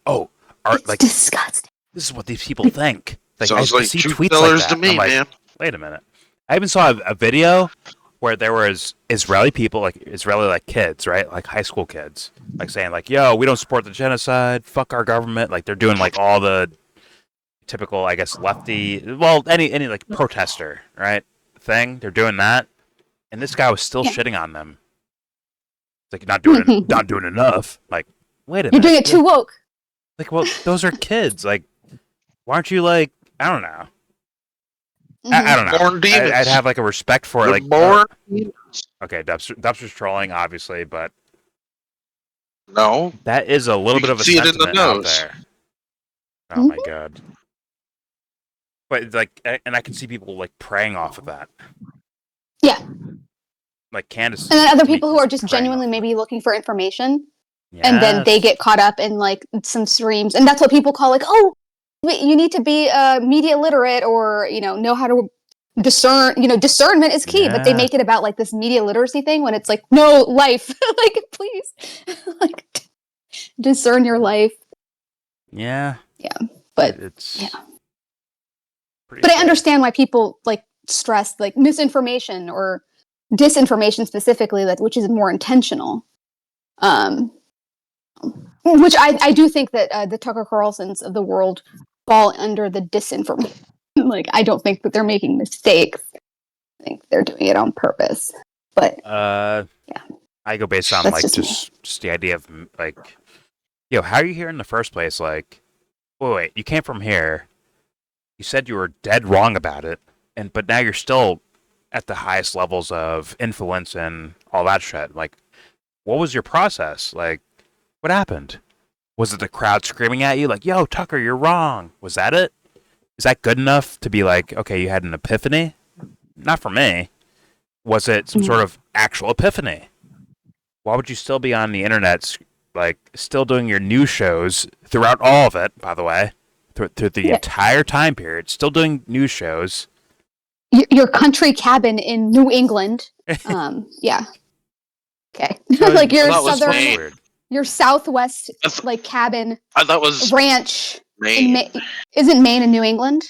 S10: It's disgusting.
S3: This is what these people think.
S11: Sounds
S3: I
S11: like
S3: see
S11: true
S3: tweets
S11: colors
S3: like that,
S11: to me,
S3: and I'm
S11: man.
S3: Wait a minute. I even saw a video where there was Israeli people, Israeli kids, right? High school kids, saying yo, we don't support the genocide, fuck our government. They're doing all the typical, I guess, lefty, well, any protester, right, thing. They're doing that. And this guy was still shitting on them. It's not doing enough. Wait a minute.
S10: You're doing it too woke.
S3: Well, those are kids. Why aren't you I don't know. I don't know.
S11: Born demons.
S3: I'd have a respect for it.
S11: Born demons.
S3: Okay, Dubster's trolling, obviously, but
S11: No.
S3: that is a little
S11: You
S3: bit
S11: can
S3: of a
S11: see it in the
S3: sentiment out
S11: nose.
S3: there. Oh my god. But and I can see people preying off of that.
S10: Yeah.
S3: Candace.
S10: And then other people who are just
S3: preying
S10: genuinely
S3: off
S10: maybe looking for information. And then they
S3: Yes.
S10: get caught up in some streams, and that's what people call oh, wait, you need to be media literate, or know how to discern. Discernment is key, but they
S3: Yeah.
S10: make it about this media literacy thing when it's no, life. Please, discern your life.
S3: Yeah.
S10: Yeah, but
S3: it's pretty
S10: But I
S3: sad.
S10: understand why people stress misinformation or disinformation specifically, which is more intentional. Which I do think that the Tucker Carlsons of the world fall under the disinformation. Like, I don't think that they're making mistakes. I think they're doing it on purpose. But
S3: yeah, I go based on
S10: That's
S3: like
S10: just
S3: just the idea of like, how are you here in the first place? Like, wait, you came from here. You said you were dead wrong about it, but now you're still at the highest levels of influence and all that shit. Like, what was your process? Like, what happened? Was it the crowd screaming at you like, "Yo, Tucker, you're wrong"? Was that it? Is that good enough to be like, okay, you had an epiphany? Not for me. Was it some sort of actual epiphany? Why would you still be on the internet, like, still doing your news shows throughout all of it, by the way, through the entire time period, still doing news shows?
S10: your country cabin in New England. Yeah. Okay.
S3: So
S10: like your
S11: that was
S10: southern,
S11: weird.
S10: your southwest like cabin
S11: I thought it was
S10: ranch.
S11: Maine.
S10: Isn't Maine in New England?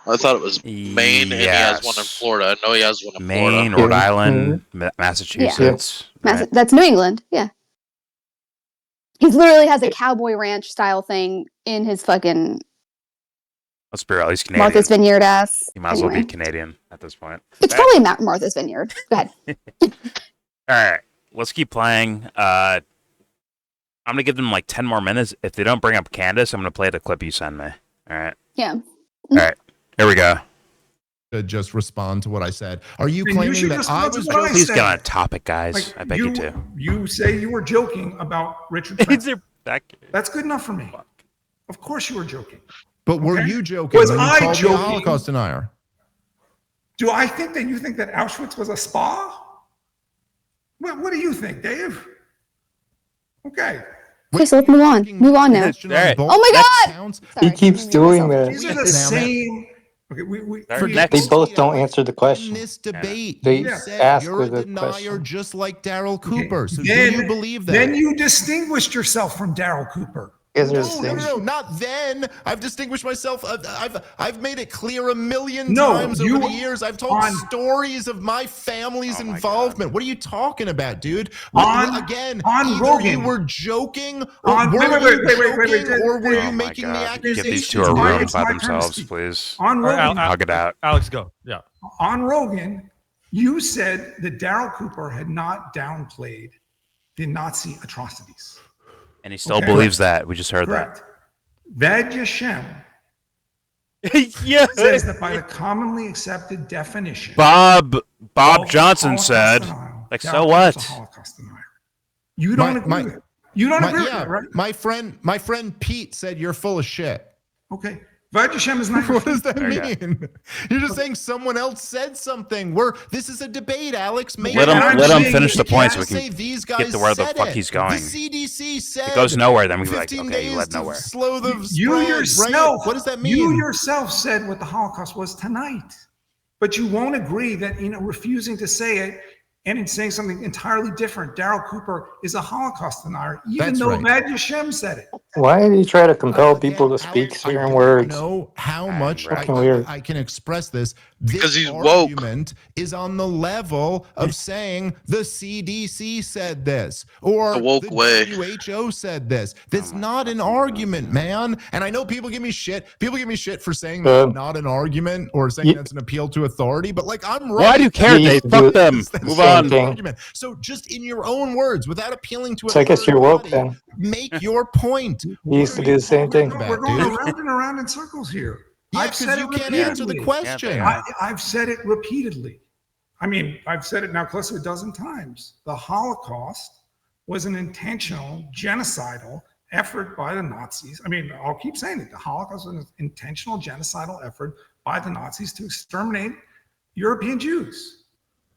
S11: I thought it was Maine, and he has one in
S3: Yes.
S11: Florida. I know he has one in
S3: Maine,
S11: Florida.
S3: Rhode Island, Massachusetts. Right?
S10: That's New England. Yeah. He literally has a cowboy ranch style thing in his fucking
S3: Let's be real, he's Canadian.
S10: Martha's Vineyard ass.
S3: He might as well be Canadian at this point.
S10: It's probably Martha's Vineyard. Go ahead.
S3: All right, let's keep playing. I'm gonna give them like 10 more minutes. If they don't bring up Candace, I'm gonna play the clip you send me. All right.
S10: Yeah.
S3: All right. Here we go.
S6: To just respond to what I said. Are you
S5: Then you
S6: claiming
S5: should
S6: that I
S5: respond to
S6: was
S5: what I
S6: joking?
S3: Please
S5: said.
S3: get on a topic, guys.
S5: Like,
S3: I beg you to.
S5: You say you were joking about Richard Spencer. That's good enough for me. Of course you were joking.
S6: But were
S5: Okay.
S6: you joking
S5: Was
S6: when you
S5: I
S6: called me a
S5: joking?
S6: Holocaust denier?
S5: Do I think that you think that Auschwitz was a spa? What do you think, Dave? Okay.
S10: Okay, so let's move on. Move on now.
S3: Right.
S10: Oh my God!
S6: Sounds-
S10: Sorry,
S9: He keeps
S10: I'm
S9: doing
S10: myself.
S9: that.
S5: These are the
S6: Damn it.
S5: same. Okay, we
S3: For
S5: we-
S3: next-
S9: They both don't answer the question.
S6: In this debate,
S9: They
S6: you
S5: Yeah.
S6: said
S9: ask
S6: you're a
S9: with a
S6: denier
S9: question.
S6: just like Daryl
S5: Okay.
S6: Cooper. So
S5: Then-
S6: do you believe that?
S5: Then you distinguished yourself from Daryl Cooper.
S9: You guys are the
S6: No,
S9: same.
S6: not then. I've distinguished myself. I've made it clear a million
S5: No,
S6: times
S5: you-
S6: over the years. I've told
S5: on-
S6: stories of my family's
S3: Oh my
S6: involvement. What are you talking about, dude?
S5: On-
S6: Again,
S5: on
S6: either
S5: Rogan.
S6: you were joking,
S5: On-
S6: or
S5: wait,
S6: were
S5: wait,
S6: you
S5: wait, wait, wait,
S6: joking,
S5: wait,
S6: or were
S5: wait.
S6: you
S3: Oh my
S6: making the
S3: God. Give these
S6: accusations?
S3: two a
S5: It's my-
S3: room
S5: it's
S3: by
S5: my turn to
S3: themselves,
S5: speak.
S3: please.
S5: On Rogan,
S3: Hug it out.
S4: Alex, go. Yeah.
S5: on Rogan, you said that Daryl Cooper had not downplayed the Nazi atrocities.
S3: And he still
S5: Okay.
S3: believes that. We just heard
S5: Correct. Vad Yashem
S3: that. Yeah.
S5: says that by the commonly accepted definition,
S3: Bob
S5: of
S3: Johnson
S5: Holocaust
S3: said,
S5: denial,
S3: like,
S5: Daryl
S3: so
S5: Cooper's
S3: what?
S5: a Holocaust denier. You don't agree
S6: My-
S5: with it. You don't agree
S6: yeah,
S5: with it, right?
S6: my friend Pete said you're full of shit.
S5: Okay. Vad Yashem is not your
S6: What does that
S3: There you
S6: mean? You're just saying someone else said something. This is a debate, Alex. Make
S3: Let him-
S6: an
S3: let him
S6: argument.
S3: finish the
S6: You
S3: point
S6: can't
S3: so we can
S6: say these
S3: get
S6: guys
S3: to where the
S6: said
S3: fuck
S6: it.
S3: he's going.
S6: The CDC said
S3: It goes nowhere, then we be like,
S6: 15
S3: okay, you
S6: days
S3: led
S6: to
S3: nowhere.
S6: slow the
S5: You
S6: spread,
S5: yourself.
S6: right? What does that mean?
S5: You yourself said what the Holocaust was tonight, but you won't agree that refusing to say it and in saying something entirely different. Daryl Cooper is a Holocaust denier, even
S6: That's
S5: though
S6: right.
S5: Vad Yashem said it.
S9: Why do you try to compel
S6: Again,
S9: people to speak
S6: Alex, I
S9: certain
S6: don't
S9: words?
S6: know how
S3: I'm
S6: much
S3: right.
S9: Fucking weird.
S6: I can express this.
S11: Because
S6: This
S11: he's woke.
S6: argument is on the level of saying the CDC said this or
S11: The woke way.
S6: WHO said this. That's
S3: my
S6: not an
S3: fucking
S6: argument, man. And I know people give me shit. People give me shit for saying
S9: Uh,
S6: that's not an argument or saying
S9: ye-
S6: that's an appeal to authority. But like, I'm right.
S3: Why do you care,
S9: He
S3: Dave?
S9: used to do
S3: Fuck
S9: it.
S3: them.
S6: That's
S3: Move
S6: the
S3: on.
S9: thing.
S6: argument. So just in your own words, without appealing to a
S9: So I guess
S6: third
S9: you're woke
S6: body,
S9: then.
S6: make your point.
S9: He used to do the same thing.
S5: We're going around and around in circles here.
S6: Yeah,
S5: I've
S6: because
S5: said
S6: you
S5: it
S6: can't answer the
S5: repeatedly.
S6: question.
S3: Yeah,
S5: I've said it repeatedly. I mean, I've said it now close to a dozen times. The Holocaust was an intentional genocidal effort by the Nazis. I mean, I'll keep saying it. The Holocaust was an intentional genocidal effort by the Nazis to exterminate European Jews.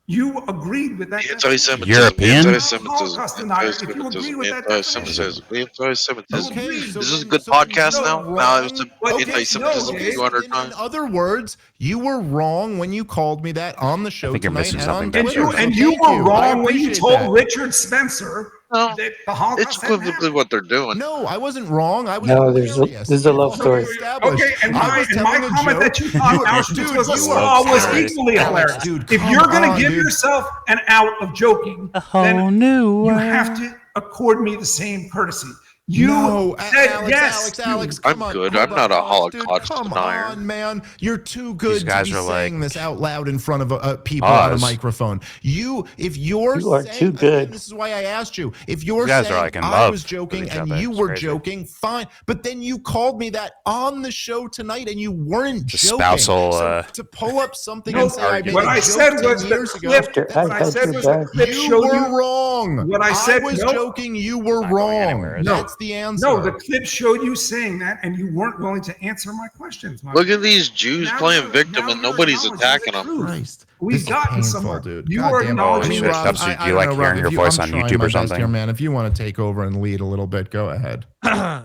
S5: You agreed with that.
S11: Anti-Semitism.
S3: European?
S11: Anti-Semitism.
S5: Holocaust denier, if you agree with that
S11: Anti-Semitism. Anti-Semitism.
S6: Okay, so
S11: This is a
S6: then-
S11: good
S6: so then
S11: podcast
S6: you're
S11: now?
S6: wrong.
S11: Now it's
S5: Okay,
S11: anti-Semitism
S5: no,
S11: for 200
S6: in
S11: times.
S6: other words, you were wrong when you called me that on the show
S3: think you're
S6: tonight
S3: missing
S6: and on
S3: something,
S6: Twitter.
S3: Dexter.
S6: So
S5: And you
S6: thank
S5: were
S6: I
S5: wrong when you
S6: appreciate
S5: told
S6: that.
S5: Richard Spencer
S11: No,
S5: that the Holocaust
S11: it's
S5: hadn't
S11: equivocally
S5: happened.
S11: what they're doing.
S6: No, I wasn't wrong. I was
S9: No,
S6: hilarious.
S9: this is a love
S6: It's
S9: story.
S6: already established.
S5: Okay, and
S6: I
S5: my,
S6: was
S5: and my
S6: telling a
S5: comment
S6: joke.
S5: that you thought Auschwitz
S6: Dude,
S5: was a
S6: you
S5: spa
S6: are
S5: was
S6: Alex,
S5: equally
S6: Alex,
S5: hilarious.
S6: dude,
S5: If
S6: come
S5: you're going
S6: on,
S5: to give
S6: dude.
S5: yourself an out of joking,
S3: A whole
S5: then
S3: new
S5: you
S3: world.
S5: have to accord me the same courtesy. You
S6: No,
S5: said
S6: Alex,
S5: yes.
S6: Alex,
S11: I'm
S6: come on.
S11: good.
S6: Hold
S11: I'm not a
S6: on, dude,
S11: Holocaust
S6: come
S11: denier.
S6: on, man. You're too
S3: These
S6: good to
S3: guys
S6: be
S3: are
S6: saying
S3: like,
S6: this out loud in front of people on a
S3: pause.
S6: microphone. If you're
S9: You are
S6: saying,
S9: too good.
S6: again, this is why I asked you. If you're
S3: These guys are,
S6: saying
S3: like, in
S6: I
S3: love
S6: was
S3: with
S6: joking
S3: each
S6: and
S3: other.
S6: you
S3: It's
S6: were
S3: crazy.
S6: joking, fine. But then you called me that on the show tonight and you weren't
S3: The
S6: joking.
S3: spousal,
S6: So to pull up something
S5: No,
S6: and say I made
S5: what
S6: a
S5: I
S6: joke
S5: said
S6: 10
S5: was the
S6: years ago,
S5: clip.
S9: After
S6: that's
S9: I
S5: What I
S9: had
S5: said
S9: your
S5: was the
S9: back.
S5: clip
S6: you
S5: showed
S6: were
S5: you.
S6: wrong.
S5: What I said,
S6: was
S5: no.
S6: joking. You were
S3: Not going
S6: wrong.
S3: anywhere, is it?
S6: That's the answer.
S5: No, the clip showed you saying that, and you weren't willing to answer my questions. My
S11: Look at these Jews
S5: Now
S11: playing
S5: you're-
S11: victim
S5: now
S11: and
S5: you're
S11: nobody's
S5: acknowledging
S11: attacking
S5: the
S11: them.
S5: truth.
S6: Christ,
S5: We've
S6: this is
S5: gotten
S6: painful,
S5: somewhere.
S6: dude.
S5: You
S6: God
S5: are
S6: damn it.
S3: Oh,
S6: I mean,
S3: shit.
S6: Rob,
S3: Dubs, do
S6: I
S3: you
S6: don't
S3: like
S6: know,
S3: hearing
S6: Rob,
S3: your
S6: if you,
S3: voice
S6: I'm
S3: on
S6: trying
S3: YouTube
S6: my
S3: or
S6: best here,
S3: something?
S6: man. If you want to take over and lead a little bit, go ahead.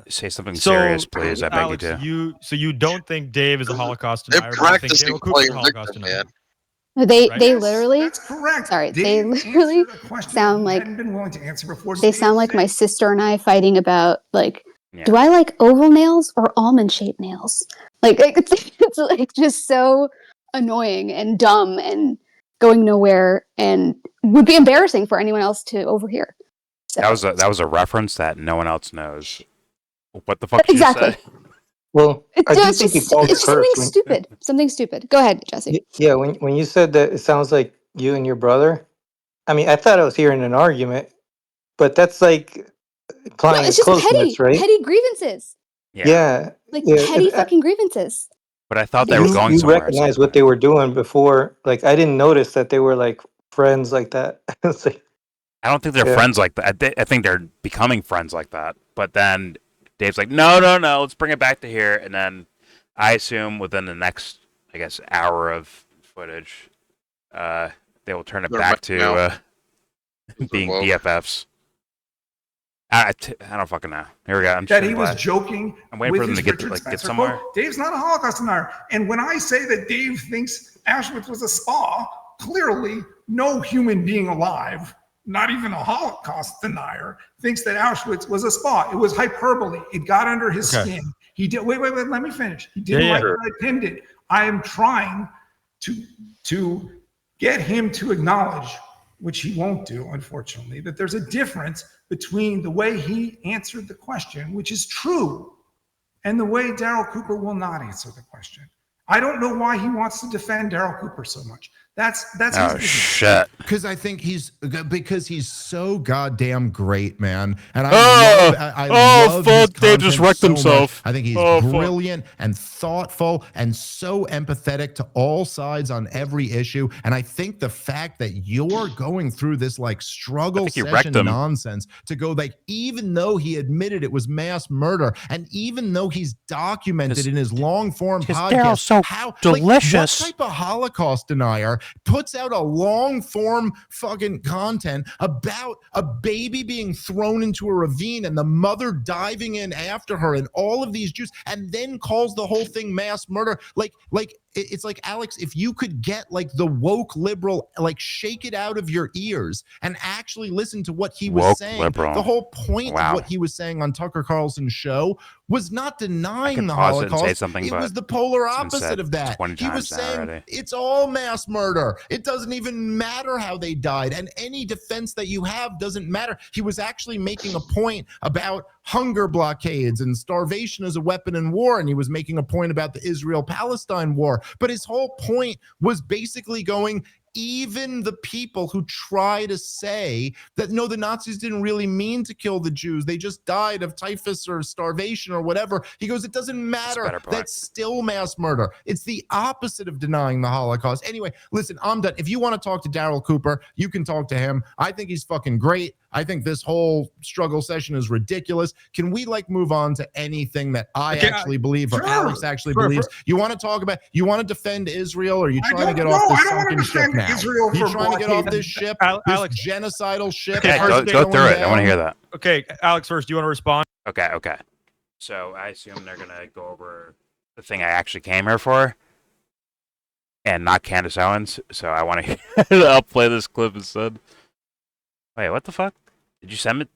S3: Say something
S4: So,
S3: serious, please. I beg
S4: Alex,
S3: you to.
S4: you don't think Dave is a Holocaust
S11: They're
S4: denier, but you think
S11: practicing
S4: Daryl Cooper's
S11: playing
S4: a Holocaust
S11: victim,
S4: denier?
S11: man.
S10: They
S4: Right?
S10: they
S5: Yes,
S10: literally
S5: that's correct.
S10: sorry, they
S5: Dave
S10: literally
S5: answered a question
S10: sound
S5: he
S10: like
S5: hadn't been willing to answer before.
S10: they
S5: Dave
S10: sound like
S5: said-
S10: my sister and I fighting about like,
S3: Yeah.
S10: do I like oval nails or almond shaped nails? Like it's like just so annoying and dumb and going nowhere and would be embarrassing for anyone else to overhear. So,
S3: That was a reference that no one else knows. What the fuck did you
S10: exactly.
S3: say?
S9: Well, I do
S10: It's
S9: think you
S10: just
S9: called
S10: it's
S9: it
S10: just something
S9: first.
S10: stupid. Something stupid. Go ahead, Jesse.
S9: Yeah, when you said that it sounds like you and your brother. I mean, I thought I was hearing an argument, but that's like
S10: No,
S9: implying a
S10: it's just
S9: closeness, right?
S10: petty grievances.
S3: Yeah.
S9: Yeah,
S10: Like
S9: yeah.
S10: petty fucking grievances.
S3: But I thought they were
S10: Yes.
S3: going
S9: You
S3: somewhere. at some
S9: recognize what
S3: point.
S9: they were doing before. Like I didn't notice that they were like friends like that. It's like,
S3: I don't think they're
S9: yeah.
S3: friends like that. I think they're becoming friends like that. But then Dave's like, no, let's bring it back to here. And then I assume within the next, I guess, hour of footage, they will turn it
S11: They're
S3: back
S11: making out.
S3: to being
S11: woke.
S3: BFFs. I don't fucking know. Here we go. I'm
S5: that
S3: just
S5: he was
S3: glad.
S5: joking.
S3: I'm waiting
S5: with
S3: for them
S5: his
S3: to
S5: Richard
S3: get
S5: Spencer
S3: somewhere.
S5: quote. Dave's not a Holocaust denier. And when I say that Dave thinks Auschwitz was a spa, clearly no human being alive, not even a Holocaust denier, thinks that Auschwitz was a spa. It was hyperbole. It got under his
S4: Okay.
S5: skin. He did. Wait. Let me finish. He didn't
S4: Yeah,
S5: like
S4: yeah.
S5: that I pinned it. I am trying to get him to acknowledge, which he won't do, unfortunately, that there's a difference between the way he answered the question, which is true, and the way Daryl Cooper will not answer the question. I don't know why he wants to defend Daryl Cooper so much. That's his
S3: Oh
S5: business.
S3: shit!
S6: Because I think he's so goddamn great, man. And I
S3: Oh,
S6: love his
S3: fuck, Dave just
S6: content
S3: wrecked
S6: so
S3: himself.
S6: much. I think he's
S3: Oh, fuck.
S6: brilliant and thoughtful and so empathetic to all sides on every issue. And I think the fact that you're going through this like struggle
S3: think he
S6: session
S3: wrecked him.
S6: nonsense to go like, even though he admitted it was mass murder, and even though he's documented in his long form podcast,
S3: Daryl's so delicious.
S6: What type of Holocaust denier puts out a long form fucking content about a baby being thrown into a ravine and the mother diving in after her and all of these Jews, and then calls the whole thing mass murder? It's like, Alex, if you could get like the woke liberal, like shake it out of your ears and actually listen to what he was
S3: Woke
S6: saying.
S3: liberal.
S6: The whole point
S3: Wow.
S6: of what he was saying on Tucker Carlson's show was not denying
S3: could
S6: the
S3: pause it and say
S6: Holocaust.
S3: something,
S6: It
S3: but
S6: was the polar
S3: it's been
S6: opposite
S3: said
S6: of that.
S3: 20
S6: He was
S3: times now
S6: saying
S3: already.
S6: it's all mass murder. It doesn't even matter how they died, and any defense that you have doesn't matter. He was actually making a point about hunger blockades and starvation as a weapon in war, and he was making a point about the Israel-Palestine war. But his whole point was basically going, even the people who try to say that, no, the Nazis didn't really mean to kill the Jews, they just died of typhus or starvation or whatever. He goes, it doesn't matter.
S3: better point.
S6: That's still mass murder. It's the opposite of denying the Holocaust. Anyway, listen, I'm done. If you want to talk to Daryl Cooper, you can talk to him. I think he's fucking great. I think this whole struggle session is ridiculous. Can we like move on to anything that I
S4: Okay,
S6: actually believe or
S5: sure.
S6: Alex actually
S4: Sure,
S6: believes? You want to talk about, you want to defend Israel, or are you
S5: I
S6: trying to
S5: don't-
S6: get
S5: no,
S6: off this
S5: I don't wanna
S6: sunken ship
S5: defend
S6: now?
S5: Israel
S6: You
S5: for
S6: trying to get off
S5: blockading-
S6: this ship,
S4: Alex,
S6: this genocidal ship?
S4: Okay,
S3: Yeah,
S6: that's
S3: go through
S6: going
S3: it. I want to
S6: down?
S3: hear that.
S4: Okay, Alex, first, do you want to respond?
S3: Okay. So I assume they're gonna go over the thing I actually came here for, and not Candace Owens. So I want to. I'll play this clip instead. Wait, what the fuck? Did you send it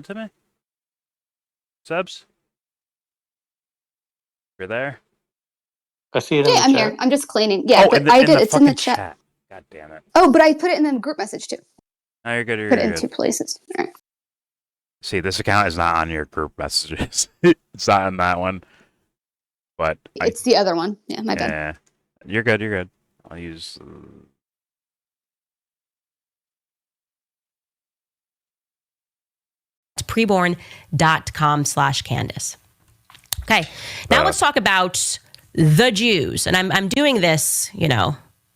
S3: to me? Subs? You're there?
S9: I see it in
S10: Yeah,
S9: the
S10: I'm
S9: chat.
S10: here. I'm just cleaning. Yeah,
S3: Oh,
S10: but
S3: in the,
S10: I
S3: in
S10: did.
S3: the
S10: It's in the
S3: fucking
S10: chat.
S3: God damn it.
S10: Oh, but I put it in the group message too.
S3: No, you're good. You're
S10: Put
S3: good.
S10: it
S3: You're
S10: in
S3: good.
S10: 2 places. All right.
S3: See, this account is not on your group messages. It's not on that one. But
S10: It's the other one. Yeah, my bad.
S3: yeah, you're good. You're good. I'll use.
S12: preborn.com/Candace. Okay, now let's talk about the Jews. And I'm doing this,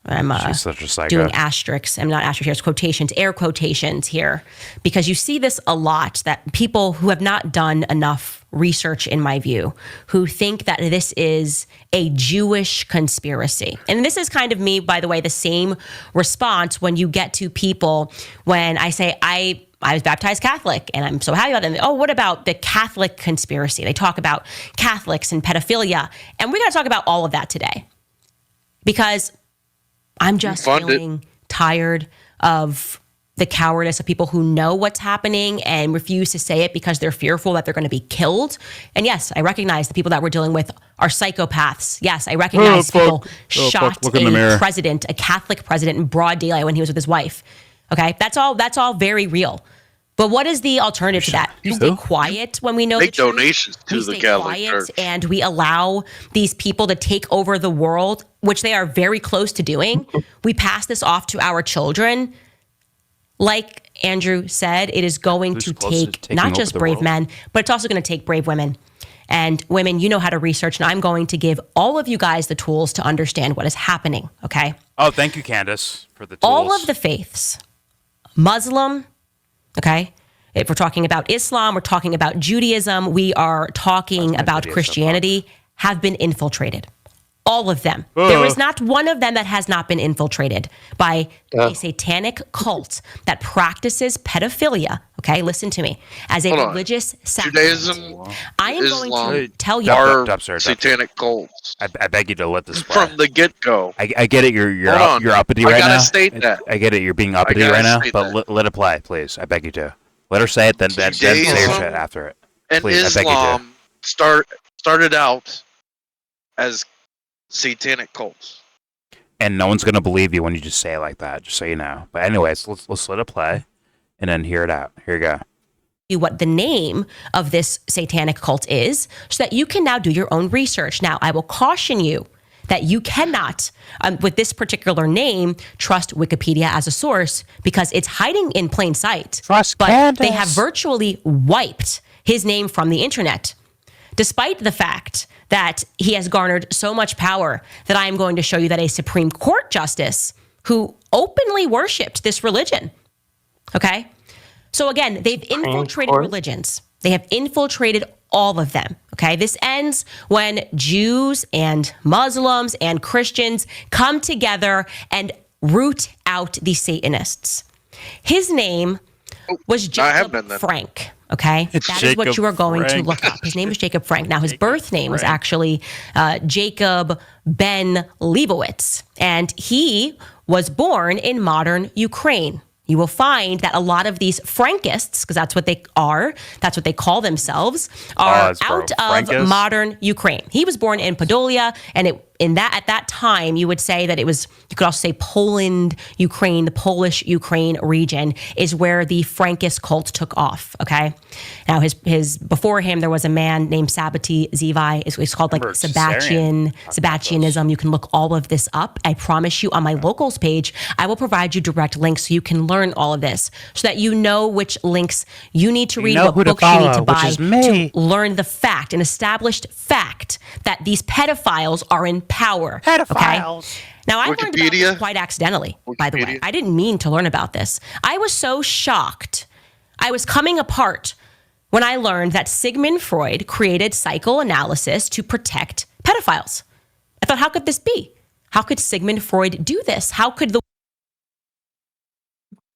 S12: I'm
S3: She's such a psycho.
S12: doing asterisks. I'm not asterisks, here's quotations, air quotations here, because you see this a lot, that people who have not done enough research, in my view, who think that this is a Jewish conspiracy. And this is kind of me, by the way, the same response when you get to people when I say, I was baptized Catholic and I'm so happy about it. Oh, what about the Catholic conspiracy? They talk about Catholics and pedophilia. And we're going to talk about all of that today, because I'm just feeling tired of the cowardice of people who know what's happening and refuse to say it because they're fearful that they're going to be killed. And yes, I recognize the people that we're dealing with are psychopaths. Yes, I recognize people shot a president, a Catholic president, in broad daylight when he was with his wife. Okay, that's all very real. But what is the alternative to that? You stay quiet when we know the truth.
S11: Make donations to the Catholic Church.
S12: And we allow these people to take over the world, which they are very close to doing. We pass this off to our children. Like Andrew said, it is going to take not just brave men, but it's also going to take brave women. And women, you know how to research, and I'm going to give all of you guys the tools to understand what is happening, okay?
S3: Oh, thank you, Candace, for the tools.
S12: All of the faiths, Muslim, okay? If we're talking about Islam, we're talking about Judaism, we are talking about Christianity, have been infiltrated. All of them. There is not one of them that has not been infiltrated by a satanic cult that practices pedophilia. Okay, listen to me. As a religious
S11: Judaism,
S12: I am
S11: Islam,
S12: going to tell you
S11: are satanic cults.
S3: I beg you to let this play.
S11: From the get-go.
S3: I get it. You're uppity right now.
S11: I gotta state that.
S3: I get it. You're being uppity right now. But let it play, please. I beg you to. Let her say it, then say your shit after it.
S11: And
S3: Please, I beg you
S11: Islam started out as satanic cults.
S3: And no one's gonna believe you when you just say it like that, just so you know. But anyways, let's let it play and then hear it out. Here you go.
S12: What the name of this satanic cult is, so that you can now do your own research. Now, I will caution you that you cannot, with this particular name, trust Wikipedia as a source, because it's hiding in plain sight.
S3: Trust
S12: but
S3: Candace.
S12: They have virtually wiped his name from the internet, despite the fact that he has garnered so much power that I am going to show you that a Supreme Court justice who openly worshipped this religion, okay? So again, they've infiltrated religions. They have infiltrated all of them, okay? This ends when Jews and Muslims and Christians come together and root out the Satanists. His name was Jacob Frank. Okay, that is what you are going to look up. His name is Jacob Frank. Now, his birth name was actually Jacob Ben Leibowitz, and he was born in modern Ukraine. You will find that a lot of these Frankists, because that's what they are, that's what they call themselves, are out of modern Ukraine. He was born in Podolia, and at that time, you would say that it was, you could also say Poland, Ukraine, the Polish Ukraine region is where the Frankist cult took off, okay? Now, before him, there was a man named Sabbatai Zevi. It's called like Sabbatianism. You can look all of this up. I promise you, on my locals page, I will provide you direct links so you can learn all of this, so that you know which links you need to read, what books you need to buy to learn the fact, an established fact, that these pedophiles are in power. Pedophiles. Okay? Now, I learned about this quite accidentally, by the way. I didn't mean to learn about this. I was so shocked. I was coming apart when I learned that Sigmund Freud created psychoanalysis to protect pedophiles. I thought, how could this be? How could Sigmund Freud do this? How could the...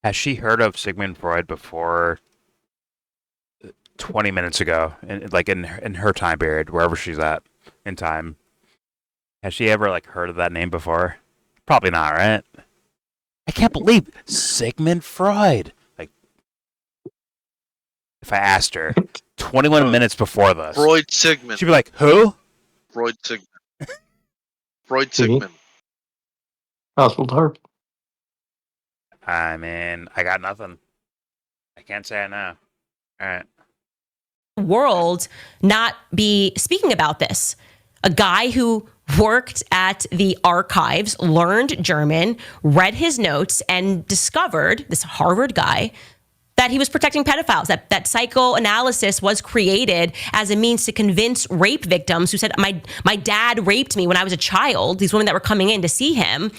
S3: Has she heard of Sigmund Freud before 20 minutes ago, in her time period, wherever she's at in time? Has she ever heard of that name before? Probably not, right? I can't believe Sigmund Freud. if I asked her 21 minutes before this.
S11: Freud Sigmund.
S3: She'd be like, who?
S11: Freud Sigmund. Freud
S9: See?
S11: Sigmund.
S9: Household harp.
S3: I mean, I got nothing. I can't say I know. All right.
S12: World not be speaking about this. A guy who worked at the archives, learned German, read his notes, and discovered, this Harvard guy, that he was protecting pedophiles, that psychoanalysis was created as a means to convince rape victims who said, my dad raped me when I was a child, these women that were coming in to see him,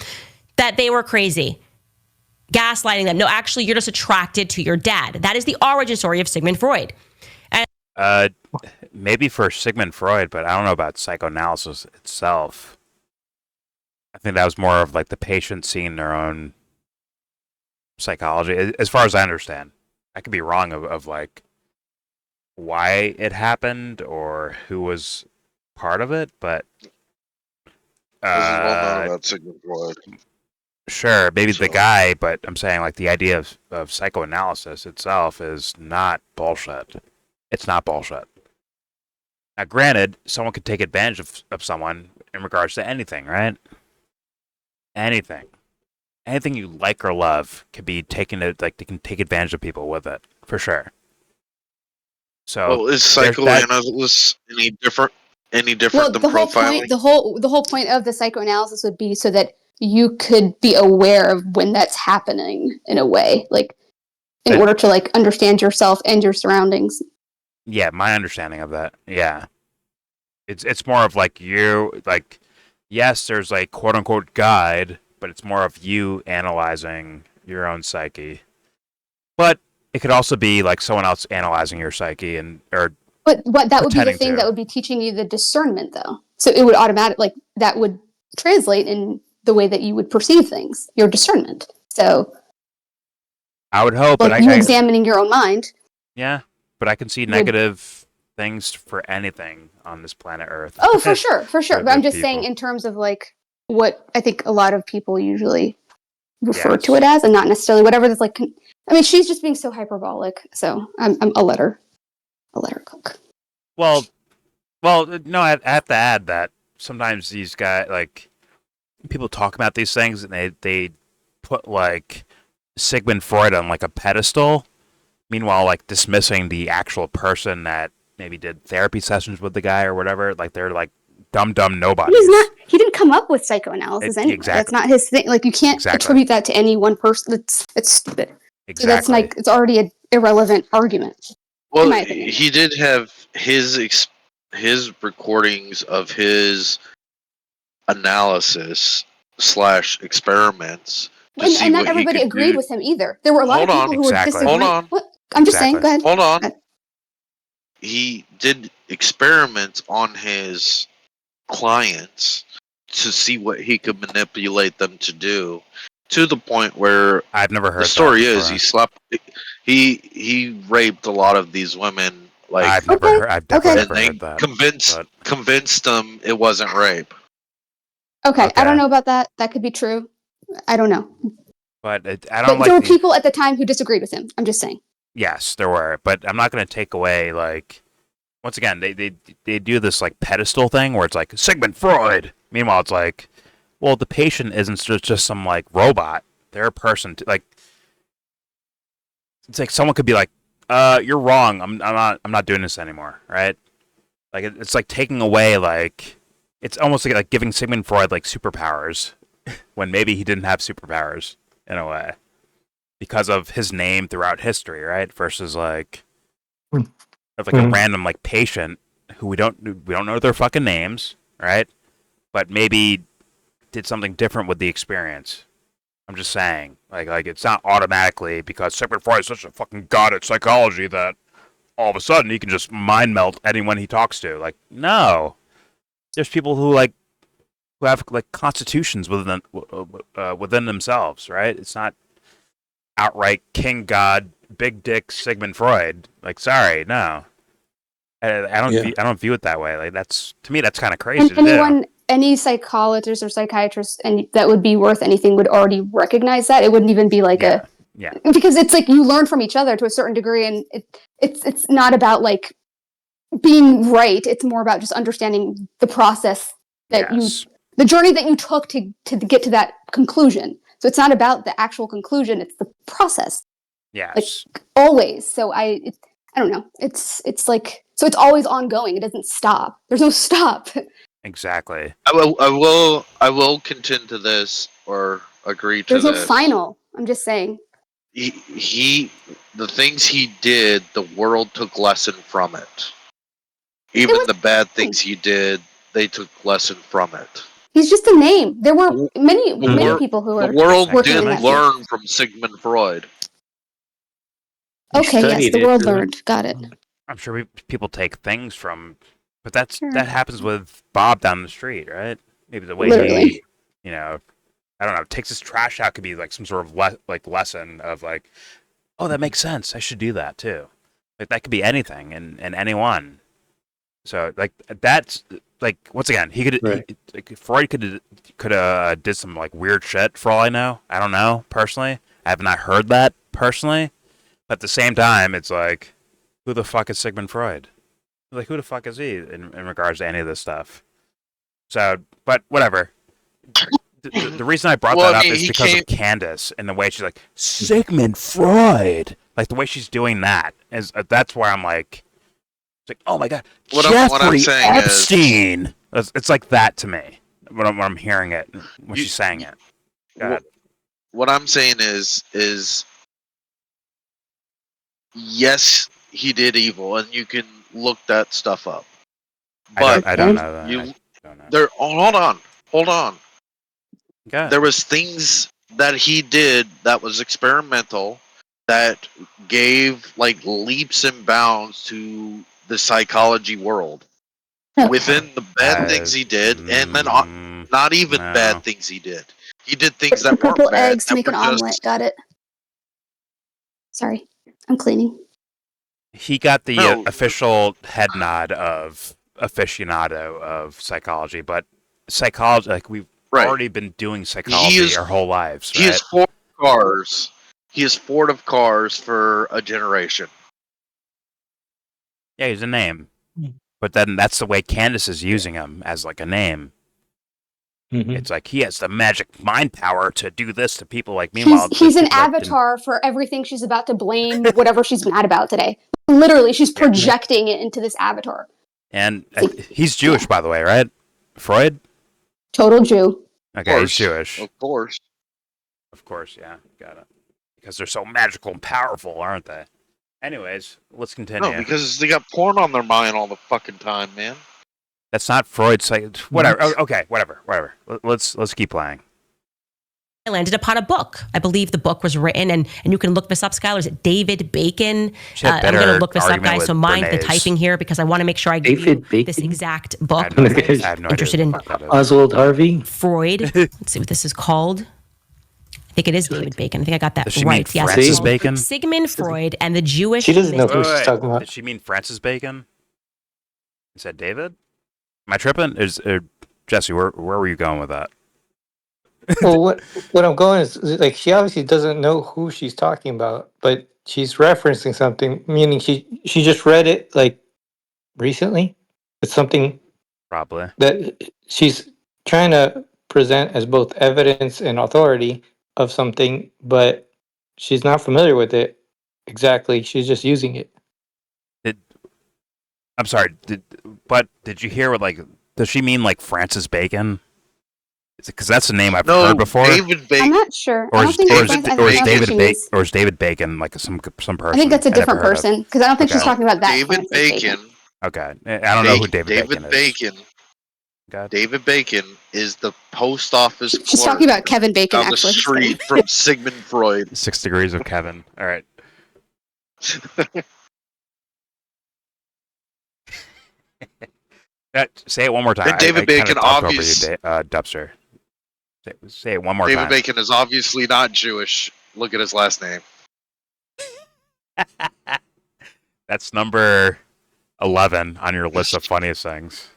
S12: that they were crazy. Gaslighting them. No, actually, you're just attracted to your dad. That is the origin story of Sigmund Freud.
S3: Maybe for Sigmund Freud, but I don't know about psychoanalysis itself. I think that was more of like the patient seeing their own psychology, as far as I understand. I could be wrong of like why it happened or who was part of it, but
S11: well known about Sigmund Freud.
S3: Sure, maybe the guy, but I'm saying like the idea of psychoanalysis itself is not bullshit. It's not bullshit. Now, granted, someone could take advantage of someone in regards to anything, right? Anything. Anything you like or love can be taken to, like, they can take advantage of people with it, for sure. So,
S11: well, is psychoanalysis any different than profiling?
S10: The whole point of the psychoanalysis would be so that you could be aware of when that's happening in a way, like in order to like understand yourself and your surroundings.
S3: Yeah, my understanding of that. Yeah. It's more of like yes, there's a quote unquote guide, but it's more of you analyzing your own psyche. But it could also be like someone else analyzing your psyche but
S10: that would be the thing that would be teaching you the discernment though. So it would automatically that would translate in the way that you would perceive things, your discernment. So
S3: I would hope,
S10: like you examining your own mind.
S3: Yeah. But I can see negative things for anything on this planet Earth.
S10: Oh, for sure. But I'm just saying in terms of like what I think a lot of people usually refer to it as, and not necessarily whatever that's like. I mean, she's just being so hyperbolic. So I'll let her cook.
S3: Well, no, I have to add that sometimes these guys, like, people talk about these things and they put like Sigmund Freud on like a pedestal. Meanwhile, like dismissing the actual person that maybe did therapy sessions with the guy or whatever, like they're like dumb nobodies.
S10: He didn't come up with psychoanalysis anyway. Exactly. That's not his thing. Like you can't attribute that to any one person. It's stupid. Exactly. So that's like it's already an irrelevant argument.
S11: Well, he did have his recordings of his analysis / experiments.
S10: And not everybody agreed with him either. There were a lot of people who were disagreeing.
S11: Hold on.
S10: What? I'm just saying. Go ahead.
S11: Hold on. He did experiments on his clients to see what he could manipulate them to do, to the point where
S3: I've never heard.
S11: The story is he raped a lot of these women. Like
S3: I've never heard
S11: that. Convinced them it wasn't rape.
S10: Okay, I don't know about that. That could be true. I don't know.
S3: But
S10: there were people at the time who disagreed with him. I'm just saying.
S3: Yes, there were, but I'm not going to take away like. Once again, they do this like pedestal thing where it's like Sigmund Freud. Meanwhile, it's like, well, the patient isn't just some like robot. They're a person. Like, it's like someone could be like, "You're wrong. I'm not doing this anymore." Right? Like it's like taking away like it's almost like giving Sigmund Freud like superpowers when maybe he didn't have superpowers in a way because of his name throughout history, right? Versus like. Of like a random like patient who we don't know their fucking names, right? But maybe did something different with the experience. I'm just saying, like it's not automatically because Sigmund Freud is such a fucking god at psychology that all of a sudden he can just mind melt anyone he talks to. Like, no, there's people who have like constitutions within themselves, right? It's not outright king god big dick Sigmund Freud. Like, sorry, no. I don't view it that way. Like that's to me that's kind of crazy.
S10: And any psychologist or psychiatrist and that would be worth anything would already recognize that. It wouldn't even be like because it's like you learn from each other to a certain degree, and it's not about like being right. It's more about just understanding the process that the journey that you took to get to that conclusion. So it's not about the actual conclusion, it's the process.
S3: Yes.
S10: Like always. So I don't know. It's like, so it's always ongoing. It doesn't stop. There's no stop.
S3: Exactly.
S11: I will contend to this or agree to
S10: There's no
S11: this.
S10: final. I'm just saying.
S11: He the things he did, the world took lesson from it. Even the bad things he did, they took lesson from it.
S10: He's just a name. There were many people who were
S11: the world
S10: working in
S11: did
S10: that
S11: learn
S10: field.
S11: from Sigmund Freud.
S10: Okay, yes, the world learned. Got it.
S3: I'm sure people take things from, but that happens with Bob down the street, right? Maybe the way he, you know, I don't know, takes his trash out could be like some sort of lesson of like, oh, that makes sense. I should do that too. Like that could be anything and anyone. So like that's like once again Freud could did some like weird shit for all I know. I don't know personally. I have not heard that personally. But at the same time, it's like, who the fuck is Sigmund Freud? Like who the fuck is he in regards to any of this stuff? So, but whatever. The reason I brought that up is because of Candace and the way she's like Sigmund Freud, like the way she's doing that is that's where I'm like, it's like oh my god, Jeffrey Epstein. It's like that to me when I'm hearing it when she's saying it.
S11: What I'm saying is yes, he did evil, and you can look that stuff up. But
S3: I don't know that.
S11: Hold on.
S3: Okay.
S11: There was things that he did that was experimental that gave like leaps and bounds to the psychology world. Within the bad things he did, and then not even bad things he did. He did things that weren't
S10: couple
S11: bad.
S10: eggs to make an omelet. Got it. Sorry, I'm cleaning.
S3: He got the official head nod of aficionado of psychology, but psychology, like we've already been doing psychology our whole lives. Right?
S11: He is Ford of cars. He is Ford of cars for a generation.
S3: Yeah, he's a name, but then that's the way Candace is using him as like a name. Mm-hmm. It's like he has the magic mind power to do this to people. Like meanwhile,
S10: he's an avatar for everything she's about to blame, whatever she's mad about today. Literally, she's projecting it into this avatar.
S3: And he's Jewish, by the way, right? Freud?
S10: Total Jew.
S3: Okay, he's Jewish.
S11: Of course.
S3: Of course, yeah. Got it. Because they're so magical and powerful, aren't they? Anyways, let's continue.
S11: No, because they got porn on their mind all the fucking time, man.
S3: That's not Freud's whatever. Okay, whatever. Let's keep playing.
S12: I landed upon a book. I believe the book was written, and you can look this up, Skylar. Is it David Bacon? I'm going to look this up, guys. So mind the typing here because I want to make sure I give you this exact book.
S3: I have no
S12: interested in
S13: Oswald Harvey.
S12: Freud. Let's see what this is called. I think it is David Bacon. I think I got that
S3: Does she
S12: right.
S3: Mean Francis Bacon?
S12: Sigmund Freud and the Jewish.
S9: She doesn't know who she's talking about.
S3: Did she mean Francis Bacon? Is that David? Am I tripping? Jesse, where were you going with that?
S9: Well, what I'm going is like she obviously doesn't know who she's talking about, but she's referencing something, meaning she just read it like recently. It's something
S3: probably
S9: that she's trying to present as both evidence and authority of something, but she's not familiar with it exactly. She's just using it.
S3: I'm sorry. Did you hear what like? Does she mean like Francis Bacon? Because that's a name I've heard before.
S11: David Bacon.
S10: I'm not sure.
S3: Or is
S10: David
S3: Bacon like some person?
S10: I think that's a different person because I don't think she's talking about that.
S11: David Bacon.
S3: Okay, I don't know who David Bacon is.
S11: David Bacon is the post office clerk.
S10: She's talking about Kevin Bacon
S11: down
S10: actually.
S11: the street from Sigmund Freud.
S3: 6 degrees of Kevin. All right. Say it one more time.
S11: And David Bacon,
S3: obviously, Dubster. Say it one more time.
S11: David Bacon is obviously not Jewish. Look at his last name.
S3: That's number 11 on your list of funniest things.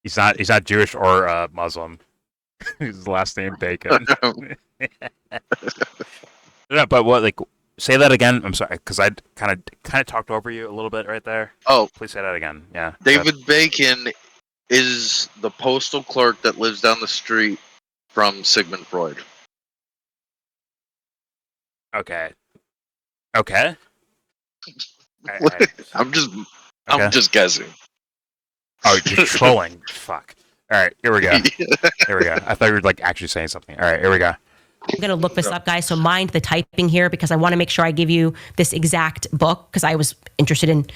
S3: He's not Jewish or Muslim. His last name Bacon. No, but what like say that again. I'm sorry, because I kind of talked over you a little bit right there.
S11: Oh,
S3: Please say that again. Yeah.
S11: David Bacon is the postal clerk that lives down the street from Sigmund Freud.
S3: Okay. Okay.
S11: I'm just guessing.
S3: Oh, you're trolling. Fuck. All right, here we go. Here we go. I thought you were like actually saying something. All right, here we go.
S12: I'm going to look this up, guys. So mind the typing here because I want to make sure I give you this exact book because I was interested in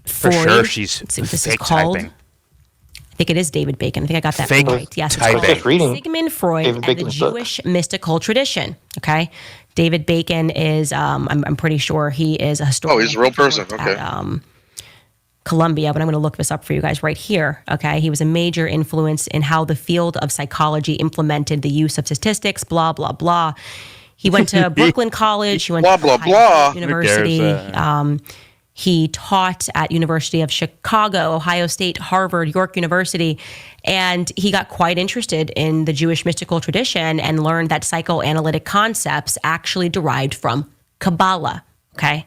S3: For
S12: Freud.
S3: sure, she's
S12: Let's see what this
S3: fake
S12: is called.
S3: typing.
S12: I think it is David Bacon. I think I got that
S3: Fake
S12: right. Yes, it's
S3: typing.
S12: called
S9: Just reading
S12: Sigmund Freud
S9: David
S12: and the
S9: Bacon's book.
S12: Jewish Mystical Tradition. Okay, David Bacon is. I'm pretty sure he is a historian.
S11: Oh, he's a real person. Okay.
S12: At, Columbia, but I'm going to look this up for you guys right here. Okay, he was a major influence in how the field of psychology implemented the use of statistics. Blah blah blah. He went to Brooklyn College. He went
S11: Blah,
S12: to
S11: blah,
S12: Ohio
S11: blah.
S12: State University.
S3: Who cares?
S12: He taught at University of Chicago, Ohio State, Harvard, York University, and he got quite interested in the Jewish mystical tradition and learned that psychoanalytic concepts actually derived from Kabbalah. Okay.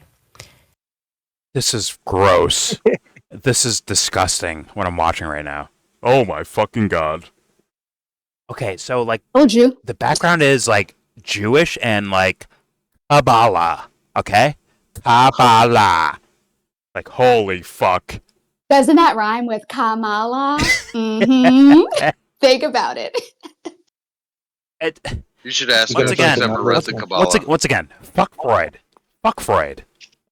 S3: This is gross. This is disgusting what I'm watching right now. Oh my fucking god. Okay, so like
S10: Told you.
S3: the background is like Jewish and like Kabbalah. Okay? Kabbalah. Like holy fuck.
S10: Doesn't that rhyme with Kamala? Mm-hmm. Think about it.
S11: You should ask
S3: Once
S11: him if
S3: again,
S11: he's ever read the Kabbalah.
S3: Once again, fuck Freud. Fuck Freud.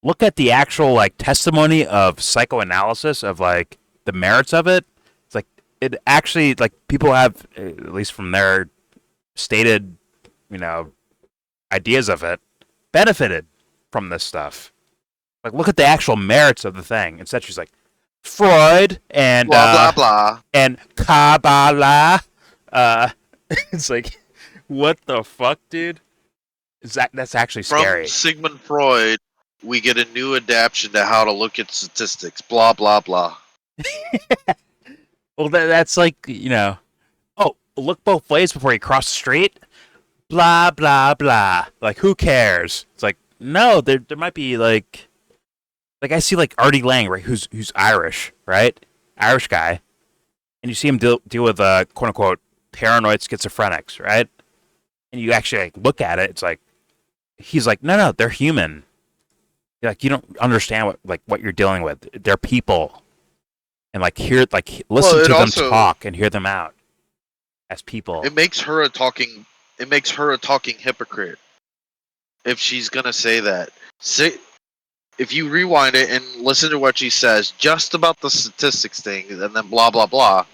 S3: Look at the actual like testimony of psychoanalysis of like the merits of it. It's like it actually like people have at least from their stated, ideas of it, benefited from this stuff. Like look at the actual merits of the thing. Instead she's like Freud and
S11: Blah blah blah.
S3: and Kabbalah. It's like what the fuck, dude? That's actually scary.
S11: From Sigmund Freud, we get a new adaptation to how to look at statistics. Blah blah blah.
S3: Well, that's like oh, look both ways before you cross the street. Blah blah blah. Like who cares? It's like no, there might be like I see like Artie Lang, right? Who's Irish, right? Irish guy, and you see him deal with quote unquote paranoid schizophrenics, right? And you actually like look at it, it's like he's like no, they're human. Like you don't understand what you're dealing with. They're people, and listen to them talk and hear them out as people.
S11: It makes her a talking hypocrite if she's gonna say that. If you rewind it and listen to what she says just about the statistics thing, and then blah blah blah,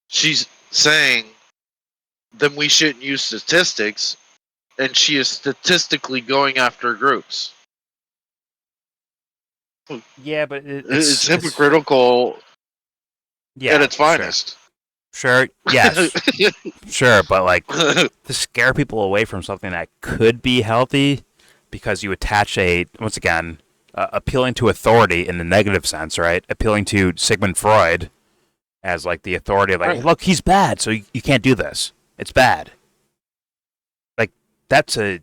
S11: she's saying then we shouldn't use statistics, and she is statistically going after groups.
S3: Yeah, but
S11: it's hypocritical at its finest.
S3: Sure, yes, sure, but like to scare people away from something that could be healthy because you attach once again appealing to authority in the negative sense, right? Appealing to Sigmund Freud as like the authority of like, hey, look, he's bad, so you can't do this. It's bad. Like that's a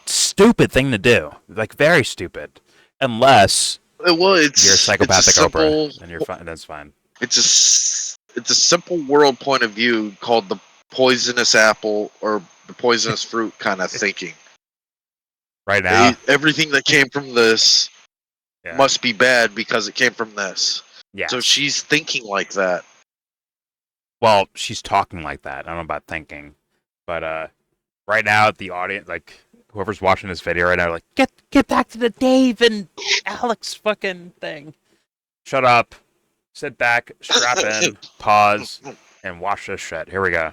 S3: stupid thing to do. Like very stupid. Unless you're a psychopathic Oprah, and you're fine. That's fine.
S11: It's a simple world point of view called the poisonous apple or the poisonous fruit kind of thinking.
S3: Right now,
S11: everything that came from this must be bad because it came from this.
S3: Yeah.
S11: So she's thinking like that.
S3: Well, she's talking like that. I don't know about thinking, but right now the audience, like whoever's watching this video right now, like get back to the Dave and Alex fucking thing. Shut up. Sit back, strap in, pause, and watch this shit. Here we go.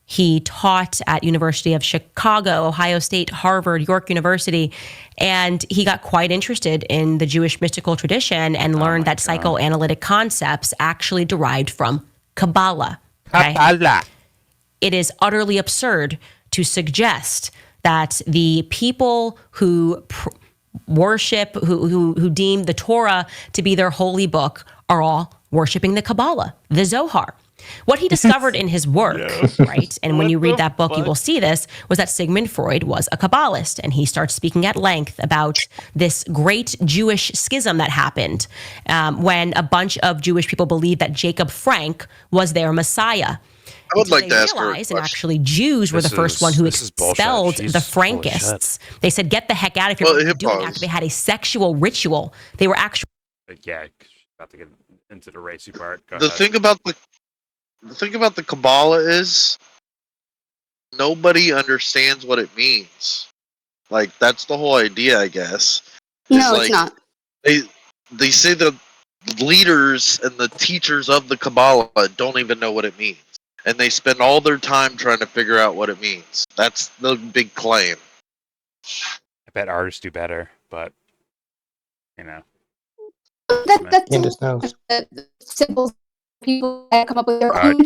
S12: He taught at University of Chicago, Ohio State, Harvard, York University, and he got quite interested in the Jewish mystical tradition and learned that psychoanalytic concepts actually derived from Kabbalah. Okay?
S3: Kabbalah.
S12: It is utterly absurd to suggest that the people who worship, who deem the Torah to be their holy book, are all worshiping the Kabbalah, the Zohar. What he discovered in his work, right? And when you read that book, you will see this, was that Sigmund Freud was a Kabbalist. And he starts speaking at length about this great Jewish schism that happened when a bunch of Jewish people believed that Jacob Frank was their Messiah.
S11: I would like to ask her a
S12: And
S11: question.
S12: actually, Jews were the first one who expelled the Frankists. They said, "Get the heck out of here!"
S11: Well,
S12: What are you doing after they had a sexual ritual? They were actually
S3: Yeah, about to get into the racy part. Go
S11: The
S3: ahead.
S11: thing about the Kabbalah is nobody understands what it means. Like that's the whole idea, I guess.
S10: No,
S11: It's
S10: it's not.
S11: They say the leaders and the teachers of the Kabbalah don't even know what it means. And they spend all their time trying to figure out what it means. That's the big claim.
S3: I bet artists do better, but you know.
S10: That's
S9: Candace knows.
S10: simple people that come up with their own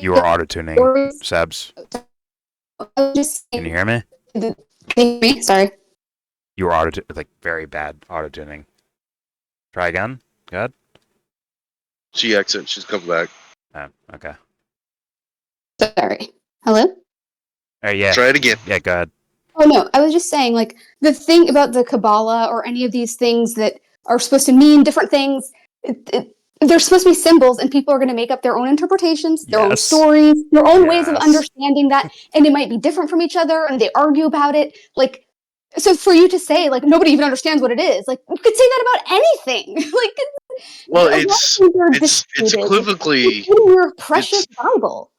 S3: You are auto-tuning,
S10: stories.
S3: Sebs.
S10: I was just
S3: Can you hear me?
S10: Can you hear me? Sorry.
S3: You were like very bad auto-tuning. Try again. Good.
S11: She exits. She's come back.
S3: Oh, okay.
S10: Sorry. Hello?
S3: Yeah.
S11: Try it again.
S3: Yeah, go ahead.
S10: Oh no, I was just saying, like, the thing about the Kabbalah or any of these things that are supposed to mean different things, they're supposed to be symbols, and people are going to make up their own interpretations, their own stories, their own ways of understanding that, and it might be different from each other, and they argue about it. Like, so for you to say, like, nobody even understands what it is, like, you could say that about anything. Like,
S11: Well, it's equivocally
S10: your precious Bible.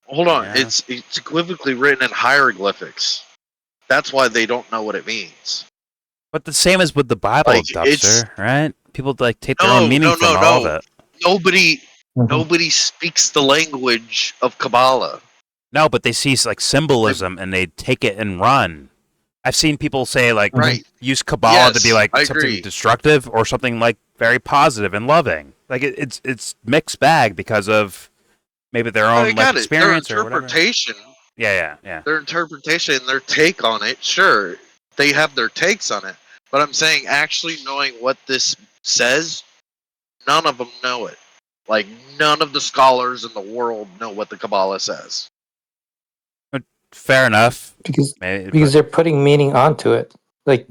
S11: Hold on, it's equivocally written in hieroglyphics. That's why they don't know what it means.
S3: But the same as with the Bible,
S11: Like,
S3: Dubster, right? People like take their own meaning from all of it.
S11: Nobody speaks the language of Kabbalah.
S3: No, but they see like symbolism and they take it and run. I've seen people say like use Kabbalah to be like something destructive or something like very positive and loving. Like it's mixed bag because of maybe their own like, experience
S11: their interpretation.
S3: Or whatever. Yeah.
S11: Their interpretation, their take on it. Sure, they have their takes on it, but I'm saying actually knowing what this says, none of them know it. Like none of the scholars in the world know what the Kabbalah says.
S3: Fair enough.
S9: Because they're putting meaning onto it. Like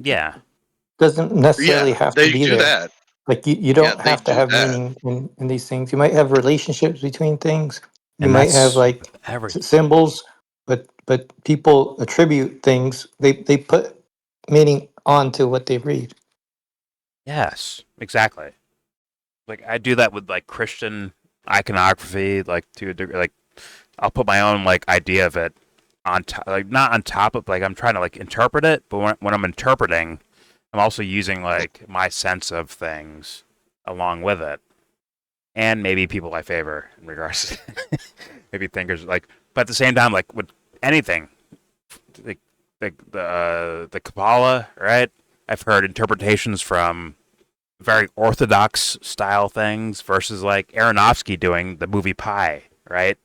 S9: doesn't necessarily have to be there.
S11: That.
S9: Like you don't have to have meaning in these things. You might have relationships between things. You might have like symbols, but people attribute things. They put meaning onto what they read.
S3: Yes, exactly. Like I do that with like Christian iconography, like to a degree. Like I'll put my own like idea of it on top, like not on top of like I'm trying to like interpret it, but when I'm interpreting, I'm also using like my sense of things along with it, and maybe people I favor in regards to maybe thinkers like. But at the same time, like with anything, like the Kabbalah, right? I've heard interpretations from very orthodox style things versus like Aronofsky doing the movie Pi, right?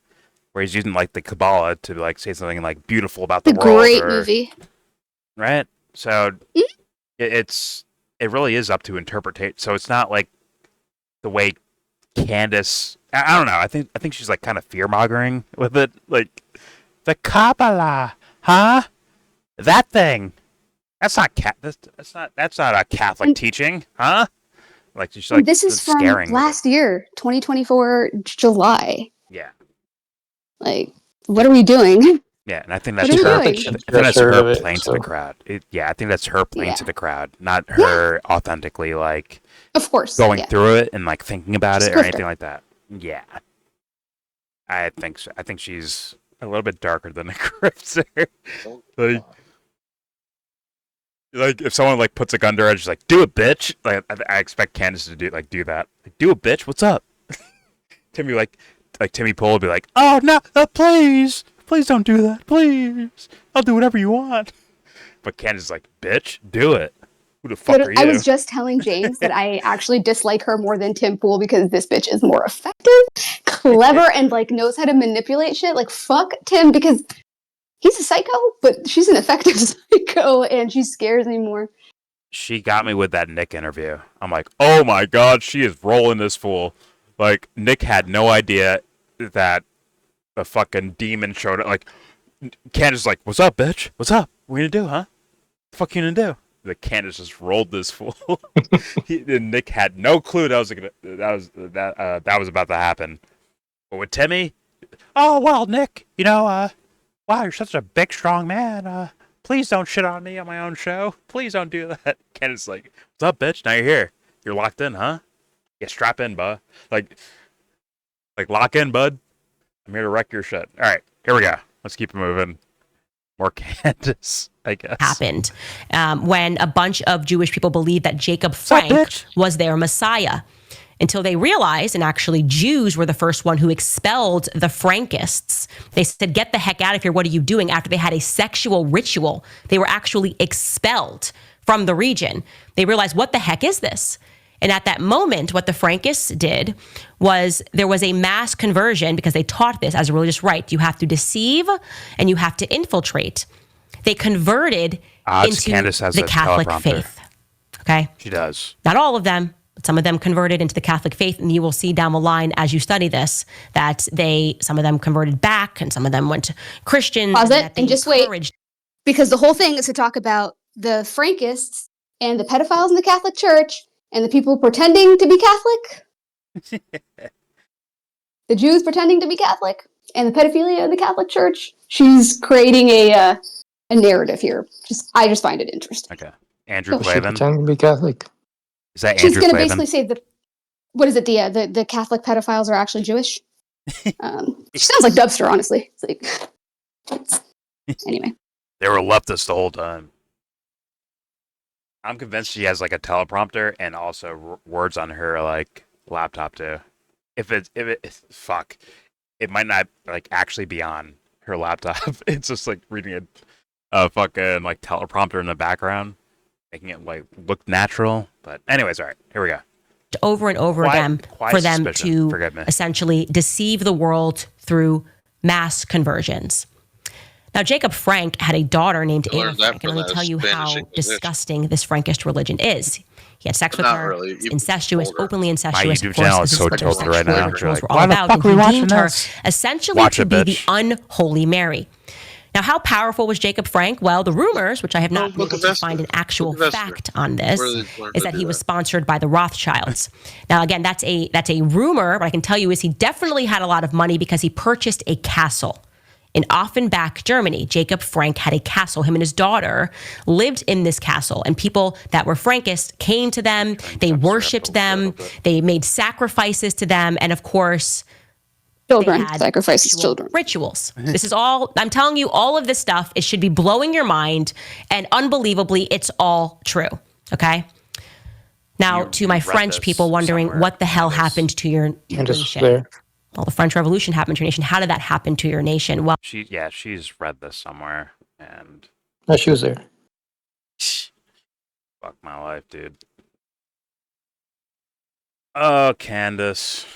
S3: Where he's using like the Kabbalah to like say something like beautiful about the world.
S10: Great movie,
S3: right? So it really is up to interpretation. So it's not like the way Candace. I don't know. I think she's like kind of fear mongering with it, like the Kabbalah, huh? That thing. That's not that's not a Catholic teaching, huh? Like she's like
S10: this is from last year, 2024 July.
S3: Yeah.
S10: Like, what are we doing?
S3: Yeah, and I think that's her. I think that's her playing to the crowd. I think that's her playing to the crowd, not her authentically like.
S10: Of course.
S3: Going through it and like thinking about it or anything like that. Yeah. I think so. I think she's a little bit darker than a grifter. Like if someone like puts a gun to her, she's like, "Do it, bitch!" Like I expect Candace to do that. Like, do it, bitch. What's up? Timmy like Timmy Pool would be like, "Oh no, please don't do that, please. I'll do whatever you want." But Candace is like, "Bitch, do it." Who the fuck are you?
S10: I was just telling James that I actually dislike her more than Tim Pool because this bitch is more effective, clever, and like knows how to manipulate shit. Like fuck Tim because he's a psycho, but she's an effective psycho and she scares me more.
S3: She got me with that Nick interview. I'm like, oh my god, she is rolling this fool. Like Nick had no idea that the fucking demon showed up. Like, Candace is like, "What's up, bitch? What's up? What you gonna do, huh? The fuck you gonna do?" The Candace just rolled this fool. And Nick had no clue that was about to happen. But with Timmy, oh well, Nick, wow, you're such a big, strong man. Please don't shit on me on my own show. Please don't do that. Candace like, "What's up, bitch? Now you're here. You're locked in, huh? Yeah, strap in, bud. Like lock in, bud. I'm here to wreck your shit." All right, here we go. Let's keep it moving. More Candace, I guess.
S12: Happened when a bunch of Jewish people believed that Jacob Frank was their Messiah, until they realized, and actually Jews were the first one who expelled the Frankists. They said, "Get the heck out of here. What are you doing?" After they had a sexual ritual, they were actually expelled from the region. They realized, what the heck is this? And at that moment, what the Frankists did was there was a mass conversion, because they taught this as a religious rite. You have to deceive and you have to infiltrate. They converted into the Catholic faith. Okay?
S3: She does.
S12: Not all of them, but some of them converted into the Catholic faith. And you will see down the line as you study this that some of them converted back and some of them went to Christians.
S10: Pause it and just wait. Because the whole thing is to talk about the Frankists and the pedophiles in the Catholic Church and the people pretending to be Catholic, the Jews pretending to be Catholic, and the pedophilia in the Catholic Church. She's creating a narrative here. I just find it interesting.
S3: Okay, Andrew Clavin.
S9: Pretending to be Catholic.
S3: Is that
S10: She's
S3: Andrew
S10: going to
S3: Clavin?
S10: basically say the Catholic pedophiles are actually Jewish. She sounds like Dubster, honestly. It's like, anyway.
S3: They were leftists the whole time. I'm convinced she has like a teleprompter and also words on her like laptop too. If it might not like actually be on her laptop. It's just like reading a fucking like teleprompter in the background, making it like look natural. But anyways, all right, here we go.
S12: Over and over again for them to essentially deceive the world through mass conversions. Now, Jacob Frank had a daughter named Anna Frank, and let me tell you how disgusting this Frankish religion is. He had sex with her, incestuous, openly incestuous.
S3: My YouTube channel is so tilted right now.
S12: Rituals were all about, and he deemed her essentially to be the unholy Mary. Now, how powerful was Jacob Frank? Well, the rumors, which I have not been able to find an actual fact on this, is that he was sponsored by the Rothschilds. Now, again, that's a rumor. What I can tell you is he definitely had a lot of money because he purchased a castle. In Offenbach, Germany, Jacob Frank had a castle. Him and his daughter lived in this castle, and people that were Frankists came to them. They worshipped them. They made sacrifices to them. And of course,
S10: children sacrifices children.
S12: Rituals. This is all, I'm telling you, all of this stuff, it should be blowing your mind. And unbelievably, it's all true. Okay? Now, to my French people wondering what the hell happened to your nation. Well, the French Revolution happened to your nation. How did that happen to your nation? Well,
S3: she's read this somewhere, and
S9: she was there.
S3: Fuck my life, dude. Oh, Candace.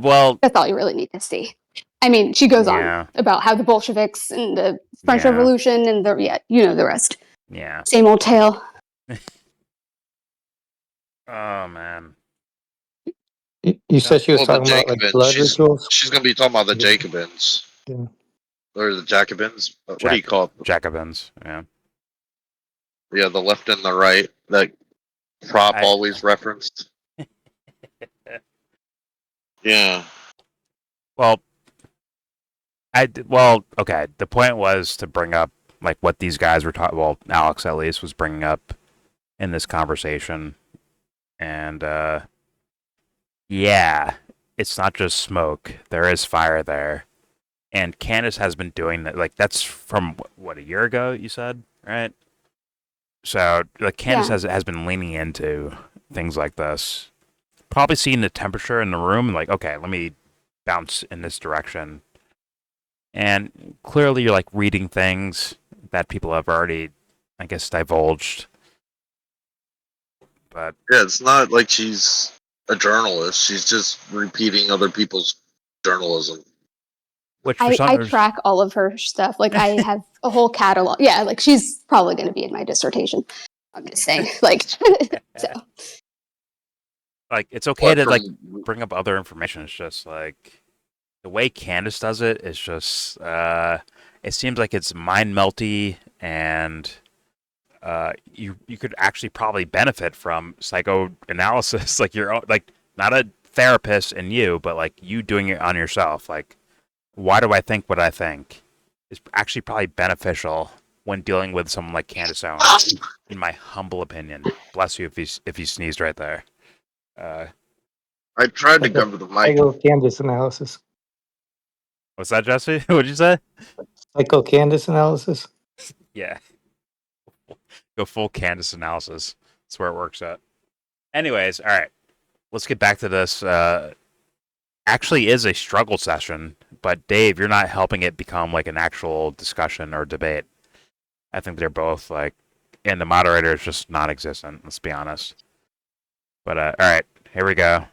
S3: Well,
S10: that's all you really need to see. I mean, she goes on about how the Bolsheviks and the French Revolution and the rest.
S3: Yeah.
S10: Same old tale.
S3: Oh man.
S9: You said she was talking about like blood rituals?
S11: She's going to be talking about the Jacobins.
S9: Yeah.
S11: Or the Jacobins. What do you call it?
S3: Jacobins, yeah.
S11: Yeah, the left and the right that Prop always referenced. Yeah.
S3: Well, okay. The point was to bring up like what these guys were talking. Well, Alex at least was bringing up in this conversation, and yeah, it's not just smoke. There is fire there, and Candace has been doing that. Like that's from what, a year ago, you said, right? So like Candace has been leaning into things like this. Probably seeing the temperature in the room and like, okay, let me bounce in this direction. And clearly you're like reading things that people have already, I guess, divulged. But
S11: yeah, it's not like she's a journalist. She's just repeating other people's journalism.
S3: Which
S10: I track all of her stuff. Like I have a whole catalog. Yeah, like she's probably going to be in my dissertation. I'm just saying, like, so.
S3: like it's okay to like bring up other information. It's just like the way Candace does it is just it seems like it's mind melty, and you could actually probably benefit from psychoanalysis, like your own, like not a therapist in you, but like you doing it on yourself. Like, why do I think what I think is actually probably beneficial when dealing with someone like Candace Owens, in my humble opinion. Bless you if he sneezed right there.
S11: I tried to cover the mic.
S9: Psycho Candace analysis.
S3: What's that, Jesse? What'd you say?
S9: Psycho Candace analysis.
S3: Yeah. Go full Candace analysis. That's where it works at. Anyways, all right. Let's get back to this. Actually is a struggle session, but Dave, you're not helping it become like an actual discussion or debate. I think they're both like, and the moderator is just non-existent, let's be honest. But all right, here we go.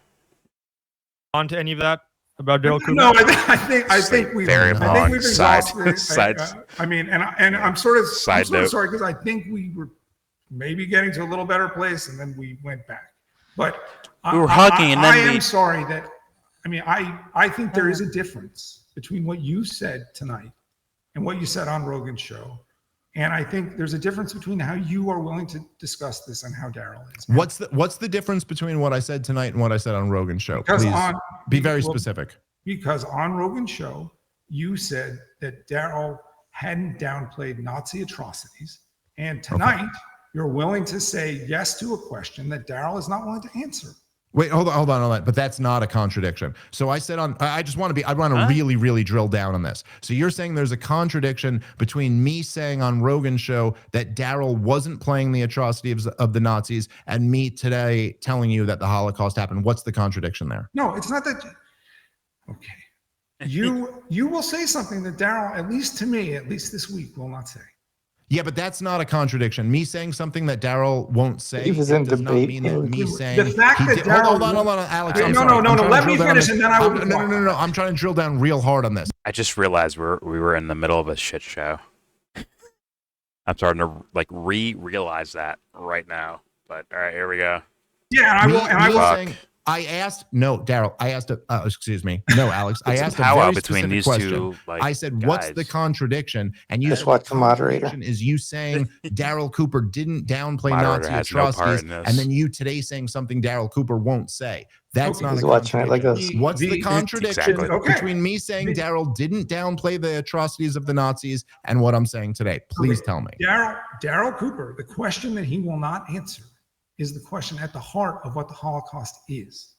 S4: On to any of that about Daryl Cooper?
S5: No, I think we've exhausted.
S3: Sides.
S5: I mean, and I'm sort of sorry because I think we were maybe getting to a little better place, and then we went back. But
S3: we were hugging, and then
S5: I am sorry that. I mean, I think there is a difference between what you said tonight and what you said on Rogan's show. And I think there's a difference between how you are willing to discuss this and how Daryl is.
S6: What's the difference between what I said tonight and what I said on Rogan's show?
S5: Because
S6: Please be very specific.
S5: Because on Rogan's show, you said that Daryl hadn't downplayed Nazi atrocities. And tonight, you're willing to say yes to a question that Daryl is not willing to answer.
S6: Wait, hold on. But that's not a contradiction. So I said I want to really, really drill down on this. So you're saying there's a contradiction between me saying on Rogan's show that Daryl wasn't playing the atrocities of the Nazis and me today telling you that the Holocaust happened. What's the contradiction there?
S5: No, it's not that. Okay. You will say something that Daryl, at least to me, at least this week, will not say.
S6: Yeah, but that's not a contradiction. Me saying something that Daryl won't say
S9: does not
S6: mean that me saying
S5: the fact that Daryl.
S6: Hold on, Alex.
S5: No. Let me finish, and then I will.
S6: No. I'm trying to drill down real hard on this.
S3: I just realized we were in the middle of a shit show. I'm starting to like realize that right now. But all right, here we go.
S5: Yeah, I will.
S6: I asked, no, Daryl, I asked, excuse me. No, Alex, I asked a very
S3: between
S6: specific
S3: these
S6: question.
S3: two, like,
S6: I said,
S3: guys.
S6: what's the contradiction? And you
S9: just
S6: said
S9: watch the moderator.
S6: Is you saying Daryl Cooper didn't downplay
S3: Moderator
S6: Nazi
S3: has
S6: atrocities,
S3: no part in this.
S6: and then you today saying something Daryl Cooper won't say. That's not a
S9: watching it like
S6: contradiction. What's the contradiction
S3: Exactly.
S6: between me saying Daryl didn't downplay the atrocities of the Nazis and what I'm saying today? Please tell me.
S5: Daryl Cooper, the question that he will not answer is the question at the heart of what the Holocaust is.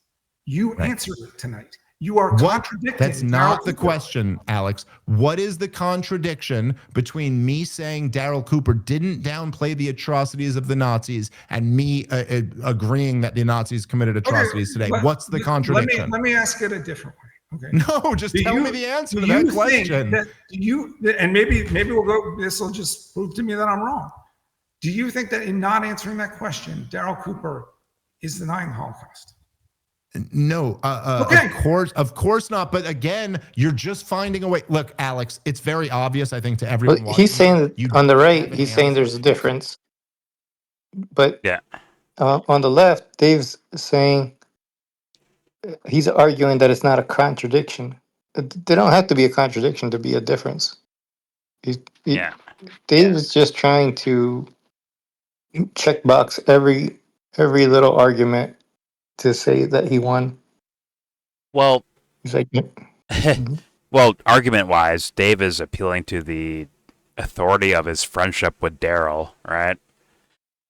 S5: You answered it tonight. You are contradicting.
S6: That's not the question, Alex. What is the contradiction between me saying Daryl Cooper didn't downplay the atrocities of the Nazis and me agreeing that the Nazis committed atrocities today? What's the contradiction?
S5: Let me ask it a different way. Okay.
S6: No, just tell me the answer to that question.
S5: And maybe we'll go. This will just prove to me that I'm wrong. Do you think that in not answering that question, Daryl Cooper is denying the Holocaust?
S6: No, of course not. But again, you're just finding a way. Look, Alex, it's very obvious, I think, to everyone.
S9: Well, he's saying on the right, he's saying there's a difference. But
S3: yeah,
S9: on the left, Dave's saying he's arguing that it's not a contradiction. They don't have to be a contradiction to be a difference. Dave is just trying to checkbox every little argument to say that he won.
S3: Well,
S9: he's like,
S3: well, argument-wise, Dave is appealing to the authority of his friendship with Daryl, right?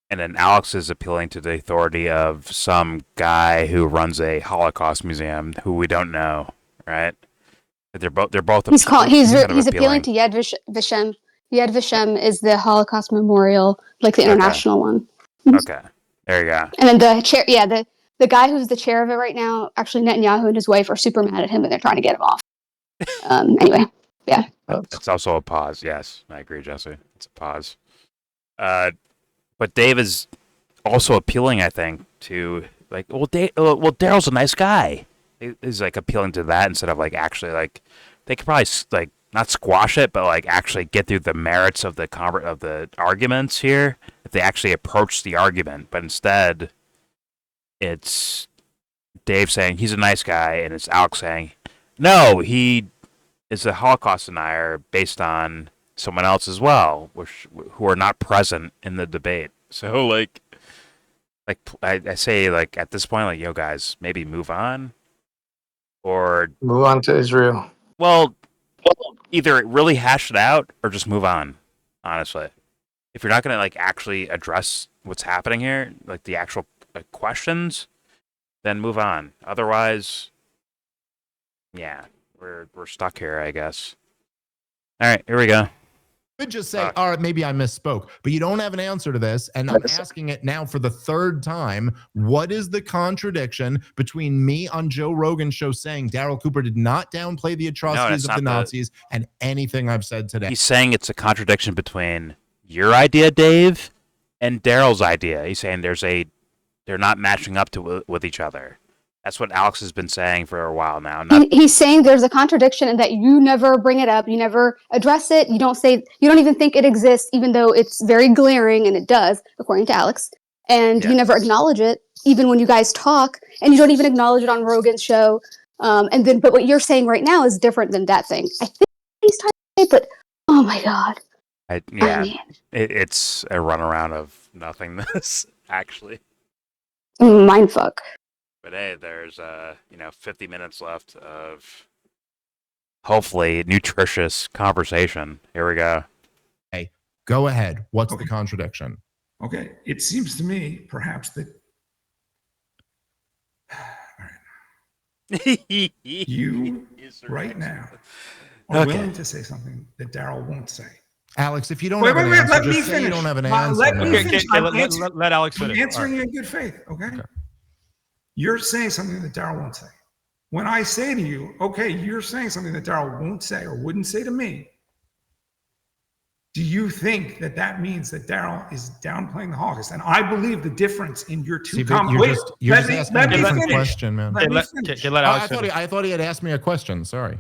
S3: And then Alex is appealing to the authority of some guy who runs a Holocaust museum who we don't know, right? They're both.
S10: He's appealing to Yad Vashem. Yad Vashem is the Holocaust memorial, like the international one.
S3: Okay, there you go.
S10: And then the chair, the guy who's the chair of it right now, actually Netanyahu and his wife are super mad at him, and they're trying to get him off. Anyway, yeah.
S3: It's also a pause. Yes, I agree, Jesse. It's a pause. But Dave is also appealing, I think, to like, Daryl's a nice guy. He's like appealing to that instead of like actually like they could probably like not squash it, but like actually get through the merits of the arguments here if they actually approach the argument. But instead, it's Dave saying he's a nice guy, and it's Alex saying, no, he is a Holocaust denier based on someone else as well, who are not present in the debate. So like I say, like at this point, like, yo guys, maybe move on, or
S9: Move on to Israel.
S3: well, either really hash it out or just move on. Honestly, if you're not gonna like actually address what's happening here, like the actual questions, then move on. Otherwise, yeah, we're stuck here, I guess. All right, here we go.
S6: Could just say, all right, maybe I misspoke, but you don't have an answer to this, and I'm asking it now for the third time. What is the contradiction between me on Joe Rogan's show saying Daryl Cooper did not downplay the atrocities of the Nazis and anything I've said today?
S3: He's saying it's a contradiction between your idea, Dave, and Daryl's idea. He's saying they're not matching up with each other. That's what Alex has been saying for a while now.
S10: He's saying there's a contradiction in that you never bring it up, you never address it, you don't even think it exists, even though it's very glaring, and it does, according to Alex. And you never acknowledge it, even when you guys talk, and you don't even acknowledge it on Rogan's show. But what you're saying right now is different than that thing. I think he's talking, but oh my god,
S3: it's a runaround of nothingness, actually.
S10: Mindfuck.
S3: But hey, there's 50 minutes left of hopefully nutritious conversation. Here we go.
S6: Hey, go ahead. What's the contradiction?
S5: Okay, it seems to me perhaps that you right now are willing to say something that Daryl won't say.
S6: Alex, if you don't have an answer, just say you don't have an answer.
S5: Let me finish.
S4: Let Alex finish.
S5: I'm answering you in good faith, okay? You're saying something that Daryl won't say. When I say to you, okay, you're saying something that Daryl won't say or wouldn't say to me, do you think that that means that Daryl is downplaying the Holocaust? And I believe the difference in your two comments.
S6: You're just asking a different question, man.
S5: I
S6: thought he had asked me a question. Sorry.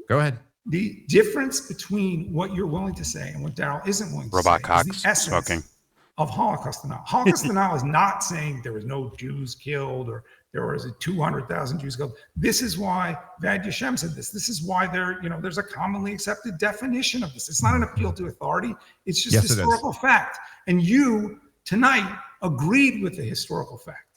S6: Go ahead.
S5: The difference between what you're willing to say and what Daryl isn't willing to say is the essence of Holocaust denial. Holocaust denial is not saying there was no Jews killed or there was 200,000 Jews killed. This is why Vad Yashem said this. This is why there's a commonly accepted definition of this. It's not an appeal to authority. It's just historical fact. And you tonight agreed with the historical fact.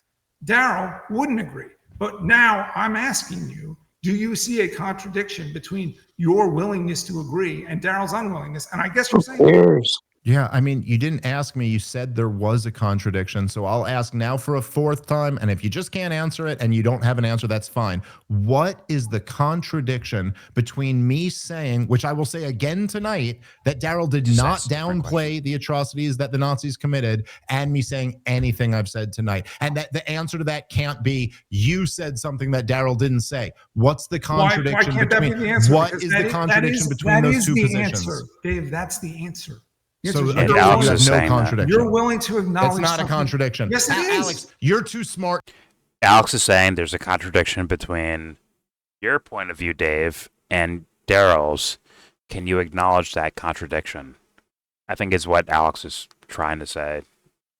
S5: Daryl wouldn't agree. But now I'm asking you, do you see a contradiction between your willingness to agree and Daryl's unwillingness? And I guess you're saying
S6: Yeah, I mean, you didn't ask me. You said there was a contradiction. So I'll ask now for a fourth time. And if you just can't answer it and you don't have an answer, that's fine. What is the contradiction between me saying, which I will say again tonight, that Daryl did not downplay the atrocities that the Nazis committed, and me saying anything I've said tonight? And that the answer to that can't be, you said something that Daryl didn't say. What's the contradiction between what is the contradiction between those two positions?
S5: Dave, that's the answer.
S6: So you have no contradiction.
S5: You're willing to acknowledge
S6: it's not a contradiction.
S5: Yes, it is.
S6: Alex, you're too smart.
S3: Alex is saying there's a contradiction between your point of view, Dave, and Daryl's. Can you acknowledge that contradiction? I think is what Alex is trying to say.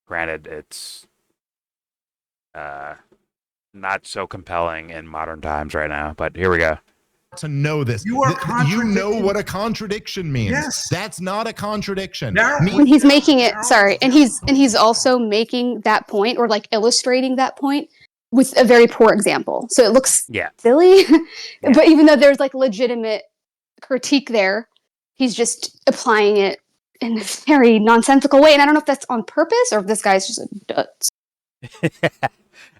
S3: Granted, it's not so compelling in modern times right now, but here we go.
S6: To know this, you know what a contradiction means.
S5: Yes.
S6: That's not a contradiction.
S10: When he's making it, and he's also making that point, or like illustrating that point with a very poor example. So it looks silly, but even though there's like legitimate critique there, he's just applying it in a very nonsensical way. And I don't know if that's on purpose or if this guy's just a dutz.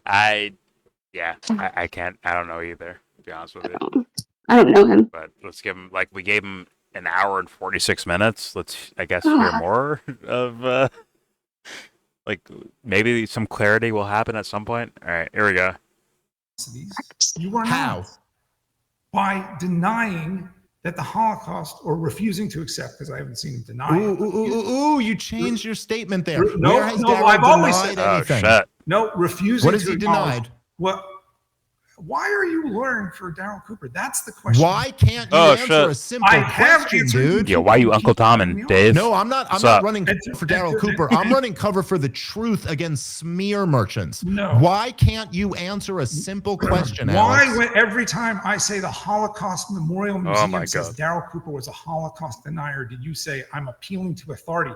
S3: I can't. I don't know either, to be honest with you.
S10: I don't know him.
S3: But let's give him, we gave him an hour and 46 minutes. Let's, I guess, hear more of, maybe some clarity will happen at some point. All right, here we go.
S5: You are not. By denying that the Holocaust, or refusing to accept, because I haven't seen him deny it.
S6: You changed your statement there.
S5: I've always said
S6: anything?
S3: Oh, shit.
S5: No, refusing.
S6: What has he denied?
S5: Why are you luring for Daryl Cooper? That's the question.
S6: Why can't you
S3: Oh,
S6: answer
S3: shit.
S6: a simple
S5: I have
S6: question,
S5: answered
S6: dude?
S3: Yeah, why you Uncle Tom and Dave?
S6: No, I'm not. I'm
S3: What's
S6: not
S3: up?
S6: running for Daryl Cooper. I'm running cover for the truth against smear merchants.
S5: No.
S6: Why can't you answer a simple question,
S5: Why,
S6: Alex?
S5: when every time I say the Holocaust Memorial Museum
S3: my
S5: says
S3: God.
S5: Daryl Cooper was a Holocaust denier, did you say I'm appealing to authority?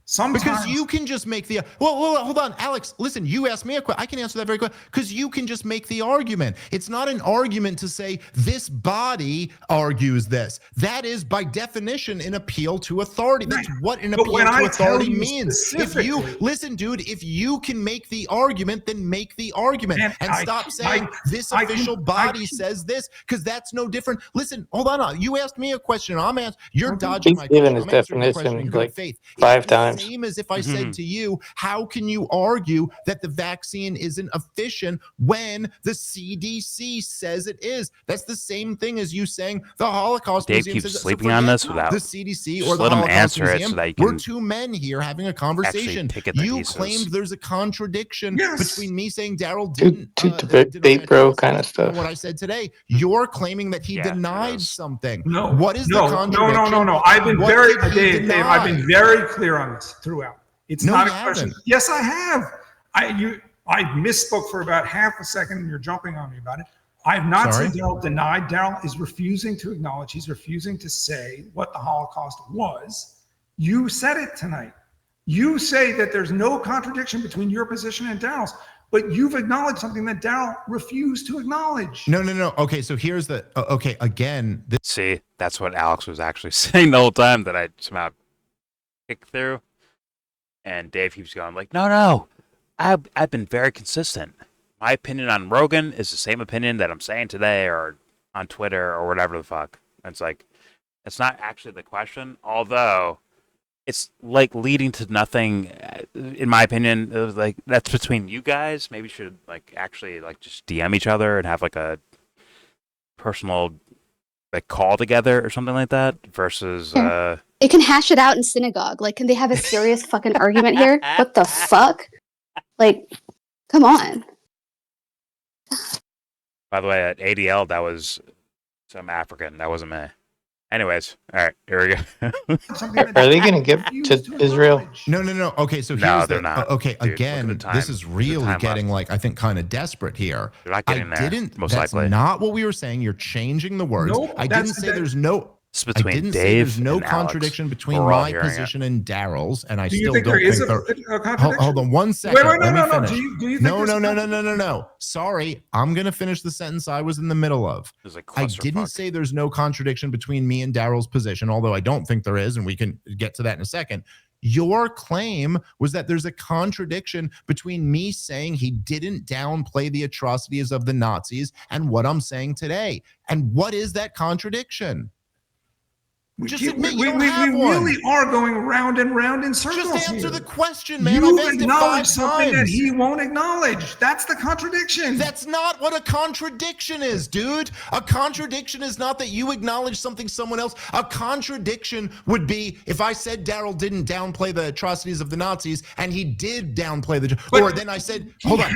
S5: Sometimes
S6: Because you can just make the well, hold on, Alex. Listen, you asked me a question. I can answer that very quick. Because you can just make the argument. It's not an argument to say this body argues this. That is by definition an appeal to authority. That's what an
S5: But
S6: appeal
S5: when
S6: to
S5: I tell
S6: authority
S5: you
S6: means. If you
S5: specifically-
S6: listen, dude, if you can make the argument, then make the argument and stop saying this official body says this, because that's no different. Listen, hold on. You asked me a question. I'm answering. You're dodging
S9: He's
S6: my
S9: given
S6: question.
S9: his
S6: I'm answering your question
S9: definition
S6: in good
S9: like
S6: faith. It's
S9: 5
S6: the
S9: times.
S6: same as if I said to you, how can you argue that the vaccine isn't efficient when the CDC says it is? That's the same thing as you saying the Holocaust
S3: Dave
S6: Museum
S3: keeps
S6: says it. So
S3: sleeping on
S6: forget
S3: this without.
S6: the CDC
S3: Just
S6: or the
S3: let him
S6: Holocaust
S3: answer it
S6: Museum.
S3: so that you
S6: We're
S3: can
S6: two men here having a
S3: actually
S6: conversation.
S3: pick at the
S6: You
S3: pieces.
S6: claimed there's a contradiction between me saying Daryl
S9: Two
S6: didn't
S9: debate bro kind of stuff.
S6: what I said today. You're claiming that he
S3: Yeah,
S6: denied
S3: knows.
S6: something.
S5: No.
S6: What is the contradiction?
S5: No. I've been
S6: What
S5: very
S6: did he
S5: Dave, I've
S6: deny?
S5: been very clear on this throughout. It's
S6: No,
S5: not
S6: you
S5: a question.
S6: haven't.
S5: Yes, I have. I misspoke for about half a second and you're jumping on me about it. I've not
S6: Sorry?
S5: said Daryl denied. Daryl is refusing to acknowledge. He's refusing to say what the Holocaust was. You said it tonight. You say that there's no contradiction between your position and Daryl's, but you've acknowledged something that Daryl refused to acknowledge.
S6: No. Okay, so here's the okay, again,
S3: See, that's what Alex was actually saying the whole time that I somehow kicked through. And Dave keeps going like, no, I've been very consistent. My opinion on Rogan is the same opinion that I'm saying today or on Twitter or whatever the fuck. And it's like, it's not actually the question, although it's like leading to nothing. In my opinion, it was like that's between you guys. Maybe you should like actually like just DM each other and have like a personal like call together or something like that versus
S10: They can hash it out in synagogue. Like, can they have a serious fucking argument here? What the fuck? Like, come on.
S3: By the way, at ADL, that was some African. That wasn't me. Anyways, all right, here we go.
S9: Are they going to get to Israel?
S6: No. Okay, so
S3: No,
S6: here's
S3: they're
S6: the
S3: not.
S6: okay.
S3: Dude, look at
S6: Again,
S3: the time.
S6: this is
S3: Look at the
S6: really
S3: time
S6: getting
S3: left.
S6: like I think kind of desperate here.
S3: They're not getting there, most
S6: That's
S3: likely.
S6: not what we were saying. You're changing the words.
S5: Nope,
S6: I
S5: that's-
S6: didn't say there's no.
S3: It's between
S6: I didn't say
S3: Dave
S6: there's no
S3: and Alex.
S6: contradiction between
S3: We're all
S6: my
S3: hearing it.
S6: position and Daryl's, and I
S5: Do you
S6: still
S5: think
S6: don't
S5: there is
S6: think
S5: a contradiction?
S6: Hold on 1 second.
S5: Wait,
S6: Let me
S5: no.
S6: finish.
S5: Do you think
S6: No.
S5: there's a contradiction?
S6: No. Sorry, I'm gonna finish the sentence I was in the middle of.
S3: It was like
S6: I didn't say there's no contradiction between me and Daryl's position, although I don't think there is, and we can get to that in a second. Your claim was that there's a contradiction between me saying he didn't downplay the atrocities of the Nazis and what I'm saying today. And what is that contradiction? Just admit you don't have
S5: we
S6: one.
S5: really are going round and round in circles.
S6: Just answer
S5: here.
S6: the question, man.
S5: You
S6: I've asked it
S5: acknowledge
S6: 5
S5: something that
S6: times.
S5: he won't acknowledge. That's the contradiction.
S6: That's not what a contradiction is, dude. A contradiction is not that you acknowledge something someone else. A contradiction would be if I said Daryl didn't downplay the atrocities of the Nazis and he did downplay the, or then I said, hold on.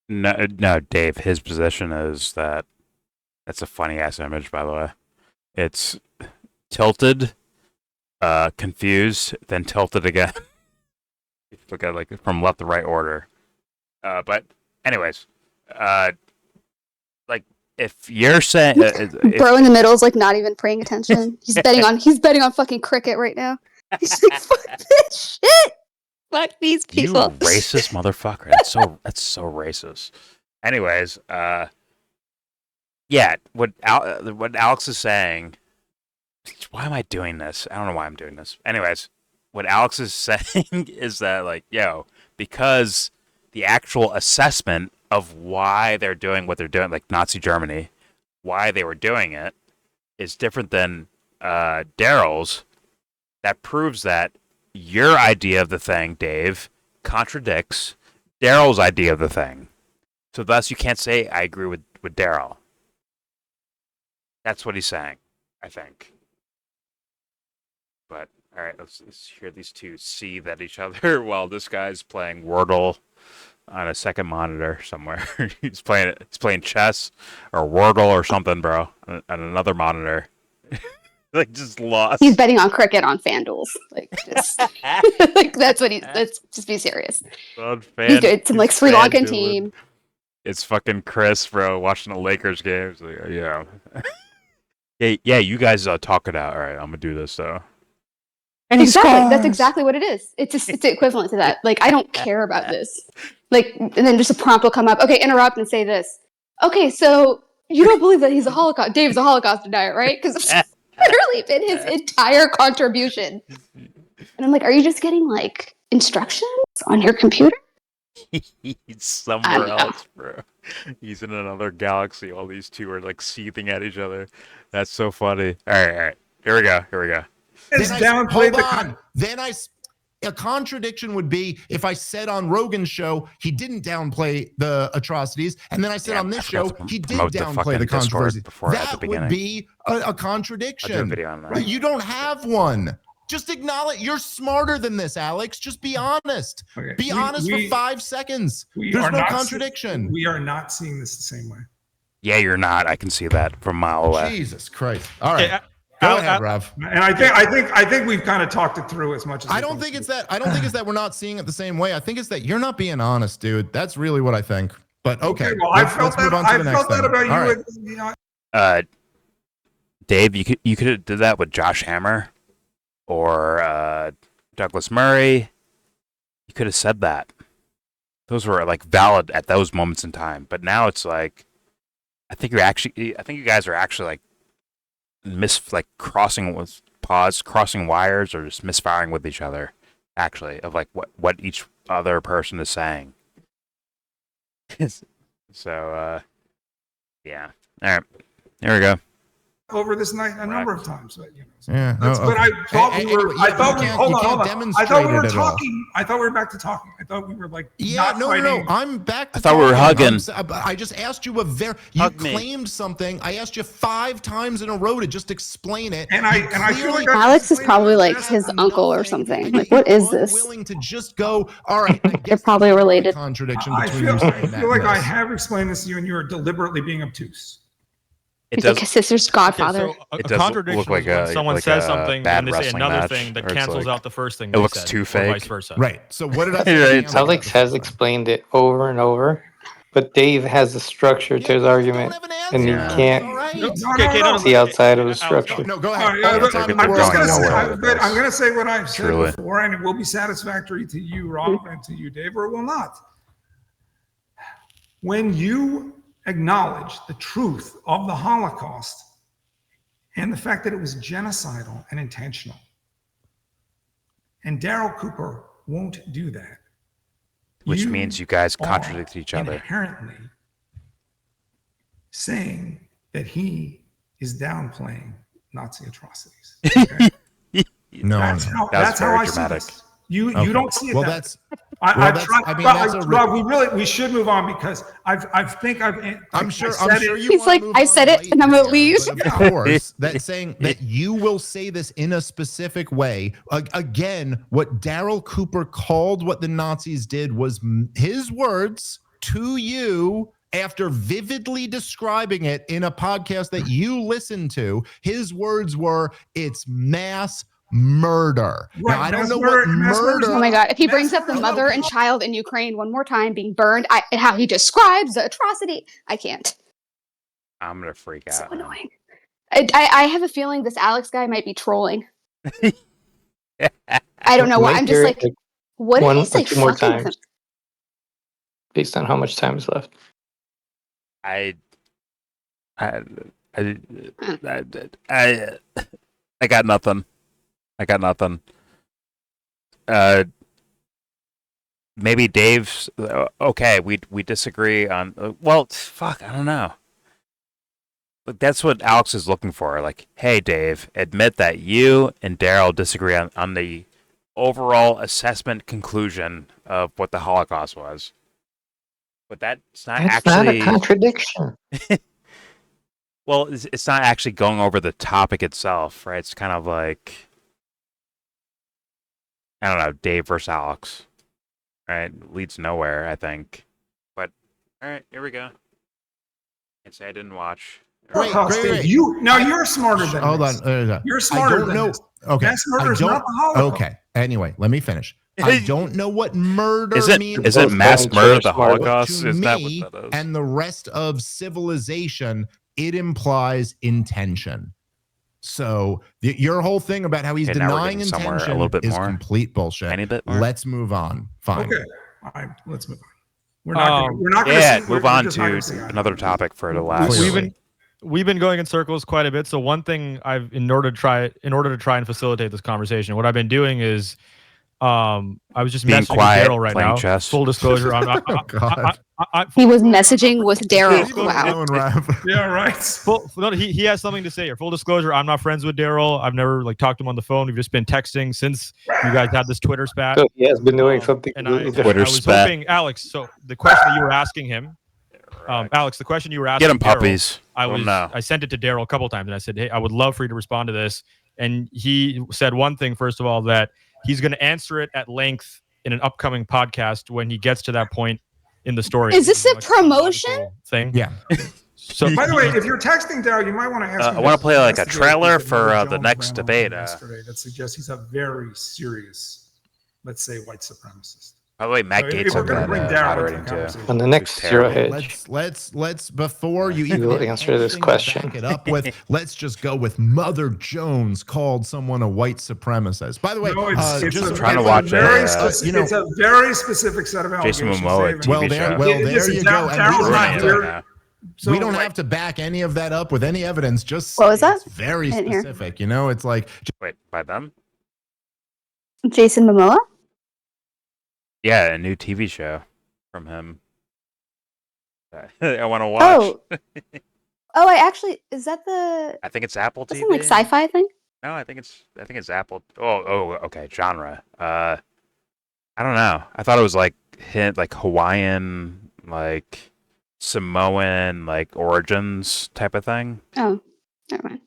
S3: No, Dave. His position is that that's a funny ass image, by the way. It's tilted, confused, then tilted again. Look at like from left to right order. But anyways, like if you're saying
S10: Bro in the middle is like not even paying attention. He's betting on fucking cricket right now. He's like, fuck this shit. Fuck these
S3: you
S10: people.
S3: racist motherfucker. That's so racist. Anyways, yeah, what Alex is saying. Why am I doing this? I don't know why I'm doing this. Anyways, what Alex is saying is that, like, because the actual assessment of why they're doing what they're doing, like Nazi Germany, why they were doing it, is different than Daryl's. That proves that your idea of the thing, Dave, contradicts Daryl's idea of the thing. So thus, you can't say I agree with Daryl. That's what he's saying, I think. But all right, let's hear these two seethe at each other while this guy's playing Wordle on a second monitor somewhere. He's playing chess or Wordle or something, bro, on another monitor. Like just lost.
S10: He's betting on cricket on FanDuels. Like, just, like that's what he's. Let's just be serious. He's doing some like Sri Lankan team.
S3: It's fucking Chris, bro, watching the Lakers games. Like, yeah. Yeah, you guys talk it out. All right, I'm gonna do this though. And
S10: exactly, that's exactly what it is. It's equivalent to that. Like, I don't care about this. Like, and then just a prompt will come up. Okay, interrupt and say this. Okay, so you don't believe that he's a Holocaust? Dave's a Holocaust denier, right? Because it's literally been his entire contribution. And I'm like, are you just getting like instructions on your computer?
S3: He's somewhere else, bro. He's in another galaxy. All these two are like seething at each other. That's so funny. All right. Here we go.
S6: Hold on. A contradiction would be if I said on Rogan's show he didn't downplay the atrocities, and then I said on this show he did downplay the controversy. That would be a contradiction.
S3: I'll do a video on that.
S6: You don't have one. Just acknowledge. You're smarter than this, Alex. Just be honest.
S5: Okay.
S6: Be honest for 5 seconds. There's no contradiction.
S5: We are not seeing this the same way.
S3: Yeah, you're not. I can see that from a mile away.
S6: Jesus Christ. All right. Go ahead, Rav.
S5: And I think we've kind of talked it through as much as
S6: I don't think it's that we're not seeing it the same way. I think it's that you're not being honest, dude. That's really what I think. But okay.
S5: Well, I felt that about you.
S3: Right. Dave, you could have did that with Josh Hammer or Douglas Murray. You could have said that. Those were like valid at those moments in time. But now it's like, I think you guys are actually like crossing wires or just misfiring with each other, actually, of like what each other person is saying. So yeah. All right. Here we go.
S5: Over this night a number of times, but
S6: yeah.
S5: But I thought we were. I thought we. Hold on. I thought we were talking. I thought we were back to talking. I thought we were like.
S6: Yeah, no. I'm back to.
S3: I thought we were hugging.
S6: I just asked you you claimed something. I asked you 5 times in a row to just explain it.
S5: And I feel like
S10: Alex is probably like his uncle or something. Like, what is this?
S6: Willing to just go. All right.
S10: They're probably related.
S6: Contradiction
S5: I
S6: between
S5: feel like I have explained this to you, and you are deliberately being obtuse.
S10: It's like his sister's godfather.
S4: Okay, so a contradiction
S3: look like
S4: is when someone says something and they say another
S3: match,
S4: thing that
S3: it's
S4: cancels
S3: like,
S4: out the first thing
S3: it
S4: they
S3: looks
S4: said,
S3: too
S4: or
S3: fake.
S4: vice versa.
S6: Right. So what did I say?
S9: Alex has explained it over and over, but Dave has a structure to his argument, and he can't see outside of the structure.
S6: No, go ahead.
S5: I'm going to say what I've said before, and it will be satisfactory to you, Rob, and to you, Dave, or it will not. When you acknowledge the truth of the Holocaust and the fact that it was genocidal and intentional, and Daryl Cooper won't do that.
S3: Which means you guys contradict each other.
S5: Inherently saying that he is downplaying Nazi atrocities. Okay?
S6: No,
S5: that's how I see this. You don't see it.
S6: Well,
S5: that's. We should move on because I'm sure you.
S10: He's like, I said it, and I'm gonna leave.
S6: Of course, that saying that you will say this in a specific way. Again, what Daryl Cooper called what the Nazis did was his words to you. After vividly describing it in a podcast that you listened to, his words were, "It's mass murder."
S5: Right,
S6: now, I don't know what murder.
S10: Oh my God. If he brings up the mother and child in Ukraine one more time being burned, and how he describes the atrocity, I can't.
S3: I'm going to freak out.
S10: So annoying. I have a feeling this Alex guy might be trolling. I don't know why. I'm just like, what did he say?
S9: 2 more times. Based on how much time is left.
S3: I got nothing. Maybe Dave's okay. We disagree on. Well, fuck. I don't know. But that's what Alex is looking for. Like, hey, Dave, admit that you and Daryl disagree on the overall assessment conclusion of what the Holocaust was. But that's not actually
S9: not a contradiction.
S3: Well, it's not actually going over the topic itself, right? It's kind of like, I don't know, Dave versus Alex. right? Leads nowhere, I think. But all right, here we go. Can't say I didn't watch.
S6: Great, great.
S5: You're smarter than
S6: hold
S5: this.
S6: on.
S5: You're smarter
S6: I don't
S5: than
S6: know.
S5: this.
S6: Okay.
S5: Mass murder is not the Holocaust.
S6: Okay. Anyway, let me finish. I don't know what murder means.
S3: Is it mass murder the
S9: smarter.
S3: Holocaust?
S6: To
S3: Is that
S6: me
S3: what that is?
S6: and the rest of civilization, it implies intention. So your whole thing about how he's
S3: Okay, now we're
S6: denying
S3: getting somewhere a
S6: intention
S3: little bit
S6: is
S3: more.
S6: complete bullshit.
S3: Tiny bit more?
S6: Let's move on. Fine.
S5: Okay. All right. Let's move on. We're not going
S3: Yeah,
S5: to
S3: move on to another topic for the last.
S4: We've been going in circles quite a bit. So one thing in order to try and facilitate this conversation, what I've been doing is I was just
S3: being
S4: messaging
S3: quiet,
S4: Daryl right
S3: playing
S4: now.
S3: chess.
S4: Full disclosure, I'm not.
S10: He was messaging with Daryl. Wow.
S5: Yeah, right.
S4: He has something to say here. Full disclosure, I'm not friends with Daryl. I've never talked to him on the phone. We've just been texting since you guys had this Twitter spat.
S9: So he has been doing something.
S4: And I was hoping, Alex. So the question that you were asking him, Alex, the question you were asking,
S3: Get him
S4: Daryl,
S3: puppies.
S4: I sent it to Daryl a couple times, and I said, hey, I would love for you to respond to this. And he said one thing, first of all, that he's going to answer it at length in an upcoming podcast when he gets to that point in the story.
S10: Is this a promotion
S4: thing?
S6: Yeah.
S4: So,
S5: by the way, if you're texting Daryl, you might want to ask him.
S3: I want to play like a trailer for the next debate.
S5: Yesterday that suggests he's a very serious, let's say, white supremacist.
S3: By the way, Matt Gaetz
S5: we're
S3: had
S5: going to bring
S3: that
S5: Daryl into the
S3: moderating too.
S5: conversation.
S9: On the next Zero Hedge,
S6: let's before you
S9: he
S6: even
S9: will
S6: get
S9: answer this
S6: anything to
S9: question.
S6: back it up with, let's just go with Mother Jones called someone a white supremacist. By the way,
S5: No, it's
S6: just
S3: trying to watch
S5: it's a very specific set of
S3: Jason
S5: allegations.
S3: Momoa TV show.
S6: There you go. And
S5: Daryl's not here.
S6: We don't have to back any of that up with any evidence. Just
S10: what was that?
S6: It's very specific. You know, it's like
S3: wait, by them?
S10: Jason Momoa?
S3: Yeah, a new TV show from him. I want to watch.
S10: I actually is that the?
S3: I think it's Apple TV.
S10: Isn't like sci-fi thing?
S3: No, I think it's Apple. Okay, genre. I don't know. I thought it was like Hawaiian, like Samoan, like origins type of thing.
S10: Oh, never mind.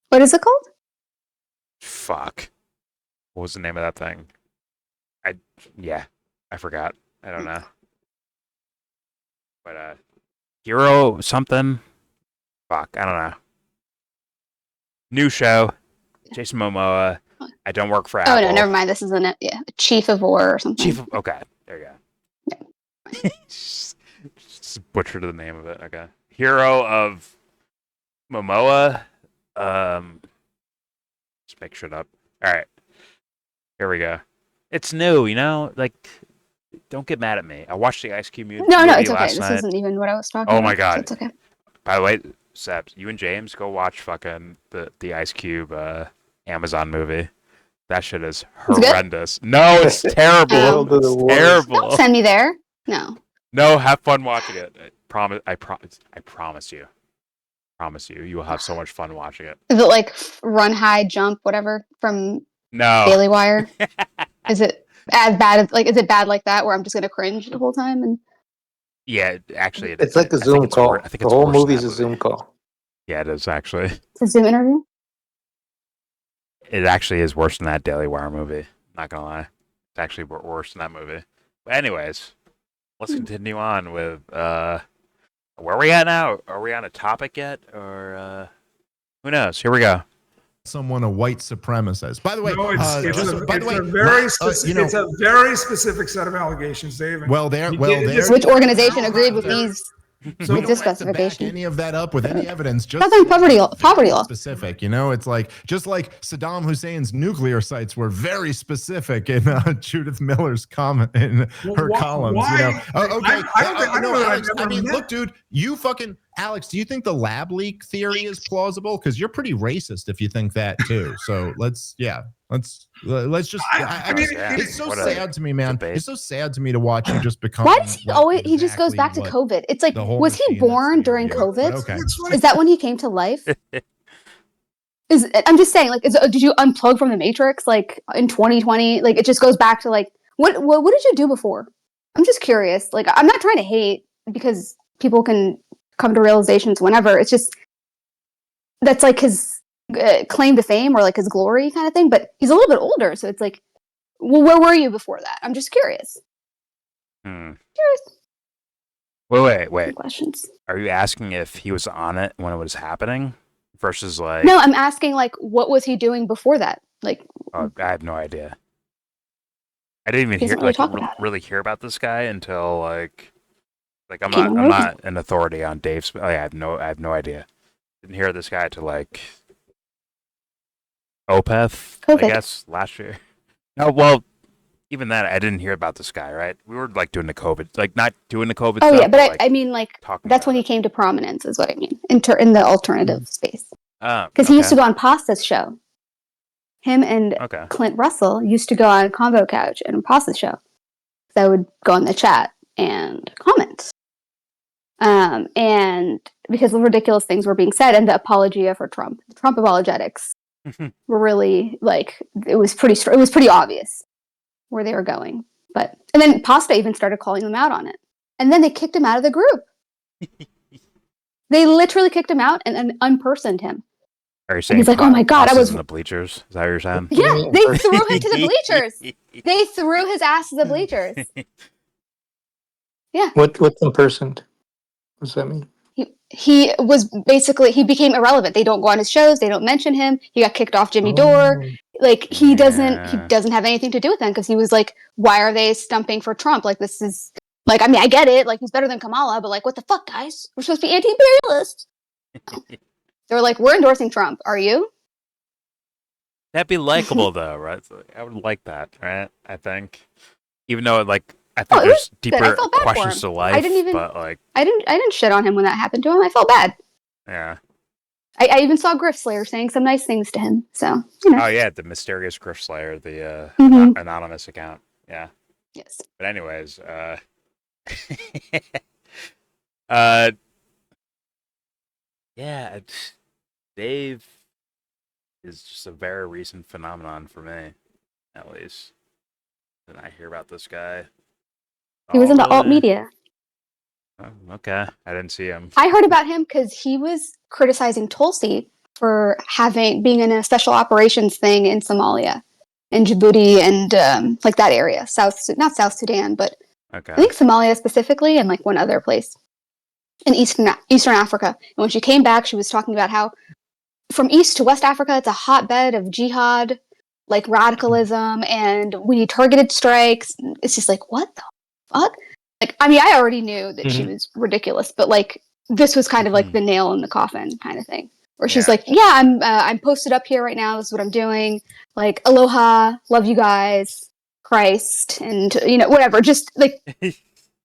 S10: What is it called?
S3: Fuck. What was the name of that thing? I forgot. I don't know. But Hero something. Fuck, I don't know. New show. Jason Momoa. I don't work for Apple.
S10: Oh no, never mind. This is a Chief of War or something.
S3: Okay, there you go. Just butchered the name of it. Okay. Hero of Momoa. Just make shit up. All right. Here we go. It's new, like. Don't get mad at me. I watched the Ice Cube movie.
S10: No, it's okay.
S3: Last
S10: This
S3: night.
S10: isn't even what I was talking about.
S3: Oh my god.
S10: So it's okay.
S3: By the way, Sebs, you and James go watch fucking the Ice Cube Amazon movie. That shit is horrendous. No, it's terrible. It's terrible.
S10: Don't send me there. No.
S3: No, have fun watching it. I promise you. You will have so much fun watching it.
S10: Is it like Run, Hide, Jump, whatever from
S3: No.
S10: Daily Wire? Is it as bad as is it bad like that where I'm just gonna cringe the whole time? And
S3: yeah, actually,
S9: it's like a Zoom call.
S3: I think
S9: the whole movie is a Zoom call.
S3: Yeah, it is actually.
S10: It's a Zoom interview.
S3: It actually is worse than that Daily Wire movie. Not gonna lie, it's actually worse than that movie. But anyways, let's continue on with where are we at now? Are we on a topic yet, or who knows? Here we go.
S6: Someone a white supremacist. By the way,
S5: it's a very specific set of allegations, David.
S10: Which organization agreed with these?
S6: So
S10: with this specification.
S6: Any of that up with any evidence? Just
S10: Southern poverty law.
S6: Specific, it's like just like Saddam Hussein's nuclear sites were very specific in Judith Miller's comment in her columns. Okay, I mean, look, dude, you fucking Alex. Do you think the lab leak theory is plausible? Because you're pretty racist if you think that too. So let's just. It's so sad to me, man.
S3: Debate.
S6: It's so sad to me to watch you just become.
S10: Why does he always? He just goes back to COVID. It's like, was he born during COVID?
S6: Okay.
S10: Is that when he came to life? I'm just saying, did you unplug from the Matrix in 2020? It just goes back to what did you do before? I'm just curious. I'm not trying to hate because people can come to realizations whenever. It's just that's his claim to fame or his glory kind of thing, but he's a little bit older, so it's where were you before that? I'm just curious. Curious.
S3: Wait.
S10: Questions.
S3: Are you asking if he was on it when it was happening versus like?
S10: No, I'm asking like, what was he doing before that? Like,
S3: Oh, I have no idea. I didn't even
S10: He
S3: hear
S10: doesn't really talk about it.
S3: really hear about this guy until like I'm
S10: Came
S3: not
S10: on
S3: I'm
S10: Rogan.
S3: not an authority on Dave's. Oh, yeah, I have no idea. Didn't hear this guy till like Opeth,
S10: COVID.
S3: I guess, last year. No, well, even that I didn't hear about this guy. Right? We were like doing the COVID, like not doing the COVID.
S10: Oh
S3: stuff,
S10: yeah, but
S3: like,
S10: I mean, like
S3: talking
S10: that's
S3: about
S10: when he
S3: it.
S10: came to prominence, is what I mean, in the alternative space. Because he used to
S3: Okay.
S10: go on Pasta's show. Him and
S3: Okay.
S10: Clint Russell used to go on Combo Couch and Pasta's show. So I would go in the chat and comment. And because the ridiculous things were being said and the apologia for Trump, the Trump apologetics were really like it was pretty obvious where they were going. And then Pasta even started calling them out on it. And then they kicked him out of the group. They literally kicked him out and unpersoned him.
S3: Are you saying
S10: he's like, "Oh my God, I
S3: Pasta's
S10: was
S3: in the bleachers"? Is that what you're saying?
S10: Yeah, they threw him to the bleachers. They threw his ass to the bleachers. Yeah.
S9: What's imprisoned? What does that mean?
S10: He was basically, he became irrelevant. They don't go on his shows. They don't mention him. He got kicked off Jimmy Dore. Like he doesn't have anything to do with them because he was like, why are they stumping for Trump? Like this is like, I mean, I get it. Like he's better than Kamala, but like, what the fuck, guys? We're supposed to be anti-imperialist. They were like, we're endorsing Trump. Are you?
S3: That'd be likable though, right? So I would like that, right? I think, even though like I think there's deeper questions to life, but like
S10: I didn't shit on him when that happened to him. I felt bad.
S3: Yeah.
S10: I even saw Griff Slayer saying some nice things to him. So you know.
S3: Oh yeah, the mysterious Griff Slayer, the anonymous account. Yeah.
S10: Yes.
S3: But anyways, yeah, Dave is just a very recent phenomenon for me, at least. Did I hear about this guy?
S10: He was in the alt media.
S3: Oh, okay, I didn't see him.
S10: I heard about him because he was criticizing Tulsi for being in a special operations thing in Somalia, in Djibouti, and like that area, not South Sudan, but
S3: okay.
S10: I think Somalia specifically, and like one other place in Eastern Africa. And when she came back, she was talking about how from East to West Africa, it's a hotbed of jihad, like radicalism, and we need targeted strikes. It's just like, what the fuck? Like, I mean, I already knew that she was ridiculous, but like, this was kind of like the nail in the coffin kind of thing. Where she's like, yeah, I'm posted up here right now. This is what I'm doing. Like, aloha, love you guys, Christ, and whatever. Just like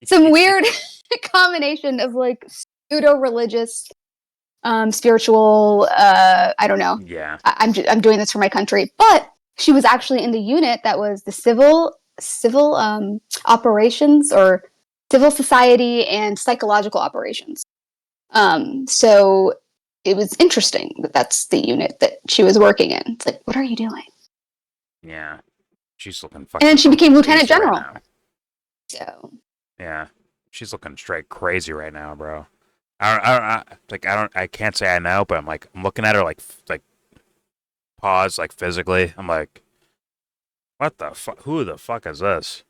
S10: some weird combination of like pseudo-religious, spiritual. I don't know.
S3: Yeah,
S10: I'm doing this for my country, but she was actually in the unit that was the civil operations or civil society and psychological operations. So it was interesting that that's the unit that she was working in. It's like, what are you doing?
S3: Yeah, she's looking fucking.
S10: And then she became lieutenant general.
S3: Right now.
S10: So
S3: yeah, she's looking straight crazy right now, bro. I can't say I know, but I'm looking at her like pause, like physically. I'm like, what the fuck? Who the fuck is this?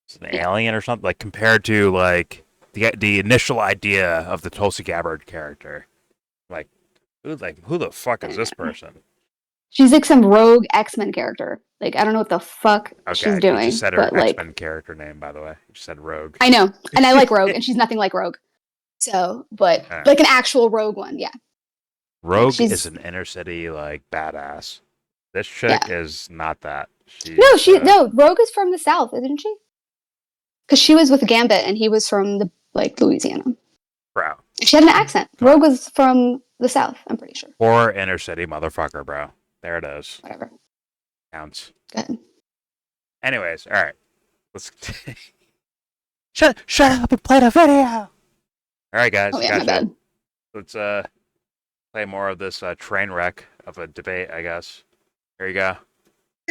S3: Is it an alien or something? Like compared to like the initial idea of the Tulsi Gabbard character, like who the fuck is this person?
S10: She's like some rogue X-Men character. Like I don't know what the fuck she's doing.
S3: You just said her
S10: but,
S3: X-Men character name, by the way. You just said Rogue.
S10: I know, and I like Rogue, and she's nothing like Rogue. So, but like an actual Rogue one, yeah.
S3: Rogue is an inner city like badass. This chick is not that.
S10: No, Rogue is from the South, isn't she? Because she was with Gambit, and he was from the Louisiana.
S3: Bro,
S10: she had an accent. Rogue was from the South. I'm pretty sure.
S3: Or inner city motherfucker, bro. There it is.
S10: Whatever.
S3: Counts.
S10: Go ahead.
S3: Anyways, all right. Let's shut up and play the video. All right, guys.
S10: Oh yeah, my bad.
S3: Let's play more of this train wreck of a debate, I guess. Here you go.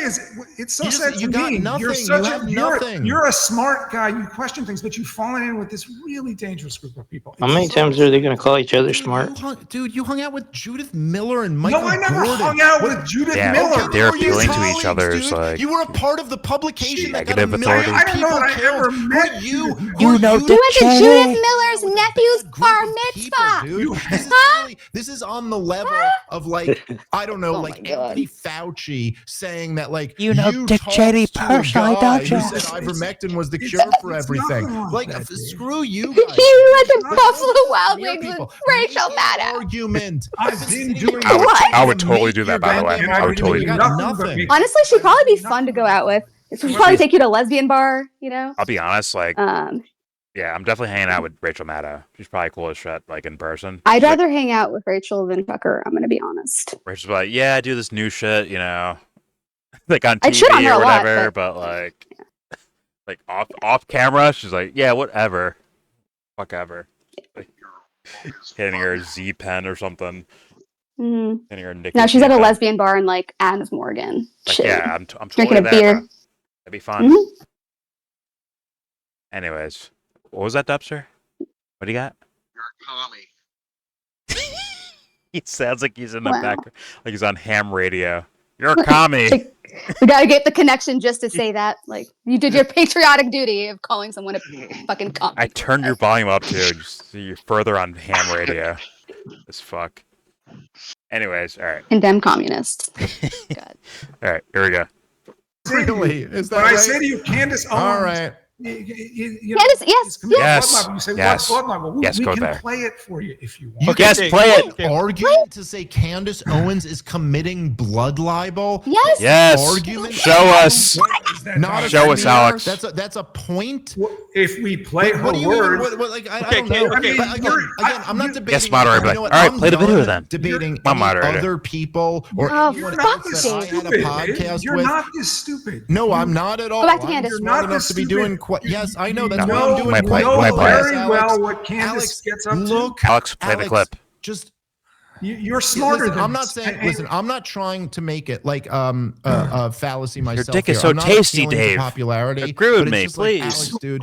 S5: It's so
S6: You just-
S5: sad to
S6: you got
S5: me.
S6: nothing.
S5: You're such
S6: You have
S5: you're,
S6: nothing.
S5: you're a smart guy. You question things, but you've fallen in with this really dangerous group of people.
S9: How many times are they going to call each other smart?
S6: You hung out with Judith Miller and Michael
S5: No, I never
S6: Gordon.
S5: hung out with Judith
S3: Yeah,
S5: Miller.
S3: they're
S6: Were you
S3: appealing to
S6: colleagues,
S3: each other's,
S6: dude?
S3: like,
S6: You were a part of the publication that got a
S3: negative
S6: million
S3: authority.
S5: I don't know
S6: people
S5: that I ever
S6: killed.
S5: met
S6: Were
S5: Judith Miller.
S10: You went to Judith Miller's
S6: with a
S10: nephew's
S6: bad group
S10: bar
S6: of
S10: mitzvah.
S6: people, dude. This is really, this is on the level of like, I don't know,
S10: Oh
S6: like
S10: my God.
S6: Anthony Fauci saying that like
S13: You know Dick
S6: talked
S13: Cheney
S6: to a
S13: personally,
S6: guy
S13: don't
S6: who
S13: you?
S6: said ivermectin was the
S5: It's-
S6: cure for
S5: it's
S6: everything.
S5: nothing like
S6: Like,
S5: that, dude.
S6: screw you guys.
S10: You went to
S5: Not
S10: Buffalo Wild
S6: Smear
S10: Wings with
S6: people.
S10: Rachel
S6: Make an
S10: Maddow.
S6: argument.
S5: I've been doing
S3: I would totally do that, by the way. I would totally do
S6: got
S3: that.
S6: nothing.
S10: Honestly, she'd probably be fun to go out with. She'd probably take you to a lesbian bar, you know?
S3: I'll be honest, like,
S10: Um,
S3: yeah, I'm definitely hanging out with Rachel Maddow. She's probably cool as shit, like in person.
S10: I'd
S3: Like,
S10: rather hang out with Rachel than Tucker, I'm going to be honest.
S3: Rachel's like, yeah, I do this new shit, you know, like on
S10: I'd shit on
S3: TV
S10: her
S3: or
S10: a lot,
S3: whatever,
S10: but-
S3: but like off camera, she's like, yeah, whatever, fuck ever. Like, hitting her Z pen or something.
S10: Mhm.
S3: Hitting her Nikki
S10: No, she's
S3: Z
S10: at a
S3: pen.
S10: lesbian bar in like Adams Morgan.
S3: Like,
S10: Shit.
S3: yeah, I'm
S10: Drinking
S3: totally
S10: a
S3: there,
S10: beer.
S3: bro. That'd be fun.
S10: Mhm.
S3: Anyways, what was that, Dubster? What do you got?
S11: You're a commie.
S3: He sounds like he's in the
S10: Wow.
S3: back, like he's on ham radio. You're a commie.
S10: We gotta get the connection just to say that. Like, you did your patriotic duty of calling someone a fucking commie.
S3: I turned your volume up too, just so you're further on ham radio. As fuck. Anyways, all right.
S10: Condemn communists. God.
S3: All right, here we go.
S6: Really? Is that
S5: When
S6: right?
S5: I say to you, Candace Owens,
S6: All right.
S10: Candace, yes,
S5: committed
S3: yes,
S5: blood libel. You say
S3: yes,
S5: what blood libel? We,
S3: yes,
S5: we
S3: go
S5: can
S3: there.
S5: play it for you if you want.
S6: You
S3: Yes,
S6: can
S3: play it.
S6: Argument to say Candace Owens is committing blood libel.
S10: Yes.
S3: Yes.
S6: Argument.
S3: Show us.
S5: What is that
S6: Not a
S3: Show us,
S6: smear.
S3: Alex.
S6: That's a point.
S5: If we play her
S6: What do you
S5: words,
S6: even, like, I
S4: Okay,
S6: don't know.
S5: okay,
S6: But again, I'm not debating.
S3: Yes, moderator,
S6: you know what?
S3: all right,
S6: I'm
S3: play the video
S6: done
S3: then.
S6: Debating
S3: My
S6: any
S3: moderator.
S6: other people or
S10: Oh,
S6: anyone
S10: fuck
S6: else that I
S10: Dave.
S6: had a
S5: stupid.
S6: podcast
S5: You're
S6: with.
S5: not this stupid.
S6: No, I'm not at all.
S10: back to
S6: I'm
S10: Candace.
S6: smart
S5: You're not
S6: enough
S5: this
S6: to be
S5: stupid.
S6: doing. Yes, I know. That's
S3: No.
S6: why I'm doing.
S3: Might play-
S5: You know
S3: might play it.
S5: very
S6: Alex.
S5: well what Candace
S6: Alex,
S5: gets up
S6: look,
S3: Alex, play the clip.
S6: Just
S5: You're smarter
S6: listen,
S5: than
S6: I'm not
S5: this.
S6: saying.
S5: And-
S6: Listen, I'm not trying to make it like a fallacy myself.
S3: dick is
S6: here.
S3: so
S6: I'm not
S3: tasty,
S6: appealing to
S3: Dave.
S6: Popularity.
S3: Agree with
S6: but it's
S3: me,
S6: just like,
S3: please.
S6: Alex, dude,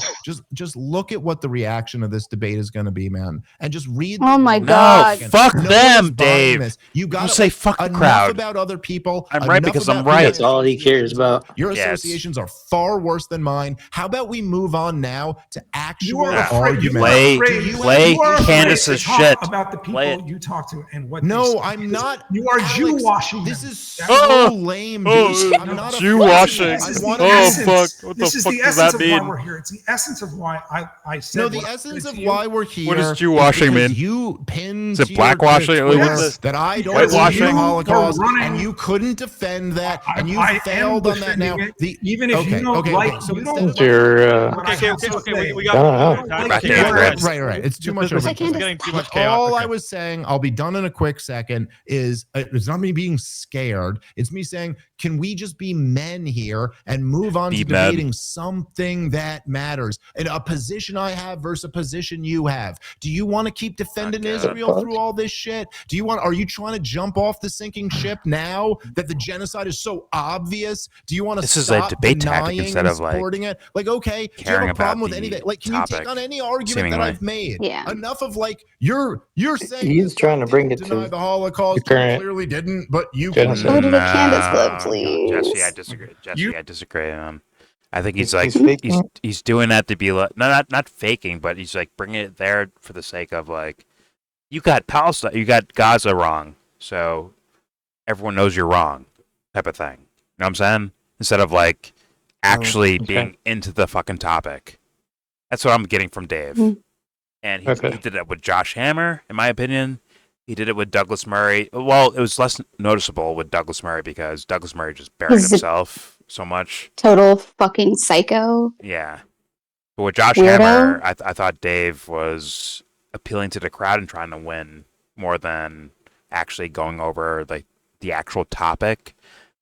S6: just look at what the reaction of this debate is going to be, man, and just read.
S10: Oh my
S6: the-
S10: God.
S3: No, fuck
S6: No one
S3: them,
S6: is buying
S3: Dave.
S6: this. You got
S3: You say fuck the
S6: enough
S3: crowd.
S6: about other people.
S3: I'm right
S6: enough
S3: because I'm
S6: about
S3: right.
S6: your
S9: That's all he cares about.
S6: Your
S3: Yes.
S6: associations are far worse than mine. How about we move on now to actual
S5: You are afraid.
S6: arguments?
S3: Play- play
S5: you are afraid
S3: Candace's
S5: to talk
S3: shit.
S5: about the people
S3: Play it.
S5: you talk to and what. they
S6: No,
S5: say.
S6: I'm not.
S5: You are
S6: Alex,
S5: Jew washing.
S6: This
S5: them.
S6: is so
S3: Oh,
S6: lame,
S3: oh,
S6: dude. I'm not a
S3: Jew
S6: fan.
S3: washing.
S5: This is
S6: I
S5: the
S6: want
S3: Oh,
S5: essence.
S3: fuck. What
S5: This
S3: the
S5: is
S3: fuck
S5: the
S3: does
S5: essence
S3: that
S5: of why
S3: mean?
S5: we're here. It's the essence of why I said.
S6: No, the
S5: what I
S6: essence
S5: said
S6: of
S5: to you.
S6: why we're here.
S3: What does Jew
S6: is
S3: washing
S6: because
S3: mean?
S6: You pinned
S3: Is it
S6: to your
S3: blackwashing?
S6: Twitter
S3: What's this?
S6: that I don't
S3: Whitewashing?
S6: believe in the Holocaust,
S5: You're running-
S6: and you couldn't defend that, and you
S5: I am
S6: failed on that. Now,
S5: defending it, even if you
S6: okay,
S5: don't
S6: okay,
S5: like.
S6: okay. So
S5: you
S6: instead
S5: don't
S6: of
S9: Your,
S5: what I
S4: Okay,
S5: have to
S4: okay.
S5: say.
S4: We got
S9: I don't
S4: we
S9: know.
S4: got time.
S3: Back
S4: Okay,
S3: to
S4: right.
S6: right. It's too much.
S4: This
S6: over.
S4: is getting too much
S6: All
S4: chaos.
S6: I was saying, I'll be done in a quick second, is it's not me being scared. It's me saying, can we just be men here and move on
S3: Be
S6: to
S3: men.
S6: debating something that matters? And a position I have versus a position you have. Do you want to keep defending
S3: Okay.
S6: Israel through all this shit? Are you trying to jump off the sinking ship now that the genocide is so obvious? Do you want to
S3: This is a
S6: stop
S3: debate tactic
S6: denying
S3: instead
S6: and
S3: of, like,
S6: supporting it? Like, okay, do you have
S3: caring
S6: a problem
S3: about
S6: with
S3: the
S6: anything? Like, can you take
S3: topic,
S6: on any argument
S3: seemingly.
S6: that I've made?
S10: Yeah.
S6: Enough of like you're saying
S9: He's
S6: this
S9: trying to
S6: guy
S9: bring
S6: didn't
S9: it
S6: deny
S9: to
S6: the Holocaust.
S9: the
S6: You
S9: current
S6: clearly didn't, but you
S9: genocide.
S10: Go to the
S3: No,
S10: Candace clip, please.
S3: Jesse, I disagree. Jesse, I disagree. I think he's like
S9: He's faking
S3: he's doing that to be like not faking, but he's like bringing it there for the sake of like you got Palestine, you got Gaza wrong, so everyone knows you're wrong, type of thing. You know what I'm saying? Instead of like actually
S9: okay.
S3: being into the fucking topic. That's what I'm getting from Dave.
S10: Mm.
S3: And he
S9: Okay.
S3: did that with Josh Hammer, in my opinion. He did it with Douglas Murray. Well, it was less noticeable with Douglas Murray because Douglas Murray just buried
S10: Is it-
S3: himself so much.
S10: Total fucking psycho.
S3: Yeah. But with Josh
S10: Weirdo?
S3: Hammer, I thought Dave was appealing to the crowd and trying to win more than actually going over like the actual topic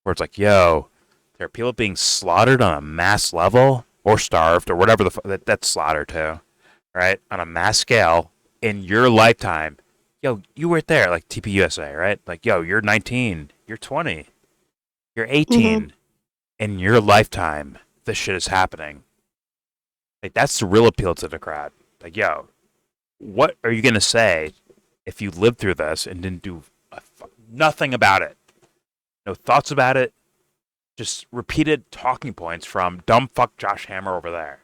S3: where it's like, yo, there are people being slaughtered on a mass level or starved or whatever that's slaughter too, right? On a mass scale in your lifetime. Yo, you were there, like TPUSA, right? Like, yo, you're 19, you're 20, you're 18. in your lifetime, this shit is happening. Like, that's the real appeal to the crowd. Like, yo, what are you going to say if you lived through this and didn't do nothing about it? No thoughts about it. Just repeated talking points from dumb fuck Josh Hammer over there,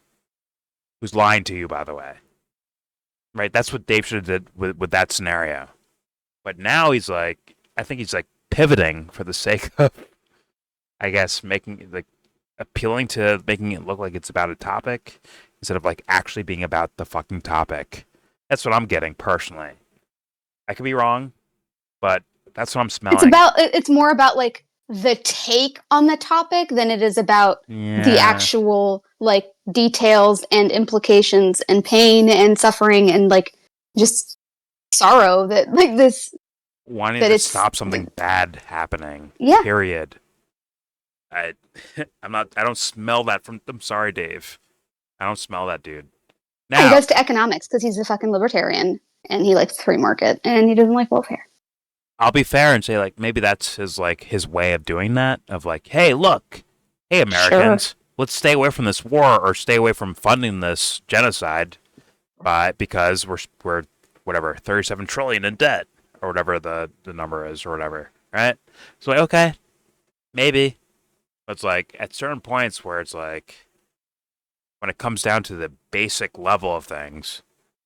S3: who's lying to you, by the way. Right? That's what Dave should have did with that scenario. But now he's like, I think he's like pivoting for the sake of, I guess, appealing to making it look like it's about a topic instead of like actually being about the fucking topic. That's what I'm getting personally. I could be wrong, but that's what I'm smelling.
S10: It's more about like the take on the topic than it is about the actual like details and implications and pain and suffering and like just sorrow that like this
S3: wanting to stop something bad happening.
S10: Yeah.
S3: Period. I don't smell that I'm sorry, Dave. I don't smell that, dude. Now,
S10: he goes to economics because he's a fucking libertarian and he likes free market and he doesn't like welfare.
S3: I'll be fair and say like maybe that's his way of doing that. Of like, hey, look, hey Americans, let's stay away from this war or stay away from funding this genocide, because we're whatever 37 trillion in debt or whatever the number is or whatever, right? So like, okay, maybe, but it's like at certain points where it's like when it comes down to the basic level of things,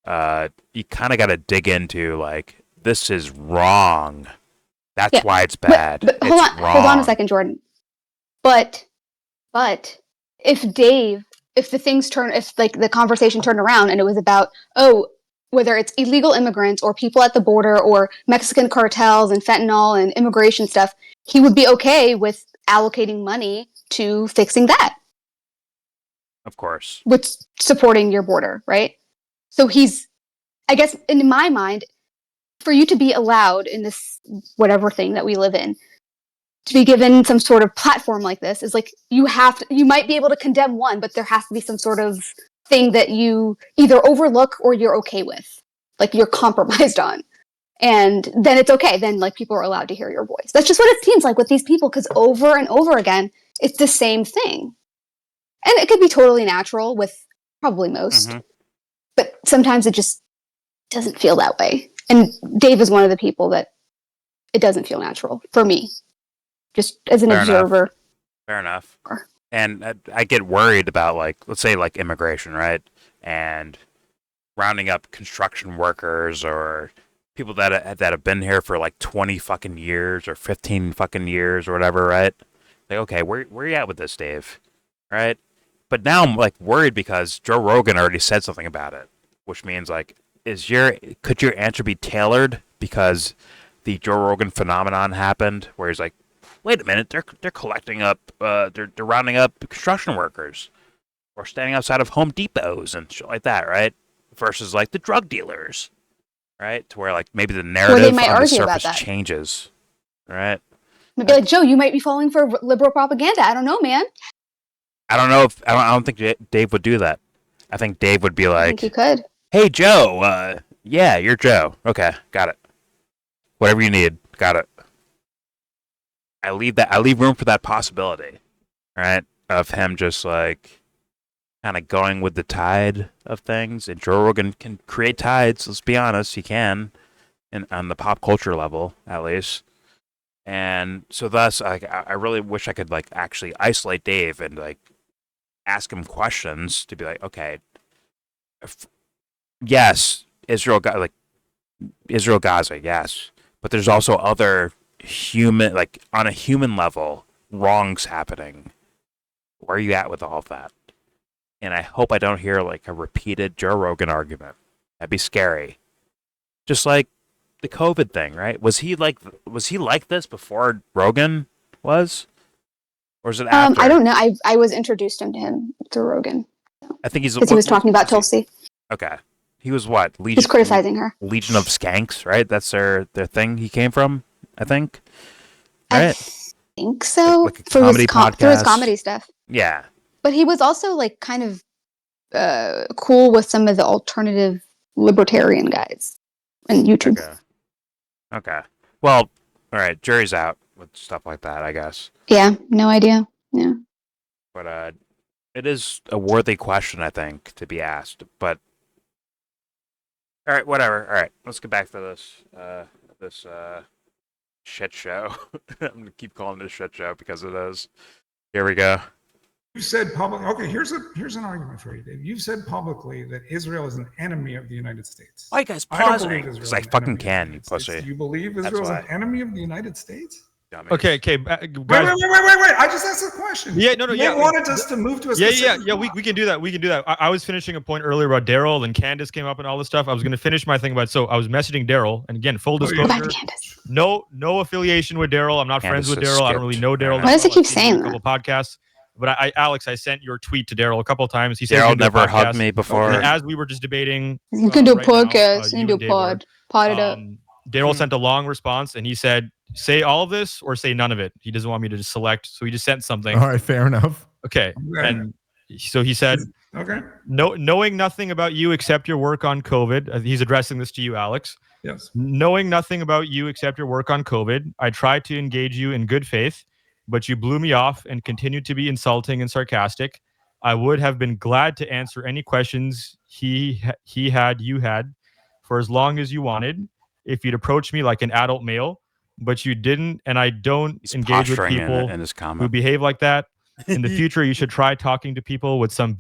S3: you kind of got to dig into like. This is wrong. That's why it's bad.
S10: But hold on a second, Jordan. But if the conversation turned around and it was about, whether it's illegal immigrants or people at the border or Mexican cartels and fentanyl and immigration stuff, he would be okay with allocating money to fixing that.
S3: Of course.
S10: With supporting your border, right? So I guess in my mind, for you to be allowed in this whatever thing that we live in, to be given some sort of platform like this is like you might be able to condemn one, but there has to be some sort of thing that you either overlook or you're okay with, like you're compromised on. And then it's okay. Then like people are allowed to hear your voice. That's just what it seems like with these people, because over and over again, it's the same thing. And it could be totally natural with probably most, but sometimes it just doesn't feel that way. And Dave is one of the people that it doesn't feel natural for me, just as an observer.
S3: Fair enough. And I get worried about like, let's say like immigration, right? And rounding up construction workers or people that have been here for like 20 fucking years or 15 fucking years or whatever, right? Like, okay, where are you at with this, Dave? Right? But now I'm like worried because Joe Rogan already said something about it, which means like, could your answer be tailored because the Joe Rogan phenomenon happened where he's like, wait a minute, they're collecting up, they're rounding up construction workers or standing outside of Home Depots and shit like that, right? Versus like the drug dealers, right? To where like maybe the narrative on the surface changes, right?
S10: Maybe like, Joe, you might be falling for liberal propaganda. I don't know, man.
S3: I don't know I don't think Dave would do that. I think Dave would be like, I think
S10: he could.
S3: Hey, Joe, yeah, you're Joe. Okay, got it. Whatever you need, got it. I leave room for that possibility, right? Of him just like kind of going with the tide of things. And Joe Rogan can create tides, let's be honest, he can, on the pop culture level, at least. And so thus, I really wish I could like actually isolate Dave and like ask him questions to be like, okay, yes, Israel Gaza, yes, but there's also other human, like on a human level, wrongs happening. Where are you at with all of that? And I hope I don't hear like a repeated Joe Rogan argument. That'd be scary. Just like the COVID thing, right? Was he like this before Rogan was? Or is it after?
S10: I don't know. I was introduced to him through Rogan.
S3: I think
S10: because he was talking about Tulsi.
S3: Okay. He was what?
S10: He's criticizing her.
S3: Legion of Skanks, right? That's their thing he came from, I think. Right?
S10: I think so.
S3: Like a comedy podcast.
S10: Through his comedy stuff.
S3: Yeah.
S10: But he was also like kind of cool with some of the alternative libertarian guys on YouTube.
S3: Okay. Well, all right. Jury's out with stuff like that, I guess.
S10: Yeah. No idea. Yeah.
S3: But it is a worthy question, I think, to be asked. But all right, whatever. All right, let's get back to this shit show. I'm gonna keep calling it a shit show because it is. Here we go.
S5: You said publicly. Okay, here's an argument for you, Dave. You've said publicly that Israel is an enemy of the United States.
S3: Why you guys
S5: I don't
S3: pausing?
S5: believe Israel
S3: Because
S5: is
S3: I
S5: an
S3: fucking
S5: enemy of the
S3: can, you
S5: United States.
S3: pussy.
S5: Do you believe
S3: That's
S5: Israel is an
S3: why.
S5: enemy of the United States?
S3: Dummies.
S4: Okay,
S5: Wait,
S4: guys.
S5: wait. I just asked a question.
S4: Yeah, no,
S5: They
S4: yeah.
S5: wanted us to move to a specific
S4: Yeah. We can do that. We can do that. I was finishing a point earlier about Daryl and Candace came up and all this stuff. I was going to finish my thing about. So I was messaging Daryl, and again, full
S5: Oh, yeah.
S4: disclosure,
S10: Back to Candace.
S4: no affiliation with Daryl. I'm not
S3: Candace
S4: friends with
S3: has
S4: Daryl. I don't really
S3: skipped.
S4: know Daryl.
S3: Why
S10: does he keep
S4: I've seen him
S10: saying
S4: in a couple podcasts? But Alex, I sent your tweet to Daryl a couple times. He said he's
S3: Daryl
S4: gonna do a
S3: never hugged
S4: podcast.
S3: me before.
S4: And as we were just debating,
S10: You can do a
S4: right now,
S10: podcast.
S4: you
S10: You can do
S4: and
S10: a
S4: Dave were,
S10: pod it up.
S4: Daryl sent a long response, and he said, "Say all of this or say none of it." He doesn't want me to just select, so he just sent something.
S6: All right, fair enough.
S4: Okay,
S5: Okay.
S4: and so he said,
S5: Okay.
S4: knowing nothing about you except your work on COVID." He's addressing this to you, Alex.
S5: Yes.
S4: "Knowing nothing about you except your work on COVID, I tried to engage you in good faith, but you blew me off and continued to be insulting and sarcastic. I would have been glad to answer any questions you had, for as long as you wanted, if you'd approach me like an adult male, but you didn't, and I don't
S3: He's
S4: engage with
S3: posturing
S4: people
S3: in his
S4: who
S3: comment.
S4: behave like that. In the future, you should try talking to people with some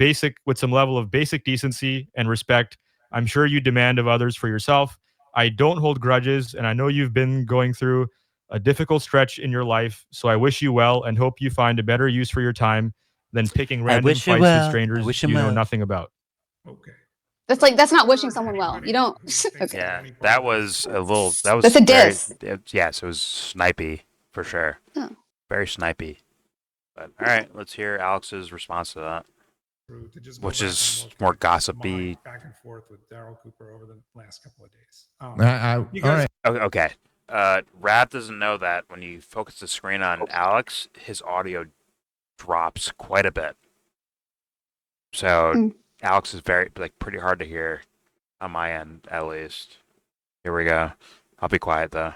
S4: level of basic decency and respect. I'm sure you demand of others for yourself. I don't hold grudges, and I know you've been going through a difficult stretch in your life, so I wish you well and hope you find a better use for your time than picking random
S3: wish you
S4: fights
S3: well.
S4: with
S3: I
S4: strangers
S3: wish you
S4: you know
S3: well.
S4: nothing about."
S5: Okay.
S10: That's not wishing someone well. You don't. Okay.
S3: Yeah, that was a little. That was
S10: That's a
S3: very,
S10: diss.
S3: yes, it was snipey for sure.
S10: Oh.
S3: Very snipey. But all right, let's hear Alex's response to that,
S5: To just go
S3: which
S5: back
S3: is
S5: and look
S3: more
S5: at
S3: gossipy.
S5: my back and forth with Daryl Cooper over the last couple of days.
S6: All
S5: Because
S6: right.
S3: Okay. Rap doesn't know that when you focus the screen on Alex, his audio drops quite a bit. So Alex is pretty hard to hear on my end, at least. Here we go. I'll be quiet though.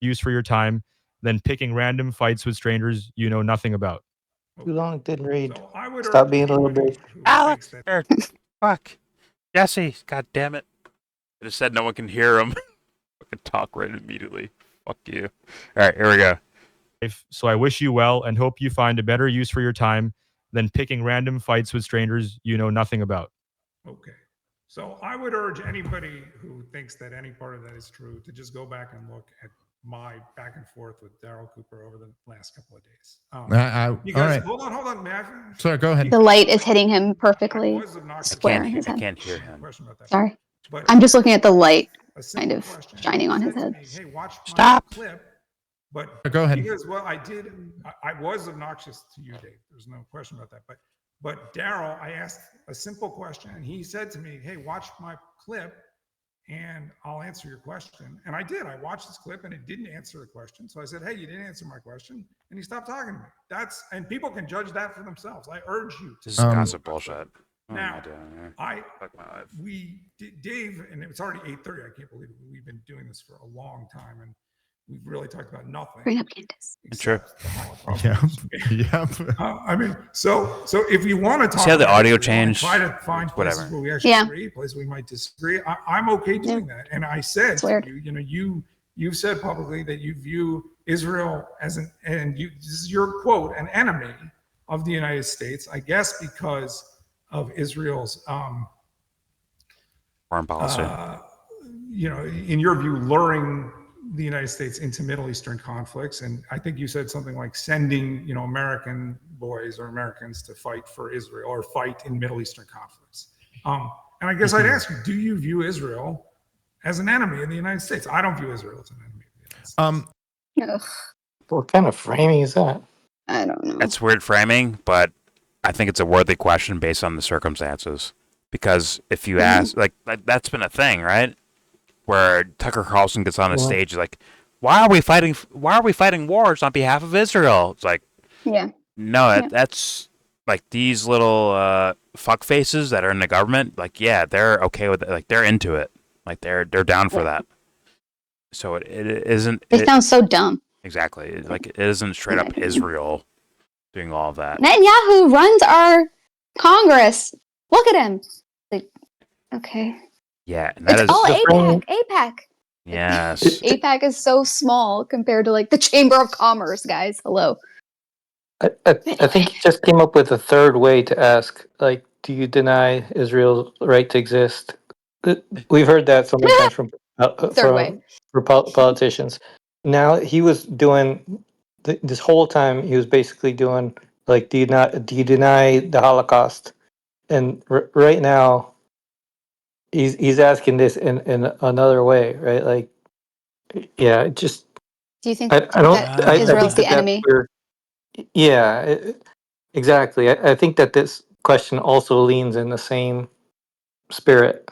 S4: Use for your time than picking random fights with strangers you know nothing about.
S9: Too long, didn't read.
S5: So I would
S9: Stop
S5: urge
S9: being a little
S5: anybody
S9: bitch.
S5: who
S3: Alex,
S5: thinks that
S3: fuck, Jesse, god damn it! I just said no one can hear him. Fucking talk right immediately. Fuck you. All right, here we go.
S4: So I wish you well and hope you find a better use for your time than picking random fights with strangers you know nothing about.
S5: Okay. So I would urge anybody who thinks that any part of that is true to just go back and look at my back and forth with Daryl Cooper over the last couple of days.
S6: All
S5: Because
S6: right.
S5: hold on, may I finish?
S6: Sorry, go ahead.
S10: The light is hitting him perfectly.
S5: I was obnoxious.
S10: Square in his
S3: I
S10: head.
S3: can't hear him.
S5: Question about that.
S10: Sorry.
S5: But
S10: I'm just looking at the light
S5: a simple
S10: kind of
S5: question.
S10: shining on
S5: He
S10: his
S5: said to
S10: head.
S5: me, hey, watch my
S3: Stop.
S5: clip. But
S6: Go ahead.
S5: because I was obnoxious to you, Dave. There's no question about that. But Daryl, I asked a simple question, and he said to me, "Hey, watch my clip, and I'll answer your question." And I did. I watched this clip, and it didn't answer the question. So I said, "Hey, you didn't answer my question," and he stopped talking to me. And people can judge that for themselves. I urge you to.
S3: This is gossip bullshit. What am
S5: Now,
S3: I doing here? Fuck my life.
S5: Dave, and it's already 8:30. I can't believe it. We've been doing this for a long time, and we've really talked about nothing.
S10: Bring up Candace.
S3: Sure.
S5: except the Holocaust.
S6: Yep.
S5: I mean, so if you want to talk,
S3: See how the
S5: about it,
S3: audio
S5: if you wanna
S3: changed?
S5: Try to find places
S3: Whatever.
S5: where we actually
S10: Yeah.
S5: agree, places we might disagree. I'm okay doing that. And I said,
S10: It's weird.
S5: you've said publicly that you view Israel as this is your quote, an enemy of the United States. I guess because of Israel's,
S3: Foreign policy.
S5: in your view, luring the United States into Middle Eastern conflicts. And I think you said something like sending, American boys or Americans to fight for Israel or fight in Middle Eastern conflicts. And I guess I'd ask you, do you view Israel as an enemy of the United States? I don't view Israel as an enemy of the United States.
S10: Ugh,
S9: What kind of framing is that?
S10: I don't know.
S3: That's weird framing, but I think it's a worthy question based on the circumstances. Because if you ask, that's been a thing, right? Where Tucker Carlson gets on a stage, like, why are we fighting wars on behalf of Israel? It's like,
S10: Yeah.
S3: no, that's like these little fuck faces that are in the government. Like, yeah, they're okay with it. Like, they're into it. Like, they're down for that. So it isn't.
S10: They sound so dumb.
S3: Exactly. Like, it isn't straight up Israel. doing all of that.
S10: Netanyahu runs our Congress. Look at him. Like, okay.
S3: Yeah, and that
S10: It's
S3: is
S10: all
S2: the
S10: APAC. APAC.
S3: yes.
S10: APAC is so small compared to like the Chamber of Commerce, guys. Hello.
S9: I think he just came up with a third way to ask, like, do you deny Israel's right to exist? We've heard that so many times
S10: Third way.
S9: politicians. Now he was doing this whole time. He was basically doing like, do you deny the Holocaust? And right now, he's asking this in another way, right? Like, yeah, it just
S10: Do you think
S9: I don't
S10: that
S9: I
S10: Israel's
S9: think
S10: the
S9: that's
S10: enemy?
S9: where exactly. I think that this question also leans in the same spirit.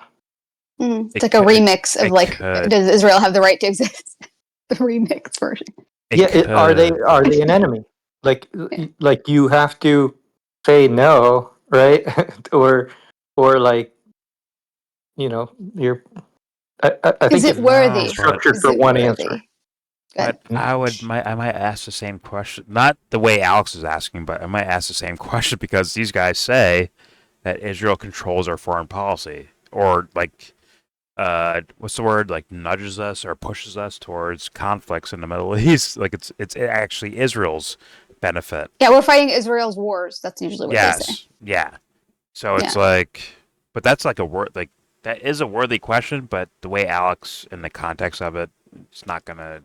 S10: It's like a remix of like, does Israel have the right to exist? The remix version.
S9: Are they an enemy? Like you have to say no, right? or like you're. I think
S10: Is it
S9: it's
S10: worthy?
S9: structured
S10: Is
S9: for
S10: it
S9: one
S10: worthy?
S9: answer.
S3: But I might ask the same question, not the way Alex is asking, but I might ask the same question because these guys say that Israel controls our foreign policy, or like, what's the word? Like nudges us or pushes us towards conflicts in the Middle East. Like it's actually Israel's benefit.
S10: Yeah, we're fighting Israel's wars. That's usually what they say.
S3: Yeah. So it's like, but that's like a word, like that is a worthy question, but the way Alex in the context of it, it's not gonna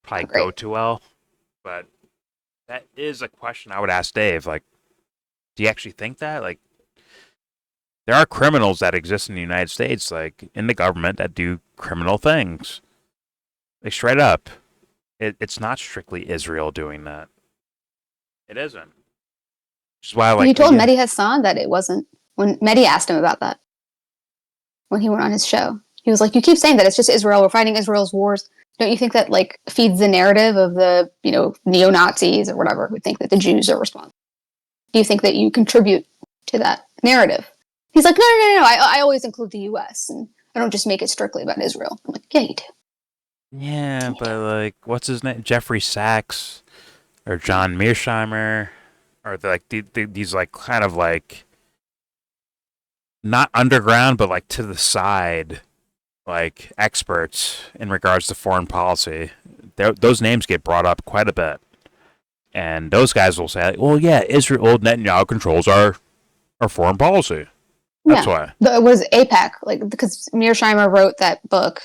S3: probably go too well. But that is a question I would ask Dave. Like, do you actually think that? Like, there are criminals that exist in the United States, like in the government, that do criminal things. Like straight up, it's not strictly Israel doing that. It isn't. Which is why, like,
S10: He told Mehdi Hassan that it wasn't. When Mehdi asked him about that, when he went on his show, he was like, "You keep saying that it's just Israel. We're fighting Israel's wars. Don't you think that like feeds the narrative of the neo-Nazis or whatever who think that the Jews are responsible? Do you think that you contribute to that narrative?" He's like, "No. I always include the U.S. and I don't just make it strictly about Israel." I'm like, "Yeah, you do."
S3: Yeah, but like, what's his name? Jeffrey Sachs or John Mearsheimer, or these like kind of like not underground, but like to the side, like experts in regards to foreign policy. Those names get brought up quite a bit, and those guys will say, "Well, yeah, Israel, Netanyahu controls our foreign policy." That's why.
S10: It was APAC, like because Mearsheimer wrote that book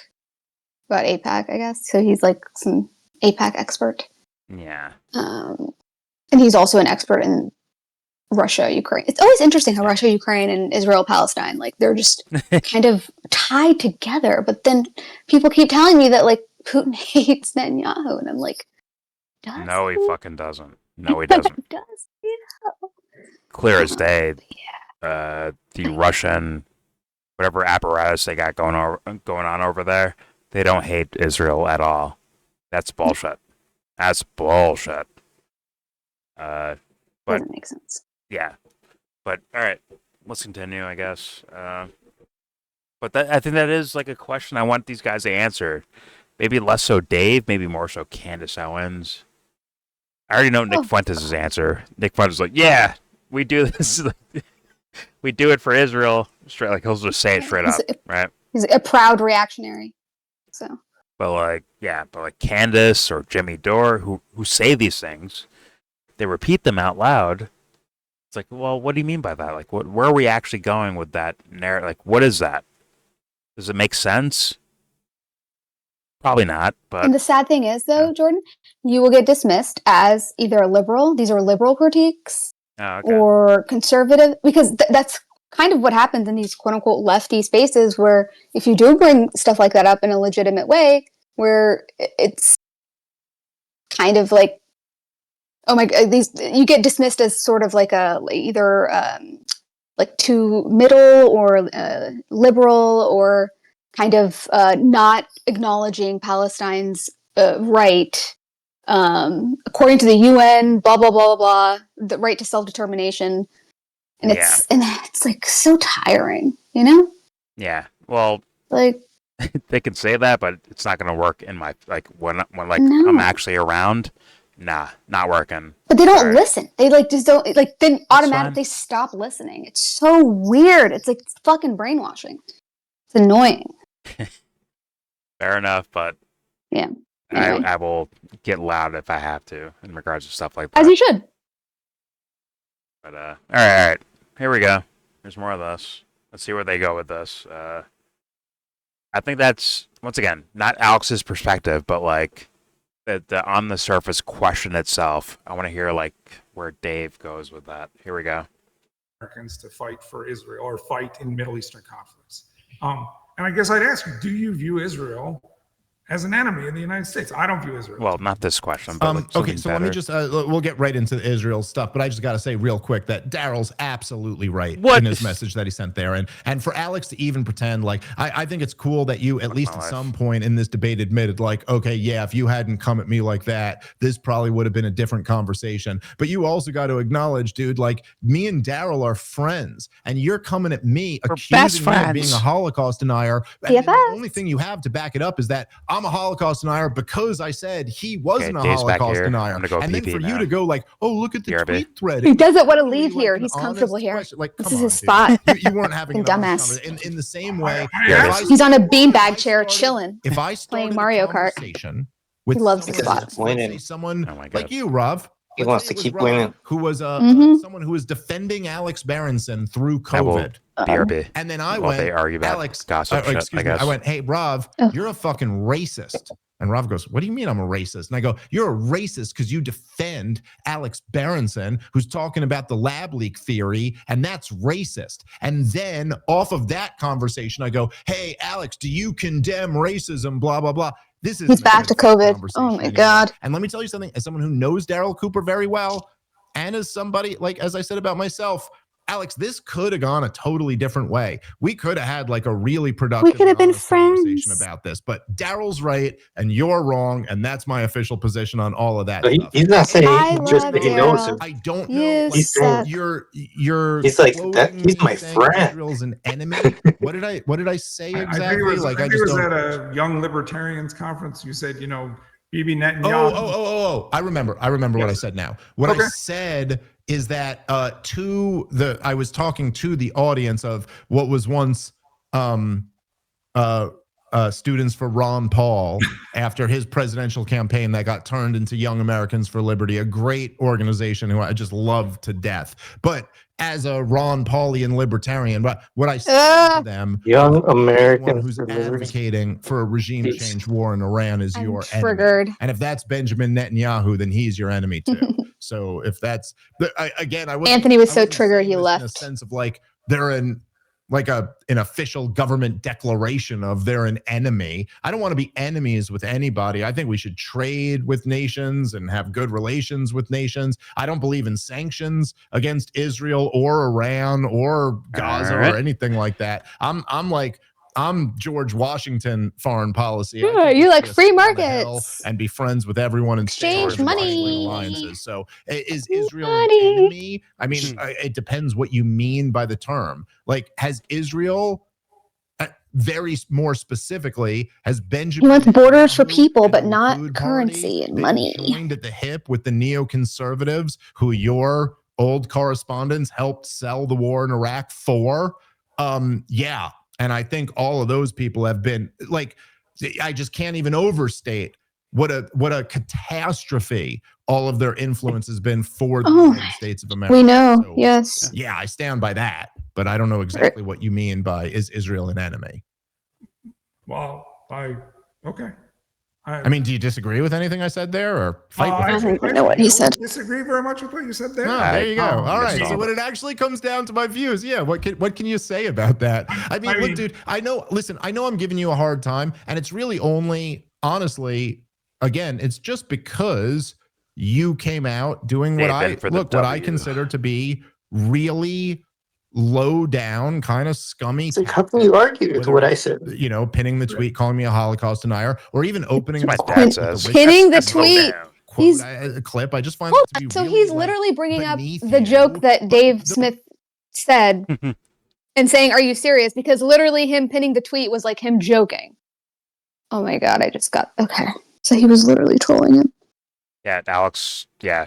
S10: about APAC, I guess. So he's like some APAC expert.
S3: Yeah.
S10: And he's also an expert in Russia, Ukraine. It's always interesting how Russia, Ukraine, and Israel, Palestine, like they're just kind of tied together. But then people keep telling me that like Putin hates Netanyahu, and I'm like,
S3: no, he fucking doesn't. No, he doesn't.
S10: Does
S3: Clear as day. The Russian, whatever apparatus they got going on over there, they don't hate Israel at all. That's bullshit. That's bullshit. But
S10: doesn't make sense.
S3: Yeah, but all right, let's continue, I guess. But I think that is like a question I want these guys to answer. Maybe less so Dave, maybe more so Candace Owens. I already know Nick Fuentes' answer. Nick Fuentes is like, "Yeah, we do this. We do it for Israel." Straight, like he'll just say it straight up, right?
S10: He's a proud reactionary. So.
S3: But like Candace or Jimmy Dore, who say these things, they repeat them out loud. It's like, well, what do you mean by that? Like, where are we actually going with that narrative? Like, what is that? Does it make sense? Probably not. But
S10: and the sad thing is, though, Jordan, you will get dismissed as either a liberal. These are liberal critiques, or conservative, because that's kind of what happens in these quote unquote lefty spaces, where if you do bring stuff like that up in a legitimate way, where it's kind of like, oh my god, you get dismissed as sort of like either like too middle or liberal, or kind of not acknowledging Palestine's right, according to the UN, blah blah blah blah, the right to self-determination, and it's like so tiring, you know?
S3: Yeah. Well,
S10: like
S3: they can say that, but it's not going to work in my when I'm actually around. nah, not working.
S10: But they don't
S3: Sorry.
S10: listen. They like just don't like then automatically stop listening. It's so weird. It's like fucking brainwashing. It's annoying.
S3: Fair enough, but
S10: Yeah. Anyway.
S3: I will get loud if I have to in regards to stuff like that.
S10: As you should.
S3: But all right. Here we go. There's more of this. Let's see where they go with this. I think that's once again not Alex's perspective, but like the on the surface question itself. I want to hear like where Dave goes with that. Here we go.
S5: Americans to fight for Israel or fight in Middle Eastern conflicts. And I guess I'd ask you, do you view Israel as an enemy in the United States? I don't view Israel.
S3: Well, not this question, but like
S6: okay, so let me
S3: better.
S6: just we'll get right into the Israel stuff, but I just got to say real quick that Daryl's absolutely right in his message that he sent there, and for Alex to even pretend like I think it's cool that you at least at some point in this debate admitted like, okay, yeah, if you hadn't come at me like that, this probably would have been a different conversation. But you also got to acknowledge, dude, like me and Daryl are friends, and you're coming at me accusing me of being a Holocaust denier. And the only thing you have to back it up is that I'm a Holocaust denier because I said he wasn't a Holocaust denier. And then for you to go like, oh, look at the tweet thread.
S10: He doesn't want to leave here. He's comfortable here.
S6: Like,
S10: this is his spot.
S6: You weren't having
S10: dumbass.
S6: In the same way.
S10: He's on a beanbag chair chilling.
S6: If I
S10: playing Mario Kart,
S6: he
S10: loves the spot.
S6: Someone like you, Rob.
S9: He wants to keep winning.
S6: Who was someone who was defending Alex Berenson through COVID.
S3: BRB.
S6: And then I
S3: well,
S6: went,
S3: they argue about
S6: Alex,
S3: gossip shit,
S6: excuse me. I went, hey, Rob, you're a fucking racist. And Rob goes, what do you mean I'm a racist? And I go, you're a racist because you defend Alex Berenson, who's talking about the lab leak theory, and that's racist. And then off of that conversation, I go, hey, Alex, do you condemn racism, blah, blah, blah. This is
S10: he's back to COVID. Oh my God.
S6: And let me tell you something, as someone who knows Daryl Cooper very well, and as somebody, like, as I said about myself, Alex, this could have gone a totally different way. We could have had like a really productive
S10: we could have been friends
S6: conversation about this, but Daryl's right and you're wrong, and that's my official position on all of that.
S9: So
S6: stuff.
S9: He's not saying just that he knows him.
S6: I don't know. Like, you're
S9: he's like that. He's my friend.
S6: Israel's an enemy. What did I say exactly?
S5: I think it was,
S6: like
S5: I
S6: I
S5: think
S6: just
S5: it was
S6: don't...
S5: at a Young Libertarians conference. You said, Bibi Netanyahu.
S6: Oh! I remember what I said now. What I said is that I was talking to the audience of what was once Students for Ron Paul after his presidential campaign that got turned into Young Americans for Liberty, a great organization who I just love to death. But as a Ron Paulian libertarian, but what I said to them,
S9: Young Americans
S6: who's advocating for a regime change war in Iran is your
S10: triggered.
S6: enemy. And if that's Benjamin Netanyahu, then he's your enemy too. So if that's
S10: Anthony was so triggered he left.
S6: In a sense of like they're an official government declaration of they're an enemy. I don't want to be enemies with anybody. I think we should trade with nations and have good relations with nations. I don't believe in sanctions against Israel or Iran or Gaza or anything like that. I'm George Washington foreign policy.
S10: Yeah, you like free markets
S6: and be friends with everyone and
S10: exchange money.
S6: Alliances. So is Israel an enemy? I mean, it depends what you mean by the term. Like, has Israel, very more specifically, has Benjamin?
S10: He wants borders for people, but not currency and money.
S6: Joined at the hip with the neoconservatives, who your old correspondents helped sell the war in Iraq for. Yeah. And I think all of those people have been like, I just can't even overstate what a catastrophe all of their influence has been for the United States of America.
S10: We know,
S6: so,
S10: yes.
S6: Yeah, I stand by that, but I don't know exactly what you mean by is Israel an enemy?
S5: Well, okay.
S6: I mean, do you disagree with anything I said there, or fight with
S10: I don't even know what he said.
S5: Disagree very much with what you said there.
S6: No, there you go. All right. So when it actually comes down to my views, yeah, what can you say about that? I mean, look, dude, I know I'm giving you a hard time, and it's really only, honestly, again, it's just because you came out doing what I consider to be really low down, kind of scummy.
S9: So how can you argue with what I said?
S6: Pinning the tweet, calling me a Holocaust denier, or even opening
S3: my dad says.
S10: Pinning the tweet.
S6: He's a clip. I just find that to be
S10: so
S6: really,
S10: he's literally bringing up the
S6: you.
S10: joke that Dave Smith said and saying, "Are you serious?" Because literally him pinning the tweet was like him joking. Oh my God! I just got okay. So he was literally trolling him.
S3: Yeah, Alex. Yeah,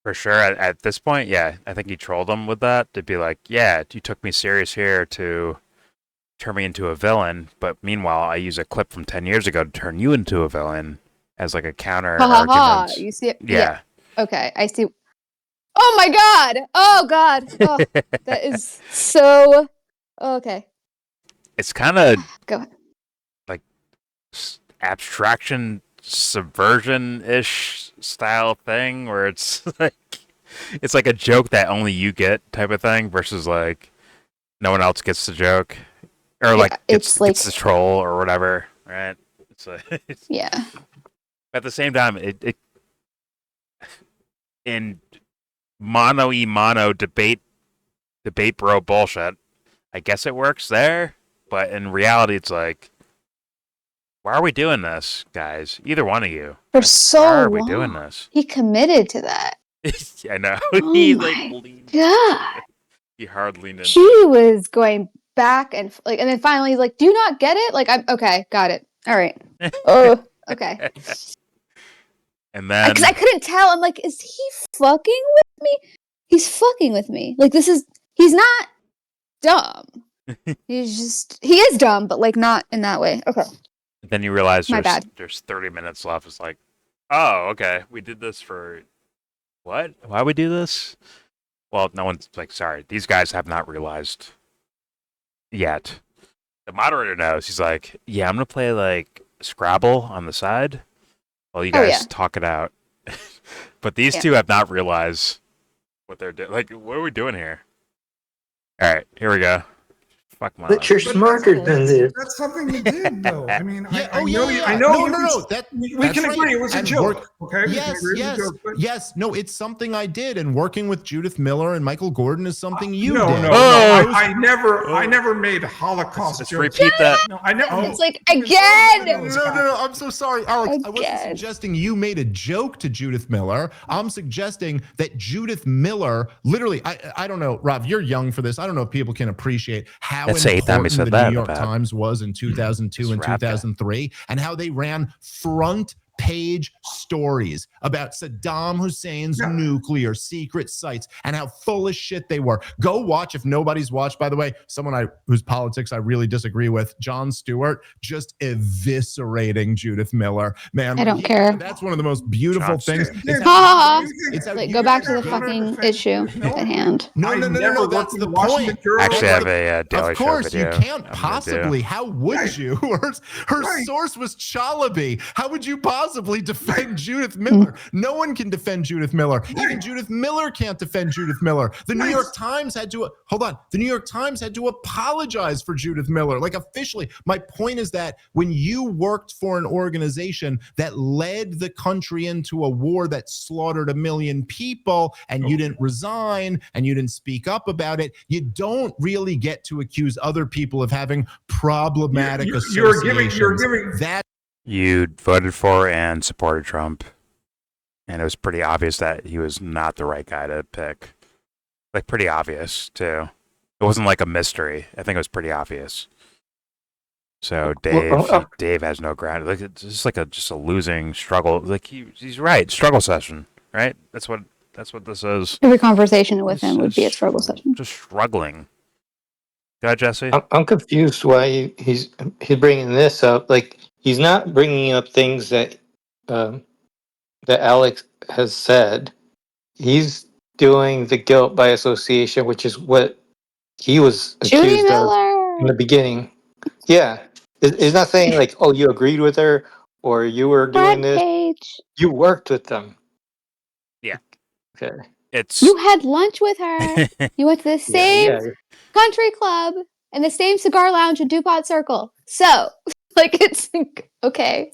S3: for sure. At this point, yeah, I think he trolled him with that to be like, yeah, you took me serious here to turn me into a villain, but meanwhile, I use a clip from 10 years ago to turn you into a villain as like a counter
S10: Ha ha ha.
S3: argument.
S10: You see it?
S3: Yeah.
S10: Okay, I see. Oh my god! Oh god! Oh, that is so. Okay,
S3: It's kind of
S10: go ahead.
S3: like abstraction subversion ish style thing where it's like a joke that only you get type of thing versus like no one else gets the joke or like
S10: it's like
S3: gets the troll or whatever, right? It's
S10: yeah.
S3: at the same time it in mono debate bro bullshit. I guess it works there, but in reality, it's like, why are we doing this, guys? Either one of you.
S10: For
S3: Like,
S10: so
S3: why are we
S10: long.
S3: doing this?
S10: He committed to that.
S3: I know.
S10: Oh
S3: He
S10: my
S3: leaned.
S10: god.
S3: He hard leaned in.
S10: He was going back and like, and then finally he's like, "Do you not get it? Like, I'm okay, got it. All right. Oh, okay."
S3: And then
S10: Because I couldn't tell. I'm like, is he fucking with me? He's fucking with me. Like, he's not dumb. He is dumb, but like not in that way. Okay.
S3: then you realize
S10: My bad.
S3: there's 30 minutes left. It's like, oh, okay, we did this for what? Why we do this? Well, no one's like, sorry, these guys have not realized yet. The moderator knows. He's like, yeah, I'm gonna play like Scrabble on the side while you guys talk it out. But these two have not realized what they're doing. Like, what are we doing here? All right, here we go. Fuck my
S9: But you're smarter than this.
S5: That's something you did, though. I mean,
S6: Yeah.
S5: I
S6: Oh,
S5: know.
S6: yeah.
S5: I know.
S6: No.
S5: We
S6: That's
S5: can
S6: right.
S5: agree it was a
S6: And
S5: joke. Okay. We can
S6: Yes,
S5: agree it was a
S6: yes,
S5: joke, but-
S6: yes. No, it's something I did, and working with Judith Miller and Michael Gordon is something you
S5: no,
S6: did.
S5: No,
S3: Oh.
S5: I never made Holocaust
S3: Let's
S5: jokes.
S3: repeat that.
S5: No, I never.
S10: It's like again.
S6: No. I'm so sorry, Alex. I wasn't
S10: Again.
S6: suggesting you made a joke to Judith Miller. I'm suggesting that Judith Miller, literally, I don't know, Rob, you're young for this. I don't know if people can appreciate how
S3: That's the 8th time we
S6: important
S3: said
S6: the
S3: that
S6: New
S3: in the
S6: York
S3: past.
S6: Times was in 2002 and
S3: This rap guy.
S6: 2003, and how they ran front page stories about Saddam Hussein's nuclear secret sites and how full of shit they were. Go watch, if nobody's watched, by the way, someone whose politics I really disagree with, Jon Stewart, just eviscerating Judith Miller. Man,
S10: I don't care.
S6: That's one of the most beautiful
S3: Jon
S6: things.
S3: Stewart.
S6: It's
S10: Ha!
S6: it's how
S10: Like,
S6: you
S10: go back to
S6: guys
S10: the
S6: don't
S10: fucking
S6: understand-
S10: issue at hand.
S6: No, that's the point.
S3: I actually have a Daily
S6: Of course,
S3: Show
S6: you
S3: video.
S6: can't possibly. How would you? Her source was Chalabi. How would you possibly defend Judith Miller? No one can defend Judith Miller. Even Judith Miller can't defend Judith Miller. The New York Times had to The New York Times had to apologize for Judith Miller, like officially. My point is that when you worked for an organization that led the country into a war that slaughtered 1 million people, and you didn't resign and you didn't speak up about it, you don't really get to accuse other people of having problematic associations.
S5: You're giving
S6: that.
S3: You voted for and supported Trump, and it was pretty obvious that he was not the right guy to pick. Like, pretty obvious, too. It wasn't like a mystery. I think it was pretty obvious. So Dave has no ground. Like, it's just like just a losing struggle. Like, he's right. Struggle session, right? That's what this is.
S10: Every conversation with him would be a
S3: Just-
S10: struggle session.
S3: Just struggling. Go ahead, Jesse.
S9: I'm confused why he's bringing this up. Like, he's not bringing up things that that Alex has said. He's doing the guilt by association, which is what he was
S10: Judy
S9: accused of
S10: Miller.
S9: in the beginning. Yeah, it's not saying like, oh, you agreed with her or you were doing
S10: Front
S9: this.
S10: page.
S9: You worked with them.
S3: Yeah.
S9: Okay.
S3: It's
S10: You had lunch with her. You went to the same
S9: Yeah.
S10: country club and the same cigar lounge in DuPont Circle. So, like, it's okay.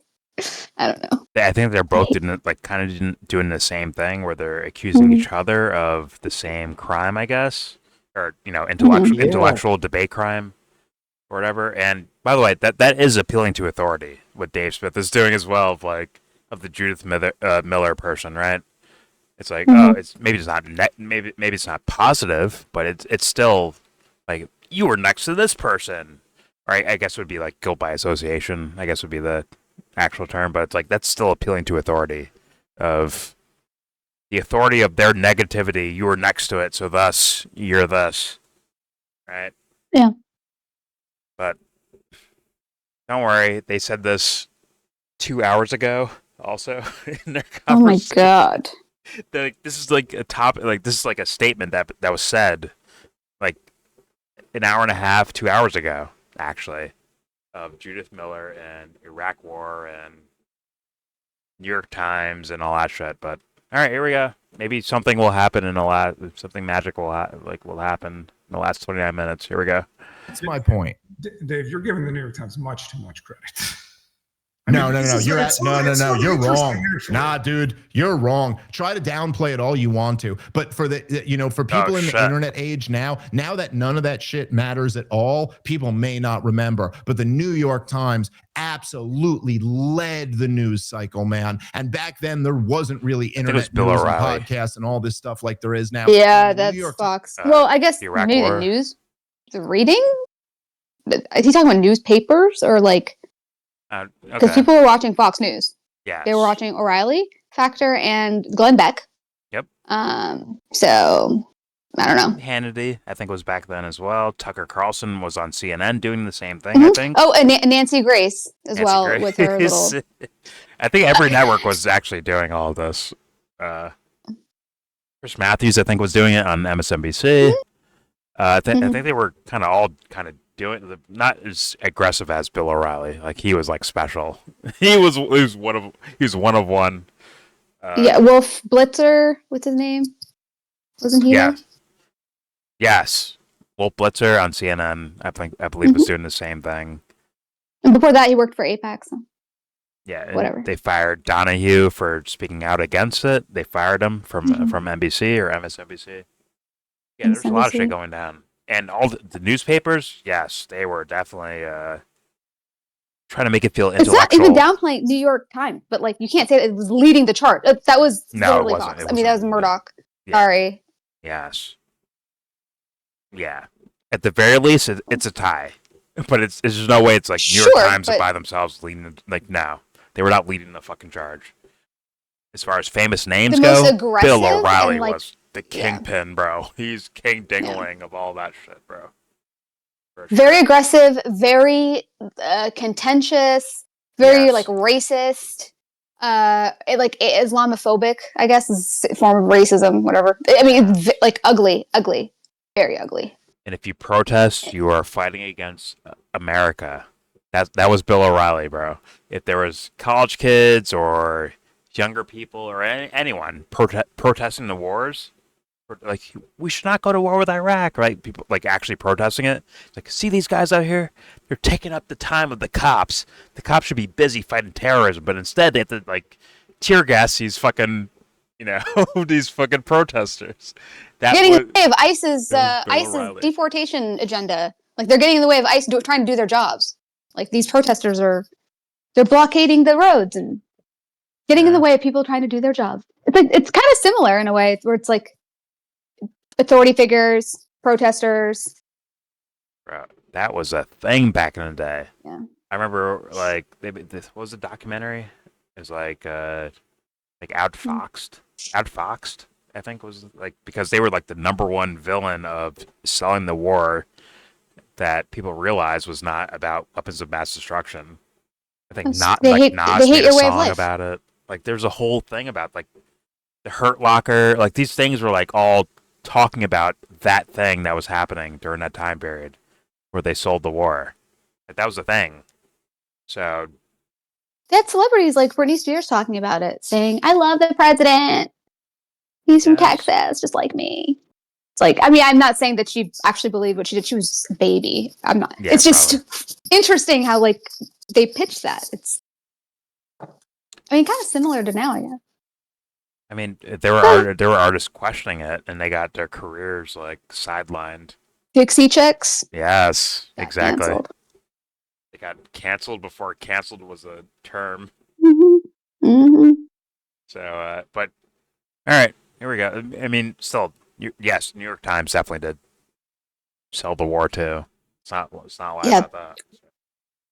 S10: I don't know.
S3: I think they're both doing the same thing where they're accusing each other of the same crime, I guess, or intellectual debate crime, or whatever. And by the way, that is appealing to authority. What Dave Smith is doing as well, of the Judith Miller person, right? It's like, oh, it's maybe it's not maybe it's not positive, but it's still like, you were next to this person, right? I guess it would be like guilt by association. I guess would be the actual term, but it's like that's still appealing to authority of the authority of their negativity. You were next to it, so thus you're this, right?
S10: Yeah.
S3: But don't worry, they said this 2 hours ago. Also, in their
S10: Oh my
S3: conversation.
S10: god.
S3: This is like a topic. Like this is like a statement that was said, like an hour and a half, 2 hours ago, actually, of Judith Miller and Iraq War and New York Times and all that shit. But all right, here we go. Maybe something will happen something magic will happen in the last 29 minutes. Here we go.
S6: That's my point.
S5: Dave, you're giving the New York Times much too much credit.
S6: No,
S5: You're
S6: wrong. Nah, dude, you're wrong. Try to downplay it all you want to, but for for people in the internet age now that none of that shit matters at all, people may not remember. But the New York Times absolutely led the news cycle, man. And back then there wasn't really internet news and podcasts and all this stuff like there is now.
S10: Yeah, that's Fox. Well, I guess maybe the news, the reading. Is he talking about newspapers or like? Because people were watching Fox News.
S3: Yeah.
S10: They were watching O'Reilly, Factor, and Glenn Beck.
S3: Yep.
S10: So I don't know.
S3: Hannity, I think, was back then as well. Tucker Carlson was on CNN doing the same thing, I think.
S10: Oh, and Nancy Grace as well with her little.
S3: I think every network was actually doing all of this. Chris Matthews, I think, was doing it on MSNBC. I think they were all doing not as aggressive as Bill O'Reilly. Like he was like special. he was one of one.
S10: Yeah, Wolf Blitzer. What's his name? Wasn't he?
S3: Yeah. Yes, Wolf Blitzer on CNN. I believe was doing the same thing.
S10: And before that, he worked for Apex. So.
S3: Yeah,
S10: whatever.
S3: They fired Donahue for speaking out against it. They fired him from NBC or MSNBC. Yeah, there's a lot of shit going down. And all the newspapers, yes, they were definitely trying to make it feel intellectual.
S10: It's not even downplaying New York Times, but like you can't say that it was leading the chart. That was literally Fox. I mean, that was Murdoch. Yeah. Sorry.
S3: Yes. Yeah. At the very least, it's a tie, but it's there's no way it's like New York Times by themselves leading. Like no, they were not leading the fucking charge. As far as famous names go, Bill O'Reilly was the kingpin, bro. He's king dingling of all that shit, bro.
S10: Sure. Very aggressive, very contentious, very like racist, like Islamophobic, I guess is a form of racism, whatever. I mean, like ugly, very ugly.
S3: And if you protest, you are fighting against America. That was Bill O'Reilly, bro. If there was college kids or younger people or anyone protesting the wars, like we should not go to war with Iraq, right? People like actually protesting it. Like, see these guys out here? They're taking up the time of the cops. The cops should be busy fighting terrorism, but instead they have to like tear gas these fucking, these fucking protesters.
S10: Getting in the way of ICE's deportation agenda. Like they're getting in the way of ICE trying to do their jobs. Like these protesters they're blockading the roads and getting in the way of people trying to do their jobs. It's kind of similar in a way where it's like authority figures, protesters.
S3: Bro, that was a thing back in the day.
S10: Yeah.
S3: I remember like what was the documentary? It was like Outfoxed. Outfoxed, I think was like because they were like the number one villain of selling the war that people realized was not about weapons of mass destruction. I think Nas made a song about it. Like there's a whole thing about like the Hurt Locker. Like these things were like all talking about that thing that was happening during that time period where they sold the war. Like, that was the thing. So
S10: they had celebrities like Britney Spears talking about it, saying, "I love the president. He's from Texas, just like me." It's like, I mean, I'm not saying that she actually believed what she did. She was a baby. I'm not. Yeah, it's just interesting how like they pitched that. It's, I mean, kind of similar to now, I guess.
S3: I mean, there were artists questioning it, and they got their careers like sidelined.
S10: Dixie Chicks.
S3: Yes, exactly.
S10: Canceled.
S3: They got canceled before canceled was a term. So, but all right, here we go. I mean, still. Yes, New York Times definitely did sell the war too. It's not lying about that.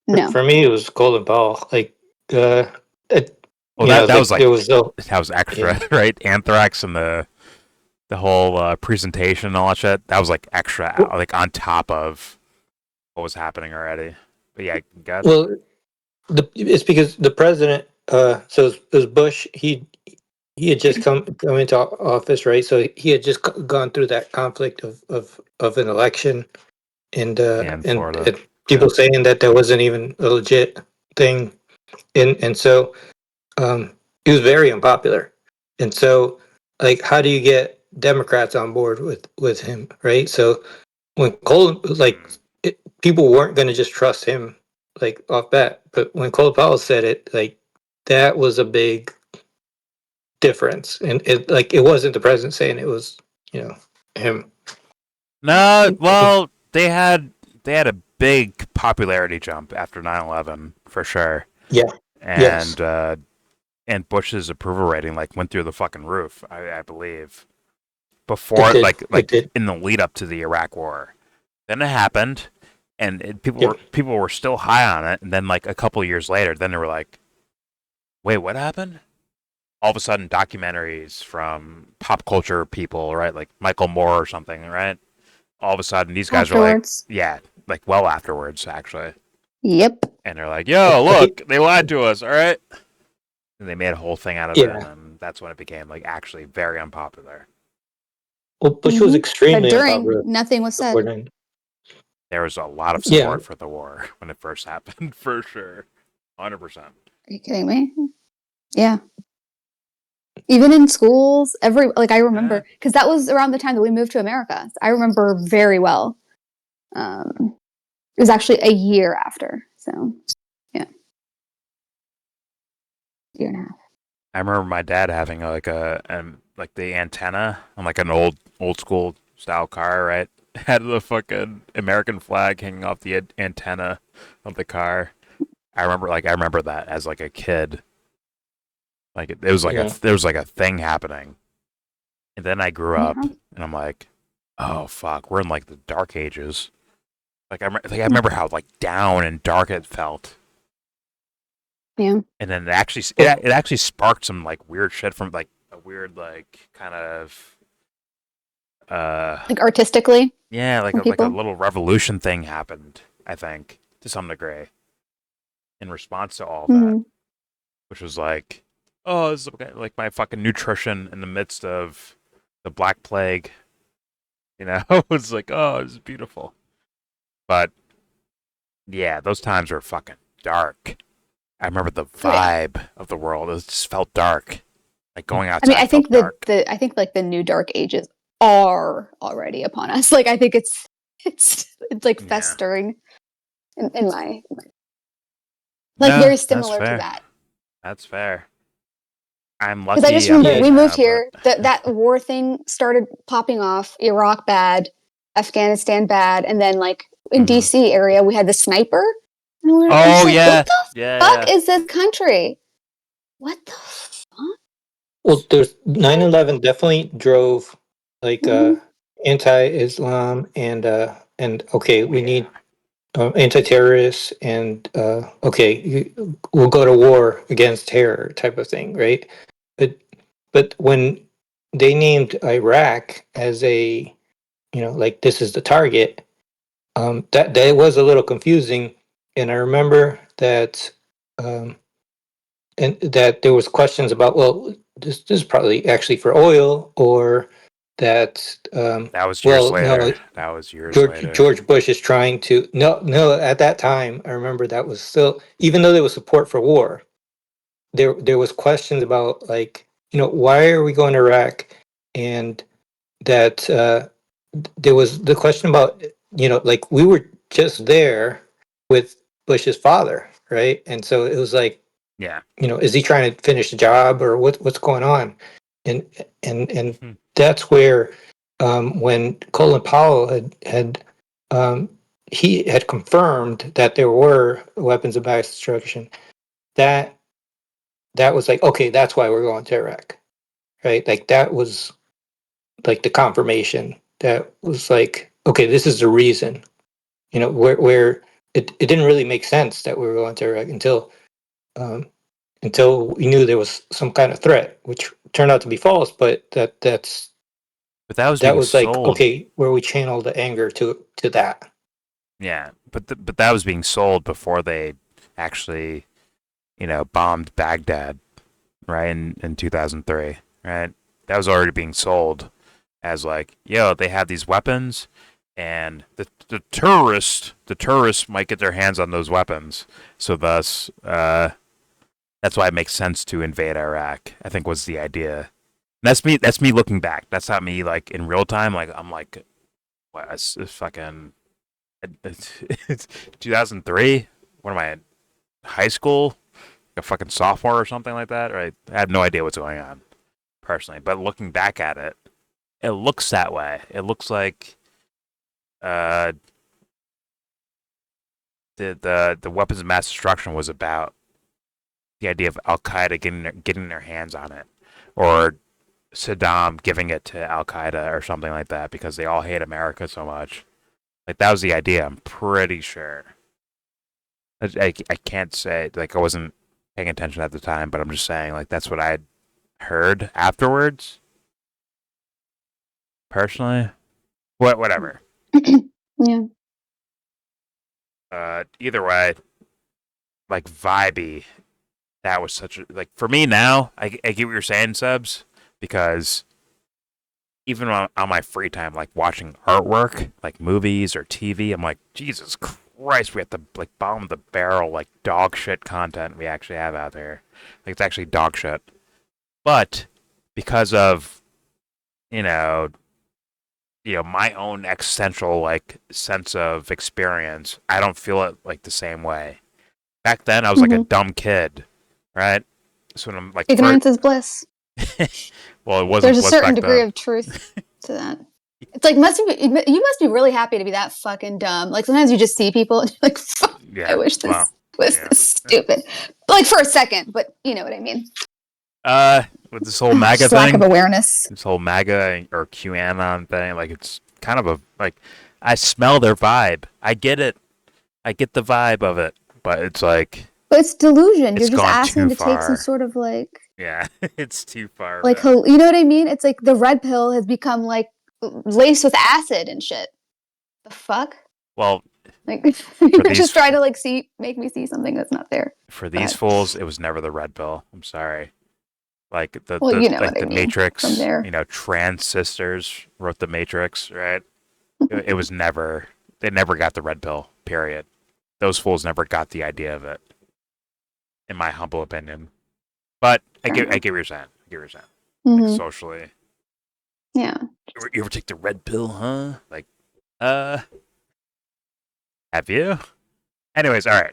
S10: No.
S9: For me, it was Golden Ball. Like,
S3: Well,
S9: You know,
S3: that was like
S9: there was no.
S3: that was extra,
S9: Yeah.
S3: right? Anthrax and the whole presentation and all that shit. That was like extra, like on top of what was happening already. But yeah, got
S9: Well, it's because the president. So it was Bush. He had just come into office, right? So he had just gone through that conflict of an election, and
S3: yeah, in Florida.
S9: and people saying that there wasn't even a legit thing, and so he was very unpopular, and so like how do you get Democrats on board with him, right? So when Colin people weren't going to just trust him like off bat, but when Colin Powell said it, like that was a big difference, and it wasn't the president saying it, was him.
S3: No, well, they had a big popularity jump after 9/11 for sure.
S9: Yeah. Yes.
S3: And Bush's approval rating like went through the fucking roof, I believe. Before
S9: It did.
S3: like
S9: It did.
S3: in the lead up to the Iraq War. Then it happened and people were still high on it, and then like a couple of years later, then they were like, "Wait, what happened?" All of a sudden documentaries from pop culture people, right? Like Michael Moore or something, right? All of a sudden these guys
S10: Afterwards.
S3: are like, yeah, like well afterwards actually.
S10: Yep.
S3: And they're like, "Yo, look, they lied to us, all right?" And they made a whole thing out of it, and that's when it became like actually very unpopular.
S9: Well, Bush was
S10: But
S9: extremely
S10: during,
S9: unpopular
S10: nothing was said.
S9: before
S10: Are
S9: then.
S3: There was a lot of
S9: Yeah.
S3: support for the war when it first happened, for sure. 100%.
S10: you kidding me? Yeah. Even in schools, I remember, because that was around the time that we moved to America. So I remember very well. It was actually a year after. So, yeah. Year and a half.
S3: I remember my dad having like like the antenna on like an old school style car, right? Had the fucking American flag hanging off the antenna of the car. I remember that as like a kid. Like it was like there was like a thing happening. And then I grew up and I'm like, "Oh fuck, we're in like the dark ages." Like I remember how like down and dark it felt.
S10: Yeah.
S3: And then it actually sparked some like weird shit from like a weird like kind of
S10: like artistically.
S3: Yeah, like a little revolution thing happened, I think, to some degree. In response to all that. Which was like, oh, this is like my fucking nutrition in the midst of the Black Plague. You know, it's like, oh, it's beautiful. But yeah, those times were fucking dark. I remember the vibe of the world. It just felt dark. Like going outside.
S10: I think I think like the new dark ages are already upon us. Like I think it's like festering in my like very similar to that.
S3: That's fair. I'm lucky.
S10: Because I just remember we moved here. That war thing started popping off. Iraq bad, Afghanistan bad, and then like in DC area we had the sniper. And we were what the fuck is this country? What the fuck?
S9: Well, there's 9/11 definitely drove like anti-Islam and okay, we need anti-terrorists and we'll go to war against terror type of thing, right? But when they named Iraq as a like this is the target, that was a little confusing, and I remember that and that there was questions about, well, this is probably actually for oil, or that
S3: that was years later.
S9: No,
S3: that was years later.
S9: George Bush is trying to no at that time I remember that was still, even though there was support for war, there was questions about like, why are we going to Iraq, and that there was the question about, like we were just there with Bush's father, right? And so it was like, is he trying to finish the job, or what's going on? And that's where when Colin Powell had he had confirmed that there were weapons of mass destruction, that was like, okay, that's why we're going to Iraq, right? Like that was like the confirmation. That was like, okay, this is the reason. Where it didn't really make sense that we were going to Iraq until until we knew there was some kind of threat, which turned out to be false. But that's
S3: But that was
S9: that
S3: being
S9: was like,
S3: sold.
S9: okay, where we channeled the anger to that.
S3: Yeah, but that was being sold before they actually, bombed Baghdad, right, in 2003, right? That was already being sold as like, yo, they have these weapons, and the terrorists might get their hands on those weapons, so thus, that's why it makes sense to invade Iraq, I think was the idea. And that's me looking back. That's not me like in real time. Like I'm like, what? It's fucking. It's 2003. What am I? High school? A fucking sophomore or something like that. Right? I have no idea what's going on, personally. But looking back at it, it looks that way. It looks like, the weapons of mass destruction was about the idea of Al Qaeda getting their hands on it, or Saddam giving it to Al Qaeda or something like that because they all hate America so much. Like that was the idea. I'm pretty sure. I can't say like I wasn't paying attention at the time, but I'm just saying like that's what I had heard afterwards. Personally, whatever.
S10: Yeah.
S3: Either way, like vibey. That was such a like for me now. I get what you're saying, Subs. Because even on my free time, like watching artwork, like movies or TV, I'm like, Jesus Christ, we have to like bottom of the barrel, like dog shit content we actually have out there. Like it's actually dog shit. But because of, my own existential like sense of experience, I don't feel it like the same way. Back then, I was like a dumb kid, right? So when I'm like
S10: ignorance is bliss.
S3: Well, it wasn't.
S10: There's a certain degree of truth to that. It's like you must be really happy to be that fucking dumb. Like sometimes you just see people and you're like, fuck, I wish this was this stupid. But like for a second, but you know what I mean.
S3: With this whole MAGA thing,
S10: lack of awareness.
S3: This whole MAGA or QAnon thing, like it's kind of like I smell their vibe. I get it. I get the vibe of it, but it's like.
S10: But it's delusion.
S3: It's
S10: You're just asking to
S3: far.
S10: take some sort of like.
S3: Yeah, it's too far.
S10: Like, you know what I mean? It's like the red pill has become like laced with acid and shit. The fuck?
S3: Well,
S10: like you're just trying to like make me see something that's not there.
S3: For these fools, it was never the red pill. I'm sorry. Like the Matrix, trans sisters wrote the Matrix, right? It was never. They never got the red pill. Period. Those fools never got the idea of it. In my humble opinion. But I get what you're saying. Like socially.
S10: Yeah.
S3: You ever take the red pill, huh? Like, have you? Anyways, all right.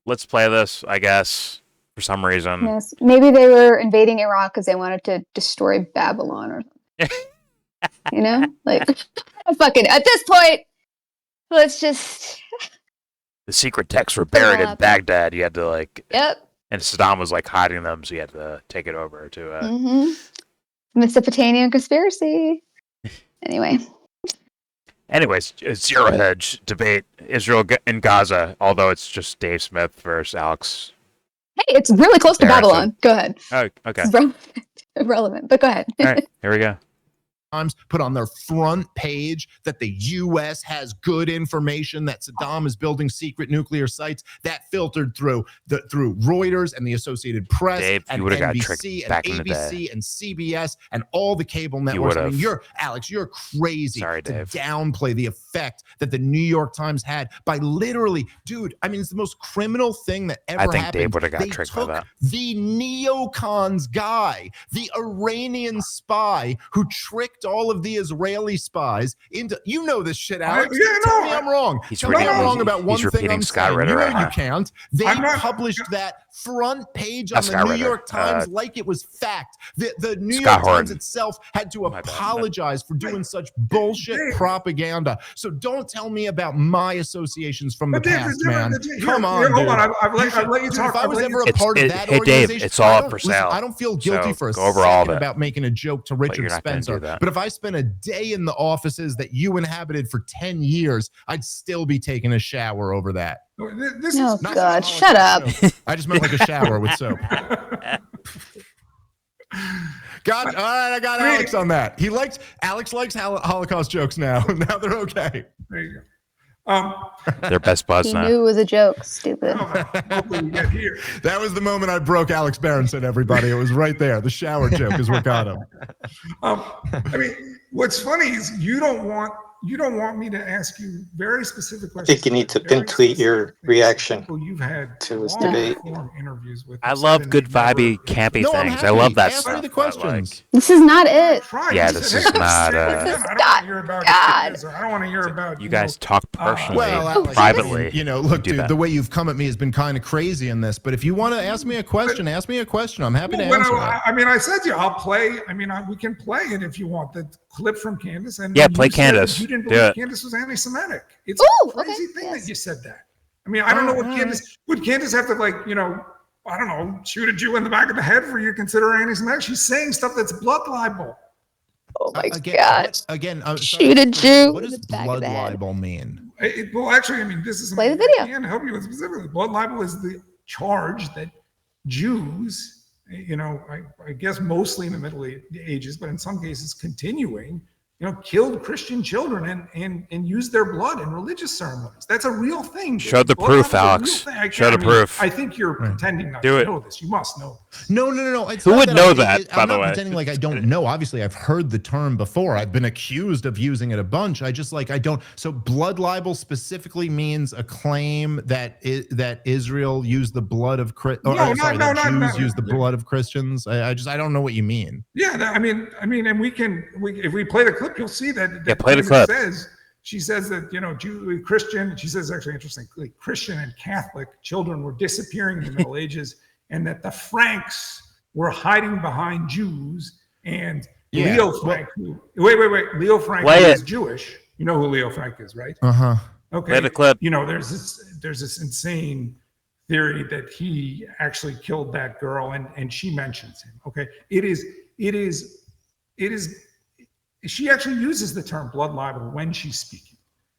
S3: Let's play this, I guess, for some reason.
S10: Yes. Maybe they were invading Iraq because they wanted to destroy Babylon or something. Like, fucking, at this point, let's just...
S3: The secret texts were buried in Baghdad. You had to, like...
S10: Yep.
S3: And Saddam was like hiding them, so you had to take it over to
S10: Mesopotamian conspiracy.
S3: Anyways, Zero Hedge debate Israel and Gaza, although it's just Dave Smith versus Alex.
S10: Hey, it's really close to Babylon. Go ahead.
S3: Oh, okay.
S10: It's irrelevant, but go ahead.
S3: All right, here we go.
S6: Put on their front page that the U.S. has good information that Saddam is building secret nuclear sites. That filtered through Reuters and the Associated Press,
S3: Dave,
S6: and NBC and ABC and CBS and all the cable networks. I mean, you're crazy to downplay the effect that the New York Times had by literally, dude. I mean, it's the most criminal thing that ever happened.
S3: I think Dave would have got tricked by that.
S6: The neocons guy, the Iranian spy who tricked all of the Israeli spies into, this shit, Alex. Tell me I'm wrong. Tell me I'm wrong about one thing I'm saying. You can't. They published that front page on the New York Times like it was fact. The New York Times itself had to apologize for doing such bullshit propaganda. So don't tell me about my associations from the past, man. Come on,
S5: hold on. I've let you talk.
S6: If I was ever a part of that
S3: organization, Dave, it's all up for sale.
S6: I don't feel guilty for a
S3: second
S6: about making a joke to Richard Spencer. But But if I spent a day in the offices that you inhabited for 10 years, I'd still be taking a shower over that.
S10: Oh, God, shut up.
S6: Soap. I just meant like a shower with soap. God, all right, I got Alex on that. Alex likes Holocaust jokes now. Now they're okay.
S5: There you go.
S3: They're best buds
S10: He
S3: now.
S10: knew it was a joke. Stupid.
S5: Hopefully we get here.
S6: That was the moment I broke Alex Berenson, everybody. It was right there. The shower joke is what got him.
S5: I mean, what's funny is you don't want me to ask you very specific
S9: I
S5: questions.
S9: think you need to pin tweet your reaction
S5: You've had
S9: to this debate.
S5: interviews with.
S3: I love good vibey, campy
S6: No, I'm
S3: things. I
S6: happy.
S3: love that
S6: Ask
S3: stuff.
S6: me the
S3: but,
S6: questions.
S10: This is not it.
S3: Yeah, this is not.
S5: I don't want to hear about kids, or I don't want to hear about
S3: You guys talk personally,
S6: Well, Alex,
S3: privately.
S6: you know, look,
S3: Do
S6: dude,
S3: that.
S6: the way you've come at me has been kind of crazy in this. But if you want to ask me a question, ask me a question. I'm happy to answer it.
S5: I mean, I said to you, I'll play. I mean, we can play it if you want. The clip from Candace. And
S3: Yeah,
S5: you
S3: play
S5: said
S3: Candace.
S5: You didn't
S3: Do
S5: believe
S3: it.
S5: Candace was anti-Semitic. It's
S10: Ooh,
S5: a crazy
S10: okay,
S5: thing
S10: yes.
S5: that you said that. I mean, I don't know what Candace would Candace have to, like, you know, I don't know, shoot a Jew in the back of the head for you to consider her anti-Semitic. She's saying stuff that's blood libel.
S10: Oh my
S6: Again,
S10: God.
S6: Again,
S10: Shoot a Jew
S6: what
S10: in
S6: does
S10: the back of
S6: blood
S10: the head.
S6: libel mean?
S5: Well, actually, I mean, this is
S10: Play the
S5: something
S10: video.
S5: I can help you with specifically. Blood libel is the charge that Jews, you know, I guess mostly in the Middle Ages, but in some cases continuing, you know, killed Christian children and used their blood in religious ceremonies. That's a real thing.
S3: Show the
S5: Blood
S3: proof,
S5: libel is a real
S3: Alex.
S5: thing.
S3: Show the proof.
S5: I think you're pretending not
S3: Do
S5: to
S3: it.
S5: know this. You must know this.
S6: No. It's
S3: Who
S6: not
S3: would
S6: that
S3: know
S6: I-
S3: that, by
S6: I'm
S3: the
S6: not
S3: way?
S6: pretending like I don't know. Obviously, I've heard the term before. I've been accused of using it a bunch. I just I don't. So blood libel specifically means a claim that that Israel used the blood of Jews used the blood of Christians. I don't know what you mean.
S5: Yeah, I mean, and if we play the clip, you'll see that.
S3: Yeah, play the clip.
S5: She says that, you know, Jew, Christian. She says, actually, interestingly, Christian and Catholic children were disappearing in the Middle Ages, and that the Franks were hiding behind Jews. And Leo Frank, Leo Frank is Jewish. You know who Leo Frank is, right? Okay.
S3: Play the clip.
S5: You know, there's this insane theory that he actually killed that girl, and she mentions him. Okay, it is. She actually uses the term blood libel when she's speaking.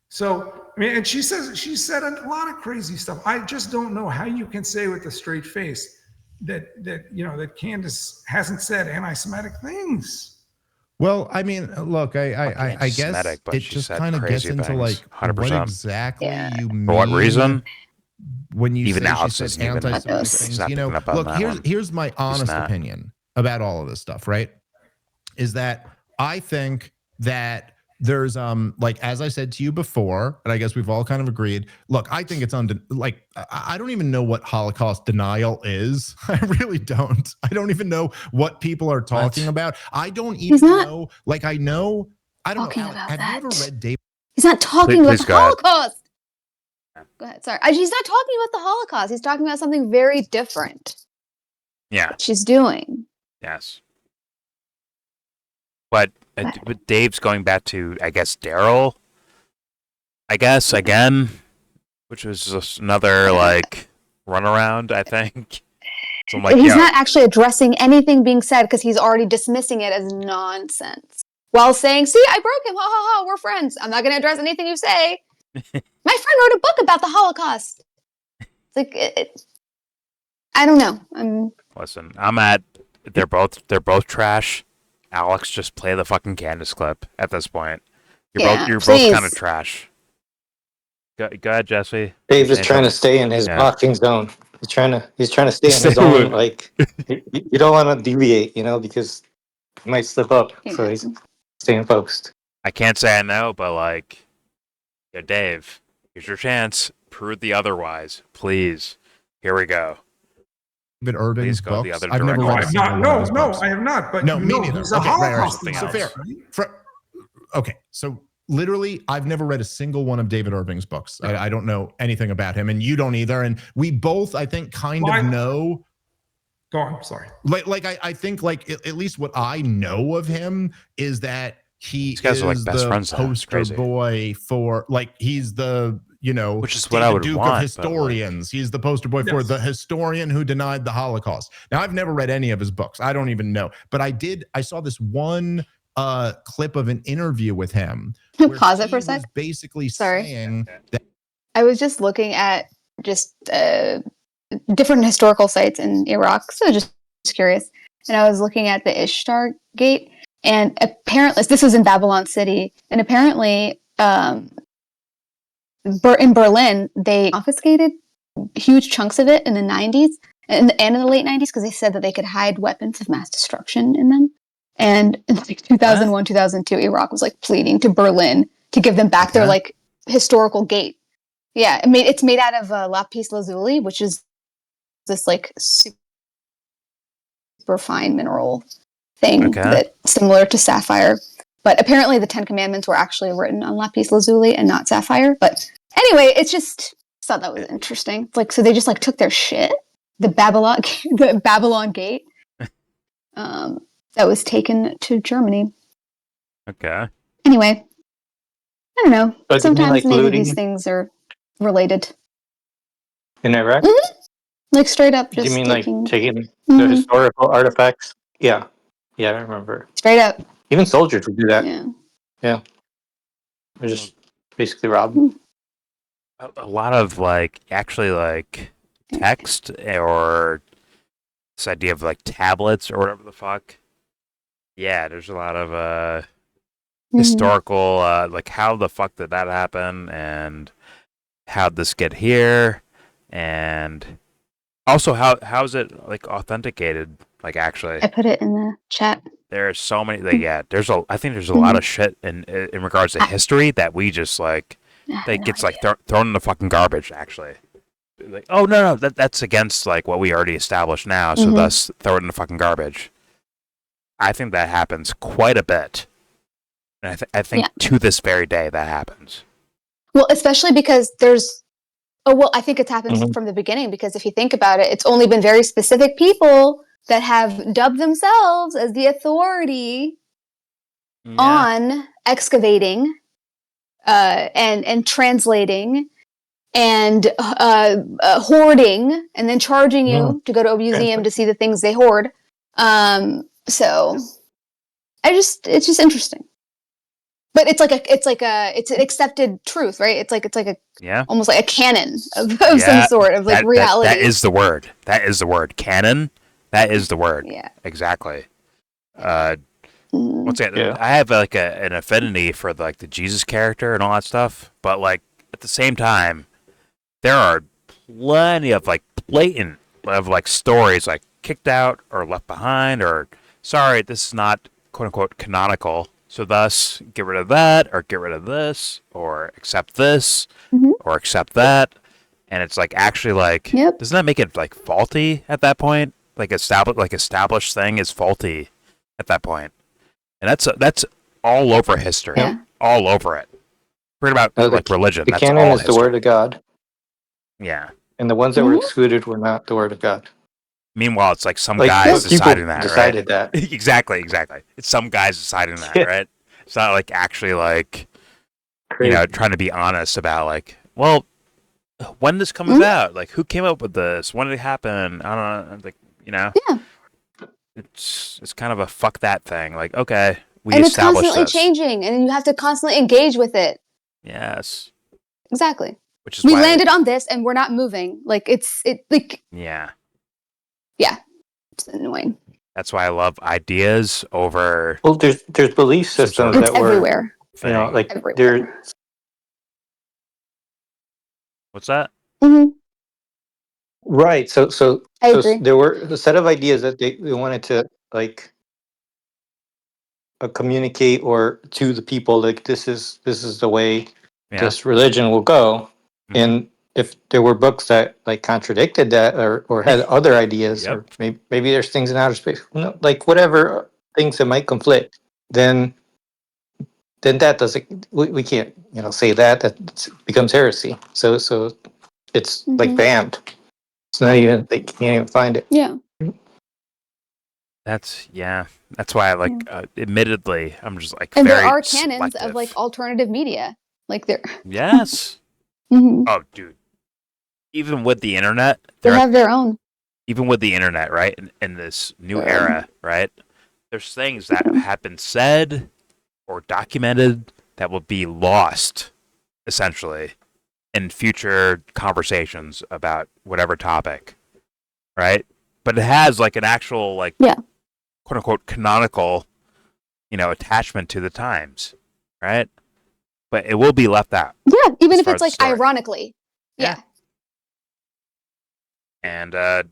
S5: So, I mean, and she said a lot of crazy stuff. I just don't know how you can say with a straight face that you know that Candace hasn't said anti-Semitic things.
S6: Well, I mean, look, I guess it just kind of gets into like
S3: 100%.
S6: what exactly you mean.
S3: For what reason?
S6: When you
S3: Even
S6: say
S3: Alex
S6: she
S3: isn't
S6: said
S3: even-
S6: anti-Semitic
S3: he's
S6: things,
S3: not
S6: you know,
S3: picking up on
S6: look,
S3: that
S6: here's my honest opinion about all of this stuff, right? Is that I think that there's like, as I said to you before, and I guess we've all kind of agreed, look, I think it's I don't even know what Holocaust denial is. I really don't. I don't even know what people are talking about. I don't even know, like, I don't know. Have you ever read David?
S10: He's not talking about the
S3: go ahead.
S10: Holocaust. Go ahead. Sorry. He's not talking about the Holocaust. He's talking about something very different.
S3: Yeah.
S10: She's doing.
S3: Yes. But Dave's going back to, I guess, Daryl. I guess, again, which was just another, like, runaround, I think. So I'm like,
S10: He's not actually addressing anything being said because he's already dismissing it as nonsense. While saying, see, I broke him. Ha ha ha. We're friends. I'm not going to address anything you say. My friend wrote a book about the Holocaust. It's like, I don't know.
S3: Listen, they're both trash. Alex, just play the fucking Candace clip at this point. You're both kind of trash. Go ahead, Jesse.
S9: Dave is trying to stay in his boxing zone. He's trying to stay in his own, like, you don't want to deviate, you know, because you might slip up. So he's staying focused.
S3: I can't say I know, but like, yeah, Dave, here's your chance. Prove the otherwise, please. Here we go.
S6: David Irving's
S3: go
S6: books.
S3: the other
S6: I've never read a
S3: direction.
S6: single one of his
S5: No,
S6: books.
S5: I have not. But
S6: No,
S5: you
S6: me
S5: know,
S6: neither.
S5: he's a
S6: Okay,
S5: Holocaust
S3: right.
S6: So
S5: denier,
S6: fair. Okay, so literally, I've never read a single one of David Irving's books. I don't know anything about him, and you don't either. And we both, I think, kind of know.
S5: Go on. Sorry.
S6: I think, like, at least what I know of him is that he
S3: These guys
S6: is
S3: are like best
S6: the
S3: friends now. It's
S6: poster
S3: crazy.
S6: boy for, like, he's the, you know,
S3: Which is what I would
S6: Duke
S3: want,
S6: of
S3: but,
S6: historians. He's the poster boy for the historian who denied the Holocaust. Now, I've never read any of his books. I don't even know, but I saw this one clip of an interview with him. where
S10: Pause it
S6: he
S10: for a
S6: was
S10: sec.
S6: basically
S10: Sorry.
S6: saying that
S10: I was just looking at just different historical sites in Iraq, so just curious. And I was looking at the Ishtar Gate, and apparently this was in Babylon City, and apparently in Berlin they confiscated huge chunks of it in the 90s and in the late 90s because they said that they could hide weapons of mass destruction in them. And in like 2001, 2002, Iraq was like pleading to Berlin to give them back their like historical gate. Yeah, it's made out of lapis lazuli, which is this like super fine mineral thing that similar to sapphire. But apparently the 10 Commandments were actually written on lapis lazuli and not sapphire. But anyway, it's just thought that was interesting. Like, so they just like took their shit, the Babylon Gate, that was taken to Germany.
S3: Okay.
S10: Anyway, I don't know.
S9: But
S10: Sometimes
S9: like
S10: maybe
S9: looting
S10: these things are related.
S9: in Iraq?
S10: Mm-hmm. Like straight up,
S9: Do
S10: just
S9: you mean
S10: taking,
S9: like taking the historical artifacts? Yeah, I remember.
S10: Straight up.
S9: Even soldiers would do that.
S10: Yeah.
S9: They're just basically rob them.
S3: A lot of like actually like text or this idea of like tablets or whatever the fuck. Yeah, there's a lot of historical like how the fuck did that happen and how'd this get here and also how's it like authenticated like actually.
S10: I put it in the chat.
S3: There's so many like I think there's a lot of shit in regards to history that we just like that gets like thrown in the fucking garbage actually. Like, oh no, that's against like what we already established now, so thus throw it in the fucking garbage. I think that happens quite a bit, and I think to this very day that happens.
S10: Well, especially because there's, I think it's happened from the beginning. Because if you think about it, it's only been very specific people that have dubbed themselves as the authority on excavating and translating and hoarding, and then charging you to go to a museum to see the things they hoard. So it's just interesting. But it's an accepted truth, right? It's like a almost like a canon of some sort of like reality.
S3: That is the word. That is the word. Canon. That is the word.
S10: Yeah.
S3: Exactly. What's that? Yeah. I have like an affinity for like the Jesus character and all that stuff, but like at the same time, there are plenty of like blatant of like stories like kicked out or left behind or sorry, this is not quote unquote canonical. So thus get rid of that or get rid of this or accept this or accept that. And it's like actually like doesn't that make it like faulty at that point? Like established thing is faulty at that point. And that's all over history. Yeah. All over it. Forget about like religion.
S9: The
S3: that's
S9: canon
S3: all
S9: is
S3: history.
S9: the word of God.
S3: Yeah.
S9: And the ones that were excluded were not the word of God.
S3: Meanwhile, it's like some guys deciding that,
S9: decided
S3: right?
S9: that.
S3: Exactly. It's some guys deciding that, right? It's not like actually like, trying to be honest about like, well, when did this come about? Like, who came up with this? When did it happen? I don't know. Like,
S10: Yeah.
S3: It's kind of a fuck that thing. Like, okay, we
S10: and it's
S3: established
S10: constantly
S3: this.
S10: changing, and you have to constantly engage with it.
S3: Yes.
S10: Exactly.
S3: Which is
S10: we landed on this, and we're not moving. Like
S3: Yeah.
S10: Yeah. It's annoying.
S3: That's why I love ideas over.
S9: Well, there's belief systems that were
S10: everywhere.
S9: Like
S10: everywhere.
S9: there.
S3: What's that?
S9: Right. So
S10: I agree.
S9: there were a set of ideas that they wanted to like communicate or to the people like this is the way this religion will go. And if there were books that like contradicted that or had other ideas or maybe there's things in outer space, like whatever things that might conflict, then that doesn't we can't say that becomes heresy. So it's like banned. It's not even they can't even find it.
S10: Yeah.
S3: That's why I like admittedly I'm just like
S10: and
S3: very
S10: there are canons
S3: selective.
S10: of like alternative media like there.
S3: Yes. Oh, dude. Even with the internet,
S10: they have their own.
S3: Even with the internet, right? In this new era, right? there's things that have been said or documented that will be lost, essentially, in future conversations about whatever topic, right? But it has like an actual like quote unquote canonical, attachment to the times, right? But it will be left out.
S10: Yeah, even if it's like ironically. Yeah.
S3: And but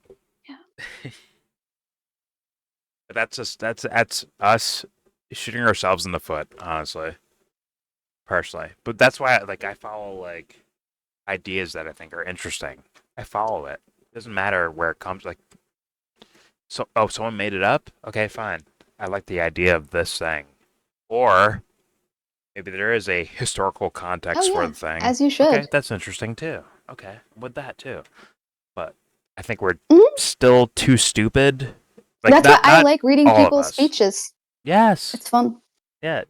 S3: that's us shooting ourselves in the foot, honestly. Personally. But that's why I follow like ideas that I think are interesting. I follow it. It doesn't matter where it comes someone made it up? Okay, fine. I like the idea of this thing. Or maybe there is a historical context for the thing.
S10: As you should.
S3: Okay, that's interesting too. Okay, with that too. But I think we're still too stupid.
S10: That's why I like reading people's speeches.
S3: Yes.
S10: It's fun.
S3: Yeah.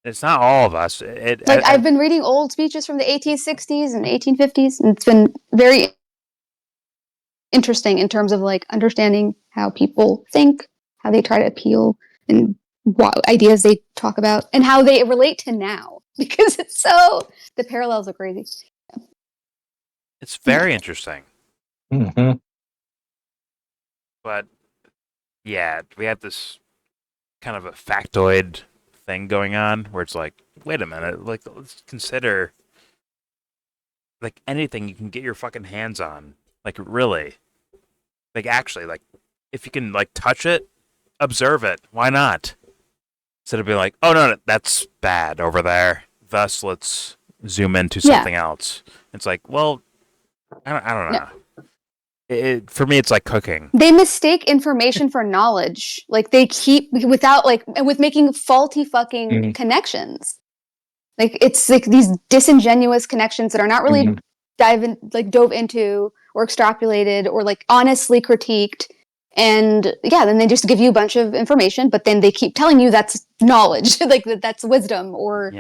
S3: It's not all of us.
S10: I've been reading old speeches from the 1860s and 1850s, and it's been very interesting in terms of like understanding how people think, how they try to appeal, and what ideas they talk about, and how they relate to now. Because the parallels are crazy.
S3: It's very interesting.
S2: Mm-hmm.
S3: But yeah, we have this kind of a factoid thing going on where it's like, wait a minute, like let's consider like anything you can get your fucking hands on. Like really. Like actually, like if you can like touch it, observe it. Why not? Instead of being like, oh no, that's bad over there. Thus let's zoom into something else. It's like, well, I don't know. For me, it's like cooking.
S10: They mistake information for knowledge. Like they keep with making faulty fucking connections. Like it's like these disingenuous connections that are not really dove into or extrapolated or like honestly critiqued. And then they just give you a bunch of information, but then they keep telling you that's knowledge, like that's wisdom or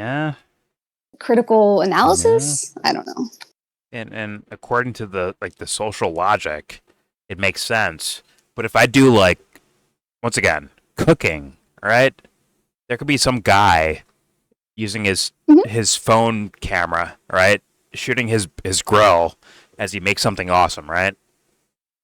S10: critical analysis. I don't know.
S3: And according to the social logic, it makes sense. But if I do like, once again, cooking, right? There could be some guy using his phone camera, right? Shooting his grill as he makes something awesome, right?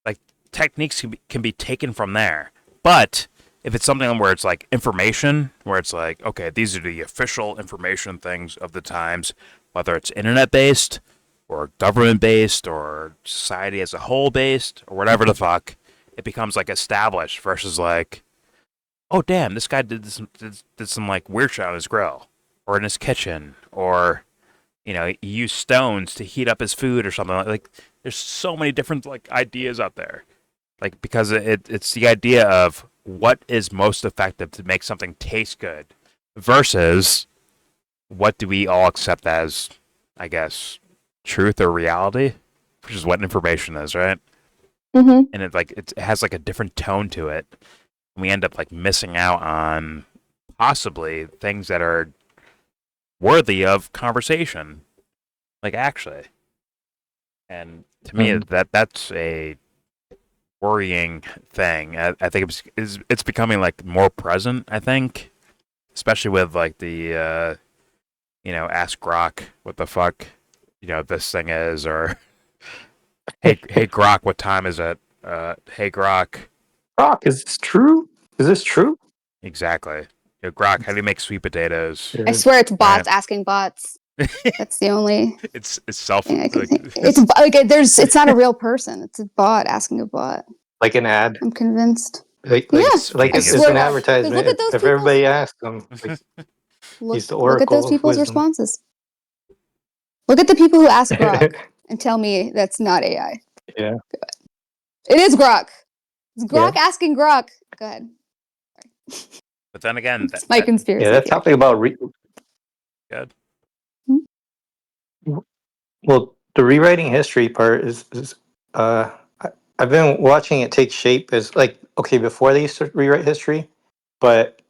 S3: Like techniques can be taken from there. But if it's something where it's like information, where it's like, okay, these are the official information things of the times, whether it's internet based or government based or society as a whole based or whatever the fuck, it becomes like established versus like, oh damn, this guy did some like weird shit on his grill or in his kitchen, or he used stones to heat up his food or something. Like there's so many different like ideas out there, like because it's the idea of what is most effective to make something taste good versus what do we all accept as, I guess, truth or reality, which is what information is, right? And it has like a different tone to it, and we end up like missing out on possibly things that are worthy of conversation, like actually. And to me, that's a worrying thing. I think it's becoming like more present. I think, especially with like the ask Grok what the fuck this thing is, or hey Grok, what time is it? Hey Grok,
S9: is this true? Is this true?
S3: Exactly. Grok, how do you make sweet potatoes?
S10: I swear it's bots asking bots. That's the only.
S3: It's self.
S10: Thing I can think. It's like it's not a real person. It's a bot asking a bot.
S9: Like an ad.
S10: I'm convinced.
S9: Like it's an advertisement.
S10: Look at those
S9: if everybody asks them, he's the oracle.
S10: Look at those people's responses. Look at the people who ask Grok and tell me that's not AI.
S2: Yeah.
S10: It is Grok. It's Grok asking Grok. Go ahead.
S3: But then again,
S10: that's my conspiracy.
S9: Yeah, that's something about
S3: Good.
S9: Well, the rewriting history part is I've been watching it take shape as like, okay, before they used to rewrite history, but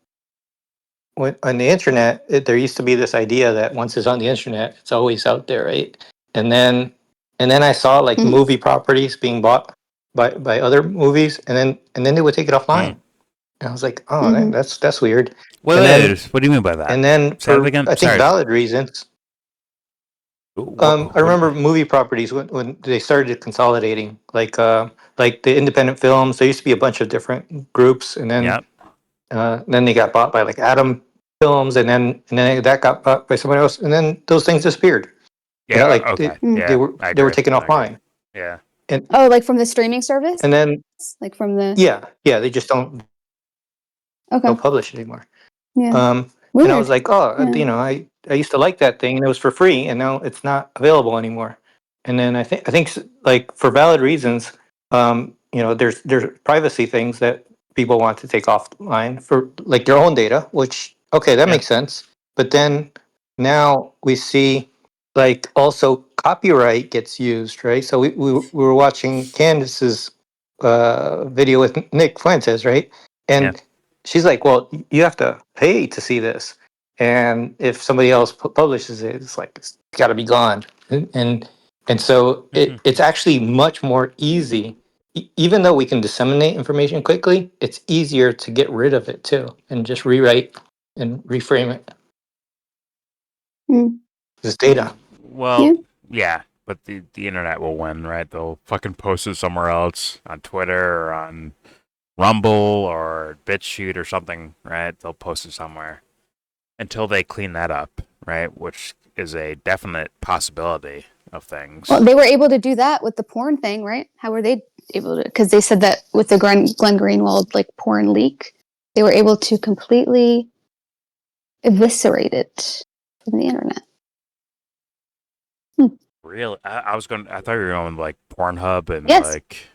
S9: on the internet, there used to be this idea that once it's on the internet, it's always out there, right? And then I saw like movie properties being bought by other movies, and then they would take it offline. And I was like, oh,
S10: Mhm.
S9: that's weird.
S3: Wait,
S9: And then-
S3: what do you mean by that?
S9: And then
S3: Say that
S9: for
S3: again?
S9: I think
S3: Sorry.
S9: valid reasons. I remember movie properties when they started consolidating, like the independent films. There used to be a bunch of different groups, and then they got bought by like Atom Films, and then that got bought by someone else, and then those things disappeared.
S3: Yeah.
S9: Like
S3: Okay.
S9: they were taken offline.
S3: Yeah.
S9: And
S10: Oh, like from the streaming service?
S9: and then
S10: Like from the
S9: they just don't
S10: Okay.
S9: publish anymore.
S10: Yeah.
S9: And
S10: Weird.
S9: I was like, oh,
S10: Yeah.
S9: I used to like that thing, and it was for free, and now it's not available anymore. And then I think like for valid reasons, there's privacy things that people want to take offline for like their own data, which okay, that makes sense. But then now we see like also copyright gets used, right? So we were watching Candace's video with Nick Fuentes, right? And she's like, well, you have to pay to see this. And if somebody else publishes it, it's like, it's got to be gone. And so it's actually much more easy. Even though we can disseminate information quickly, it's easier to get rid of it too and just rewrite and reframe it. This data.
S3: Well, yeah, but the internet will win, right? They'll fucking post it somewhere else on Twitter or on Rumble or BitChute or something, right? They'll post it somewhere until they clean that up, right? Which is a definite possibility of things.
S10: Well, they were able to do that with the porn thing, right? How were they able to? Because they said that with the Glenn Greenwald like porn leak, they were able to completely eviscerate it from the internet.
S3: Really? I thought you were going like Pornhub and
S10: Yes.
S3: like,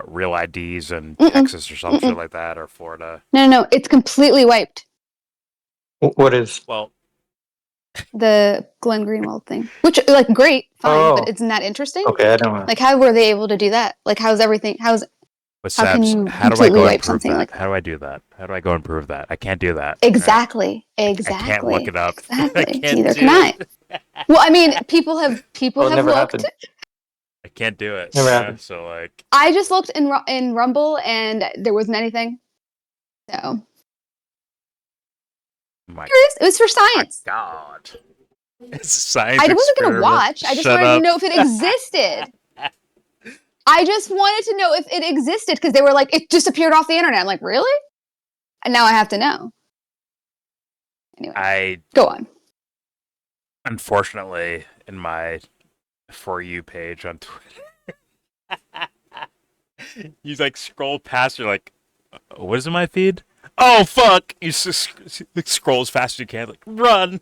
S3: real IDs in Texas or some shit like that, or Florida.
S10: No, it's completely wiped.
S9: What is?
S3: Well,
S10: the Glenn Greenwald thing, which like great, fine, but isn't that interesting?
S9: Okay, I don't know.
S10: Like, how were they able to do that? Like, how's everything? How can you
S3: how do I
S10: completely
S3: go and
S10: wipe
S3: prove
S10: something
S3: that?
S10: like that?
S3: How do I do that? How do I go and prove that? I can't do that.
S10: Exactly.
S3: I can't look it up.
S10: Exactly.
S3: I
S10: Neither can I. Well, I mean, people have
S9: never
S10: looked.
S9: happened.
S3: I can't do it.
S9: Never happened.
S3: So like,
S10: I just looked in Rumble and there wasn't anything. So it was for science.
S3: God, it's a science.
S10: I wasn't going to
S3: experiment.
S10: watch. I just
S3: Shut
S10: wanted
S3: up.
S10: to know if it existed. I just wanted to know if it existed because they were like, it just appeared off the internet. I'm like, really? And now I have to know. Anyway, go on.
S3: Unfortunately, in my For You page on Twitter, you like scroll past, you're like, what is in my feed? Oh, fuck! You just scroll as fast as you can, like, run!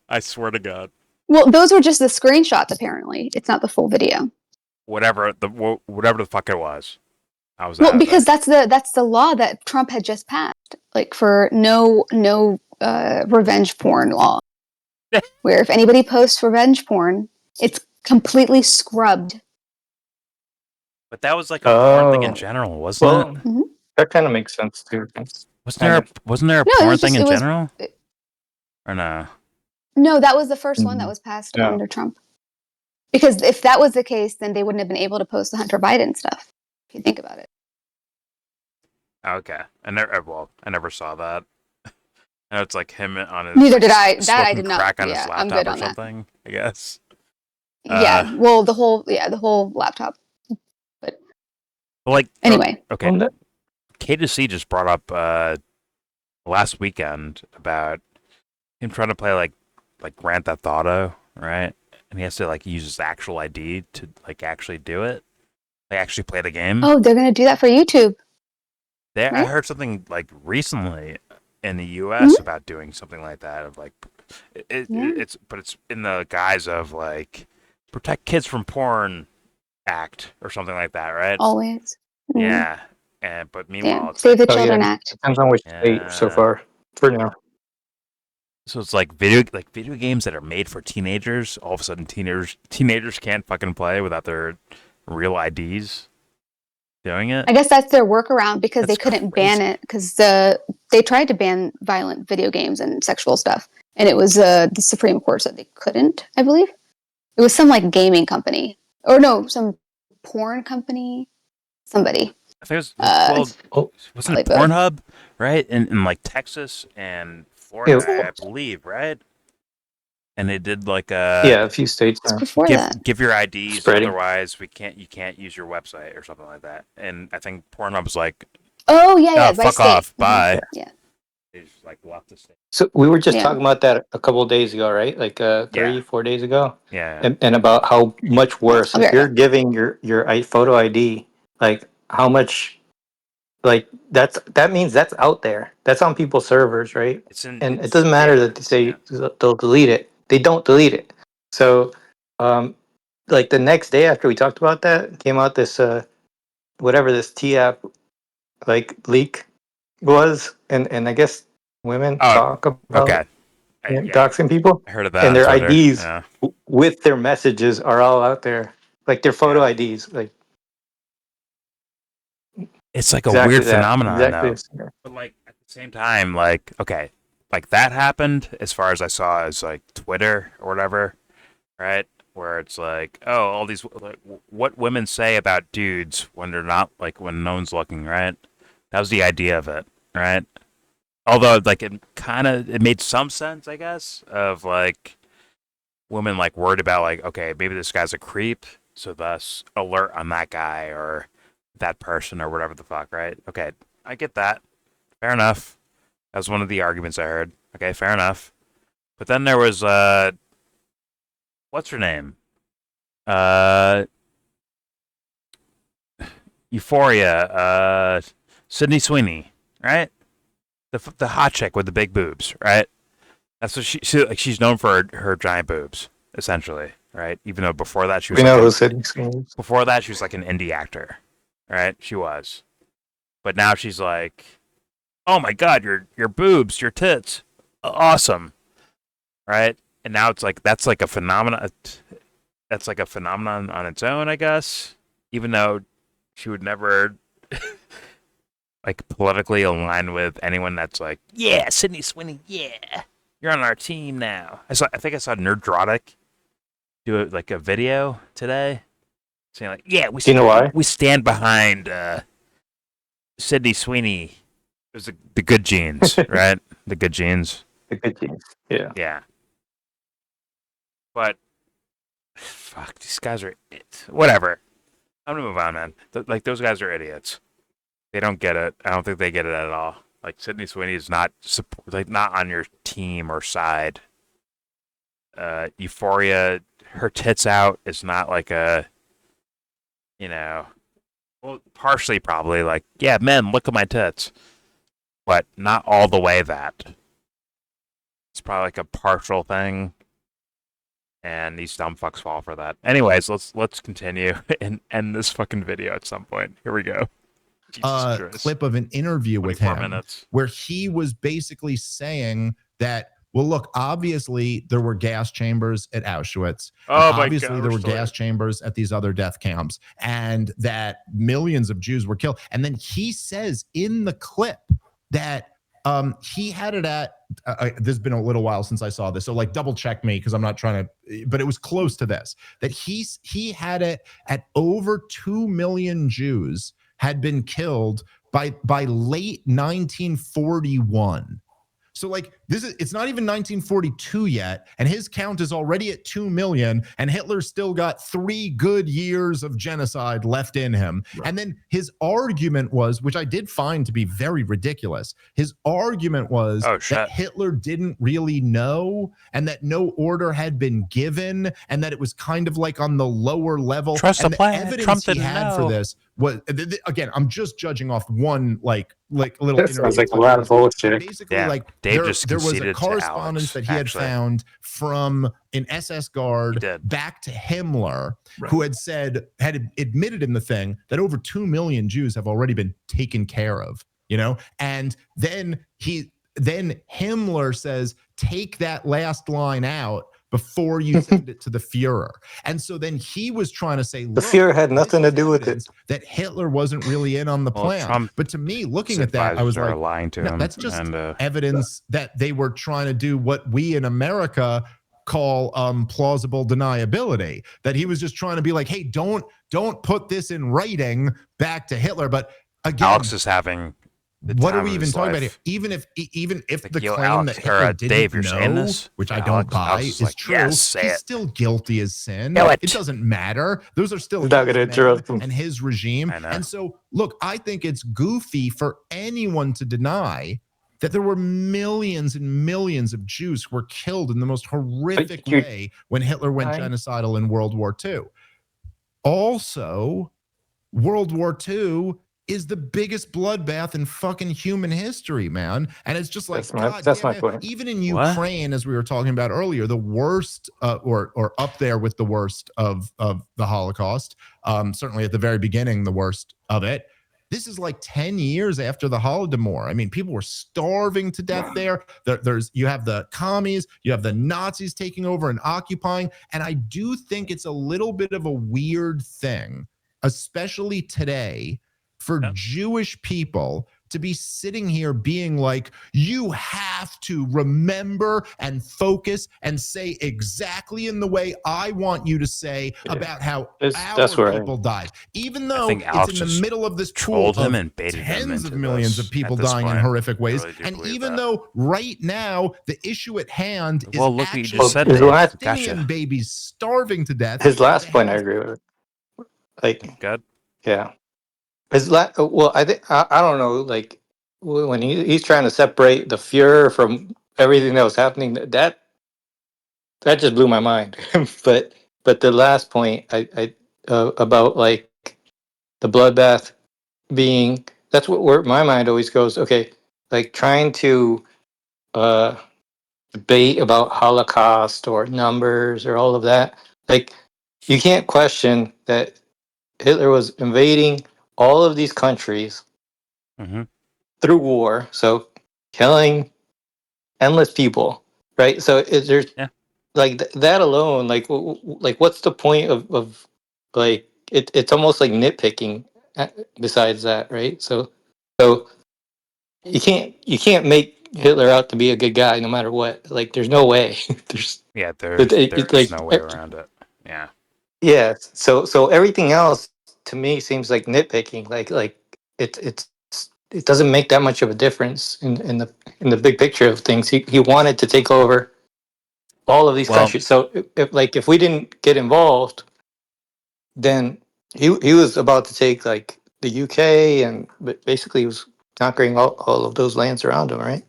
S3: I swear to God.
S10: Well, those were just the screenshots, apparently. It's not the full video.
S3: Whatever the fuck it was. I was
S10: Well, because that's the law that Trump had just passed, like for no revenge porn law, where if anybody posts revenge porn, it's completely scrubbed.
S3: But that was like a porn thing in general, wasn't it?
S9: That kind of makes sense too.
S3: Wasn't there a porn thing in general? Or no?
S10: No, that was the first one that was passed under Trump. Because if that was the case, then they wouldn't have been able to post the Hunter Biden stuff. If you think about it.
S3: Okay, I never saw that. And it's like him on his.
S10: Neither did I. That I did not.
S3: Crack on his
S10: Yeah,
S3: laptop
S10: I'm good
S3: or
S10: on that.
S3: something, I guess.
S10: Yeah. Well, the whole laptop. But
S3: like
S10: anyway.
S3: Okay. K2C just brought up last weekend about him trying to play like Grand Theft Auto, right? And he has to like use his actual ID to like actually do it. Like actually play the game.
S10: Oh, they're gonna do that for YouTube.
S3: Right? I heard something like recently in the U.S. about doing something like that. Of like, it's in the guise of like Protect Kids from Porn Act or something like that, right?
S10: Always.
S3: Yeah. But meanwhile, it's
S10: Save the Children Act.
S9: Depends on which state so far. For now.
S3: So it's like video games that are made for teenagers. All of a sudden, teenagers can't fucking play without their real IDs doing it.
S10: I guess that's their workaround because they couldn't ban it because they tried to ban violent video games and sexual stuff, and it was the Supreme Court said they couldn't. I believe it was some like gaming company or no, some porn company, somebody.
S3: I think it was
S9: Oh,
S3: wasn't it
S10: Probably both.
S3: Pornhub, right? In like Texas and
S9: yeah,
S3: Florida, I believe, right? And they did like
S9: yeah, a few states
S10: It's
S9: now.
S10: before that.
S3: give your IDs,
S9: Spreading.
S3: otherwise you can't use your website or something like that. And I think Pornhub was like,
S10: Oh yeah,
S3: oh,
S10: by
S3: fuck
S10: state.
S3: off, bye.
S10: Yeah.
S3: They just like left the state.
S9: So we were just
S10: Yeah.
S9: talking about that a couple of days ago, right? Like 3-4 days ago,
S3: Yeah.
S9: and about how much worse
S10: I'll be
S9: if
S10: right
S9: you're
S10: back.
S9: giving your photo ID, like how much, like that means that's out there. That's on people's servers, right? And it doesn't matter that they say they'll delete it. They don't delete it. So, like the next day after we talked about that, came out this whatever this T app like leak was, and I guess women talk about
S3: Okay.
S9: doxing people,
S3: I heard of that
S9: and
S3: on
S9: their
S3: Twitter.
S9: IDs
S3: Yeah.
S9: with their messages are all out there, like their photo IDs, like
S3: It's like a
S9: exactly
S3: weird
S9: that.
S3: phenomenon,
S9: Exactly.
S3: though. But like at the same time, like okay, like that happened as far as I saw as like Twitter or whatever, right? Where it's like, oh, all these like, what women say about dudes when they're not like when no one's looking, right? That was the idea of it, right? Although like it made some sense, I guess, of like women like worried about like, okay, maybe this guy's a creep, so thus alert on that guy or that person or whatever the fuck, right? Okay, I get that. Fair enough. That was one of the arguments I heard. Okay, fair enough. But then there was what's her name? Euphoria, Sydney Sweeney, right? The hot chick with the big boobs, right? That's what she's known for her giant boobs, essentially, right? Even though before that she was before that she was like an indie actor, right? She was, but now she's like, oh my god, your boobs, your tits, awesome, right? And now it's like that's like a phenomenon. That's like a phenomenon on its own, I guess. Even though she would never like politically align with anyone that's like, yeah, Sydney Sweeney, yeah, you're on our team now. I think I saw Nerdrotic do like a video today saying like, yeah,
S9: Do you know why?
S3: we stand behind Sydney Sweeney. It was the good genes, right? The good genes.
S9: The good genes. Yeah.
S3: Yeah. But fuck, these guys are whatever. I'm gonna move on, man. Like those guys are idiots. They don't get it. I don't think they get it at all. Like Sydney Sweeney is not not on your team or side. Euphoria, her tits out is not like a, well, partially probably like, yeah, men, look at my tits, but not all the way that. It's probably like a partial thing, and these dumb fucks fall for that. Anyways, let's continue and end this fucking video at some point. Here we go.
S6: Clip of an interview with him
S3: minutes.
S6: where he was basically saying that, well, look, obviously there were gas chambers at Auschwitz.
S3: Oh my
S6: obviously
S3: God,
S6: there were
S3: still
S6: gas chambers at these other death camps, and that millions of Jews were killed. And then he says in the clip that he had it at this has been a little while since I saw this, so like double check me because I'm not trying to, but it was close to this, that he had it at over 2 million Jews had been killed by late 1941. So like it's not even 1942 yet, and his count is already at 2 million, and Hitler's still got 3 good years of genocide left in him. Right. And then his argument was, which I did find to be very ridiculous, his argument was that Hitler didn't really know, and that no order had been given, and that it was kind of like on the lower level.
S3: Trust
S6: and
S3: the plan.
S6: Evidence
S3: Trump
S6: he
S3: didn't
S6: had
S3: know.
S6: for this was, again, I'm just judging off one like little
S9: That sounds like a lot of bullshit.
S6: Basically,
S3: Yeah,
S6: like
S3: Dave
S6: there
S3: just
S6: was a
S3: conceded to
S6: correspondence
S3: Alex,
S6: that he had
S3: actually.
S6: found from an SS guard back to Himmler, who had admitted in the thing that over 2 million Jews have already been taken care of, and then Himmler says, take that last line out before you send it to the Fuhrer. And so then he was trying to say,
S9: The Fuhrer had nothing to do with it.
S6: That Hitler wasn't really in on the plan.
S3: Trump
S6: but to me, looking at that, I was like,
S3: lying to him.
S6: that's just
S3: and,
S6: evidence that they were trying to do what we in America call plausible deniability. That he was just trying to be like, hey, don't put this in writing back to Hitler. But again,
S3: Alex is having.
S6: What are we even talking about here? Even if
S3: like,
S6: the claim
S3: Alex,
S6: that Hitler didn't
S3: Dave, you're saying
S6: know,
S3: this?
S6: which I
S3: Alex,
S6: don't buy,
S3: Alex
S6: is
S3: like,
S6: true,
S3: yes, say
S6: he's
S3: it.
S6: still guilty as sin.
S12: Do it.
S6: It doesn't matter. Those are still
S9: He's not
S6: his
S9: gonna
S6: men
S9: interrupt him.
S6: and his regime.
S3: I know.
S6: And so, look, I think it's goofy for anyone to deny that there were millions and millions of Jews who were killed in the most horrific way when Hitler went genocidal in World War II. Also, World War II is the biggest bloodbath in fucking human history, man. And it's just like,
S9: that's my point.
S6: Even in Ukraine, as we were talking about earlier, the worst or up there with the worst of the Holocaust, certainly at the very beginning, the worst of it. This is like 10 years after the Holodomor. I mean, people were starving to death there. You have the commies, you have the Nazis taking over and occupying. And I do think it's a little bit of a weird thing, especially today, for Jewish people to be sitting here being like, you have to remember and focus and say exactly in the way I want you to say about how our people died. Even though it's in the middle of this pool of tens of millions of people dying in horrific ways. And even though right now the issue at hand is Palestinian babies starving to death.
S9: His last point, I agree with. Like,
S3: good.
S9: Yeah. Well, I think I don't know. Like when he's trying to separate the Fuhrer from everything that was happening, that just blew my mind. but the last point, I about like the bloodbath being, that's where my mind always goes. Okay, like trying to debate about Holocaust or numbers or all of that. Like you can't question that Hitler was invading all of these countries through war, so killing endless people, right? So there's like that alone, like what's the point of like it's almost like nitpicking besides that, right? So you can't make Hitler out to be a good guy no matter what. Like there's no way. there's
S3: there's no way around it. Yeah.
S9: Yeah. So everything else to me seems like nitpicking. Like it doesn't make that much of a difference in the big picture of things. He wanted to take over all of these countries. So if we didn't get involved, then he was about to take like the UK and basically he was conquering all of those lands around him, right?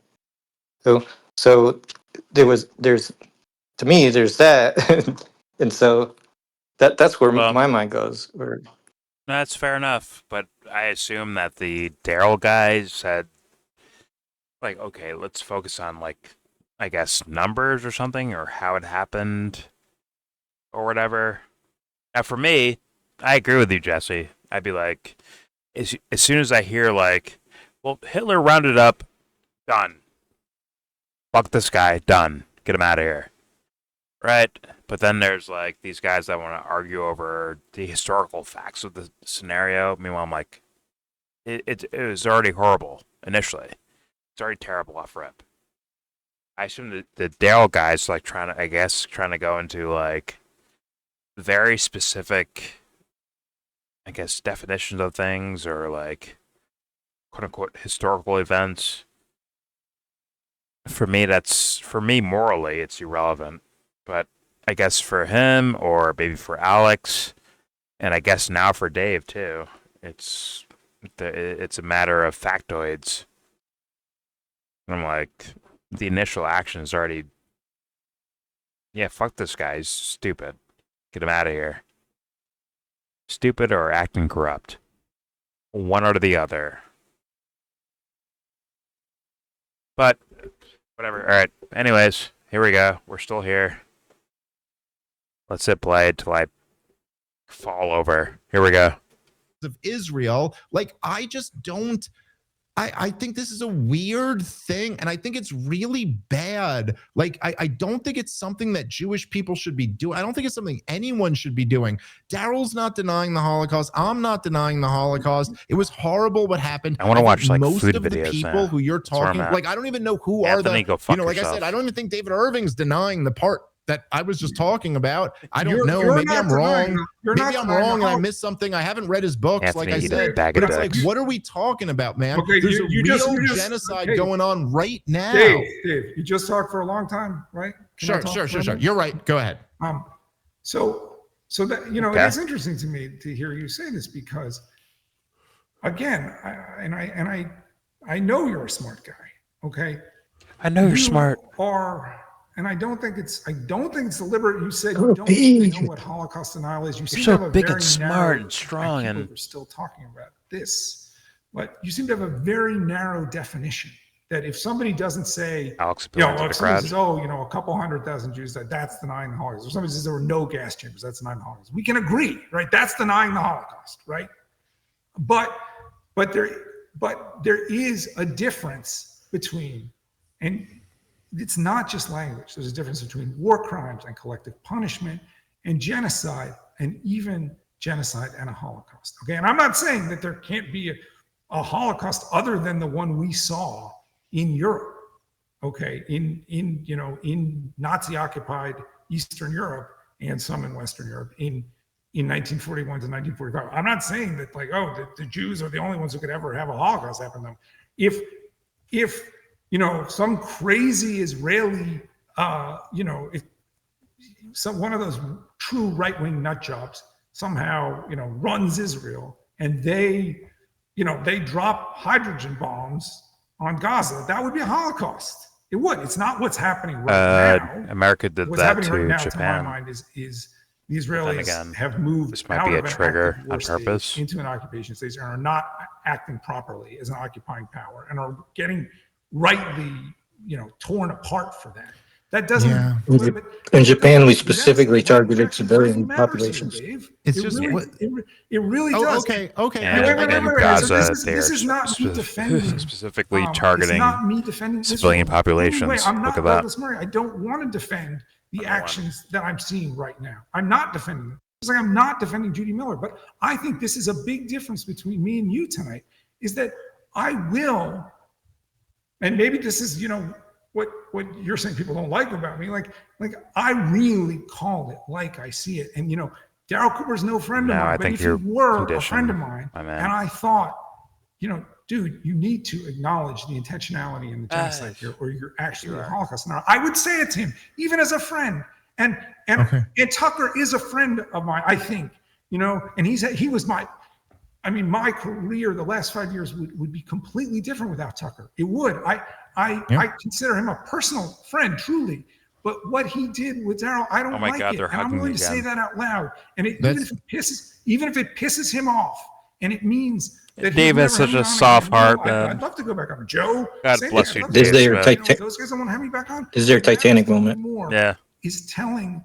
S9: So there's to me there's that, and so that's where my mind goes.
S3: That's fair enough, but I assume that the Daryl guys said, like, okay, let's focus on, like, I guess, numbers or something, or how it happened, or whatever. Now, for me, I agree with you, Jesse. I'd be like, as soon as I hear, like, well, Hitler rounded up, done. Fuck this guy, done. Get him out of here. Right? But then there's, like, these guys that want to argue over the historical facts of the scenario. Meanwhile, I'm like, it was already horrible initially. It's already terrible off rip. I assume the Daryl guys, like, trying to go into, like, very specific, I guess, definitions of things or, like, quote-unquote historical events. For me, morally, it's irrelevant. But I guess for him, or maybe for Alex, and I guess now for Dave too, it's a matter of factoids. I'm like, the initial action is already, fuck this guy, he's stupid. Get him out of here. Stupid or acting corrupt. One or the other. But, whatever. Alright, anyways, here we go. We're still here. Let's hit play till I fall over. Here we go.
S6: Of Israel, like I just don't. I think this is a weird thing, and I think it's really bad. Like, I don't think it's something that Jewish people should be doing. I don't think it's something anyone should be doing. Daryl's not denying the Holocaust. I'm not denying the Holocaust. It was horrible what happened.
S3: I want to watch, like,
S6: most
S3: food
S6: of
S3: videos
S6: the people
S3: now.
S6: like who you're talking, like, I don't even know who are the,
S3: go fuck
S6: like
S3: yourself.
S6: I said, I don't even think David Irving's denying the part that I was just talking about. I don't
S5: You're-
S6: know.
S5: you're
S6: Maybe
S5: not
S6: I'm
S5: denying-
S6: wrong.
S5: you're
S6: Maybe
S5: not
S6: I'm
S5: denying
S6: wrong
S5: the
S6: and I missed something. I haven't read his books, like I
S3: Anthony,
S6: said.
S3: bag
S6: But
S3: of
S6: it's like,
S3: dicks.
S6: what are we talking about, man?
S5: Okay,
S6: There's a
S5: you
S6: real
S5: just-
S6: genocide
S5: hey,
S6: going on right now.
S5: Dave, you just talked for a long time, right? Can I talk for a
S6: Sure.
S5: minute?
S6: You're right. Go ahead.
S5: So that, you know,
S3: Okay.
S5: it's interesting to me to hear you say this because, again, I know you're a smart guy. Okay,
S3: I know you're smart.
S5: And I don't think it's deliberate. You said you don't really know what Holocaust denial is. You seem to have a very narrow,
S3: strong,
S5: people are still talking about this, but you seem to have a very narrow definition. That if somebody doesn't say,
S3: Alex,
S5: you know,
S3: to the
S5: if somebody
S3: crowd.
S5: says, oh, you know, a couple 100,000 Jews, that's denying the Holocaust. Or somebody says there were no gas chambers, that's denying the Holocaust. We can agree, right? That's denying the Holocaust, right? But there is a difference between, and it's not just language. There's a difference between war crimes and collective punishment and genocide, and even genocide and a Holocaust. Okay, and I'm not saying that there can't be a Holocaust other than the one we saw in Europe. Okay, in Nazi-occupied Eastern Europe and some in Western Europe in 1941 to 1945. I'm not saying that like, oh, the Jews are the only ones who could ever have a Holocaust happen to them. If you know, some crazy Israeli, if one of those true right-wing nut jobs somehow, you know, runs Israel and they drop hydrogen bombs on Gaza, that would be a Holocaust. It would. It's not what's happening right now.
S3: America did
S5: What's
S3: that
S5: happening
S3: to
S5: right now,
S3: Japan.
S5: to my mind, is the Israelis
S3: again,
S5: have moved
S3: this might
S5: out
S3: be a
S5: of an
S3: trigger
S5: active war
S3: on
S5: state
S3: purpose.
S5: into an occupation state and are not acting properly as an occupying power and are getting rightly, you know, torn apart for that. That doesn't.
S6: Yeah.
S5: limit-
S9: In Japan, we
S5: that's-
S9: specifically targeted
S5: actually
S9: civilian
S5: really matters here,
S9: populations.
S5: Dave.
S6: It's
S5: It
S6: just
S5: really,
S6: what-
S5: it really
S6: Oh,
S5: does.
S6: okay.
S3: And,
S5: wait,
S3: and
S5: wait.
S3: Gaza,
S5: So this is not me defending.
S3: specifically
S5: It's
S3: targeting
S5: not me defending
S3: civilian
S5: Israel.
S3: populations.
S5: Wait, I'm not
S3: Look at that.
S5: Douglas Murray. I don't want to defend the actions that I'm seeing right now. I'm not defending them. It's like I'm not defending Judy Miller, but I think this is a big difference between me and you tonight, is that I will, and maybe this is, you know, what you're saying people don't like about me, like I really call it like I see it. And, you know, Daryl Cooper's no friend of
S3: No,
S5: mine,
S3: I
S5: but
S3: think
S5: if he
S3: you're
S5: were a
S3: conditioned,
S5: friend of mine,
S3: my man.
S5: and I thought, you know, dude, you need to acknowledge the intentionality in the genocide here, or you're actually a Holocaust denier. I would say it to him, even as a friend. And Tucker is a friend of mine, I think, you know, and he was my career the last 5 years would be completely different without Tucker. It would. I consider him a personal friend, truly. But what he did with Daryl, I don't like
S3: God,
S5: it.
S3: they're
S5: And I'm
S3: hugging
S5: willing to say
S3: again.
S5: that out loud. And even if it pisses him off, and it means that
S3: Dave has such a soft heart, man.
S5: I'd love to go back on. Joe,
S3: God
S5: same
S3: bless
S5: thing.
S3: you,
S5: I'd love to
S9: Dave,
S5: go back
S9: Smith.
S5: on. Those guys don't want to have me back on.
S9: This is their
S5: What matters
S9: Titanic
S5: to me
S9: moment.
S5: more
S3: Yeah.
S5: is telling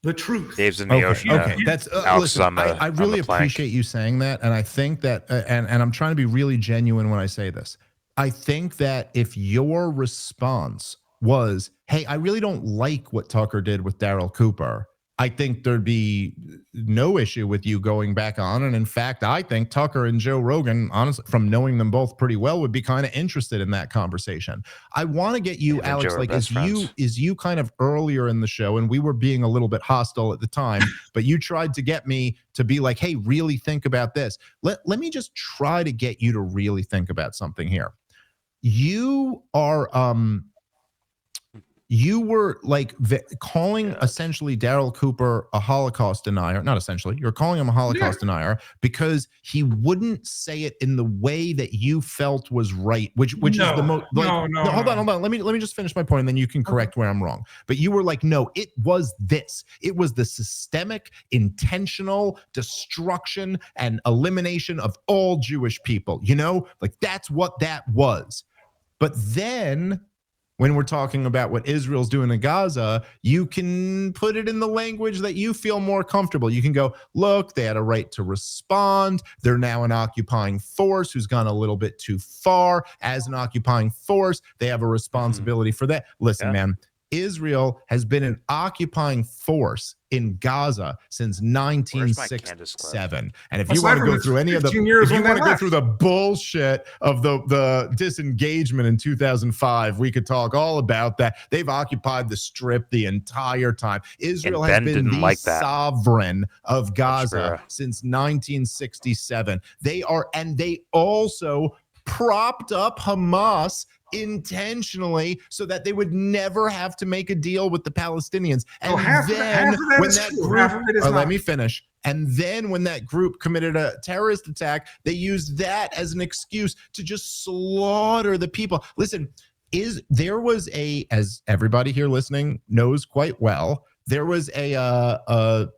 S5: the truth.
S3: Dave's in the ocean.
S6: Okay, that's
S3: Alex is
S6: listen.
S3: on the,
S6: I really
S3: on the plank.
S6: appreciate you saying that, and I think that, and I'm trying to be really genuine when I say this. I think that if your response was, "Hey, I really don't like what Tucker did with Daryl Cooper," I think there'd be no issue with you going back on. And in fact, I think Tucker and Joe Rogan, honestly, from knowing them both pretty well, would be kind of interested in that conversation. I want to get you,
S3: Dave and
S6: Alex,
S3: Joe are
S6: like
S3: best friends.
S6: is you kind of earlier in the show, and we were being a little bit hostile at the time, but you tried to get me to be like, hey, really think about this. Let me just try to get you to really think about something here. You are you were like calling essentially Daryl Cooper a Holocaust denier. Not essentially, you're calling him a Holocaust denier because he wouldn't say it in the way that you felt was right, which is the most like, hold on. Let me just finish my point and then you can correct where I'm wrong. But you were like, no, it was this. It was the systemic, intentional destruction and elimination of all Jewish people. You know, like that's what that was. But then when we're talking about what Israel's doing in Gaza, you can put it in the language that you feel more comfortable. You can go, look, they had a right to respond. They're now an occupying force who's gone a little bit too far. As an occupying force, they have a responsibility for that. Listen, man, Israel has been an occupying force in Gaza since 1967. And if you want to go through any of the, if you want to go through the bullshit of the disengagement in 2005, we could talk all about that. They've occupied the Strip the entire time. Israel has been the sovereign of Gaza since 1967. They are, and they also propped up Hamas intentionally so that they would never have to make a deal with the Palestinians. And then when that group, let me finish. And then when that group committed a terrorist attack, they used that as an excuse to just slaughter the people. Listen, there was as everybody here listening knows quite well, there was a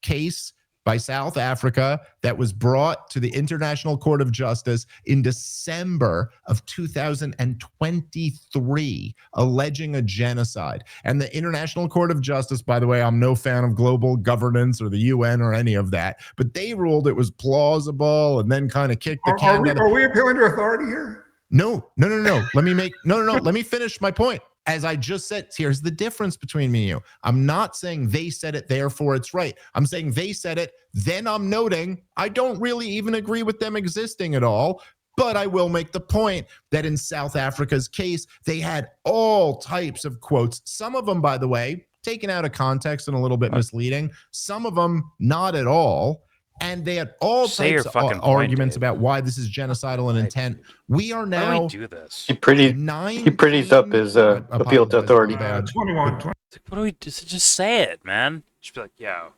S6: case by South Africa that was brought to the International Court of Justice in December of 2023, alleging a genocide. And the International Court of Justice, by the way, I'm no fan of global governance or the UN or any of that, but they ruled it was plausible and then kind of kicked the can.
S5: Are we appealing to authority here?
S6: No. Let me finish my point. As I just said, here's the difference between me and you. I'm not saying they said it, therefore it's right. I'm saying they said it, then I'm noting I don't really even agree with them existing at all. But I will make the point that in South Africa's case, they had all types of quotes. Some of them, by the way, taken out of context and a little bit misleading. Some of them not at all. And they had all types of arguments about why this is genocidal in intent. We are now.
S3: How do we do this?
S9: He pretties up his appeal to authority.
S5: 21.
S3: What do we just say it, man? Just be like, yo,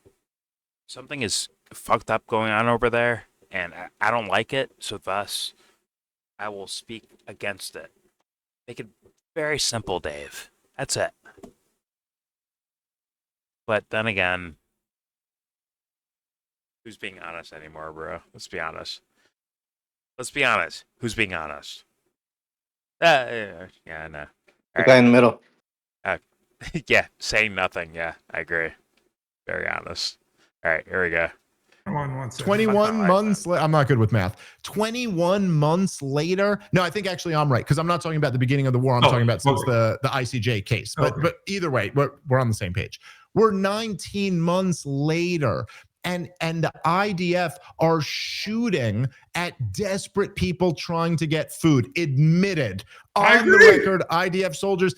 S3: something is fucked up going on over there, and I don't like it, so thus I will speak against it. Make it very simple, Dave. That's it. But then again, who's being honest anymore, bro? Let's be honest. Who's being honest? Yeah, no.
S9: The guy in the middle.
S3: Yeah, saying nothing. Yeah, I agree. Very honest. All right, here we go.
S6: 21 months later. I'm not good with math. 21 months later. No, I think actually I'm right because I'm not talking about the beginning of the war. I'm talking about since the ICJ case. But either way, we're on the same page. We're 19 months later. And the IDF are shooting at desperate people trying to get food. Admitted on the record, IDF soldiers,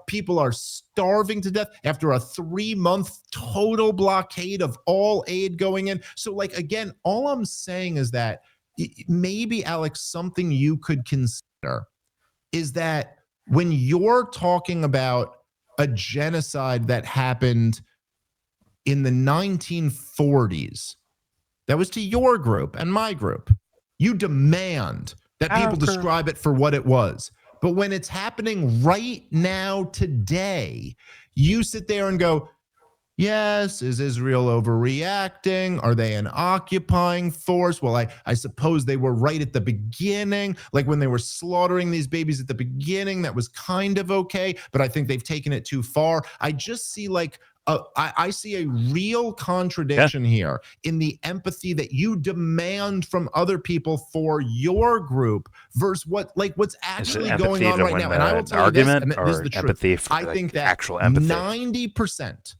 S6: people are starving to death after a 3-month total blockade of all aid going in. So like, again, all I'm saying is that maybe, Alex, something you could consider is that when you're talking about a genocide that happened in the 1940s, that was to your group and my group. You demand that people describe it for what it was. But when it's happening right now, today, you sit there and go, yes, is Israel overreacting? Are they an occupying force? Well, I suppose they were right at the beginning. Like when they were slaughtering these babies at the beginning, that was kind of okay. But I think they've taken it too far. I just see like, I see a real contradiction here in the empathy that you demand from other people for your group versus what's actually going on right now. And I will tell you this, and this is the truth. I think that actual 90%,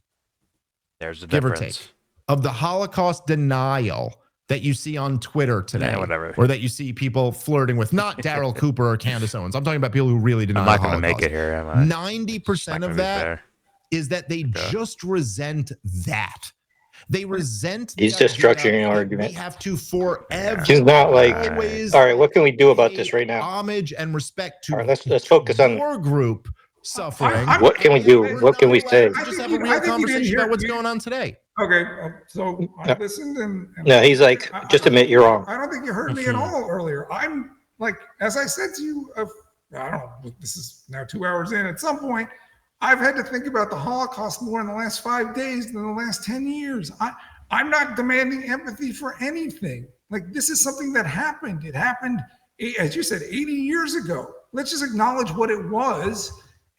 S3: there's a
S6: give
S3: difference,
S6: or take, of the Holocaust denial that you see on Twitter today, or that you see people flirting with, not Daryl Cooper or Candace Owens. I'm talking about people who really deny the Holocaust.
S3: I'm not going to make it here, am I?
S6: 90% of that is that they just resent that. They resent.
S9: He's just structuring an argument.
S6: We have to forever.
S9: He's not like, all right, what can we do about this right now?
S6: Homage and respect to.
S9: All right, let's focus on
S6: your group suffering.
S9: What can we do? What can we say?
S6: Just have a real conversation about what's going on today.
S5: Okay, so I listened and
S9: no, he's like, just admit you're wrong.
S5: I don't think you heard me at all earlier. I'm like, as I said to you, I don't know, this is now 2 hours in. At some point, I've had to think about the Holocaust more in the last 5 days than the last 10 years. I'm not demanding empathy for anything. Like, this is something that happened. It happened, as you said, 80 years ago. Let's just acknowledge what it was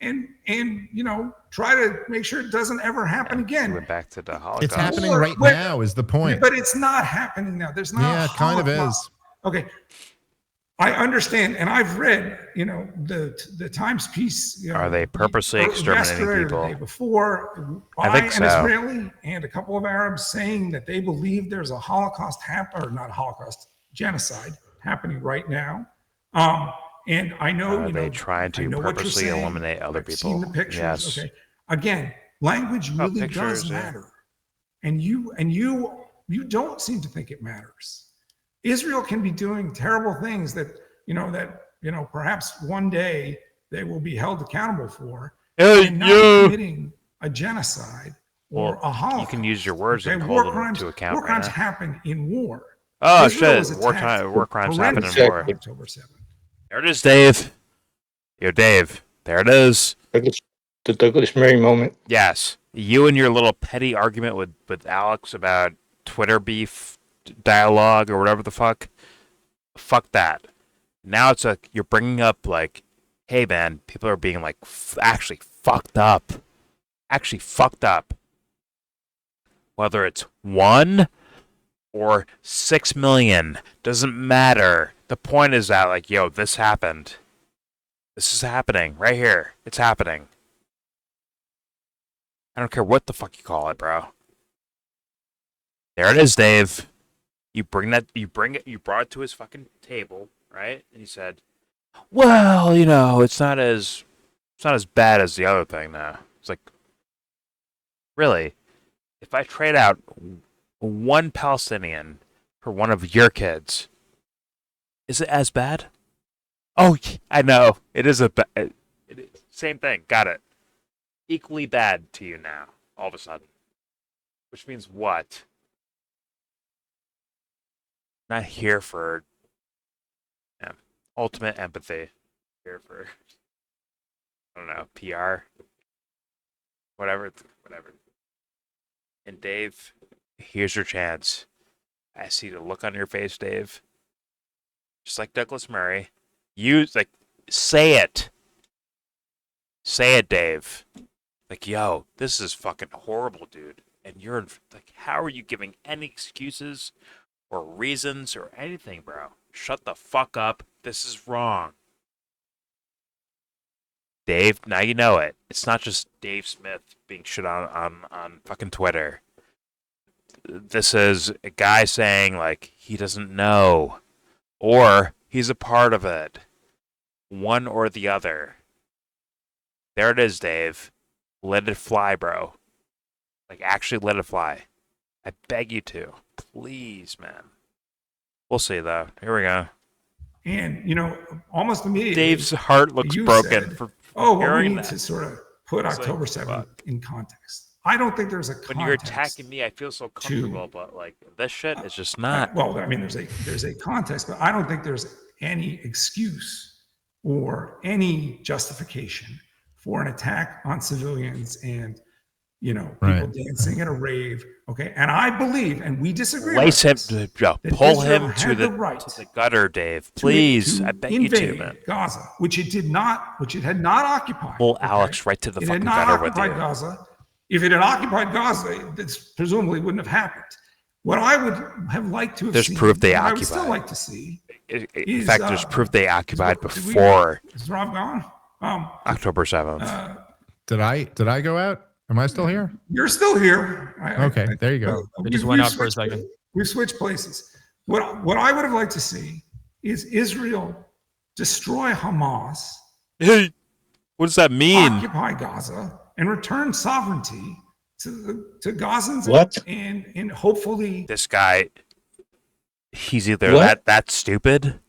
S5: and you know, try to make sure it doesn't ever happen again.
S3: We're back to the Holocaust.
S6: It's happening right now is the point.
S5: But it's not happening now. There's not.
S6: Yeah, it kind of is.
S5: Okay. I understand, and I've read, the Times piece.
S3: Are they purposely exterminating
S5: yesterday
S3: people?
S5: Or the day before,
S3: I think
S5: an
S3: so.
S5: Israeli and a couple of Arabs saying that they believe there's a Holocaust or not Holocaust, genocide happening right now. And I know,
S3: Are they trying to purposely eliminate other people?
S5: I've seen the pictures.
S3: Yes.
S5: Okay. Again, language really
S3: pictures,
S5: does
S3: yeah.
S5: matter, and you don't seem to think it matters. Israel can be doing terrible things that perhaps one day they will be held accountable for, and not committing a genocide or a Holocaust.
S3: You can use your words and
S5: war
S3: hold
S5: crimes,
S3: them to account.
S5: War crimes
S3: right
S5: happen in war.
S3: Oh
S5: Israel
S3: shit!
S5: was
S3: War
S5: attacked
S3: crimes happen in
S5: horrendously
S3: war.
S5: on October 7th.
S3: There it is, Dave. Yo, Dave. There it is.
S9: The Douglas Murray moment.
S3: Yes. You and your little petty argument with Alex about Twitter beef dialogue or whatever the fuck. Fuck that. Now it's like you're bringing up like, hey man, people are being like actually fucked up. Actually fucked up. Whether it's 1 or 6 million, doesn't matter. The point is that like, yo, this happened. This is happening right here. It's happening. I don't care what the fuck you call it, bro. There it is, Dave. You brought it to his fucking table, right? And he said, well, it's not as bad as the other thing now. It's like, really? If I trade out one Palestinian for one of your kids, is it as bad? Oh, I know. It is same thing. Got it. Equally bad to you now, all of a sudden. Which means what? Not here for ultimate empathy. Here for, I don't know, PR. Whatever. And Dave, here's your chance. I see the look on your face, Dave. Just like Douglas Murray. Say it. Say it, Dave. Like, yo, this is fucking horrible, dude. And you're like, how are you giving any excuses or reasons or anything, bro? Shut the fuck up. This is wrong. Dave, now you know it. It's not just Dave Smith being shit on fucking Twitter. This is a guy saying, like, he doesn't know. Or he's a part of it. One or the other. There it is, Dave. Let it fly, bro. Like, actually let it fly. I beg you to. Please, man. We'll see, though. Here we go.
S5: And, almost immediately,
S3: Dave's heart looks broken for
S5: we need to sort of put October 7th in context. I don't think there's a context.
S3: When you're attacking me, I feel so comfortable, but, like, this shit is just not.
S5: Well, I mean, there's a context, but I don't think there's any excuse or any justification for an attack on civilians and, people dancing at a rave. Okay. And I believe, and we disagree.
S3: Lace him, pull him to the gutter, Dave. Please. I beg you to, man.
S5: Gaza, which it had not occupied.
S3: Pull Alex right to the fucking gutter with you.
S5: Gaza. If it had occupied Gaza, this presumably wouldn't have happened. What I would have liked to have
S3: there's
S5: seen,
S3: proof they occupied.
S5: I would still like to see.
S3: In fact, there's proof they occupied before.
S5: Is Rob gone?
S3: October 7th.
S6: Did I go out? Am I still here?
S5: You're still here.
S6: Okay, there you go.
S4: It just went out for a second.
S5: We switched places. What I would have liked to see is Israel destroy Hamas.
S3: Hey, what does that mean?
S5: Occupy Gaza and return sovereignty to Gazans.
S9: What?
S5: And hopefully
S3: this guy, he's either that stupid.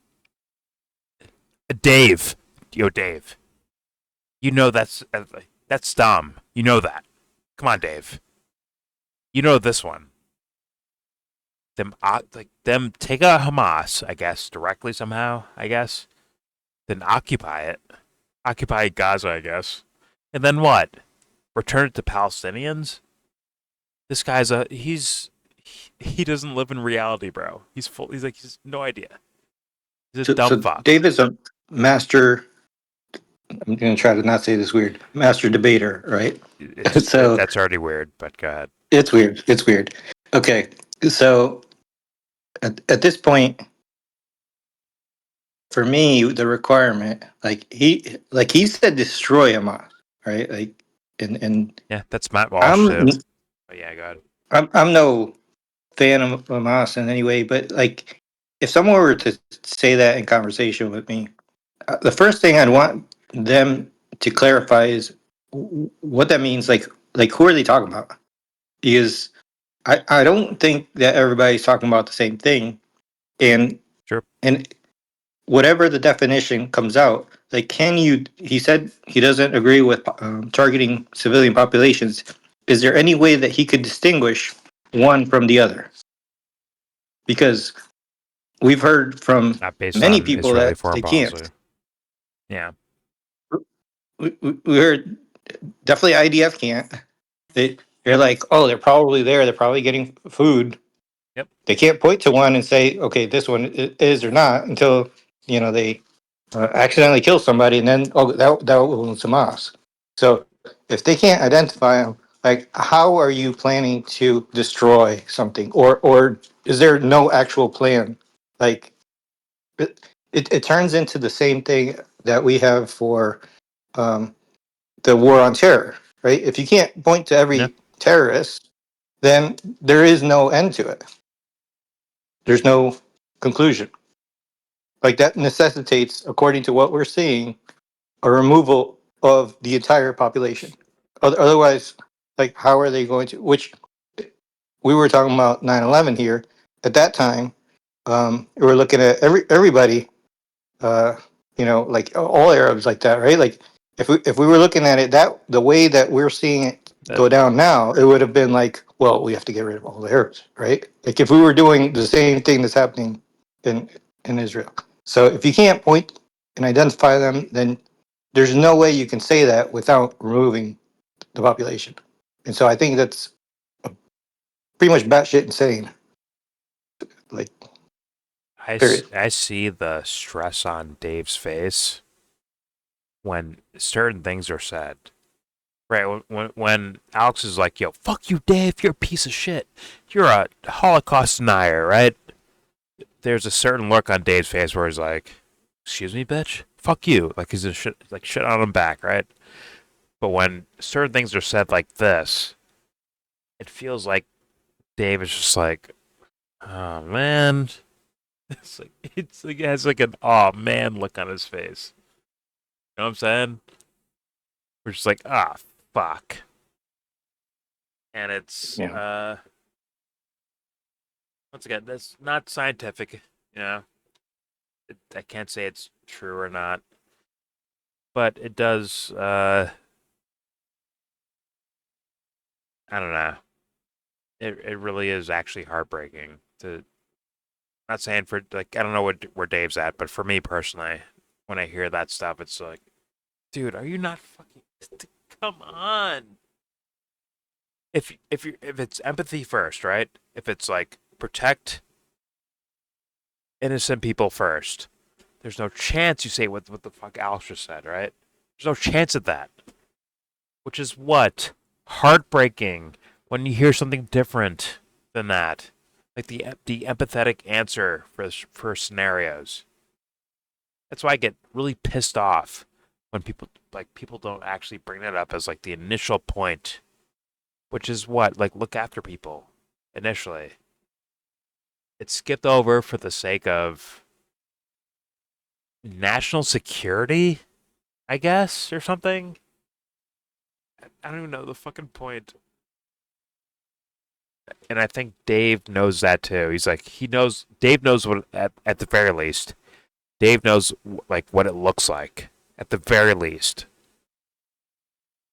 S3: Dave, Dave. That's dumb. You know that. Come on, Dave. You know this one. Them take out Hamas, I guess, directly somehow, I guess. Then occupy it. Occupy Gaza, I guess. And then what? Return it to Palestinians? This guy's he doesn't live in reality, bro. He's no idea. He's a dumb fuck.
S9: Dave is a master. I'm going to try to not say this weird. Master debater, right?
S3: So that's already weird, but go ahead.
S9: It's weird. Okay, so at this point, for me, the requirement, he said, destroy Hamas, right? Like, and
S3: Yeah, that's Matt Walsh
S9: I'm
S3: too. But yeah, go ahead.
S9: I'm no fan of Hamas in any way, but like, if someone were to say that in conversation with me, the first thing I'd want them to clarify is what that means. Like who are they talking about? Because I don't think that everybody's talking about the same thing, and
S3: Sure.
S9: and whatever the definition comes out, like, he said he doesn't agree with targeting civilian populations. Is there any way that he could distinguish one from the other? Because we've heard from
S3: Not based
S9: many
S3: on
S9: people
S3: Israeli
S9: that
S3: foreign
S9: they
S3: policy.
S9: can't.
S3: Yeah.
S9: We heard definitely IDF can't. They're like, oh, they're probably there. They're probably getting food.
S3: Yep.
S9: They can't point to one and say, okay, this one is or not until they accidentally kill somebody, and then that was Hamas. So if they can't identify them, like, how are you planning to destroy something, or is there no actual plan? Like, it turns into the same thing that we have for the war on terror, right? If you can't point to every
S3: Yeah.
S9: terrorist, then there is no end to it. There's no conclusion. Like, that necessitates, according to what we're seeing, a removal of the entire population. Otherwise, like, how are they going to? Which we were talking about 9/11 here. At that time, we were looking at everybody, uh, like all Arabs like that, right? Like, if we were looking at it that the way that we're seeing it go down now, it would have been like, well, we have to get rid of all the Arabs, right? Like, if we were doing the same thing that's happening in Israel. So if you can't point and identify them, then there's no way you can say that without removing the population. And so I think that's pretty much batshit insane. Like, period.
S3: I see the stress on Dave's face when certain things are said. Right, when Alex is like, yo, fuck you, Dave, you're a piece of shit. You're a Holocaust denier, right? There's a certain look on Dave's face where he's like, excuse me, bitch? Fuck you. Like, he's shit on him back, right? But when certain things are said like this, it feels like Dave is just like, oh, man. It's like, he has like an oh, man look on his face. You know what I'm saying? We're just like, ah, fuck. And it's, once again, that's not scientific, I can't say it's true or not, but it does, I don't know. It really is actually heartbreaking to, not saying for, like, I don't know where Dave's at, but for me personally, when I hear that stuff, it's like, dude, are you not fucking, come on. If it's empathy first, right? If it's like protect innocent people first, there's no chance you say what the fuck Alex just said, right? There's no chance of that. Which is what? Heartbreaking when you hear something different than that. Like the empathetic answer for scenarios. That's why I get really pissed off when people don't actually bring that up as like the initial point. Which is what? Like, look after people initially. It's skipped over for the sake of national security, I guess, or something. I don't even know the fucking point. And I think Dave knows that too. He's like, Dave knows what, at the very least, Dave knows like what it looks like, at the very least.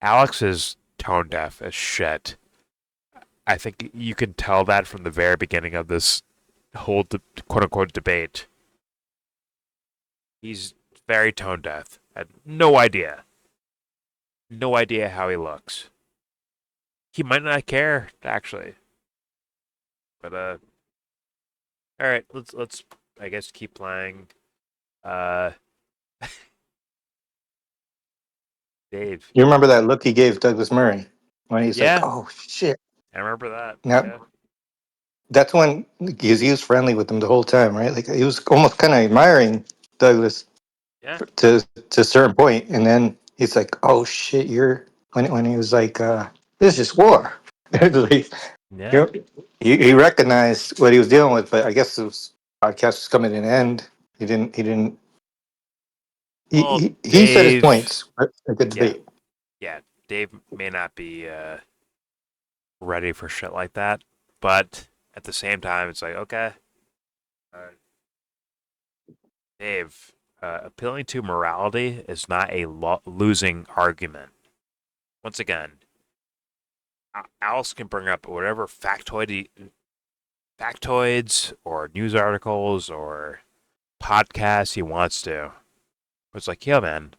S3: Alex is tone deaf as shit. I think you can tell that from the very beginning of this whole quote-unquote debate. He's very tone deaf. I had no idea. No idea how he looks. He might not care, actually. But alright, let's I guess keep playing. Dave.
S9: You remember that look he gave Douglas Murray when he's like,
S3: Yeah.
S9: "Oh shit."
S3: I remember that.
S9: Now,
S3: Yeah.
S9: that's when, because he was friendly with him the whole time, right? Like, he was almost kind of admiring Douglas
S3: Yeah.
S9: to a certain point, and then he's like, "Oh shit, you're." When he was like, "This is just war." Like,
S3: Yeah.
S9: you know, he recognized what he was dealing with, but I guess the podcast was coming to an end. He didn't. He didn't.
S3: Well,
S9: He said his
S3: Dave.
S9: points. A good
S3: Yeah.
S9: debate.
S3: Yeah. Dave may not be ready for shit like that, but at the same time, it's like, okay, Dave, appealing to morality is not a losing argument. Once again, Alice can bring up whatever factoids or news articles or podcasts he wants to. It's like, yo, man,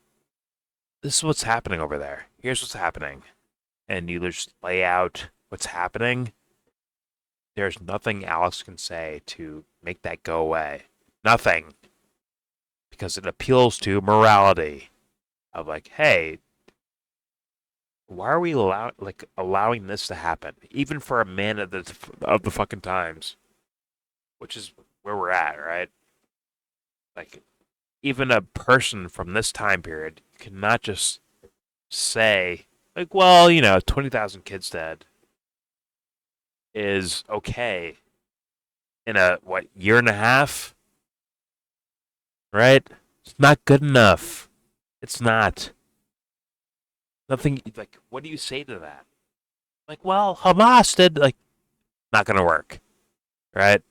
S3: this is what's happening over there. Here's what's happening. And you just lay out what's happening. There's nothing Alex can say to make that go away. Nothing. Because it appeals to morality. Of like, hey, why are we allowing this to happen? Even for a man of the fucking times. Which is where we're at, right? Like, even a person from this time period cannot just say, like, well, 20,000 kids dead is okay in a, year and a half? Right? It's not good enough. It's not. Nothing, like, what do you say to that? Like, well, Hamas did, like, not gonna work. Right?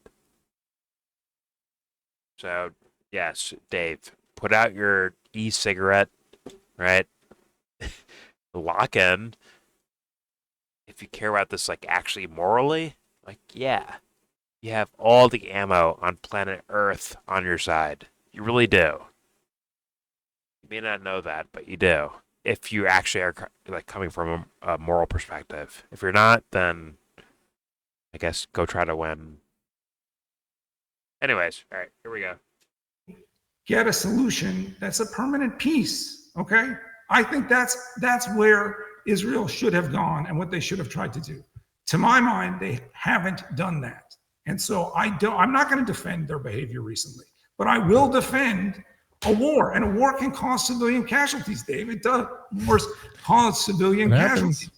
S3: So, yes, Dave, put out your e-cigarette, right? Lock in. If you care about this, like, actually morally, like, yeah, you have all the ammo on planet Earth on your side. You really do. You may not know that, but you do. If you actually are, like, coming from a moral perspective. If you're not, then I guess go try to win. Anyways, all right, here we go.
S5: Get a solution that's a permanent peace. Okay, I think that's where Israel should have gone and what they should have tried to do. To my mind, they haven't done that, and so I'm not going to defend their behavior recently, but I will defend a war, and a war can cause civilian casualties. Dave, it does. Wars cause civilian casualties.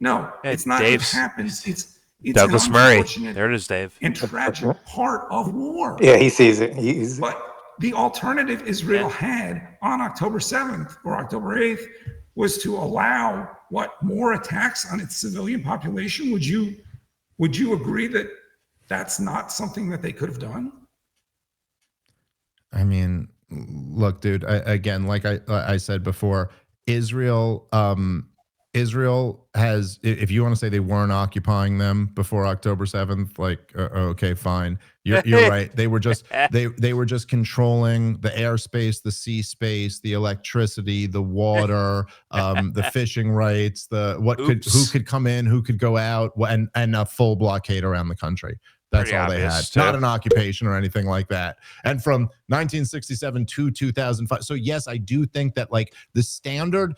S5: No,
S3: Yeah,
S5: it's not.
S3: Dave's,
S5: it happens. It's
S3: Douglas
S5: an
S3: Murray.
S5: unfortunate
S3: There it is, Dave.
S5: and tragic part of war.
S9: Yeah, he sees it.
S5: But the alternative Israel had on October 7th or October 8th was to allow more attacks on its civilian population. Would you agree that that's not something that they could have done?
S6: I mean, look, dude, again, like I said before, Israel has, if you want to say they weren't occupying them before October 7th, like, okay, fine. You're right. They were just, they were just controlling the airspace, the sea space, the electricity, the water, the fishing rights, who could come in, who could go out, and a full blockade around the country. That's all they had. Not an occupation or anything like that. And from 1967 to 2005. So yes, I do think that, like, the standard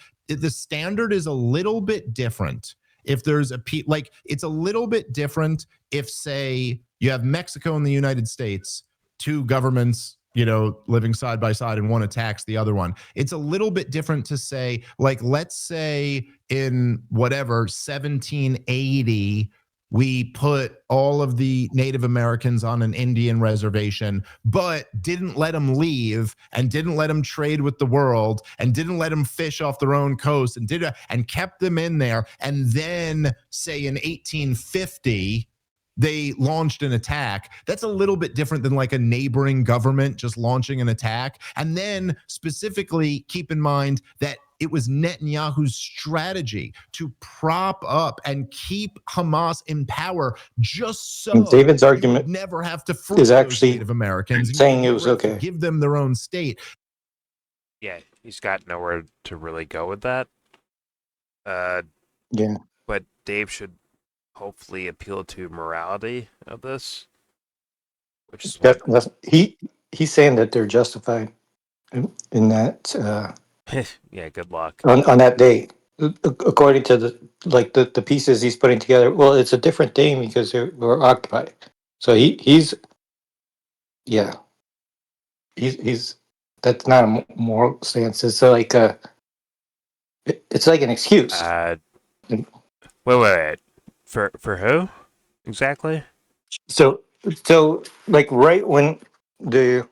S6: is a little bit different. If there's it's a little bit different if, say, you have Mexico and the United States, two governments, living side by side, and one attacks the other one. It's a little bit different to say, like, let's say in 1780, we put all of the Native Americans on an Indian reservation, but didn't let them leave and didn't let them trade with the world and didn't let them fish off their own coast and kept them in there. And then, say, in 1850, they launched an attack. That's a little bit different than, like, a neighboring government just launching an attack. And then specifically keep in mind that it was Netanyahu's strategy to prop up and keep Hamas in power, just so
S9: David's argument
S6: never have to free
S9: is
S6: those
S9: actually
S6: Native Americans,
S9: saying it was okay.
S6: Give them their own state.
S3: Yeah, he's got nowhere to really go with that.
S9: Yeah,
S3: but Dave should hopefully appeal to morality of this, which is
S9: he's saying that they're justified in that.
S3: Yeah, good luck
S9: on that day, according to the pieces he's putting together. Well, it's a different day because we're occupied. So he's that's not a moral stance. It's like it's like an excuse.
S3: Wait. For who exactly?
S9: So like right when the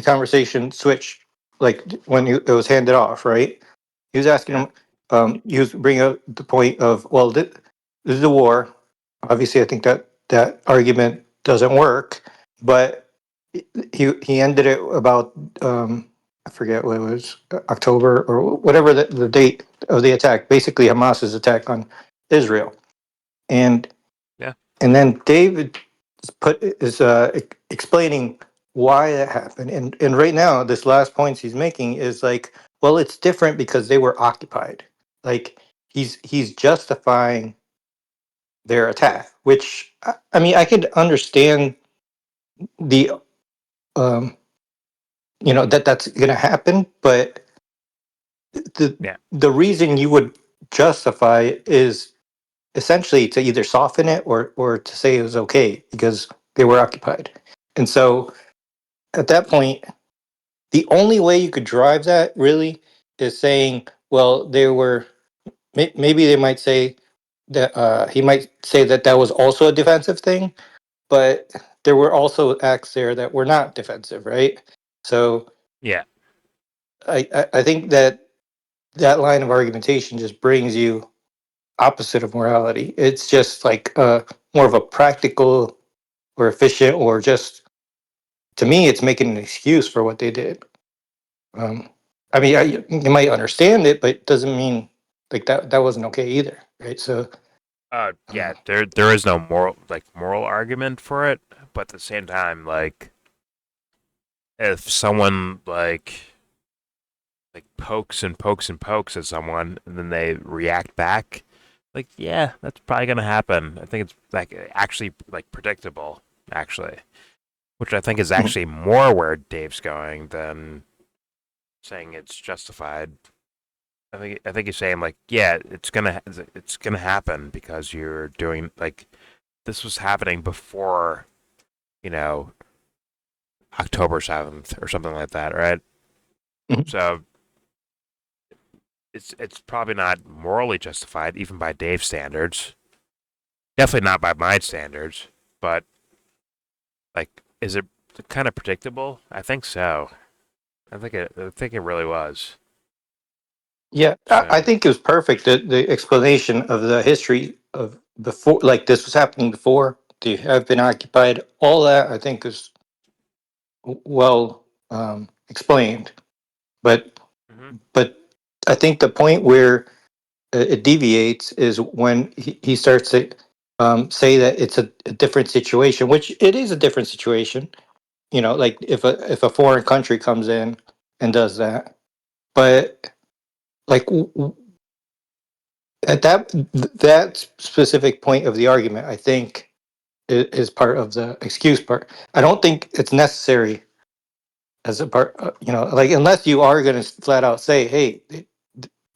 S9: conversation switched, like when it was handed off, right? He was asking him. He was bringing up the point of, well, this is a war. Obviously, I think that argument doesn't work, but he ended it about I forget what it was, October or whatever the date of the attack. Basically, Hamas's attack on Israel, and
S3: Yeah.
S9: and then David is explaining why that happened, and right now this last points he's making is like, well, it's different because they were occupied. Like he's justifying their attack, which I mean I could understand the um, that's going to happen, but the reason you would justify it is essentially to either soften it or to say it was okay because they were occupied. And so at that point, the only way you could drive that really is saying, well, they were maybe they might say that he might say that that was also a defensive thing, but there were also acts there that were not defensive, right? So
S3: Yeah.
S9: I think that line of argumentation just brings you opposite of morality. It's just like more of a practical or efficient, or just to me, it's making an excuse for what they did. I mean, you might understand it, but it doesn't mean like that wasn't okay either, right? So,
S3: Yeah, there is no moral argument for it, but at the same time, like if someone like pokes and pokes and pokes at someone and then they react back, like yeah, that's probably gonna happen. I think it's like actually like predictable, actually, which I think is actually more where Dave's going than saying it's justified. I think he's saying like yeah, it's gonna happen because you're doing like this was happening before, you know, October 7th or something like that, right?
S9: Mhm.
S3: So it's probably not morally justified, even by Dave's standards. Definitely not by my standards. But like, is it kind of predictable? I think so. I think it really was.
S9: yeah, I think it was perfect. The explanation of the history of before, like this was happening before they have been occupied. All that I think is well explained. But but I think the point where it deviates is when he starts to say that it's a different situation, which it is a different situation. You know, like if a foreign country comes in and does that, but like at that specific point of the argument, I think is part of the excuse part. I don't think it's necessary as a part. Like unless you are going to flat out say, "Hey,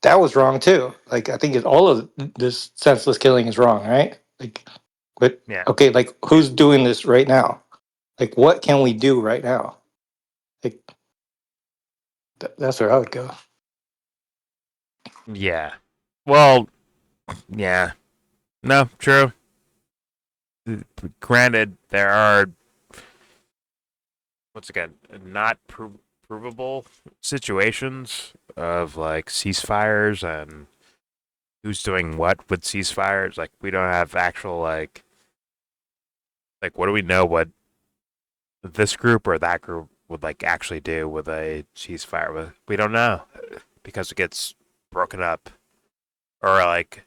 S9: that was wrong too." Like I think all of this senseless killing is wrong, right? Like, but
S3: Yeah.
S9: okay, like who's doing this right now? Like, what can we do right now? Like, that's where I would go.
S3: Yeah. Well, yeah. No, true. Granted, there are once again not provable situations of like ceasefires and who's doing what with ceasefires. Like we don't have actual like what do we know what this group or that group would like actually do with a ceasefire? We don't know because it gets broken up or like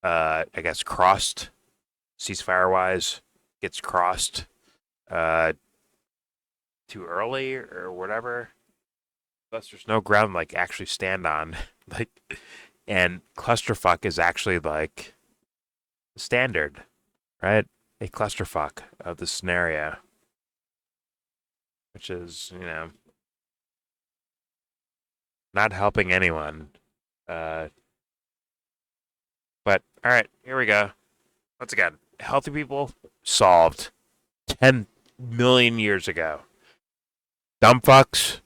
S3: I guess crossed ceasefire wise gets crossed uh too early or whatever. Thus there's no ground like actually stand on. Like and clusterfuck is actually like standard, right? A clusterfuck of the scenario, which is, not helping anyone. But all right, here we go. Once again, healthy people solved 10 million years ago. Dumb fucks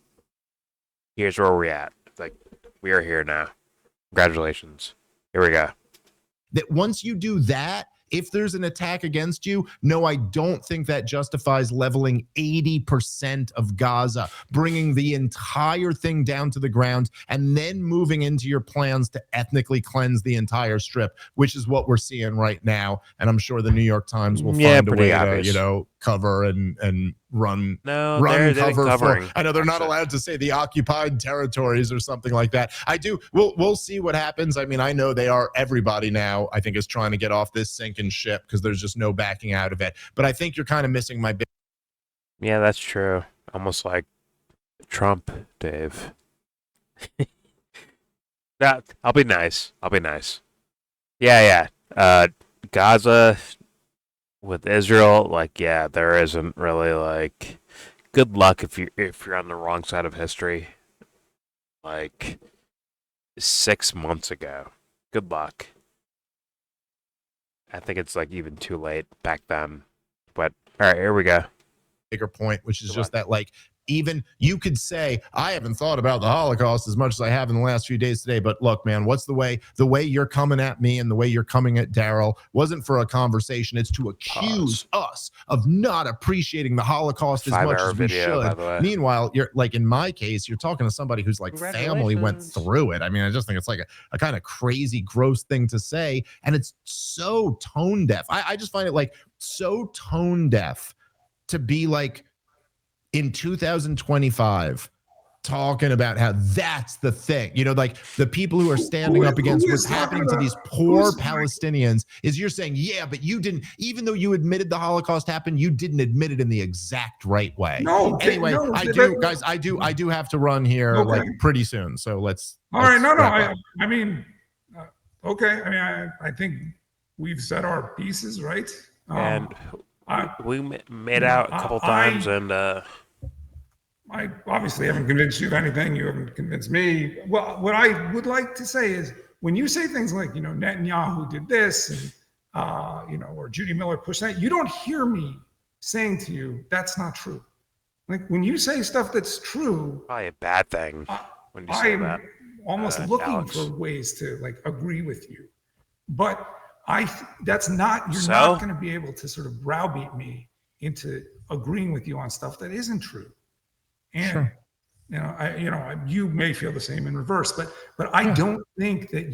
S3: here's where we're at. Like, we are here now. Congratulations. Here we go.
S6: That once you do that, if there's an attack against you, no, I don't think that justifies leveling 80% of Gaza, bringing the entire thing down to the ground, and then moving into your plans to ethnically cleanse the entire strip, which is what we're seeing right now. And I'm sure the New York Times will find a way to, cover and run cover for. I know they're not allowed to say the occupied territories or something like that. We'll see what happens. I mean, I know everybody now, I think, is trying to get off this sinking ship because there's just no backing out of it. But I think you're kind of missing my big.
S3: Yeah, that's true. Almost like Trump, Dave. I'll be nice. Yeah. Gaza with Israel, like, yeah, there isn't really, like, good luck if you're on the wrong side of history. Like 6 months ago. Good luck. I think it's like even too late back then. But all right, here we go.
S6: Bigger point, which is just that, like, even you could say, I haven't thought about the Holocaust as much as I have in the last few days today. But look, man, what's the way you're coming at me and the way you're coming at Daryl wasn't for a conversation. It's to accuse us of not appreciating the Holocaust as much as we should. Meanwhile, you're like, in my case, you're talking to somebody whose like family went through it. I mean, I just think it's like a kind of crazy, gross thing to say. And it's so tone deaf. I just find it like so tone deaf to be like, in 2025, talking about how that's the thing, like the people who are standing up against what's happening to these poor Palestinians is you're saying, yeah, but you didn't, even though you admitted the Holocaust happened, you didn't admit it in the exact right way. Anyway, I do have to run here like pretty soon. So let's.
S5: All right. No. I mean, okay. I mean, I think we've said our pieces, right?
S3: And we made out a couple times, and
S5: I obviously haven't convinced you of anything. You haven't convinced me. Well, what I would like to say is, when you say things like, Netanyahu did this, and or Judy Miller pushed that, you don't hear me saying to you that's not true. Like, when you say stuff that's true,
S3: probably a bad thing. When you say that,
S5: almost looking
S3: Alex.
S5: for ways to like agree with you, but that's not. You're not going to be able to sort of browbeat me into agreeing with you on stuff that isn't true. And you may feel the same in reverse, but I don't think that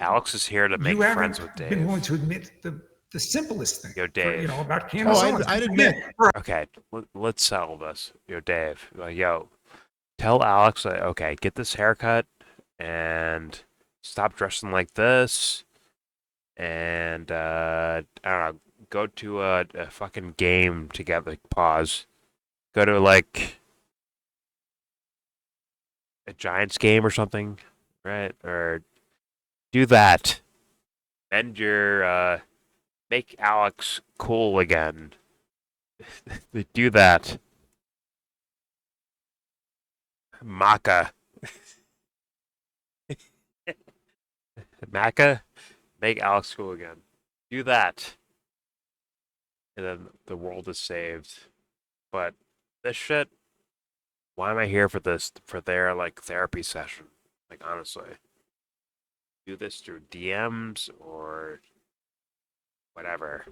S3: Alex is here to make friends with Dave.
S5: Been willing to admit the simplest thing.
S3: Yo, Dave.
S5: About Candace.
S6: I'd admit.
S3: Okay, let's settle this. Yo, Dave. Like, tell Alex, okay, get this haircut and stop dressing like this, and I don't know, go to a fucking game together. Pause. Go to like a Giants game or something, right? Or do that. Bend your make Alex cool again. Do that. Maca. Maca, make Alex cool again. Do that. And then the world is saved. But this shit, why am I here for this? For their like therapy session? Like, honestly. Do this through DMs or whatever.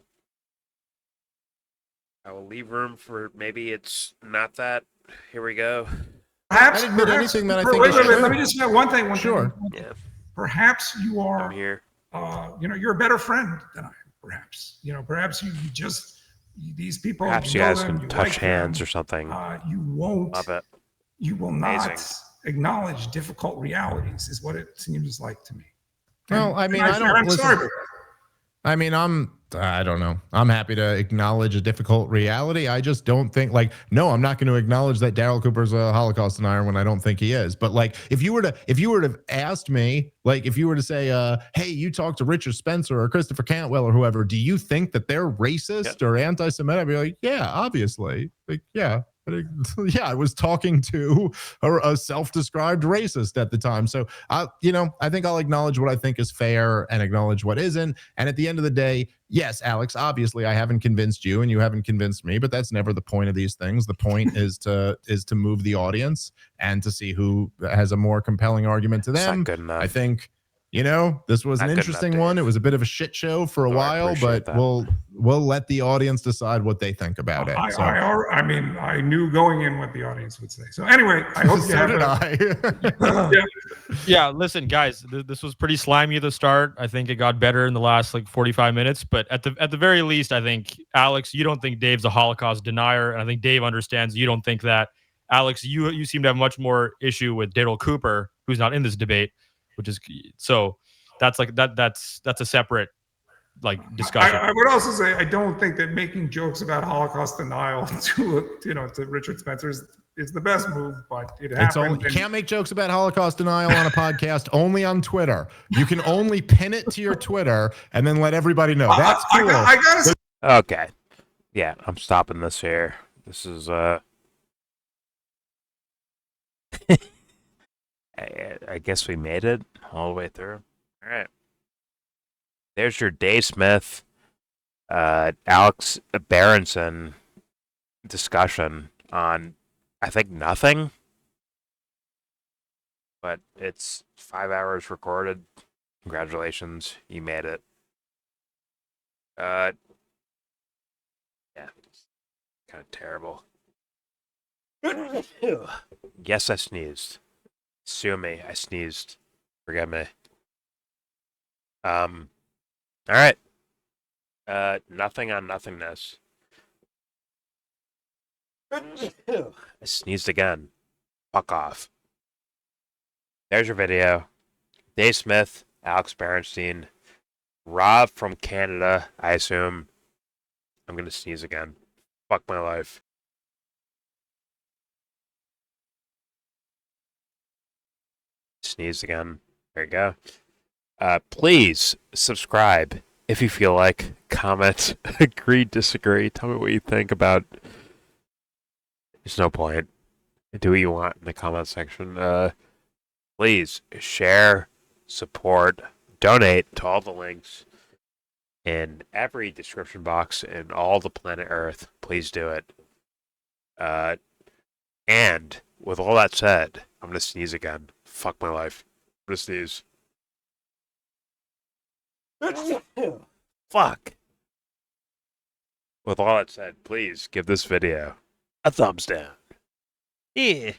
S3: I will leave room for maybe it's not that. Here we go.
S5: Perhaps,
S6: I didn't admit anything that I think.
S5: Wait, let me just say one thing.
S6: Sure.
S5: Yeah. Perhaps you are.
S3: I'm here.
S5: You're a better friend than I am. Perhaps. Perhaps you just these people.
S3: Perhaps you guys can touch hands or something.
S5: You won't.
S3: Love it.
S5: You will not acknowledge difficult realities, is what it seems like to me.
S6: Well, I mean, I'm sorry. I mean, I don't know. I'm happy to acknowledge a difficult reality. I just don't think no, I'm not going to acknowledge that Daryl Cooper's a Holocaust denier when I don't think he is. But like, if you were to ask me, like, if you were to say, hey, you talk to Richard Spencer or Christopher Cantwell or whoever, do you think that they're racist or anti-Semitic? I'd be like, yeah, obviously. Like, yeah, Yeah, I was talking to a self-described racist at the time. So, I think I'll acknowledge what I think is fair and acknowledge what isn't. And at the end of the day, yes, Alex, obviously I haven't convinced you and you haven't convinced me, but that's never the point of these things. The point is to move the audience and to see who has a more compelling argument to
S3: It's
S6: them.
S3: not good enough.
S6: I think this was
S3: Not
S6: an
S3: good
S6: interesting
S3: enough,
S6: one.
S3: Dave.
S6: It was a bit of a shit show for a
S3: I
S6: while,
S3: appreciate
S6: but
S3: that.
S6: we'll let the audience decide what they think about it. So.
S5: I knew going in what the audience would say. So anyway, I hope you
S6: So
S5: have
S6: I.
S4: Yeah, listen, guys, this was pretty slimy at the start. I think it got better in the last 45 minutes, but at the very least, I think Alex, you don't think Dave's a Holocaust denier, and I think Dave understands you don't think that. Alex, you seem to have much more issue with Daryl Cooper, who's not in this debate, which is so that's that's a separate discussion.
S5: I would also say I don't think that making jokes about Holocaust denial to Richard Spencer is the best move, but it happens.
S6: You can't make jokes about Holocaust denial on a podcast, only on Twitter. You can only pin it to your Twitter and then let everybody know. That's cool.
S5: I gotta say,
S3: Okay. Yeah, I'm stopping this here. This is I guess we made it all the way through. All right. There's your Dave Smith, Alex Berenson discussion on, I think, nothing. But it's 5 hours recorded. Congratulations, you made it. Yeah, kind of terrible. Yes, I sneezed. Sue me, I sneezed. Forgive me. All right. Nothing on nothingness. I sneezed again. Fuck off. There's your video. Dave Smith, Alex Berenstein, Rob from Canada, I assume. I'm gonna sneeze again. Fuck my life. Sneeze again. There you go. Please subscribe if you feel like. Comment, agree, disagree. Tell me what you think about. There's no point. Do what you want in the comment section. Please share, support, donate to all the links in every description box in all the planet Earth. Please do it. And with all that said, I'm gonna sneeze again. Fuck my life. I'm gonna sneeze. Fuck. With all that said, please give this video a thumbs down. Yeah.